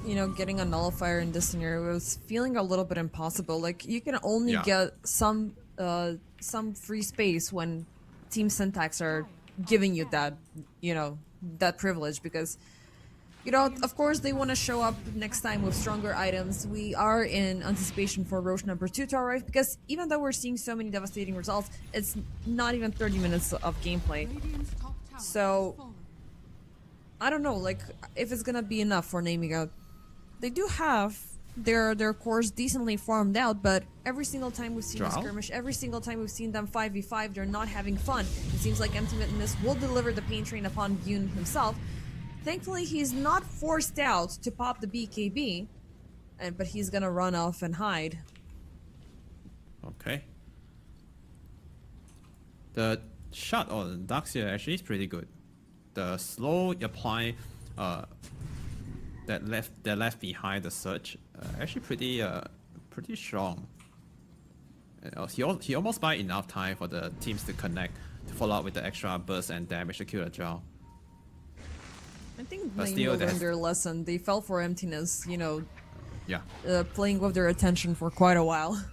Speaker 2: you know, getting a nullifier in this scenario was feeling a little bit impossible. Like, you can only
Speaker 1: Yeah.
Speaker 2: get some free space when Team Syntax are giving you that, you know, that privilege, because, you know, of course they want to show up next time with stronger items. We are in anticipation for Roche number 2 to arrive, because even though we're seeing so many devastating results, it's not even 30 minutes of gameplay.
Speaker 3: Radiant's top tower
Speaker 2: So-
Speaker 3: has fallen.
Speaker 2: I don't know, like, if it's gonna be enough for Nemiga. They do have their cores decently farmed out, but every single time we've seen a
Speaker 1: Drow?
Speaker 2: skirmish, every single time we've seen them 5v5, they're not having fun. It seems like Emptiness will deliver the pain train upon Yoon himself. Thankfully, he's not forced out to pop the BKB, but he's gonna run off and hide.
Speaker 1: Okay. The shot on Darkseer actually is pretty good. The slow apply that left behind the surge actually pretty strong. He almost buy enough time for the teams to connect to follow up with the extra burst and damage to kill the Drow.
Speaker 2: I think
Speaker 1: But
Speaker 2: they
Speaker 1: still,
Speaker 2: learned
Speaker 1: that's-
Speaker 2: their lesson. They fell for Emptiness, you know,
Speaker 1: Yeah.
Speaker 2: playing with their attention for quite a while.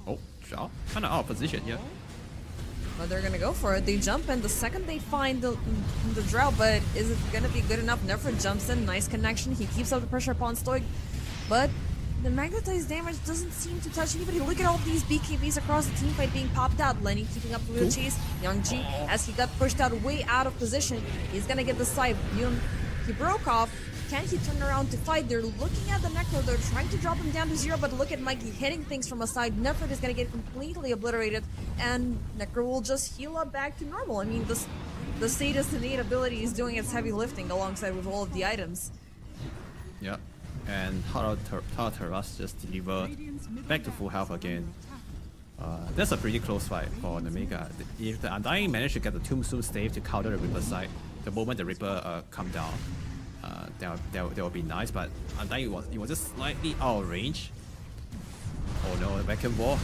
Speaker 1: Oh, Drow kind of out of position here.
Speaker 2: But they're gonna go for it. They jump in the second they find the Drow, but is it gonna be good enough? Nefrit jumps in, nice connection. He keeps up the pressure upon Stoic, but the magnetized damage doesn't seem to touch anybody. Look at all these BKBs across the teamfight being popped out. Lenny keeping up with the chase. Young G, as he got pushed out way out of position, he's gonna get the side. Yoon, he broke off. Can he turn around to fight? They're looking at the Necro. They're trying to drop him down to 0, but look at Mikey hitting things from a side. Nefrit is gonna get completely obliterated, and Necro will just heal up back to normal. I mean, the the status innate ability is doing its heavy lifting alongside with all of the items.
Speaker 1: Yeah, and Taras just deliver back to full health again. That's a pretty close fight for Nemiga. If the Undying managed to get the Tombstone stave to counter the Reaper side, the moment the Reaper come down, that would be nice. But Undying was just slightly out of range. Oh no, the vacuum wall.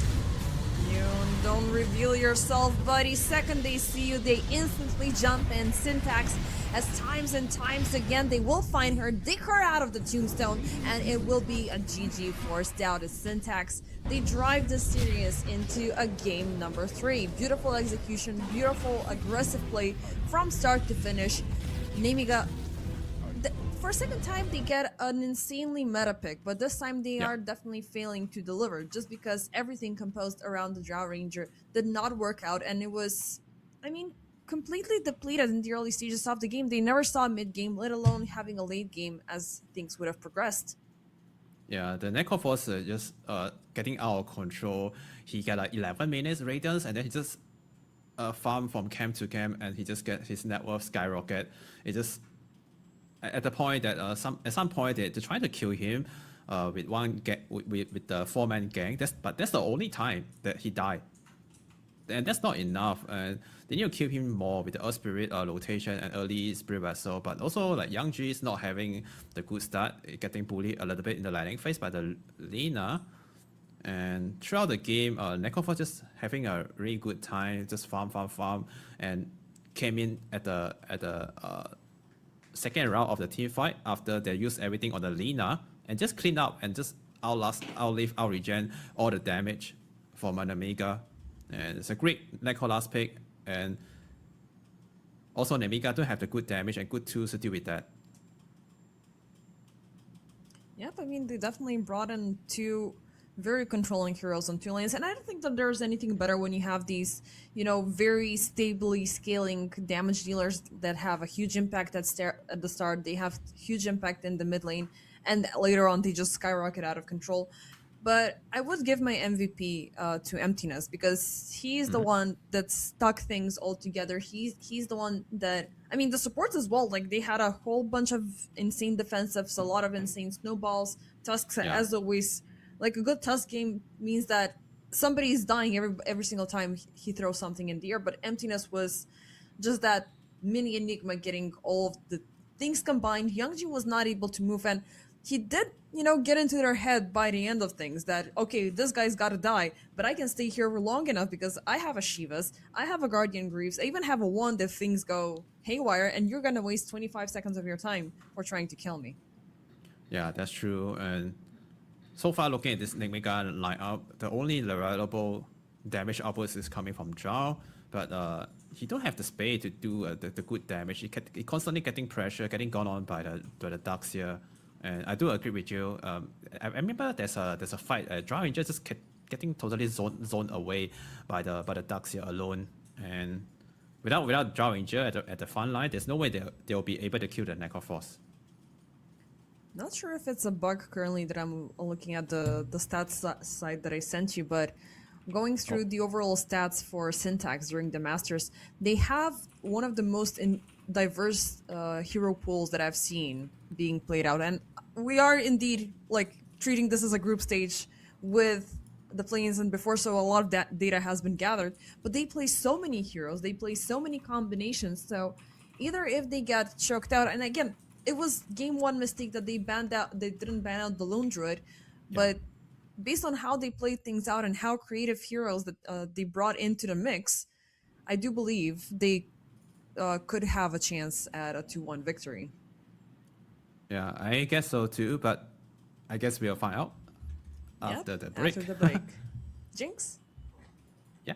Speaker 2: You don't reveal yourself, buddy. Second they see you, they instantly jump in. Syntax, as times and times again, they will find her, dig her out of the tombstone, and it will be a GG forced out as Syntax. They drive this series into a game number 3. Beautiful execution, beautiful aggressive play from start to finish. Nemiga, for a second time, they get an insanely meta pick, but this time they are definitely failing to deliver just because everything composed around the Drow Ranger did not work out, and it was, I mean, completely depleted in the early stages of the game. They never saw mid-game, let alone having a late game as things would have progressed.
Speaker 1: Yeah, the Necroforce just getting out of control. He got like 11 minutes radiance, and then he just farm from camp to camp, and he just get his net worth skyrocket. It just at the point that at some point they're trying to kill him with with the 4-man gang. That's the only time that he died, and that's not enough. And they need to kill him more with the Earth Spirit rotation and early Spirit Vessel. But also like Young G is not having the good start, getting bullied a little bit in the landing phase by the Lina. And throughout the game, Necroforce just having a really good time, just farm, and came in at the second round of the team fight after they used everything on the Lina and just clean up and just outlive, outregen all the damage from Nemiga. And it's a great Necro last pick, and also Nemiga to have the good damage and good tools to deal with that.
Speaker 2: Yep, I mean, they definitely brought in 2 very controlling heroes on 2 lanes, and I don't think that there's anything better when you have these, you know, very stably scaling damage dealers that have a huge impact at the start, they have huge impact in the mid lane, and later on they just skyrocket out of control. But I would give my MVP to Emptiness, because he's the one that stuck things all together. He's the one that, I mean, the supports as well, like they had a whole bunch of insane defensives, a lot of insane snowballs, Tusks as always. Like a good Tusk game means that somebody is dying every single time he throws something in the air, but Emptiness was just that mini Enigma getting all of the things combined. Youngji was not able to move, and he did, you know, get into their head by the end of things that, okay, this guy's gotta die, but I can stay here long enough because I have a Shivas, I have a Guardian Greaves, I even have a wand if things go haywire, and you're gonna waste 25 seconds of your time for trying to kill me.
Speaker 1: Yeah, that's true. And so far, looking at this Nemiga lineup, the only reliable damage outputs is coming from Drow, but he don't have the space to do the good damage. He constantly getting pressure, getting gone on by the Ducks here. And I do agree with you. I remember there's a fight. Drow Ranger just getting totally zoned away by the Ducks here alone. And without Drow Ranger at the front line, there's no way they'll be able to kill the Necroforce.
Speaker 2: Not sure if it's a bug currently that I'm looking at the stats side that I sent you, but going through the overall stats for Syntax during the Masters, they have one of the most diverse hero pools that I've seen being played out, and we are indeed like treating this as a group stage with the play-ins and before, so a lot of that data has been gathered, but they play so many heroes, they play so many combinations, so either if they get choked out, and again, it was game 1 mistake that they didn't ban out the Lone Druid, but based on how they played things out and how creative heroes that they brought into the mix, I do believe they could have a chance at a 2-1 victory.
Speaker 1: Yeah, I guess so too, but I guess we'll find out after the break.
Speaker 2: After the break. Jinx?
Speaker 1: Yeah.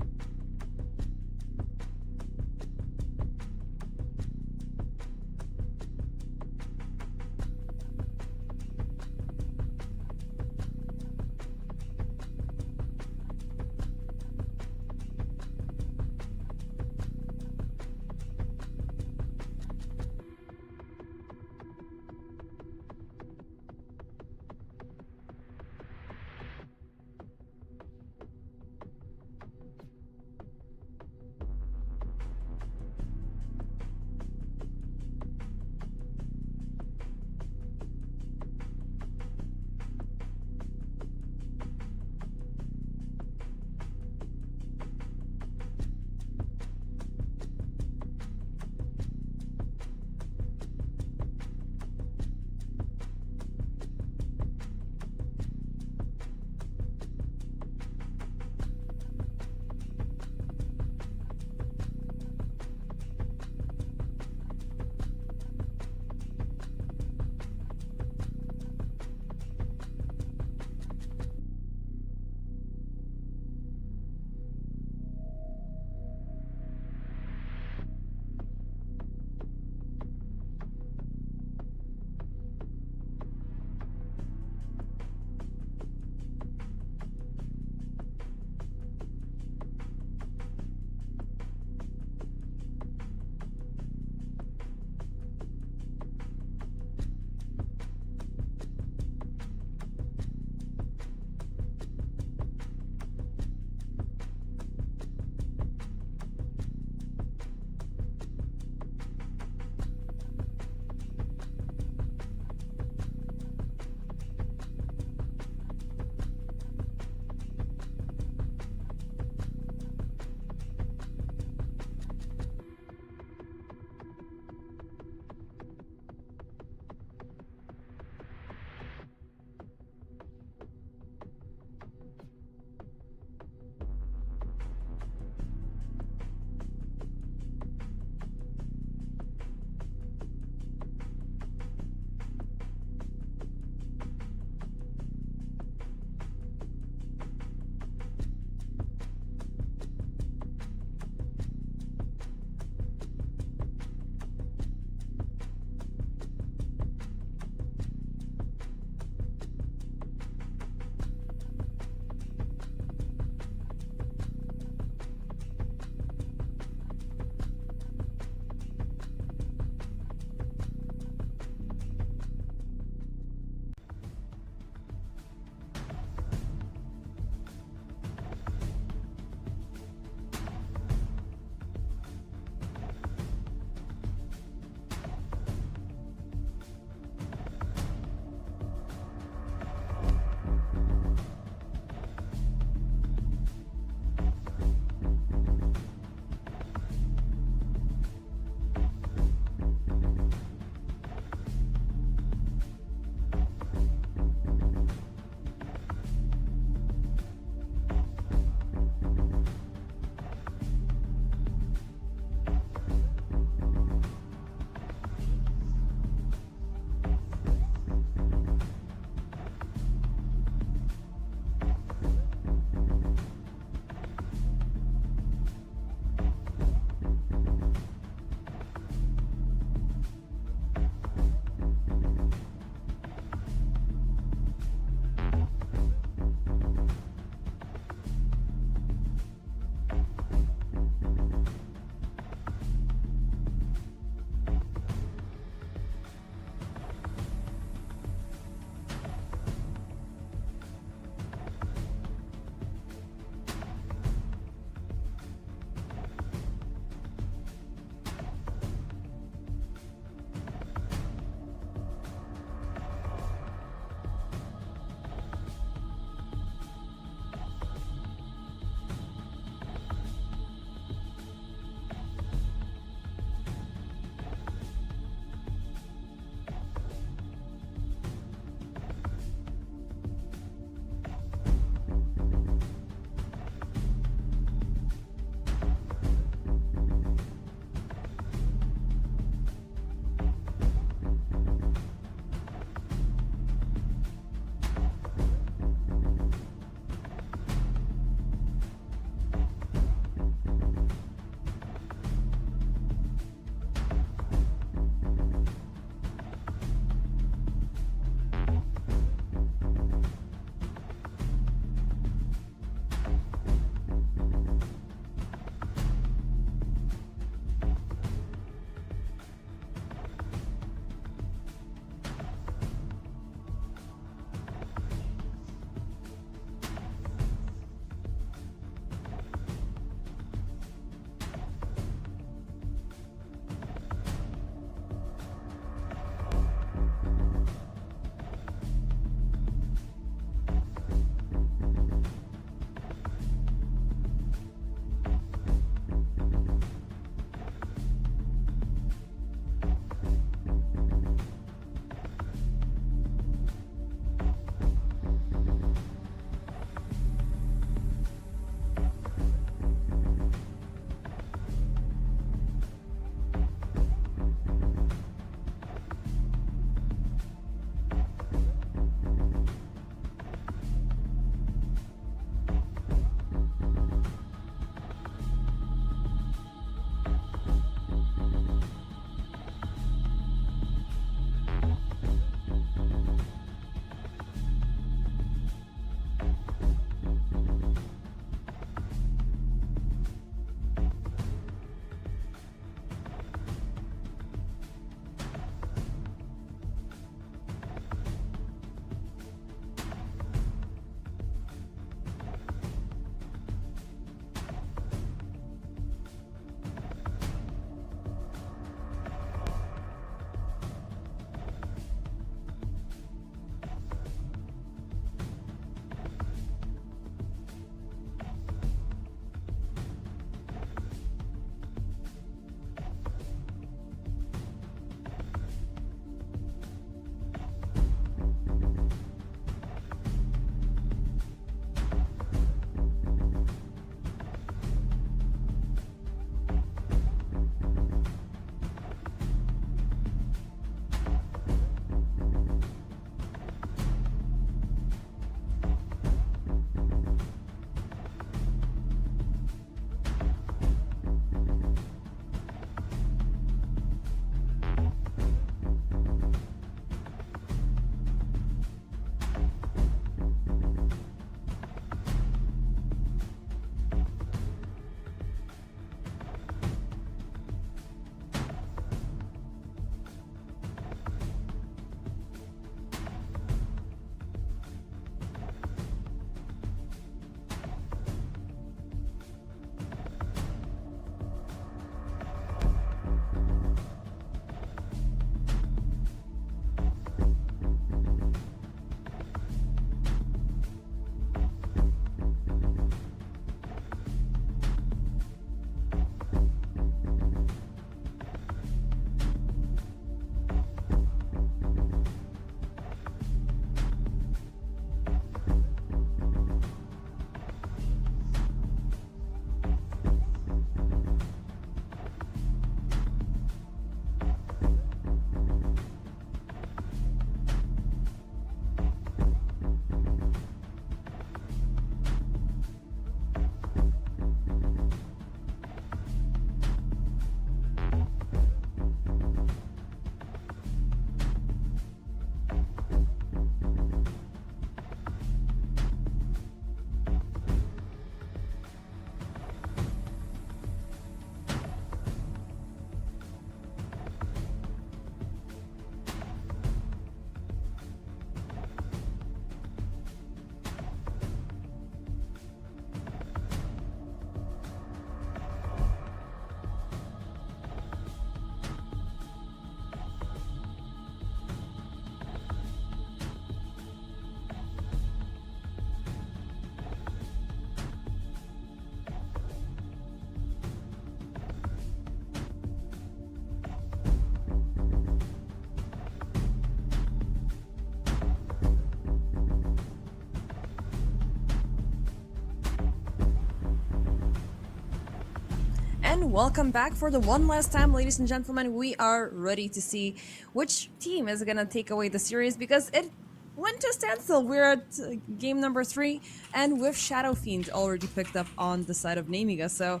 Speaker 2: And welcome back for the one last time, ladies and gentlemen. We are ready to see which team is going to take away the series because it went to a standstill. We're at game number 3, and with Shadow Fiend already picked up on the side of Nemiga. So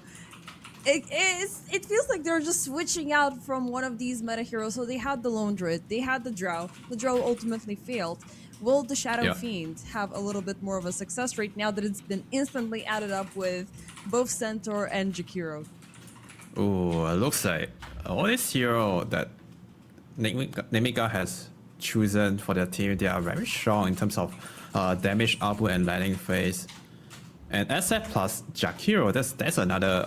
Speaker 2: it feels like they're just switching out from one of these meta heroes. So they had the Lone Druid, they had the Drow. The Drow ultimately failed. Will the Shadow Fiend have a little bit more of a success rate now that it's been instantly added up with both Centaur and Jakiro?
Speaker 1: Oh, it looks like all this hero that Nemiga has chosen for their team, they are very strong in terms of damage output and landing phase. And SF plus Jakiro, that's another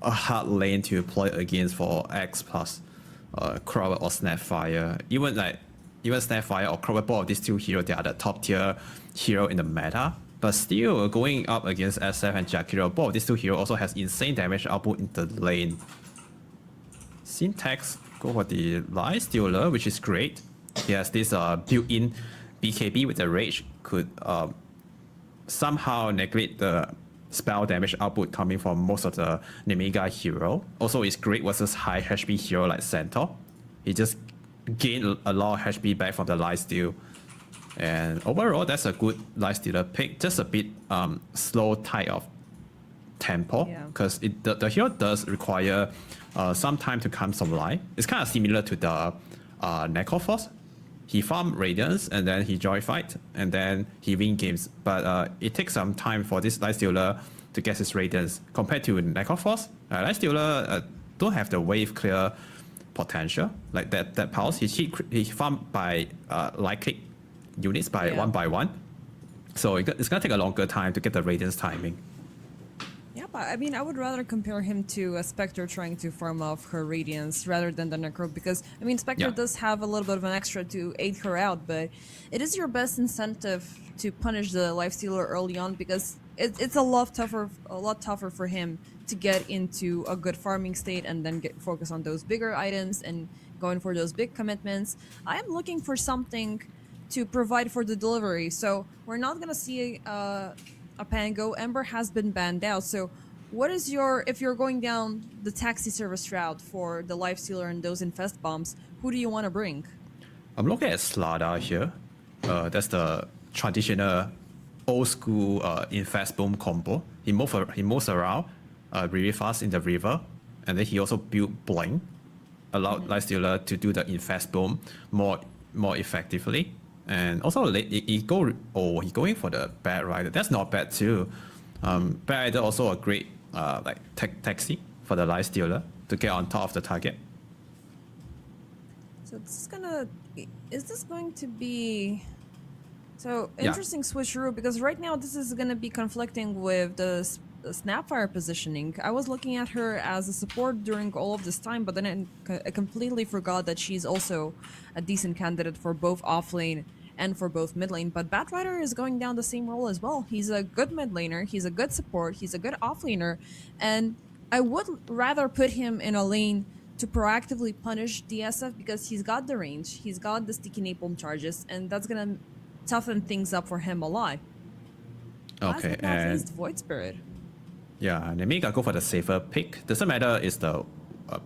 Speaker 1: a hard lane to play against for X plus Crowd or Snapfire. Even Snapfire or Crowd, both of these two heroes, they are the top tier hero in the meta. But still, going up against SF and Jakiro, both of these two heroes also has insane damage output in the lane. Syntax go for the Life Stealer, which is great. He has this built-in BKB with the Rage, could somehow negate the spell damage output coming from most of the Nemiga hero. Also, it's great versus high HP hero like Centaur. He just gained a lot of HP back from the Life Steal. And overall, that's a good Life Stealer pick. Just a bit slow type of tempo, because the hero does require some time to come some life. It's kind of similar to the Necroforce. He farm Radiance and then he joy fight and then he win games. But it takes some time for this Life Stealer to get his Radiance. Compared to Necroforce, Life Stealer don't have the wave clear potential like that pulse. He farm by light click units by one by one, so it's gonna take a longer time to get the Radiance timing.
Speaker 2: Yeah, but I mean, I would rather compare him to a Spectre trying to farm off her Radiance rather than the Necro, because I mean, Spectre does have a little bit of an extra to aid her out, but it is your best incentive to punish the Life Stealer early on, because it's a lot tougher for him to get into a good farming state and then focus on those bigger items and going for those big commitments. I am looking for something to provide for the delivery, so we're not gonna see a Pango. Ember has been banned out, so what is if you're going down the taxi service route for the Life Stealer and those infest bombs, who do you want to bring? I'm
Speaker 1: looking at Slada here. That's the traditional old school infest boom combo. He moves around really fast in the river, and then he also built Blink, allowed Life Stealer to do the infest boom more effectively. And also, he's going for the Bad Rider. That's not bad too. Bad Rider also a great taxi for the Life Stealer to get on top of the target.
Speaker 2: So is this going to be interesting switcheroo, because right now this is gonna be conflicting with the Snapfire positioning. I was looking at her as a support during all of this time, but then I completely forgot that she's also a decent candidate for both offlane and for both mid lane. But Batrider is going down the same role as well. He's a good mid laner, he's a good support, he's a good offlaner, and I would rather put him in a lane to proactively punish DSF because he's got the range, he's got the sticky napalm charges, and that's gonna toughen things up for him a lot.
Speaker 1: Okay, and
Speaker 2: Void Spirit.
Speaker 1: Yeah, Nemiga go for the safer pick. Doesn't matter is the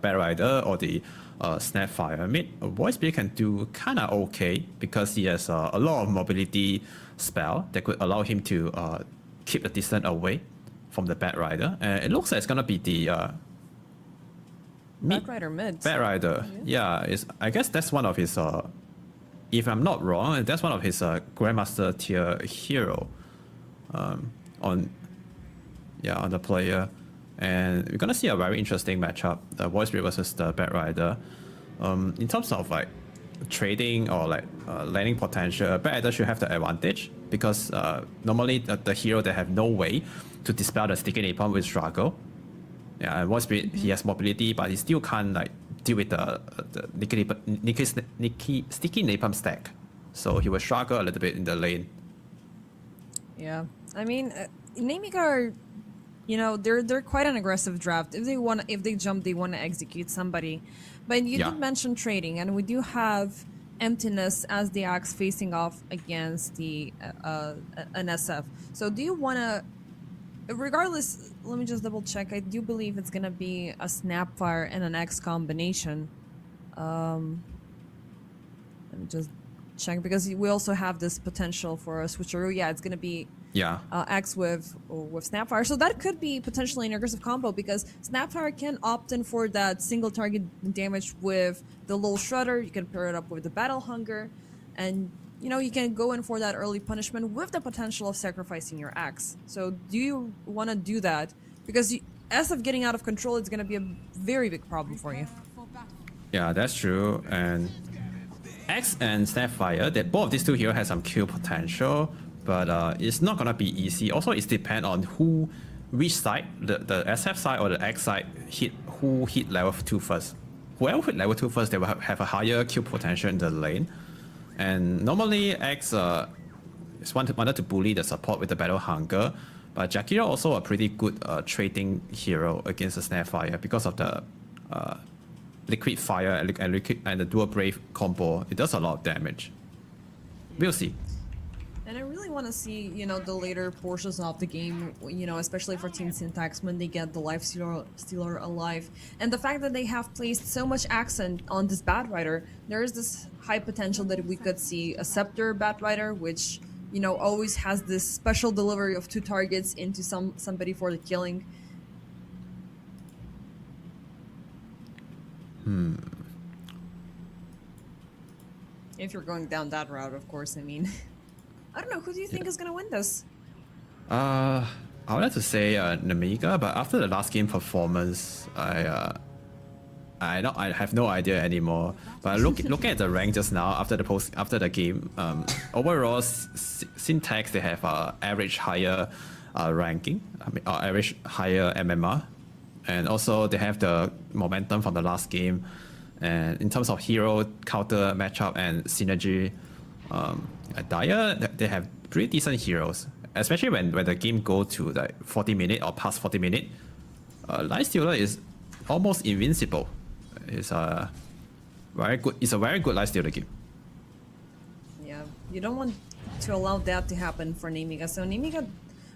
Speaker 1: Bad Rider or the Snapfire mid. Void Spirit can do kind of okay because he has a lot of mobility spell that could allow him to keep the distance away from the Bad Rider. And it looks like it's gonna be the
Speaker 2: Bad Rider mid.
Speaker 1: Bad Rider, I guess that's one of his. If I'm not wrong, that's one of his Grandmaster tier hero on the player. And we're gonna see a very interesting matchup, the Void Spirit versus the Bad Rider. In terms of like trading or like landing potential, Bad Rider should have the advantage because normally the hero that have no way to dispel the sticky napalm will struggle. Yeah, and Void Spirit, he has mobility, but he still can't like deal with the sticky napalm stack, so he will struggle a little bit in the lane.
Speaker 2: Yeah, I mean, Nemiga are, they're quite an aggressive draft. If they jump, they want to execute somebody. But you did mention trading, and we do have Emptiness as the axe facing off against the an SF. So do you want to regardless, let me just double check. I do believe it's gonna be a Snapfire and an X combination. Let me just check because we also have this potential for a switcheroo. Yeah, it's gonna be
Speaker 1: Yeah.
Speaker 2: X with Snapfire, so that could be potentially an aggressive combo because Snapfire can opt in for that single target damage with the little Shredder. You can pair it up with the Battle Hunger, and you know you can go in for that early punishment with the potential of sacrificing your X. So do you want to do that? Because as of getting out of control, it's gonna be a very big problem for you.
Speaker 3: For battle.
Speaker 1: Yeah, that's true. And X and Snapfire, that both of these two heroes have some kill potential, but it's not gonna be easy. Also, it depends on which side, the SF side or the X side, who hit level 2 first. Whoever hit level 2 first, they will have a higher kill potential in the lane. And normally X wanted to bully the support with the Battle Hunger, but Jakiro also a pretty good trading hero against the Snapfire because of the Liquid Fire and the Dual Brave combo. It does a lot of damage. We'll see.
Speaker 2: And I really want to see, you know, the later portions of the game, you know, especially for Team Syntax when they get the Life Stealer alive. And the fact that they have placed so much accent on this Batrider, there is this high potential that we could see a Scepter Batrider, which, you know, always has this special delivery of 2 targets into somebody for the killing. If you're going down that route, of course, I mean. I don't know, who do you think is going to win this?
Speaker 1: I would like to say Nemiga, but after the last game performance, I have no idea anymore. But looking at the rank just now after the game, overall Syntax, they have average higher ranking, average higher MMR, and also they have the momentum from the last game. And in terms of hero counter matchup and synergy, at Dire, they have pretty decent heroes, especially when the game go to like 40 minutes or past 40 minutes. Life Stealer is almost invincible. It's a very good Life Stealer game.
Speaker 2: Yeah, you don't want to allow that to happen for Nemiga. So Nemiga,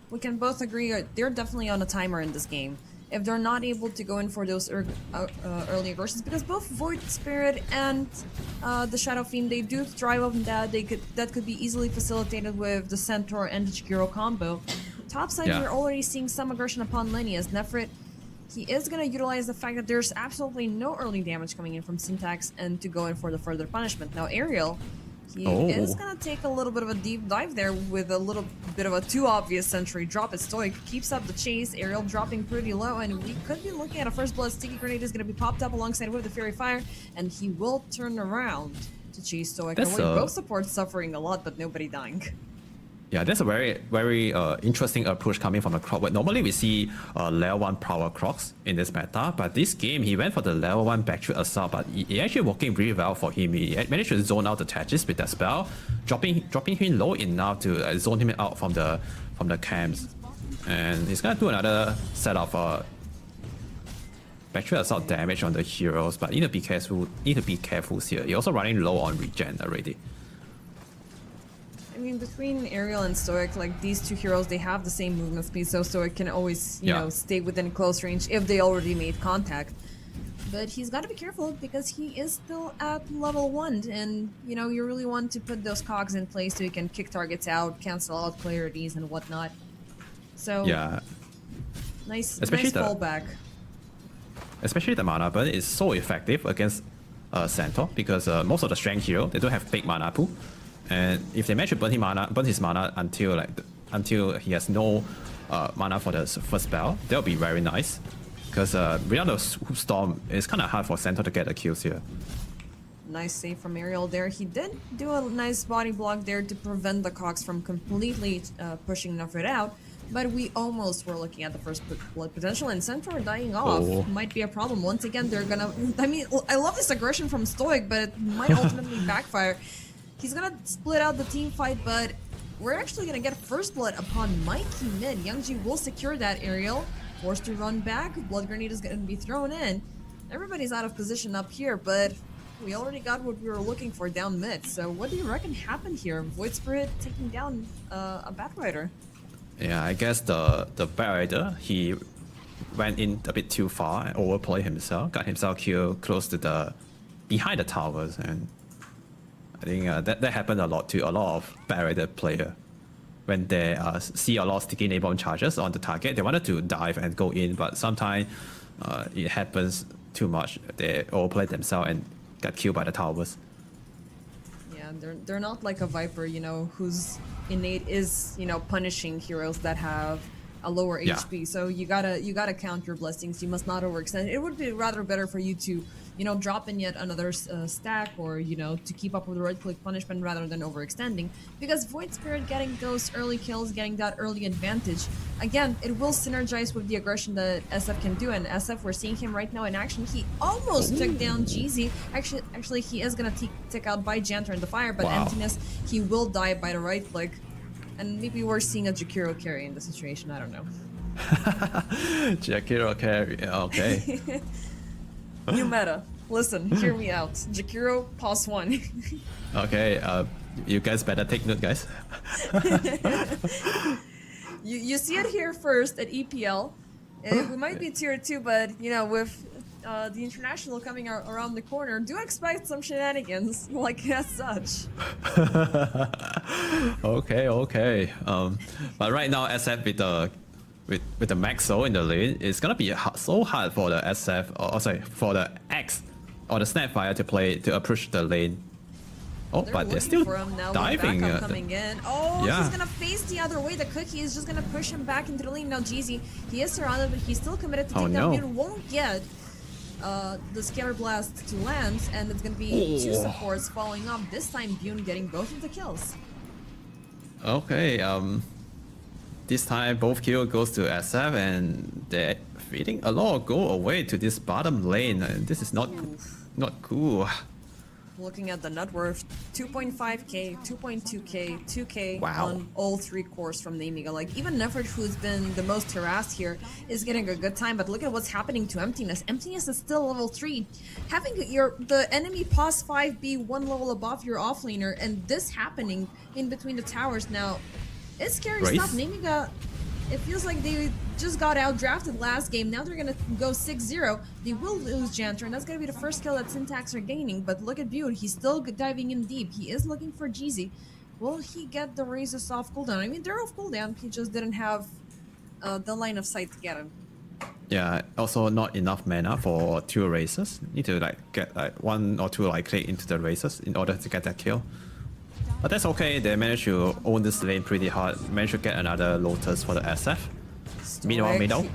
Speaker 2: we can both agree they're definitely on a timer in this game. If they're not able to go in for those early aggressions, because both Void Spirit and the Shadow Fiend, they do thrive on that. That could be easily facilitated with the Centaur and the Chikiro combo. Top side,
Speaker 1: Yeah.
Speaker 2: we're already seeing some aggression upon Lenny as Nefrit. He is going to utilize the fact that there's absolutely no early damage coming in from Syntax and to go in for the further punishment. Now Ariel, he is going to take a little bit of a deep dive there with a little bit of a too obvious sentry drop at Stoic. Keeps up the chase, Ariel dropping pretty low, and we could be looking at a first blood. Sticky Grenade is going to be popped up alongside with the Fairy Fire, and he will turn around to chase Stoic.
Speaker 1: That's
Speaker 2: And with both supports suffering a lot, but nobody dying.
Speaker 1: Yeah, that's a very interesting approach coming from the Croc. Normally we see level 1 power Crocs in this meta, but this game he went for the level 1 Backtrip Assault, but it actually working really well for him. He managed to zone out the Tetris with that spell, dropping him low enough to zone him out from the camps. And he's gonna do another set of Backtrip Assault damage on the heroes, but need to be careful here. You're also running low on regen already.
Speaker 2: I mean, between Ariel and Stoic, like these two heroes, they have the same movement speed, so Stoic can always, you know, stay within close range if they already made contact. But he's got to be careful because he is still at level 1, and you know, you really want to put those cogs in place so you can kick targets out, cancel out clarities and whatnot. So
Speaker 1: yeah,
Speaker 2: nice fallback.
Speaker 1: Especially the mana burn is so effective against Centaur because most of the strength hero, they don't have big mana pool. And if they manage to burn his mana until he has no mana for the first spell, that would be very nice. Because without the Storm, it's kind of hard for Centaur to get the kills here.
Speaker 2: Nice save from Ariel there. He did do a nice body block there to prevent the Cox from completely pushing Nefrit out. But we almost were looking at the first blood potential, and Centaur dying off might be a problem. Once again, they're gonna... I mean, I love this aggression from Stoic, but it might ultimately backfire. He's gonna split out the team fight, but we're actually gonna get first blood upon Mikey Min. Youngji will secure that Ariel. Forced to run back. Blood grenade is gonna be thrown in. Everybody's out of position up here, but we already got what we were looking for down mid. So what do you reckon happened here? Void Spirit taking down a Batrider.
Speaker 1: Yeah, I guess the Barrier, he went in a bit too far and overplayed himself, got himself killed close to the behind the towers, and I think that happened a lot to a lot of Barrier player. When they see a lot of sticky napalm charges on the target, they wanted to dive and go in, but sometimes it happens too much. They overplay themselves and got killed by the towers.
Speaker 2: Yeah, they're not like a Viper, you know, whose innate is, you know, punishing heroes that have a lower
Speaker 1: Yeah.
Speaker 2: HP. So you gotta count your blessings. You must not overextend. It would be rather better for you to, you know, drop in yet another stack, or, you know, to keep up with the right click punishment rather than overextending. Because Void Spirit getting those early kills, getting that early advantage, again, it will synergize with the aggression that SF can do. And SF, we're seeing him right now in action. He almost took down GZ. Actually, he is gonna take out by Janter in the fire, but
Speaker 1: Wow.
Speaker 2: Emptiness, he will die by the right click. And maybe we're seeing a Jakiro carry in the situation. I don't know.
Speaker 1: Jakiro carry, okay.
Speaker 2: New meta. Listen, hear me out. Jakiro, pause 1.
Speaker 1: Okay, you guys better take note, guys.
Speaker 2: You see it here first at EPL. We might be tier 2, but, you know, with the international coming around the corner, do expect some shenanigans, like as such.
Speaker 1: Okay. But right now, SF with the Maxo in the lane, it's gonna be so hard for the SF, or sorry, for the X or the Snapfire to approach the lane. Oh, but they're
Speaker 2: looking
Speaker 1: still
Speaker 2: for him now with
Speaker 1: diving.
Speaker 2: backup coming in. Oh,
Speaker 1: yeah.
Speaker 2: he's gonna face the other way. The Cookie is just gonna push him back into the lane. Now GZ, he is surrounded, but he's still committed to
Speaker 1: Oh,
Speaker 2: take down
Speaker 1: no.
Speaker 2: Bune. Won't get the Scalar Blast to land, and it's gonna be 2
Speaker 1: Oh.
Speaker 2: supports falling off. This time Bune getting both of the kills.
Speaker 1: Okay, this time both kill goes to SF, and they're feeding a lot of gold away to this bottom lane, and this is not cool.
Speaker 2: Looking at the net worth, 2.5k, 2.2k, 2k
Speaker 1: Wow.
Speaker 2: on all 3 cores from Nemiga. Like, even Nefert, who's been the most harassed here, is getting a good time, but look at what's happening to Emptiness. Emptiness is still level 3. Having the enemy pos 5 be 1 level above your offlaner, and this happening in between the towers now, it's scary
Speaker 1: Race?
Speaker 2: stuff. Nemiga, it feels like they just got outdrafted last game. Now they're gonna go 6-0. They will lose Janter, and that's gonna be the first kill that Syntax are gaining. But look at Butte, he's still diving in deep. He is looking for GZ. Will he get the raises off cooldown? I mean, they're off cooldown. He just didn't have the line of sight to get him.
Speaker 1: Yeah, also not enough mana for 2 races. Need to get 1 or 2 click into the races in order to get that kill. But that's okay, they managed to own this lane pretty hard. Managed to get another Lotus for the SF. Meanwhile, middle.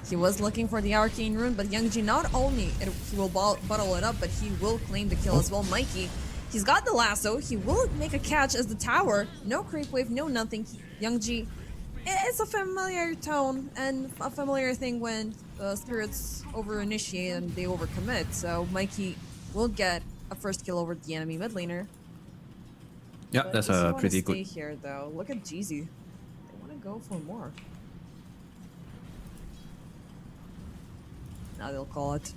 Speaker 2: He was looking for the Arcane Rune, but Youngji not only he will bottle it up, but he will claim the kill as well. Mikey, he's got the lasso. He will make a catch as the tower. No creep wave, no nothing. Youngji, it's a familiar tone and a familiar thing when spirits over-initiate and they overcommit. So Mikey will get a first kill over the enemy mid laner.
Speaker 1: Yeah,
Speaker 2: But
Speaker 1: that's
Speaker 2: does he
Speaker 1: a
Speaker 2: wanna
Speaker 1: pretty
Speaker 2: stay
Speaker 1: good.
Speaker 2: here though. Look at Jeezy. They want to go for more. Now they'll call it.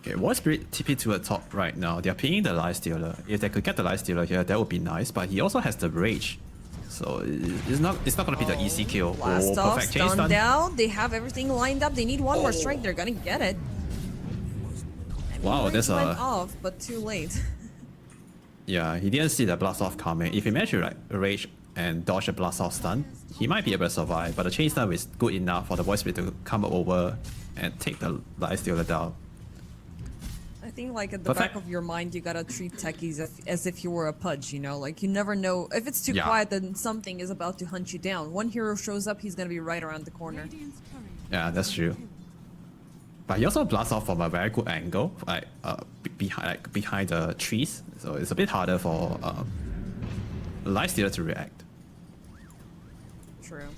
Speaker 1: Okay, War Spirit TP to the top right now. They're pinging the Life Stealer. If they could get the Life Stealer here, that would be nice. But he also has the Rage, so it's not gonna be the easy kill.
Speaker 2: Blast
Speaker 1: Oh,
Speaker 2: off,
Speaker 1: perfect chase
Speaker 2: stun
Speaker 1: stun.
Speaker 2: down. They have everything lined up. They need one more strike. They're gonna get it. I mean,
Speaker 1: Wow,
Speaker 2: Rage
Speaker 1: that's
Speaker 2: went
Speaker 1: a-
Speaker 2: off, but too late.
Speaker 1: Yeah, he didn't see the blast off coming. If he managed to Rage and dodge the blast off stun, he might be able to survive. But the chain stun is good enough for the Void Spirit to come over and take the Life Stealer down.
Speaker 2: I think like at the
Speaker 1: Perfect.
Speaker 2: back of your mind, you gotta treat techies as if you were a pudge, you know? Like, you never know. If it's too
Speaker 1: Yeah.
Speaker 2: quiet, then something is about to hunt you down. One hero shows up, he's gonna be right around the corner.
Speaker 3: Radiant's courier
Speaker 1: Yeah, that's true. But he also blasts off from a very good angle, behind the trees. So it's a bit harder for Life Stealer to react.
Speaker 2: True.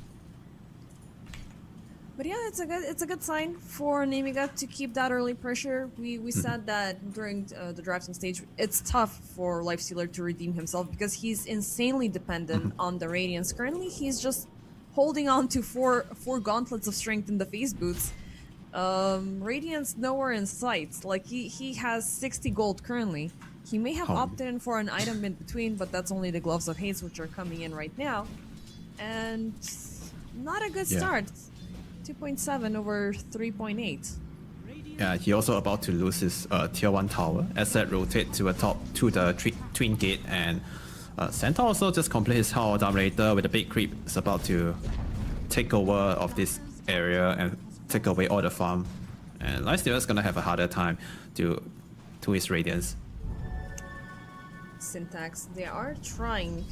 Speaker 2: But yeah, it's a good sign for Nemiga to keep that early pressure. We said that during the drafting stage, it's tough for Lifestealer to redeem himself because he's insanely dependent on the Radiance. Currently, he's just holding on to four gauntlets of strength in the face boots. Radiance nowhere in sight. Like he has 60 gold currently. He may have
Speaker 1: Oh.
Speaker 2: opted in for an item in between, but that's only the Gloves of Haste, which are coming in right now. And not a good
Speaker 1: Yeah.
Speaker 2: start. 2.7 over 3.8.
Speaker 1: Yeah, he also about to lose his tier 1 tower. Asset rotate to a top to the twin gate, and Centaur also just complete his tower dominator with a big creep. Is about to take over of this area and take away all the farm. And Lifesteal is gonna have a harder time to his Radiance.
Speaker 2: Syntax, they are trying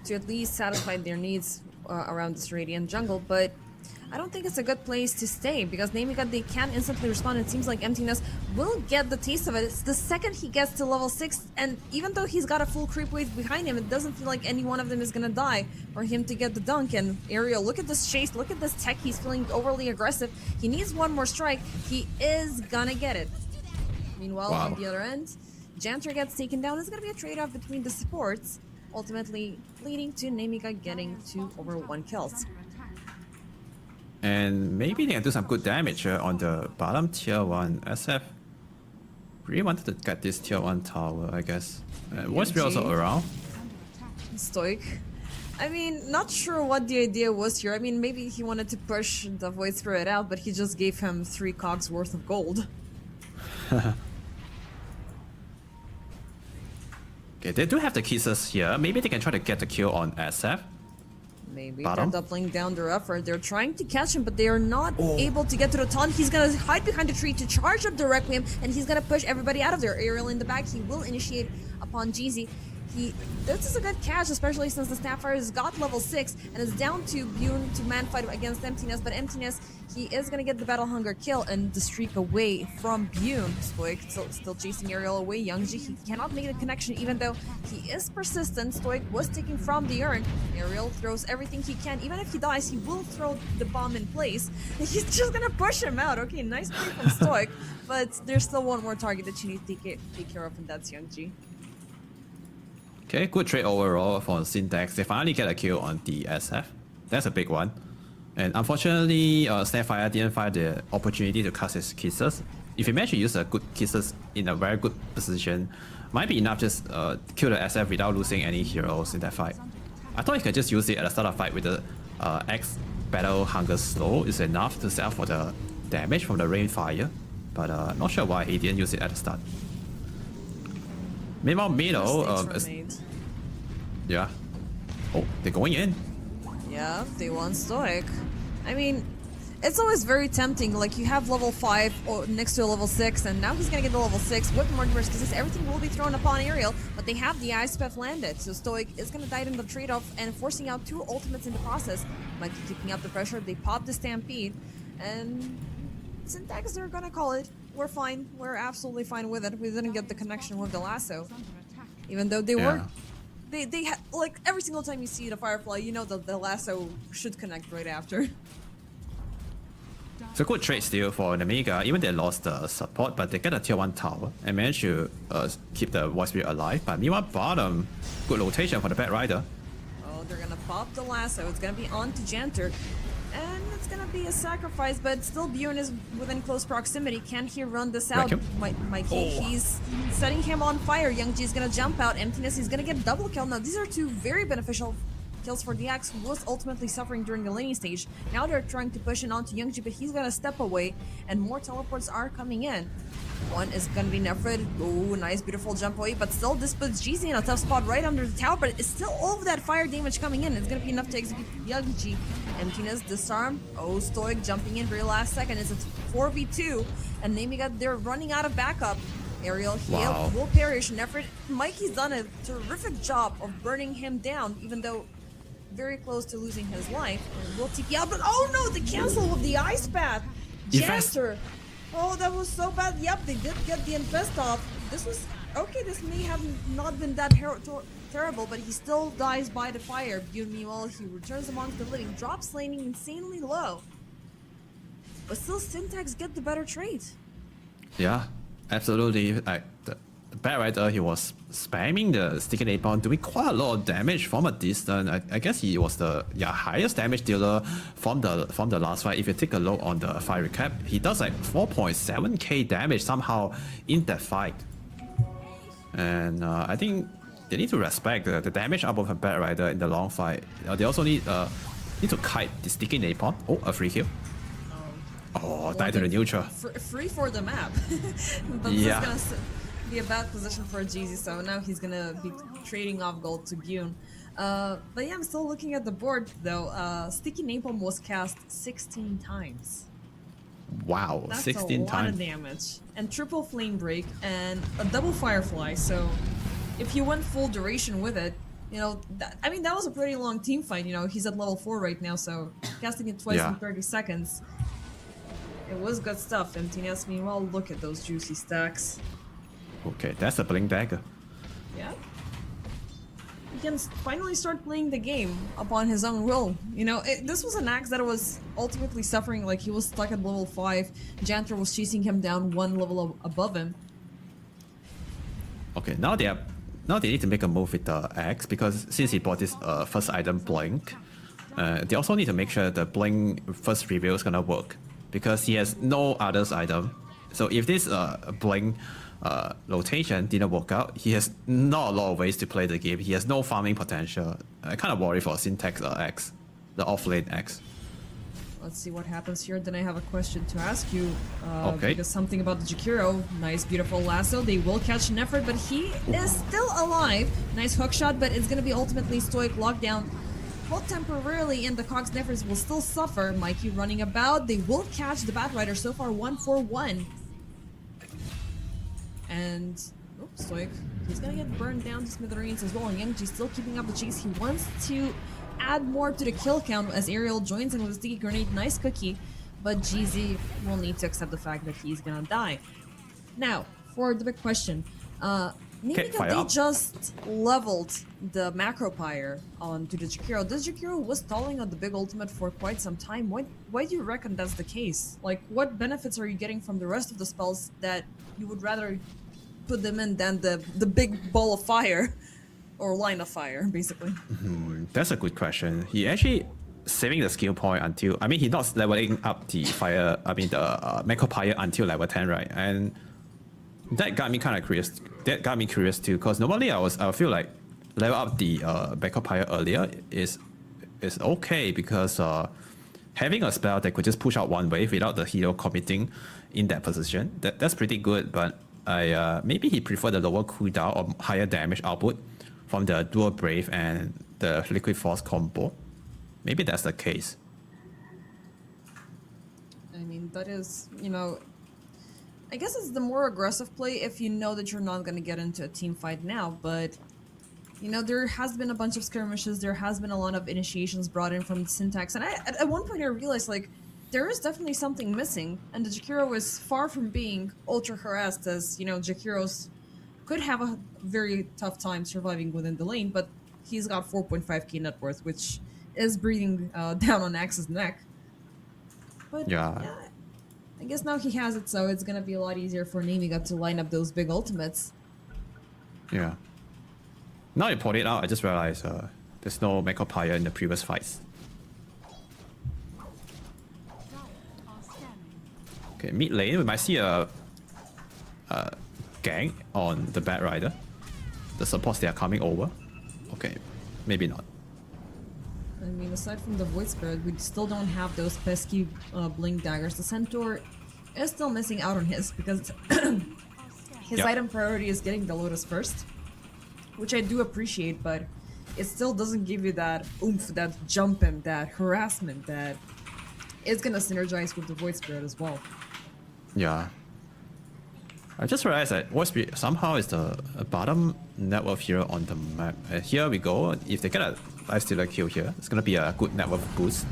Speaker 2: to at least satisfy their needs around this Radiant jungle, but I don't think it's a good place to stay because Nemiga, they can instantly respond. It seems like Emptiness will get the taste of it. It's the second he gets to level 6, and even though he's got a full creep wave behind him, it doesn't feel like any one of them is gonna die for him to get the dunk. And Ariel, look at this chase, look at this tech, he's feeling overly aggressive. He needs one more strike, he is gonna get it. Meanwhile,
Speaker 1: Wow.
Speaker 2: on the other end, Janter gets taken down. It's gonna be a trade-off between the supports, ultimately leading to Nemiga getting 2 over 1 kills.
Speaker 1: And maybe they can do some good damage on the bottom tier 1. SF really wanted to get this tier 1 tower, I guess. Was also around.
Speaker 2: Stoic. I mean, not sure what the idea was here. I mean, maybe he wanted to push the Void Spirit out, but he just gave him 3 cogs worth of gold.
Speaker 1: Okay, they do have the kisses here. Maybe they can try to get the kill on SF.
Speaker 2: Maybe
Speaker 1: Bottom.
Speaker 2: they're doubling down their effort. They're trying to catch him, but they are not able to get to the taunt. He's gonna hide behind the tree to charge up the Requiem, and he's gonna push everybody out of there. Ariel in the back, he will initiate upon Jeezy. This is a good catch, especially since the Snapfire has got level 6 and is down to Bune to man fight against Emptiness, but Emptiness, he is gonna get the Battle Hunger kill and the streak away from Bune. Stoic still chasing Ariel away. Youngji, he cannot make the connection even though he is persistent. Stoic was taking from the urn. Ariel throws everything he can. Even if he dies, he will throw the bomb in place. He's just gonna push him out. Okay, nice play from Stoic, but there's still one more target that you need to take care of, and that's Youngji.
Speaker 1: Okay, good trade overall for Syntax. They finally get a kill on the SF. That's a big one. And unfortunately, Snapfire didn't find the opportunity to cast his kisses. If he managed to use a good kisses in a very good position, might be enough just kill the SF without losing any heroes in that fight. I thought he could just use it at the start of the fight with the X Battle Hunger Slow is enough to set up for the damage from the Rainfire. But not sure why he didn't use it at the start. Meanwhile, middle,
Speaker 2: Mistakes were made.
Speaker 1: yeah. Oh, they're going in.
Speaker 2: Yeah, they want Stoic. I mean, it's always very tempting. Like, you have level 5 or next to a level 6, and now he's gonna get the level 6 with Mortimer's because everything will be thrown upon Ariel, but they have the Ice Path landed, so Stoic is gonna die in the trade-off and forcing out 2 ultimates in the process. Mikey keeping up the pressure, they pop the Stampede, and Syntax, they're gonna call it. We're fine. We're absolutely fine with it. We didn't get the connection with the lasso. Even though they were... They had, like, every single time you see the Firefly, you know that the lasso should connect right after.
Speaker 1: It's a good trade still for Nemiga. Even they lost the support, but they get a tier 1 tower and manage to keep the Void Spirit alive. But meanwhile, bottom, good rotation for the Bat Rider.
Speaker 2: Oh, they're gonna pop the lasso. It's gonna be on to Janter. And it's gonna be a sacrifice, but still Bjorn is within close proximity. Can he run this out? Mikey, he's setting him on fire. Youngji is gonna jump out. Emptiness, he's gonna get double kill. Now, these are 2 very beneficial kills for DX, who was ultimately suffering during the laning stage. Now they're trying to push it onto Youngji, but he's gonna step away, and more teleports are coming in. One is gonna be Nefrid. Oh, nice, beautiful jump away, but still this puts GZ in a tough spot right under the tower, but it's still all of that fire damage coming in. It's gonna be enough to execute Youngji. Emptiness, disarm. Oh, Stoic jumping in very last second. It's a 4v2, and Nemiga, they're running out of backup. Ariel,
Speaker 1: Wow.
Speaker 2: will perish. Nefrid, Mikey's done a terrific job of burning him down, even though very close to losing his life. And will TP out, but oh no, the cancel with the Ice Path.
Speaker 1: Infest.
Speaker 2: Janter. Oh, that was so bad. Yep, they did get the infest off. This was okay. This may have not been that terrible, but he still dies by the fire. Meanwhile, he returns amongst the living, drops laning insanely low. But still, Syntax get the better trade.
Speaker 1: Yeah, absolutely. Like the Bat Rider, he was spamming the sticky napalm, doing quite a lot of damage from a distance. I guess he was the highest damage dealer from the last fight. If you take a look on the fight recap, he does like 4.7k damage somehow in that fight. And I think they need to respect the damage output from Bat Rider in the long fight. They also need to kite the sticky napalm. Oh, a free kill. Oh, died to the neutral.
Speaker 2: Free for the map. But
Speaker 1: Yeah.
Speaker 2: this is gonna be a bad position for Jeezy, so now he's gonna be trading off gold to Gyun. But yeah, I'm still looking at the board though. Sticky Napalm was cast 16 times.
Speaker 1: Wow,
Speaker 2: That's
Speaker 1: 16
Speaker 2: a lot
Speaker 1: times.
Speaker 2: of damage. And triple Flame Break and a double Firefly, so if you went full duration with it, you know, I mean, that was a pretty long team fight, you know, he's at level 4 right now, so casting it twice
Speaker 1: Yeah.
Speaker 2: in 30 seconds. It was good stuff, and Tina's meanwhile, look at those juicy stacks.
Speaker 1: Okay, that's a Blink Dagger.
Speaker 2: Yeah. He can finally start playing the game upon his own will. You know, this was an axe that was ultimately suffering, like he was stuck at level 5. Janter was chasing him down one level above him.
Speaker 1: Okay, now they need to make a move with the axe because since he bought this first item Blink, they also need to make sure the Blink first reveal is gonna work because he has no others item. So if this Blink rotation didn't work out, he has not a lot of ways to play the game. He has no farming potential. I kind of worry for Syntax X, the off-lane X.
Speaker 2: Let's see what happens here. Then I have a question to ask you.
Speaker 1: Okay.
Speaker 2: Because something about the Jakiro. Nice, beautiful lasso. They will catch Nefert, but he is still alive. Nice hook shot, but it's going to be ultimately Stoic lockdown. Well, temporarily, and the Cogs Nefers will still suffer. Mikey running about. They will catch the Bat Rider. So far, 1-for-1. And Stoic, he's gonna get burned down to smithereens as well. And Youngji's still keeping up the chase. He wants to add more to the kill count as Ariel joins in with a sticky grenade. Nice cookie, but GZ will need to accept the fact that he's gonna die. Now, for the big question, Nemiga,
Speaker 1: fire
Speaker 2: they
Speaker 1: up.
Speaker 2: just leveled the macro pyre onto the Jakiro. This Jakiro was stalling on the big ultimate for quite some time. Why do you reckon that's the case? Like, what benefits are you getting from the rest of the spells that you would rather put them in than the big ball of fire or line of fire, basically?
Speaker 1: That's a good question. He actually saving the skill point until, I mean, he's not leveling up the fire, I mean, the macro pyre until level 10, right? And that got me kind of curious. That got me curious too, because normally I feel like level up the backup pyre earlier is okay because having a spell that could just push out one wave without the hero committing in that position, that's pretty good. But maybe he preferred the lower cooldown or higher damage output from the dual brave and the liquid force combo. Maybe that's the case.
Speaker 2: I mean, that is, you know, I guess it's the more aggressive play if you know that you're not going to get into a team fight now, but, you know, there has been a bunch of skirmishes, there has been a lot of initiations brought in from the Syntax, and at one point I realized, like, there is definitely something missing, and the Jakiro is far from being ultra harassed, as, you know, Jakiros could have a very tough time surviving within the lane, but he's got 4.5k net worth, which is breathing down on Axe's neck. But,
Speaker 1: Yeah.
Speaker 2: I guess now he has it, so it's gonna be a lot easier for Nemiga to line up those big ultimates.
Speaker 1: Yeah. Now you point it out, I just realized there's no macro pyre in the previous fights. Okay, mid lane, we might see a gang on the Bat Rider. The supports, they are coming over. Okay, maybe not.
Speaker 2: I mean, aside from the Void Spirit, we still don't have those pesky Blink Daggers. The Centaur is still missing out on his, because his
Speaker 1: Yep.
Speaker 2: item priority is getting the Lotus first, which I do appreciate, but it still doesn't give you that oomph, that jump in, that harassment that is gonna synergize with the Void Spirit as well.
Speaker 1: Yeah. I just realized that Void Spirit somehow is the bottom network hero on the map. Here we go. If they get a Lifestealer kill here, it's gonna be a good network boost.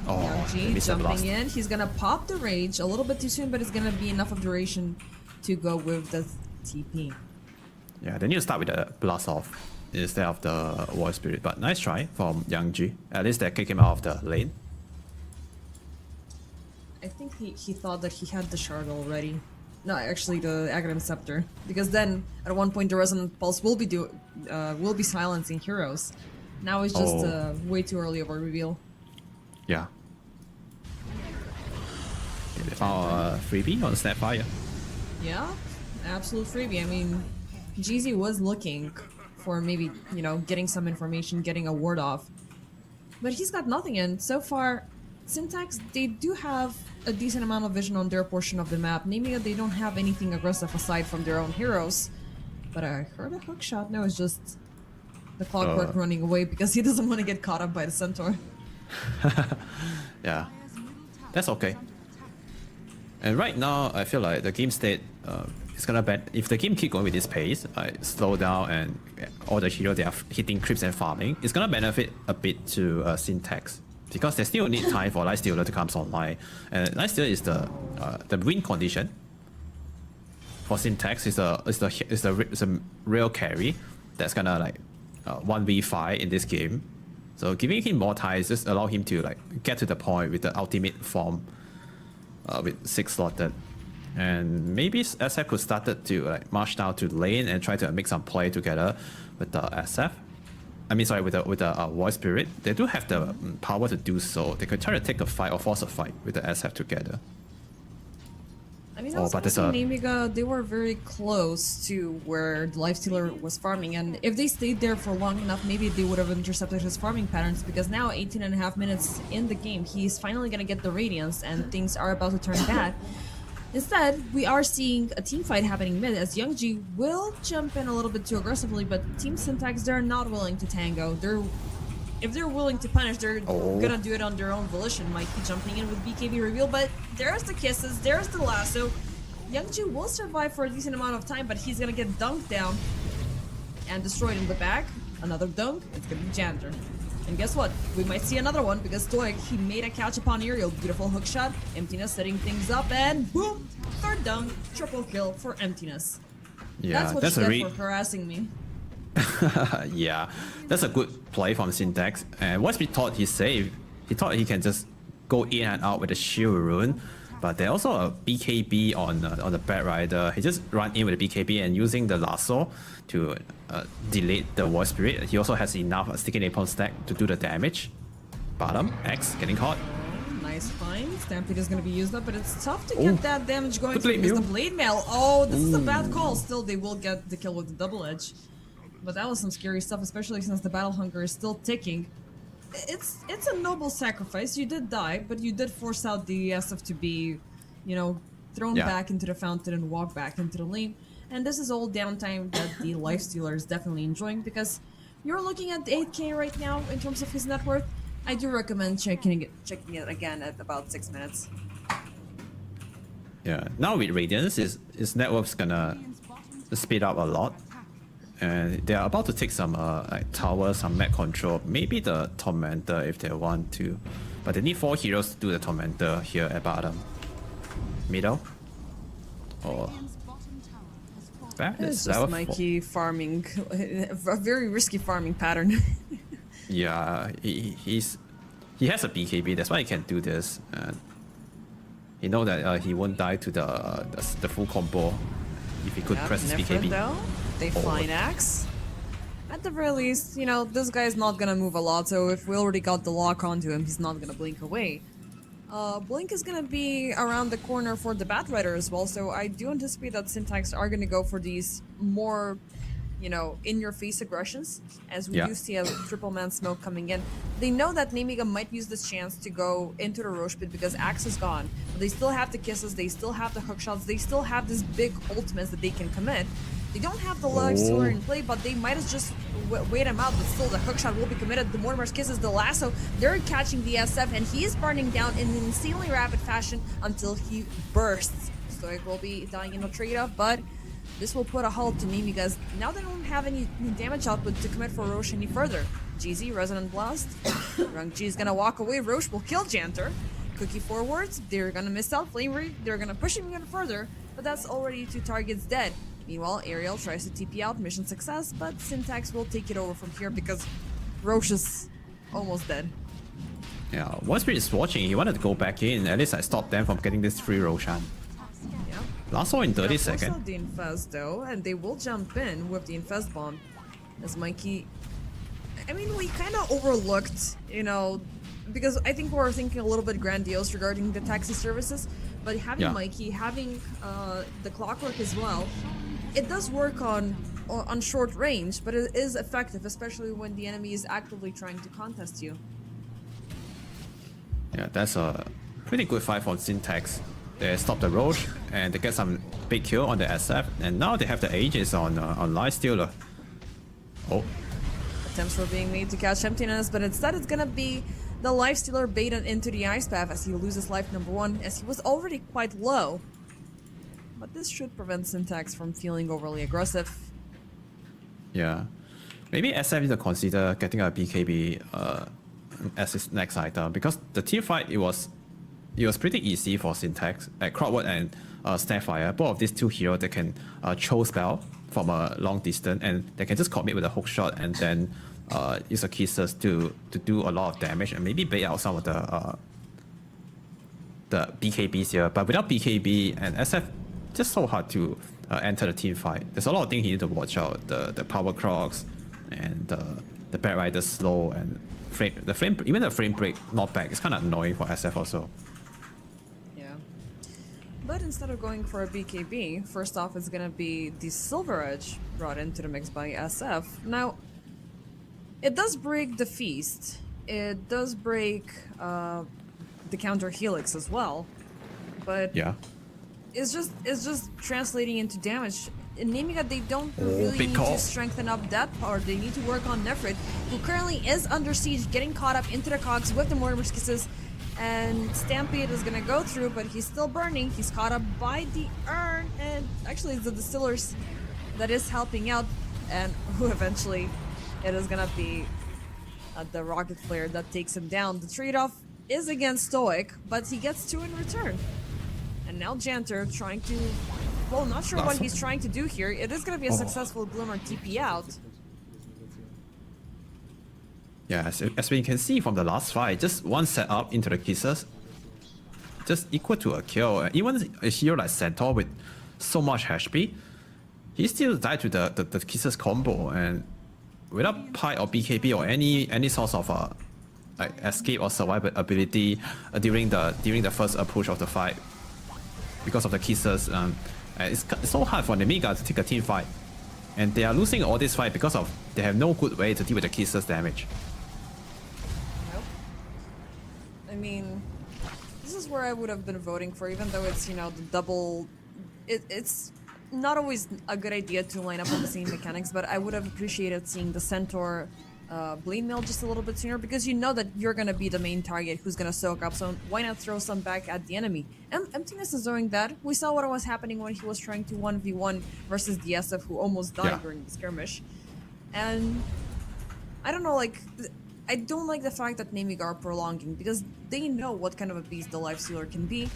Speaker 1: Oh, they
Speaker 2: G
Speaker 1: missed the blast.
Speaker 2: jumping in. He's gonna pop the Rage a little bit too soon, but it's gonna be enough of duration to go with the TP.
Speaker 1: Yeah, they need to start with the blast off instead of the Void Spirit. But nice try from Youngji. At least they kick him out of the lane.
Speaker 2: I think he thought that he had the shard already. No, actually the Aghanim Scepter. Because then at one point the Resonant Pulse will be silencing heroes. Now it's just way too early of a reveal.
Speaker 1: Yeah. Okay, they found a freebie on Snapfire.
Speaker 2: Yeah, absolute freebie. I mean, GZ was looking for maybe, you know, getting some information, getting a word off. But he's got nothing, and so far, Syntax, they do have a decent amount of vision on their portion of the map. Nemiga, they don't have anything aggressive aside from their own heroes. But I heard a hook shot. No, it's just the Clockwork running away because he doesn't want to get caught up by the Centaur.
Speaker 1: Yeah, that's okay. And right now, I feel like the game state is gonna if the game keep going with this pace, slow down and all the heroes they are hitting creeps and farming, it's gonna benefit a bit to Syntax because they still need time for Lightstealer to come online, and Lightstealer is the win condition for Syntax is a real carry that's gonna like 1v5 in this game. So giving him more time is just allow him to like get to the point with the ultimate form with 6 slotted. And maybe SF could started to like march down to the lane and try to make some play together with the SF. I mean, sorry, with the Void Spirit. They do have the power to do so. They could try to take a fight or force a fight with the SF together.
Speaker 2: I mean, also Nemiga, they were very close to where the Lifestealer was farming, and if they stayed there for long enough, maybe they would have intercepted his farming patterns, because now 18.5 minutes in the game, he's finally gonna get the Radiance, and things are about to turn bad. Instead, we are seeing a team fight happening mid, as Youngji will jump in a little bit too aggressively, but Team Syntax, they're not willing to tango. If they're willing to punish, they're gonna do it on their own volition. Mikey jumping in with BKB reveal, but there's the kisses, there's the lasso. Youngju will survive for a decent amount of time, but he's gonna get dunked down and destroyed in the back. Another dunk, it's gonna be Jandr. And guess what? We might see another one because Stoic, he made a catch upon Aerial. Beautiful hook shot, Emptiness setting things up, and boom! Third dunk, triple kill for Emptiness.
Speaker 1: Yeah,
Speaker 2: that's what you get for harassing me.
Speaker 1: Yeah, that's a good play from Syntax. And once we thought he's safe, he thought he can just go in and out with the shield rune. But there's also a BKB on the Bat Rider. He just ran in with the BKB and using the lasso to delete the Void Spirit. He also has enough sticky napalm stack to do the damage. Bottom, X getting caught.
Speaker 2: Nice find. Stampede is going to be used up, but it's tough to get that damage going because the Blade Mail. Oh, this is a bad call. Still, they will get the kill with the double edge. But that was some scary stuff, especially since the battle hunger is still ticking. It's a noble sacrifice. You did die, but you did force out the SF to be, you know, thrown back into the fountain and walk back into the lane. And this is all downtime that the Lifestealer is definitely enjoying, because you're looking at the 8k right now in terms of his net worth. I do recommend checking it again at about 6 minutes.
Speaker 1: Yeah, now with Radiance, his net worth's gonna speed up a lot. And they are about to take some like tower, some map control, maybe the Tormentor if they want to. But they need 4 heroes to do the Tormentor here at bottom. Middle. Or back
Speaker 2: it's just Mikey farming, a very risky farming pattern.
Speaker 1: Yeah, he has a BKB, that's why he can do this. And he know that he won't die to the full combo if he could press his BKB.
Speaker 2: Though, they fine axe. At the very least, you know, this guy's not gonna move a lot, so if we already got the lock onto him, he's not gonna blink away. Blink is gonna be around the corner for the Bat Rider as well, so I do anticipate that Syntax are gonna go for these more, you know, in-your-face aggressions, as we do see a triple man smoke coming in. They know that Nemiga might use this chance to go into the Roche pit because Axe is gone, but they still have the kisses, they still have the hook shots, they still have this big ultimates that they can commit. They don't have the Lifestealer in play, but they might as just wait him out, but still the hook shot will be committed. The Mortimer's kisses the lasso, they're catching the SF, and he is burning down in an insanely rapid fashion until he bursts. Stoic will be dying in a trade-off, but this will put a halt to Nemiga, as now they don't have any damage output to commit for Roche any further. GZ, Resonant Blast. Rung G is gonna walk away, Roche will kill Jandr. Cookie forwards, they're gonna miss out Flame Reed, they're gonna push him even further, but that's already 2 targets dead. Meanwhile, Aerial tries to TP out, mission success, but Syntax will take it over from here because Roche is almost dead.
Speaker 1: Yeah, Void Spirit is watching, he wanted to go back in, at least I stopped them from getting this free Roshan.
Speaker 2: Yeah.
Speaker 1: Last one in 30 seconds.
Speaker 2: Also the Infest though, and they will jump in with the Infest bomb. As Mikey... I mean, we kind of overlooked, you know, because I think we're thinking a little bit grandiose regarding the taxi services, but having Mikey, having the Clockwork as well, it does work on on short range, but it is effective, especially when the enemy is actively trying to contest you.
Speaker 1: Yeah, that's a pretty good fight from Syntax. They stop the road and they get some big kill on the SF, and now they have the Aegis on Lifestealer. Oh,
Speaker 2: Attempts were being made to catch Emptiness, but instead it's gonna be the Lifestealer baited into the Ice Path as he loses life number 1, as he was already quite low. But this should prevent Syntax from feeling overly aggressive.
Speaker 1: yeah. Maybe SF need to consider getting a BKB as his next item, because the team fight it was pretty easy for Syntax. Crowdwood and Starfire, both of these two heroes, they can throw spell from a long distance, and they can just commit with a hook shot and then use a kisses to do a lot of damage and maybe bait out some of the BKBs here. But without BKB and SF, just so hard to enter the team fight. There's a lot of things you need to watch out. The power crocs and the Bat Rider slow and even the frame break knockback is kind of annoying for SF also.
Speaker 2: Yeah. But instead of going for a BKB, first off it's gonna be the Silver Edge brought into the mix by SF. Now, it does break the Feast. It does break the counter Helix as well. But
Speaker 1: Yeah.
Speaker 2: it's just translating into damage. In Nemiga, they don't really
Speaker 1: big
Speaker 2: need
Speaker 1: call.
Speaker 2: to strengthen up that part. They need to work on Nefrit, who currently is under siege, getting caught up into the cogs with the Mortimer's Kisses. And Stampede is gonna go through, but he's still burning. He's caught up by the urn, and actually it's the Distillers that is helping out, and who eventually it is gonna be the Rocket Flare that takes him down. The trade-off is against Stoic, but he gets 2 in return. And now Janter trying to... Well, not sure what he's trying to do here. It is going to be a successful Glimmer TP out.
Speaker 1: Yeah, as we can see from the last fight, just one set up into the kisses, just equal to a kill. And even a hero like Centaur with so much HP, he still died to the kisses combo, and without Pi or BKB or any source of like escape or survival ability during the first approach of the fight, because of the kisses. It's so hard for Nemiga to take a team fight, and they are losing all this fight because of they have no good way to deal with the kisses damage.
Speaker 2: Nope. I mean, this is where I would have been voting for, even though it's, you know, the double... It's not always a good idea to line up on the same mechanics, but I would have appreciated seeing the Centaur Blade Mail just a little bit sooner, because you know that you're gonna be the main target who's gonna soak up, so why not throw some back at the enemy? Emptiness is doing that. We saw what was happening when he was trying to 1v1 versus the SF, who almost died during the skirmish. And I don't know, like, I don't like the fact that Nemiga are prolonging, because they know what kind of a beast the Lifestealer can be.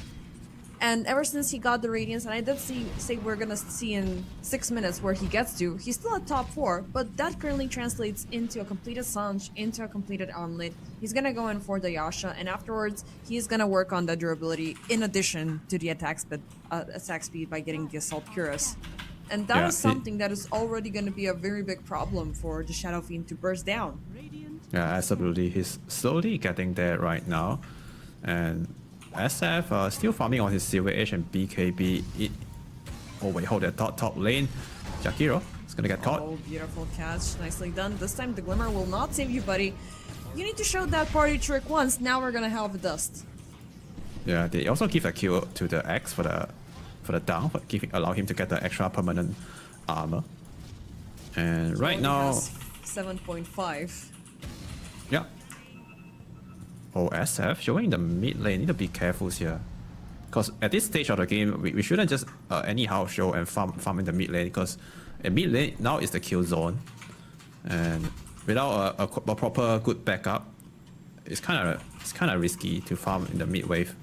Speaker 2: And ever since he got the Radiance, and I did say we're gonna see in 6 minutes where he gets to, he's still at top 4, but that currently translates into a completed Sange, into a completed Armlet. He's gonna go in for the Yasha, and afterwards, he's gonna work on the durability in addition to the attack speed by getting the Assault Cuirass. And that is something that is already gonna be a very big problem for the Shadow Fiend to burst down.
Speaker 1: Yeah, absolutely. He's slowly getting there right now, and SF still farming on his Silver Edge and BKB. Oh wait, hold that top lane. Jakiro is gonna get caught.
Speaker 2: Oh, beautiful catch. Nicely done. This time the Glimmer will not save you, buddy. You need to show that party trick once. Now we're gonna have a dust.
Speaker 1: Yeah, they also give a kill to the X for the down, but allow him to get the extra permanent armor. And right now,
Speaker 2: 7.5.
Speaker 1: Yeah. Oh, SF showing the mid lane. Need to be careful here, because at this stage of the game, we shouldn't just anyhow show and farm in the mid lane, because mid lane now is the kill zone, and without a proper good backup, it's kind of risky to farm in the mid wave.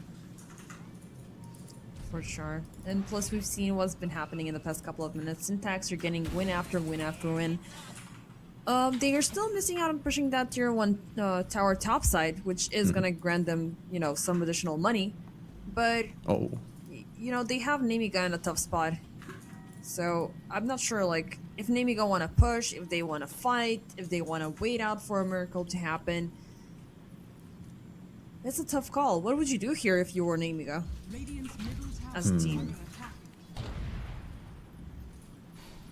Speaker 2: For sure. And plus, we've seen what's been happening in the past couple of minutes. Syntax are getting win after win after win. They are still missing out on pushing that tier 1 tower topside, which is gonna grant them, you know, some additional money. But, you know, they have Nemiga in a tough spot. So, I'm not sure, like, if Nemiga want to push, if they want to fight, if they want to wait out for a miracle to happen. It's a tough call. What would you do here if you were Nemiga as a team?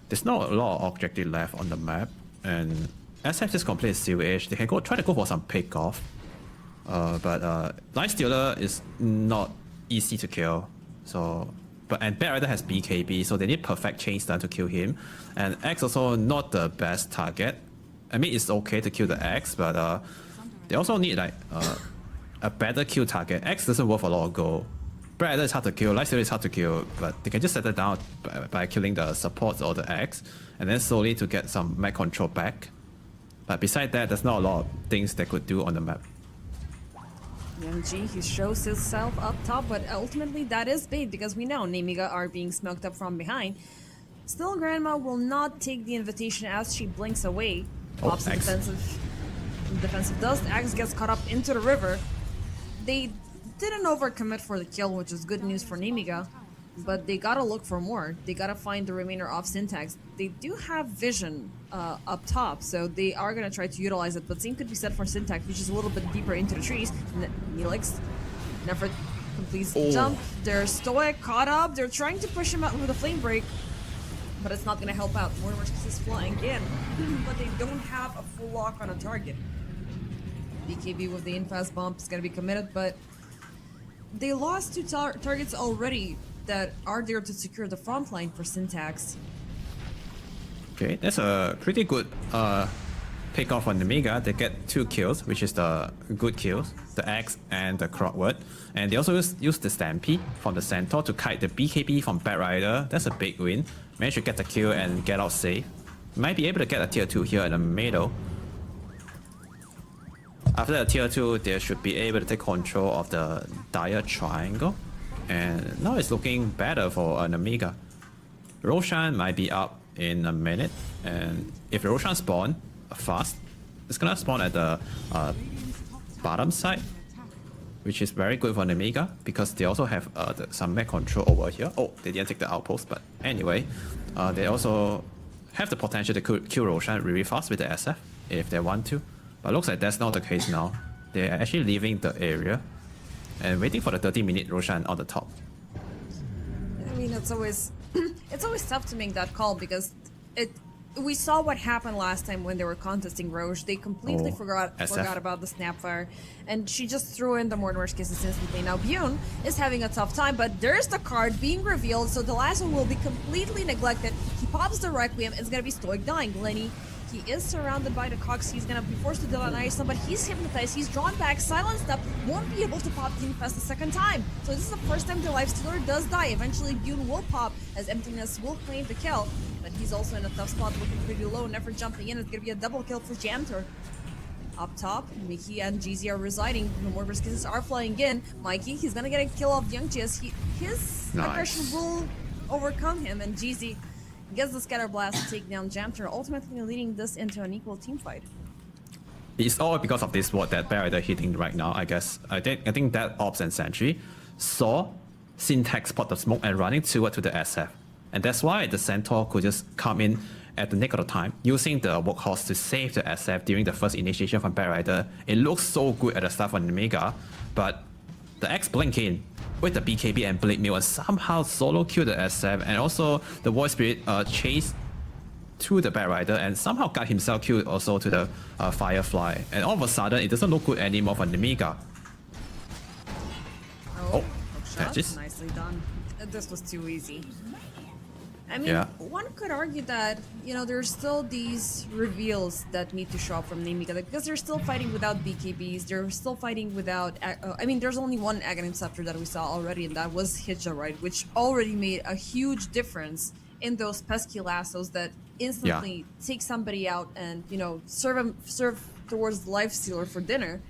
Speaker 1: there's not a lot of objective left on the map, and SF just complete sewage. They can try to go for some pick off, but Life Stealer is not easy to kill. So, and Bat Rider has BKB, so they need perfect chain stun to kill him. And X also not the best target. I mean, it's okay to kill the X, but they also need like a better kill target. X doesn't worth a lot of gold. Bat Rider is hard to kill, Life Stealer is hard to kill, but they can just settle down by killing the supports or the X, and then slowly to get some map control back. But besides that, there's not a lot of things they could do on the map.
Speaker 2: MG, he shows himself up top, but ultimately that is bait because we know Nemiga are being smoked up from behind. Still, Grandma will not take the invitation as she blinks away. Pops the defensive dust. Axe gets caught up into the river. They didn't overcommit for the kill, which is good news for Nemiga, but they gotta look for more. They gotta find the remainder of Syntax. They do have vision up top, so they are gonna try to utilize it, but same could be said for Syntax, which is a little bit deeper into the trees. Neelix never completes the jump. They're stoic, caught up. They're trying to push him out with a flame break, but it's not gonna help out. Mortimer's is flying in, but they don't have a full lock on a target. BKB with the infast bump is gonna be committed, but they lost two targets already that are there to secure the front line for Syntax.
Speaker 1: Okay, that's a pretty good pick off on Nemiga. They get 2 kills, which is the good kills, the Axe and the Crockword. And they also use the Stampede from the Centaur to kite the BKB from Bat Rider. That's a big win. Managed to get the kill and get out safe. Might be able to get a tier 2 here in the middle. After the tier 2, they should be able to take control of the Dire Triangle. And now it's looking better for Nemiga. Roshan might be up in a minute, and if Roshan spawn fast, it's gonna spawn at the bottom side, which is very good for Nemiga because they also have some mech control over here. Oh, they didn't take the outpost, but anyway, they also have the potential to kill Roshan really fast with the SF if they want to. But looks like that's not the case now. They're actually leaving the area and waiting for the 30-minute Roshan on the top.
Speaker 2: I mean, it's always it's always tough to make that call because we saw what happened last time when they were contesting Roche. They completely forgot about the Snapfire, and she just threw in the Mortimer's Kisses instantly. Now Bune is having a tough time, but there's the card being revealed, so the last one will be completely neglected. He pops the Requiem, it's gonna be Stoic dying. Lenny, he is surrounded by the Cox. He's gonna be forced to deny some, but he's hypnotized. He's drawn back, silenced up, won't be able to pop the Infest a second time. So this is the first time the Life Stealer does die. Eventually Bune will pop as Emptiness will claim the kill, but he's also in a tough spot, looking pretty low, never jumping in. It's gonna be a double kill for Jamter. Up top, Mickey and GZ are residing. The Mortimer's Kisses are flying in. Mikey, he's gonna get a kill off Young Jizz. His aggression will overcome him, and GZ gets the Scatter Blast to take down Jamter, ultimately leading this into an equal team fight.
Speaker 1: It's all because of this ward that Bat Rider hitting right now, I guess. I think that Ops and Sentry saw Syntax spot the smoke and running toward to the SF. And that's why the Centaur could just come in at the nick of the time, using the Workhorse to save the SF during the first initiation from Bat Rider. It looks so good at the start for Nemiga, but the X blink in with the BKB and Blade Mail and somehow solo kill the SF, and also the Void Spirit chase to the Bat Rider and somehow got himself killed also to the Firefly. And all of a sudden, it doesn't look good anymore for Nemiga.
Speaker 2: Oh, nicely done. This was too easy. I mean, one could argue that, you know, there's still these reveals that need to show up from Nemiga because they're still fighting without BKBs, they're still fighting without... I mean, there's only one Aghanim Scepter that we saw already, and that was HYDRA, right? Which already made a huge difference in those pesky lassos that instantly take somebody out and, you know, serve towards the Life Stealer for dinner.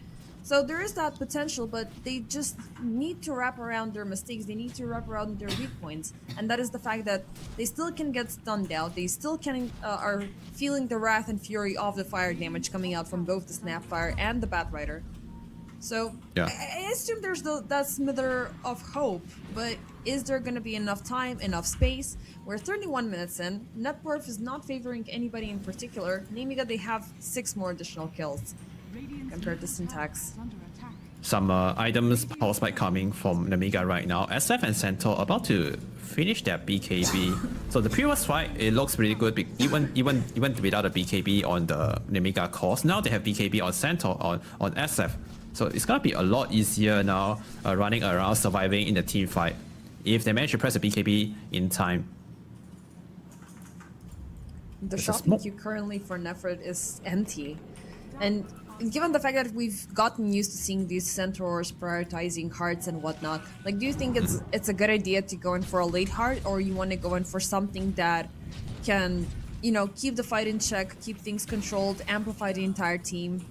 Speaker 2: So there is that potential, but they just need to wrap around their mistakes. They need to wrap around their weak points, and that is the fact that they still can get stunned out. They still can are feeling the wrath and fury of the fire damage coming out from both the Snapfire and the Bat Rider. So I assume there's that smither of hope, but is there going to be enough time, enough space? We're 31 minutes in. Net worth is not favoring anybody in particular. Nemiga, they have 6 more additional kills compared to Syntax.
Speaker 1: some items power spike coming from Nemiga right now. SF and Centaur about to finish their BKB. So the previous fight, it looks really good, even without a BKB on the Nemiga course. Now they have BKB on Centaur on SF. So it's gonna be a lot easier now running around, surviving in the team fight if they manage to press a BKB in time.
Speaker 2: The
Speaker 1: There's a
Speaker 2: shopping
Speaker 1: smoke.
Speaker 2: queue currently for Nefrid is empty. And given the fact that we've gotten used to seeing these centaurs prioritizing hearts and whatnot, like, do you think it's a good idea to go in for a late heart, or you want to go in for something that can, you know, keep the fight in check, keep things controlled, amplify the entire team?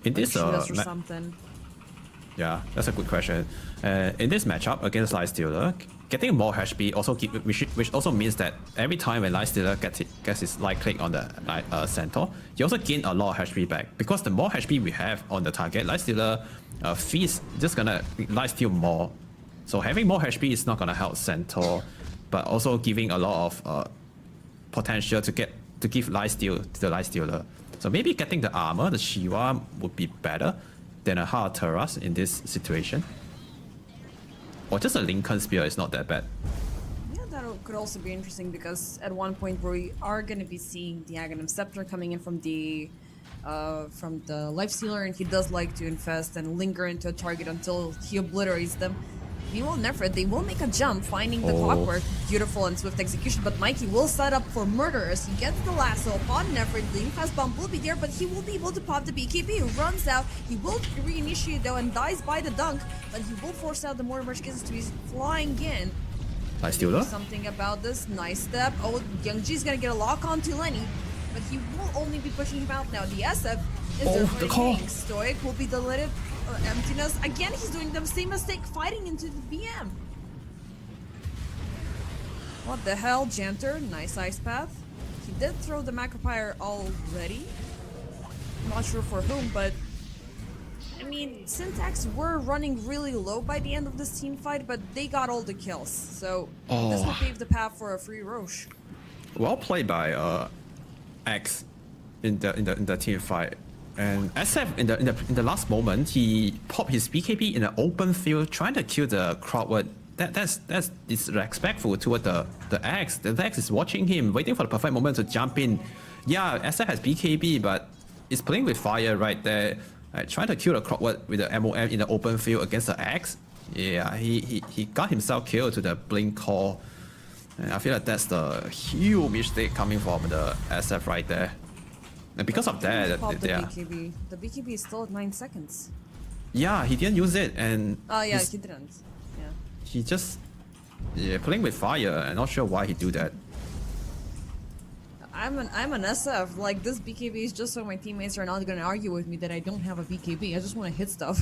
Speaker 1: In this
Speaker 2: Shields or something.
Speaker 1: Yeah, that's a good question. In this matchup against Lightstealer, getting more HP also which also means that every time when Lightstealer gets his light click on the Centaur, he also gain a lot of HP back. Because the more HP we have on the target, Lightstealer feast just gonna Lightsteal more. So having more HP is not gonna help Centaur, but also giving a lot of potential to give Lightsteal to the Lightstealer. So maybe getting the armor, the Shiva, would be better than a hard Taras in this situation. Or just a Lincoln Spear is not that bad.
Speaker 2: Yeah, that could also be interesting, because at one point we are going to be seeing the Aghanim Scepter coming in from the Lifestealer, and he does like to infest and linger into a target until he obliterates them. Meanwhile, Nefrid, they will make a jump, finding the clockwork, beautiful and swift execution, but Mikey will set up for murder as he gets the lasso upon Nefrid. The infest bomb will be there, but he will be able to pop the BKB, who runs out. He will reinitiate though and dies by the dunk, but he will force out the Mortimer Skizz to be flying in.
Speaker 1: Lightstealer?
Speaker 2: Something about this, nice step. Oh, Young G's gonna get a lock onto Lenny, but he will only be pushing him out now. The SF is
Speaker 1: the call.
Speaker 2: Stoic will be deleted. Emptiness. Again, he's doing the same mistake, fighting into the BM. What the hell, Janter? Nice ice path. He did throw the Macropire already. I'm not sure for whom, but I mean, Syntax were running really low by the end of this team fight, but they got all the kills. So this will pave the path for a free Roche.
Speaker 1: Well played by X in the team fight. And SF in the last moment, he popped his BKB in an open field, trying to kill the Crowdward. That's disrespectful toward the X. The X is watching him, waiting for the perfect moment to jump in. Yeah, SF has BKB, but it's playing with fire right there. Trying to kill the Crowdward with the MOM in the open field against the X. Yeah, he got himself killed to the blink call. And I feel like that's the huge mistake coming from the SF right there. And because of that,
Speaker 2: BKB. The BKB is still at 9 seconds.
Speaker 1: Yeah, he didn't use it, and
Speaker 2: Oh yeah, he didn't. Yeah.
Speaker 1: he just playing with fire. I'm not sure why he do that.
Speaker 2: I'm an SF. Like, this BKB is just so my teammates are not gonna argue with me that I don't have a BKB. I just want to hit stuff.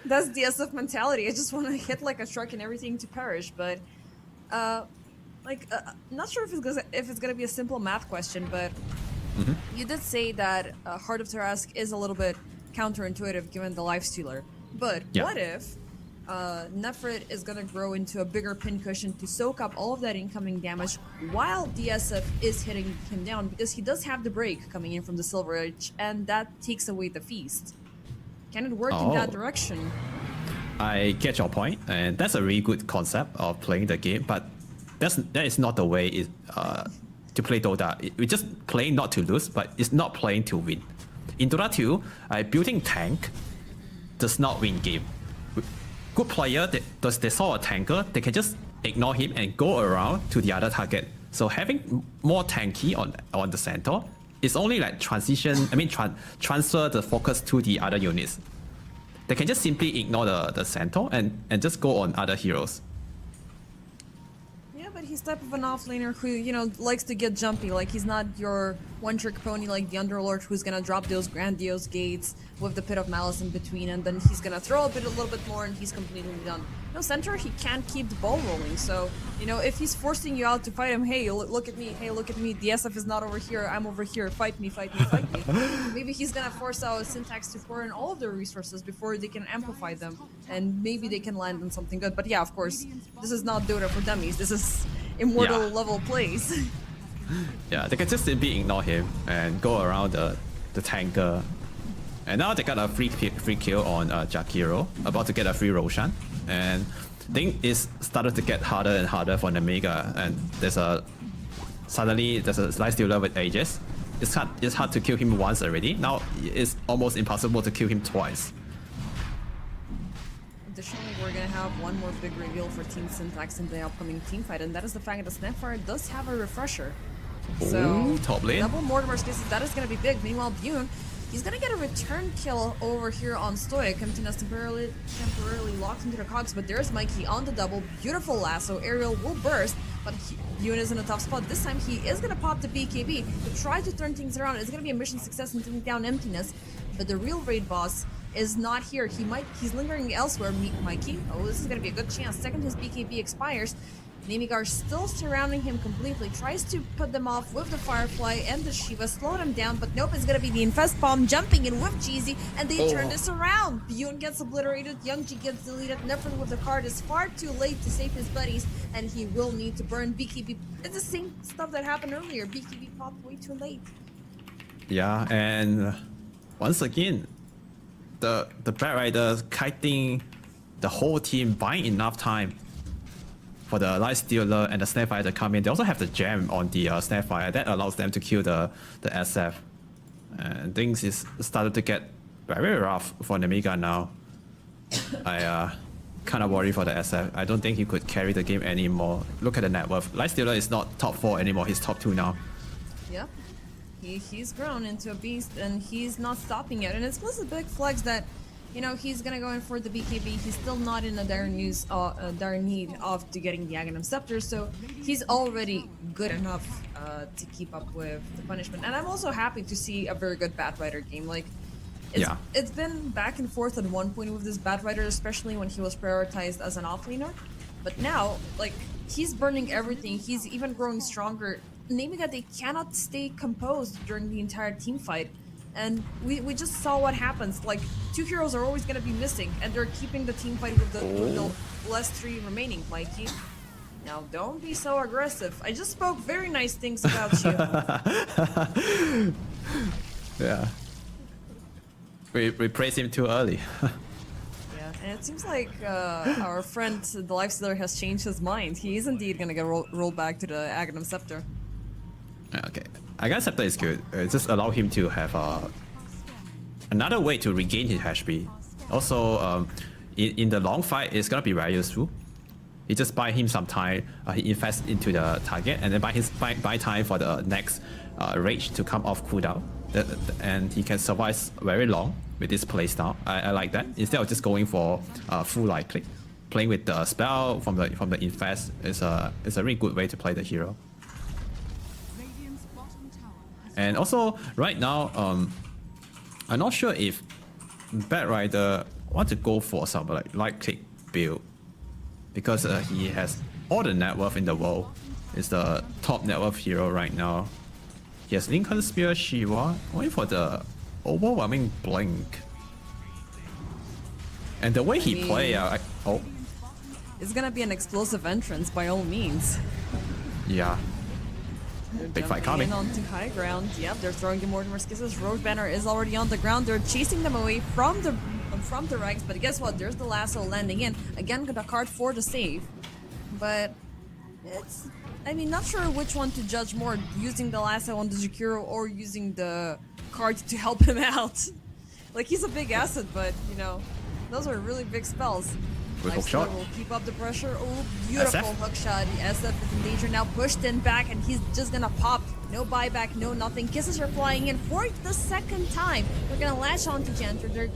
Speaker 2: That's the SF mentality. I just want to hit like a truck and everything to perish. But, not sure if it's gonna be a simple math question, but. You did say that Heart of Tarask is a little bit counterintuitive given the Lifestealer, but what if Nefrid is going to grow into a bigger pincushion to soak up all of that incoming damage while DSF is hitting him down, because he does have the break coming in from the Silver Edge, and that takes away the feast. Can it work in that direction?
Speaker 1: I get your point, and that's a really good concept of playing the game, but that is not the way to play Dota. We just playing not to lose, but it's not playing to win. In Dota 2, building tank does not win game. Good player, they saw a tanker, they can just ignore him and go around to the other target. So having more tanky on the center is only like transfer the focus to the other units. They can just simply ignore the center and just go on other heroes.
Speaker 2: He's type of an offlaner who, you know, likes to get jumpy. Like, he's not your one-trick pony like the Underlord who's gonna drop those grandiose gates with the Pit of Malice in between, and then he's gonna throw a little bit more and he's completely done. No, Centaur, he can't keep the ball rolling, so, you know, if he's forcing you out to fight him, hey, look at me, the SF is not over here, I'm over here, fight me. Maybe he's gonna force out Syntax to pour in all of their resources before they can amplify them, and maybe they can land on something good. But yeah, of course, this is not Dota for dummies, this is immortal level plays.
Speaker 1: Yeah, they can just simply ignore him and go around the tanker. And now they got a free kill on Jakiro, about to get a free Roshan. And thing is started to get harder and harder for Nemiga. And suddenly there's a Lifestealer with Aegis. It's hard to kill him once already. Now it's almost impossible to kill him twice.
Speaker 2: Additionally, we're going to have one more big reveal for Team Syntax in the upcoming team fight, and that is the fact that Snapfire does have a refresher. So,
Speaker 1: Ooh, top lane.
Speaker 2: double Mortimer's kisses, that is going to be big. Meanwhile, Bune, he's going to get a return kill over here on Stoic. Emptiness temporarily locked into the cogs, but there's Mikey on the double. Beautiful lasso. Aerial will burst, but Bune is in a tough spot. This time, he is going to pop the BKB to try to turn things around. It's going to be a mission success in taking down Emptiness, but the real raid boss is not here. He's lingering elsewhere. Mikey, oh, this is going to be a good chance. Second his BKB expires. Nemiga still surrounding him completely. Tries to put them off with the Firefly and the Shiva. Slow them down, but nope, it's going to be the Infest Bomb jumping in with Jeezy, and they turn this around. Bune gets obliterated. Youngji gets deleted. Nefrin with the card is far too late to save his buddies, and he will need to burn BKB. It's the same stuff that happened earlier. BKB popped way too late.
Speaker 1: Yeah, and once again, the Batrider kiting the whole team, buying enough time for the Lifestealer and the Snapfire to come in. They also have the gem on the Snapfire that allows them to kill the SF. And things is started to get very rough for Nemiga now. I kind of worry for the SF. I don't think he could carry the game anymore. Look at the net worth. Lifestealer is not top 4 anymore. He's top 2 now.
Speaker 2: Yep. He's grown into a beast, and he's not stopping it. And it's plus a big flex that, you know, he's gonna go in for the BKB. He's still not in a dire need of getting the Aghanim Scepter, so he's already good enough to keep up with the punishment. And I'm also happy to see a very good Batrider game. Like, it's been back and forth at one point with this Batrider, especially when he was prioritized as an offlaner. But now, like, he's burning everything. He's even growing stronger. Nemiga, they cannot stay composed during the entire team fight. And we just saw what happens. Like, 2 heroes are always going to be missing, and they're keeping the team fight with the last 3 remaining, Mikey. Now, don't be so aggressive. I just spoke very nice things about you.
Speaker 1: Yeah. We praised him too early.
Speaker 2: Yeah, and it seems like our friend, the Lifestealer, has changed his mind. He is indeed going to get rolled back to the Aghanim Scepter.
Speaker 1: Okay. I guess Scepter is good. Just allow him to have another way to regain his HP. Also, in the long fight, it's gonna be very useful. He just buy him some time. He invests into the target, and then buy time for the next rage to come off cooldown. And he can survive very long with this playstyle. I like that. Instead of just going for full light click, playing with the spell from the infest is a really good way to play the hero. And also, right now, I'm not sure if Batrider want to go for some light click build, because he has all the net worth in the world. He's the top net worth hero right now. He has Lincoln Spear, Shiva, going for the overwhelming blink. And the way he play,
Speaker 2: it's gonna be an explosive entrance by all means.
Speaker 1: Yeah. Big fight coming.
Speaker 2: Onto high ground. Yep, they're throwing the Mortimer's kisses. Rogue Banner is already on the ground. They're chasing them away from the ranks. But guess what? There's the lasso landing in. Again, got a card for the save. But it's, I mean, not sure which one to judge more, using the lasso on the Jakiro or using the card to help him out. Like, he's a big asset, but you know, those are really big spells.
Speaker 1: Hookshot
Speaker 2: will keep up the pressure. Oh, beautiful hookshot. SF is in danger now, pushed in back, and he's just gonna pop. No buyback, no nothing. Kisses are flying in for the second time. They're gonna latch onto Janther. They're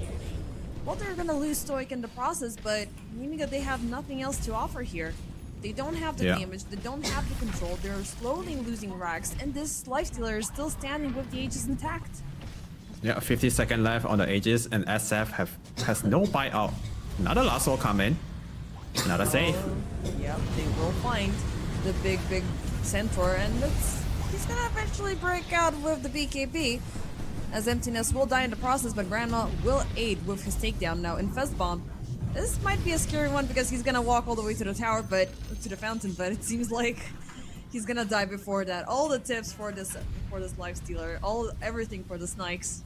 Speaker 2: gonna lose Stoic in the process, but Nemiga, they have nothing else to offer here. They don't have the damage, they don't have the control. They're slowly losing racks, and this Lifestealer is still standing with the Aegis intact.
Speaker 1: Yeah, 50 seconds left on the Aegis, and SF has no buyout. Another lasso come in. Another save.
Speaker 2: Yep, they will find the big centaur, and he's gonna eventually break out with the BKB, as Emptiness will die in the process, but Grandma will aid with his takedown. Now, Infest Bomb. This might be a scary one because he's gonna walk all the way to the tower, but to the fountain, but it seems like he's gonna die before that. All the tips for this Lifestealer, everything for the Snikes.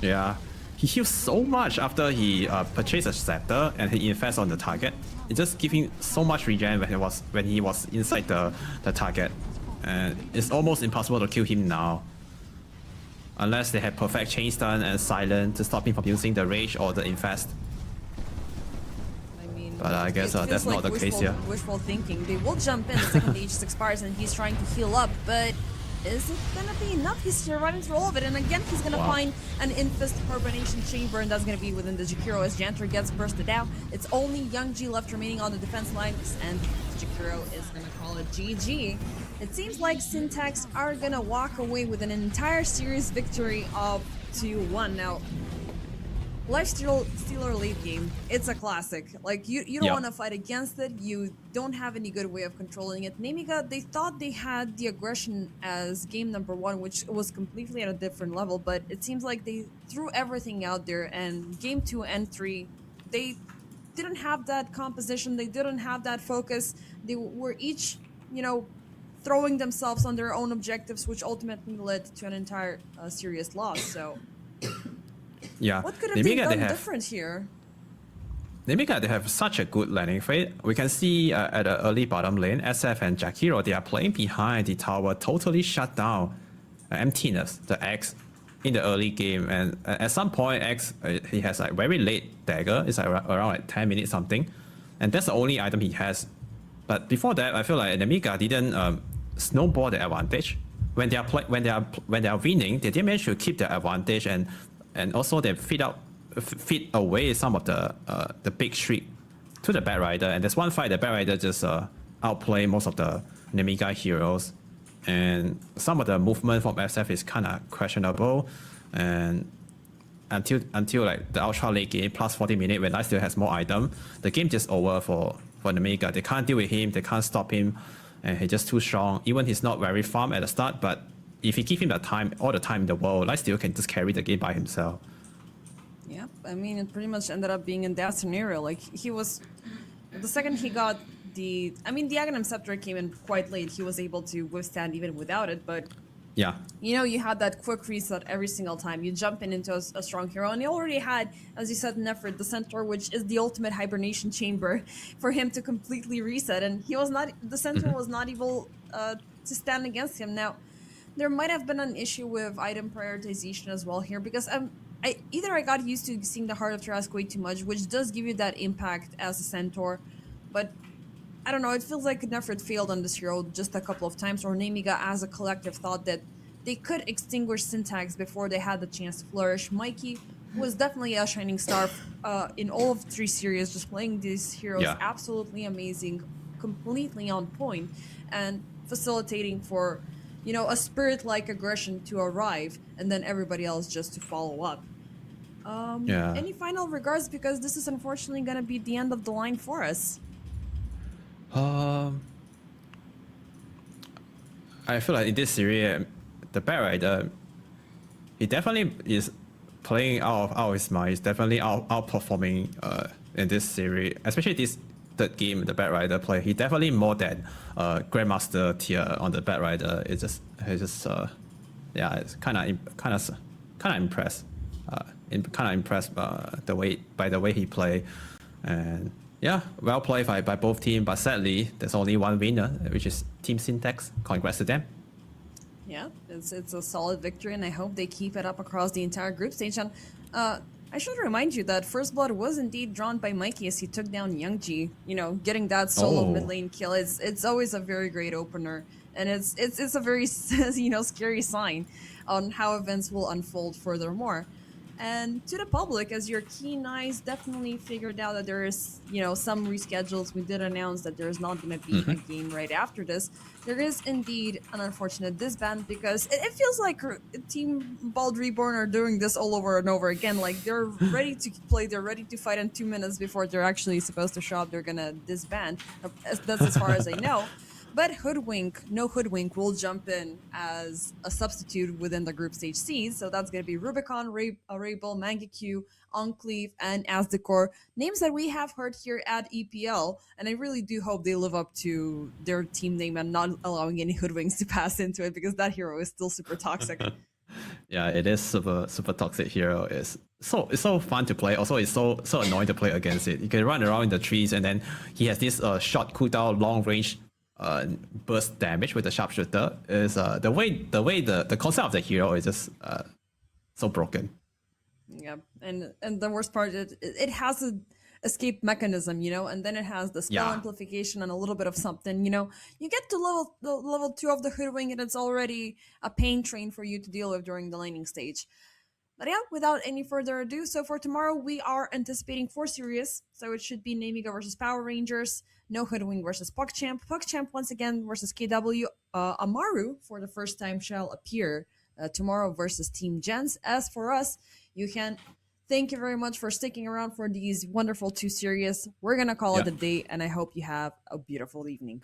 Speaker 1: Yeah. he heals so much after he purchased a scepter and he invests on the target. It just gives him so much regen when he was inside the target, and it's almost impossible to kill him now. Unless they have perfect chain stun and silent to stop him from using the rage or the infest.
Speaker 2: I mean,
Speaker 1: But I guess
Speaker 2: it
Speaker 1: that's
Speaker 2: feels
Speaker 1: not the case here.
Speaker 2: Wishful thinking. They will jump in the second the H6 expires and he's trying to heal up, but is it gonna be enough? He's here running through all of it, and again he's gonna find an infest carbonation chamber, and that's gonna be within the Jakiro as Janter gets bursted out. It's only Young G left remaining on the defense lines, and Jakiro is gonna call it GG. It seems like Syntax are gonna walk away with an entire series victory of 2-1. Now, Lifestealer late game, it's a classic. Like, you don't
Speaker 1: Yeah.
Speaker 2: want to fight against it, you don't have any good way of controlling it. Nemiga, they thought they had the aggression as game number 1, which was completely at a different level, but it seems like they threw everything out there, and game 2 and 3, they didn't have that composition, they didn't have that focus. They were each, throwing themselves on their own objectives, which ultimately led to an entire serious loss. So
Speaker 1: Yeah,
Speaker 2: what could have been done different here?
Speaker 1: Nemiga, they have such a good landing fate. We can see at the early bottom lane, SF and Jakiro, they are playing behind the tower, totally shut down emptiness, the X, in the early game. And at some point, X, he has like very late dagger, it's like around like 10 minutes something. And that's the only item he has. But before that, I feel like Nemiga didn't snowball the advantage. When they are winning, they didn't manage to keep the advantage, and also they feed away some of the big streak to the Bat Rider. And there's one fight the Bat Rider just outplay most of the Nemiga heroes, and some of the movement from SF is kind of questionable. And until like the ultra late game plus 40 minutes when I still has more item, the game just over for Nemiga. They can't deal with him, they can't stop him, and he's just too strong. Even he's not very farm at the start, but if you give him the time, all the time in the world, Lifesteal can just carry the game by himself.
Speaker 2: Yeah, I mean, it pretty much ended up being in that scenario. Like, he was, the second he got the Aghanim Scepter came in quite late. He was able to withstand even without it, but
Speaker 1: Yeah.
Speaker 2: you had that quick reset every single time. You jump into a strong hero, and he already had, as you said, Nefrid, the Centaur, which is the ultimate hibernation chamber for him to completely reset, and the Centaur was not able to stand against him. Now, there might have been an issue with item prioritization as well here, because I got used to seeing the Heart of Trask way too much, which does give you that impact as a Centaur, but I don't know, it feels like Nefrid failed on this hero just a couple of times, or Nemiga as a collective thought that they could extinguish Syntax before they had the chance to flourish. Mikey was definitely a shining star in all of 3 series, just playing these heroes absolutely amazing, completely on point, and facilitating for, a spirit-like aggression to arrive, and then everybody else just to follow up. Any final regards, because this is unfortunately going to be the end of the line for us.
Speaker 1: I feel like in this series, the Bat Rider, he definitely is playing out of his mind. He's definitely outperforming in this series, especially this third game. The Bat Rider play, he definitely more than Grandmaster tier on the Bat Rider. It's just it's kind of impressed. Impressed by the way he play, and well played by both teams. But sadly, there's only one winner, which is Team Syntax. Congrats to them.
Speaker 2: Yeah, it's a solid victory, and I hope they keep it up across the entire group stage. And I should remind you that First Blood was indeed drawn by Mikey as he took down Young G. Getting that solo mid lane kill, it's always a very great opener, and it's a very scary sign on how events will unfold furthermore. And to the public, as your keen eyes definitely figured out that there is, some reschedules. We did announce that there is not going to be a game right after this. There is indeed an unfortunate disband, because it feels like Team Bald Reborn are doing this all over and over again. Like, they're ready to play, they're ready to fight in 2 minutes before they're actually supposed to show up. They're going to disband. That's as far as I know. But Hoodwink will jump in as a substitute within the group stage C. So that's going to be Rubicon, Rabel, Mangekyou, Enclave, and Asdecor. Names that we have heard here at EPL. And I really do hope they live up to their team name and not allowing any Hoodwinks to pass into it, because that hero is still super toxic.
Speaker 1: Yeah, it is super toxic hero. It's it's so fun to play. Also, it's so annoying to play against it. You can run around in the trees, and then he has this short cooldown, long range burst damage with the sharpshooter. Is the concept of the hero is just so broken.
Speaker 2: Yeah, and the worst part is it has a escape mechanism, you know, and then it has the spell
Speaker 1: Yeah.
Speaker 2: amplification and a little bit of something, you know. You get to level 2 of the Hoodwink and it's already a pain train for you to deal with during the laning stage. But yeah, without any further ado, so for tomorrow we are anticipating 4 series. So it should be Nemiga versus Power Rangers, No Hoodwink versus PugChamp, PugChamp once again versus KW. Amaru for the first time shall appear tomorrow versus Team Gens. As for us, you can thank you very much for sticking around for these wonderful 2 series. We're gonna call it a day, and I hope you have a beautiful evening.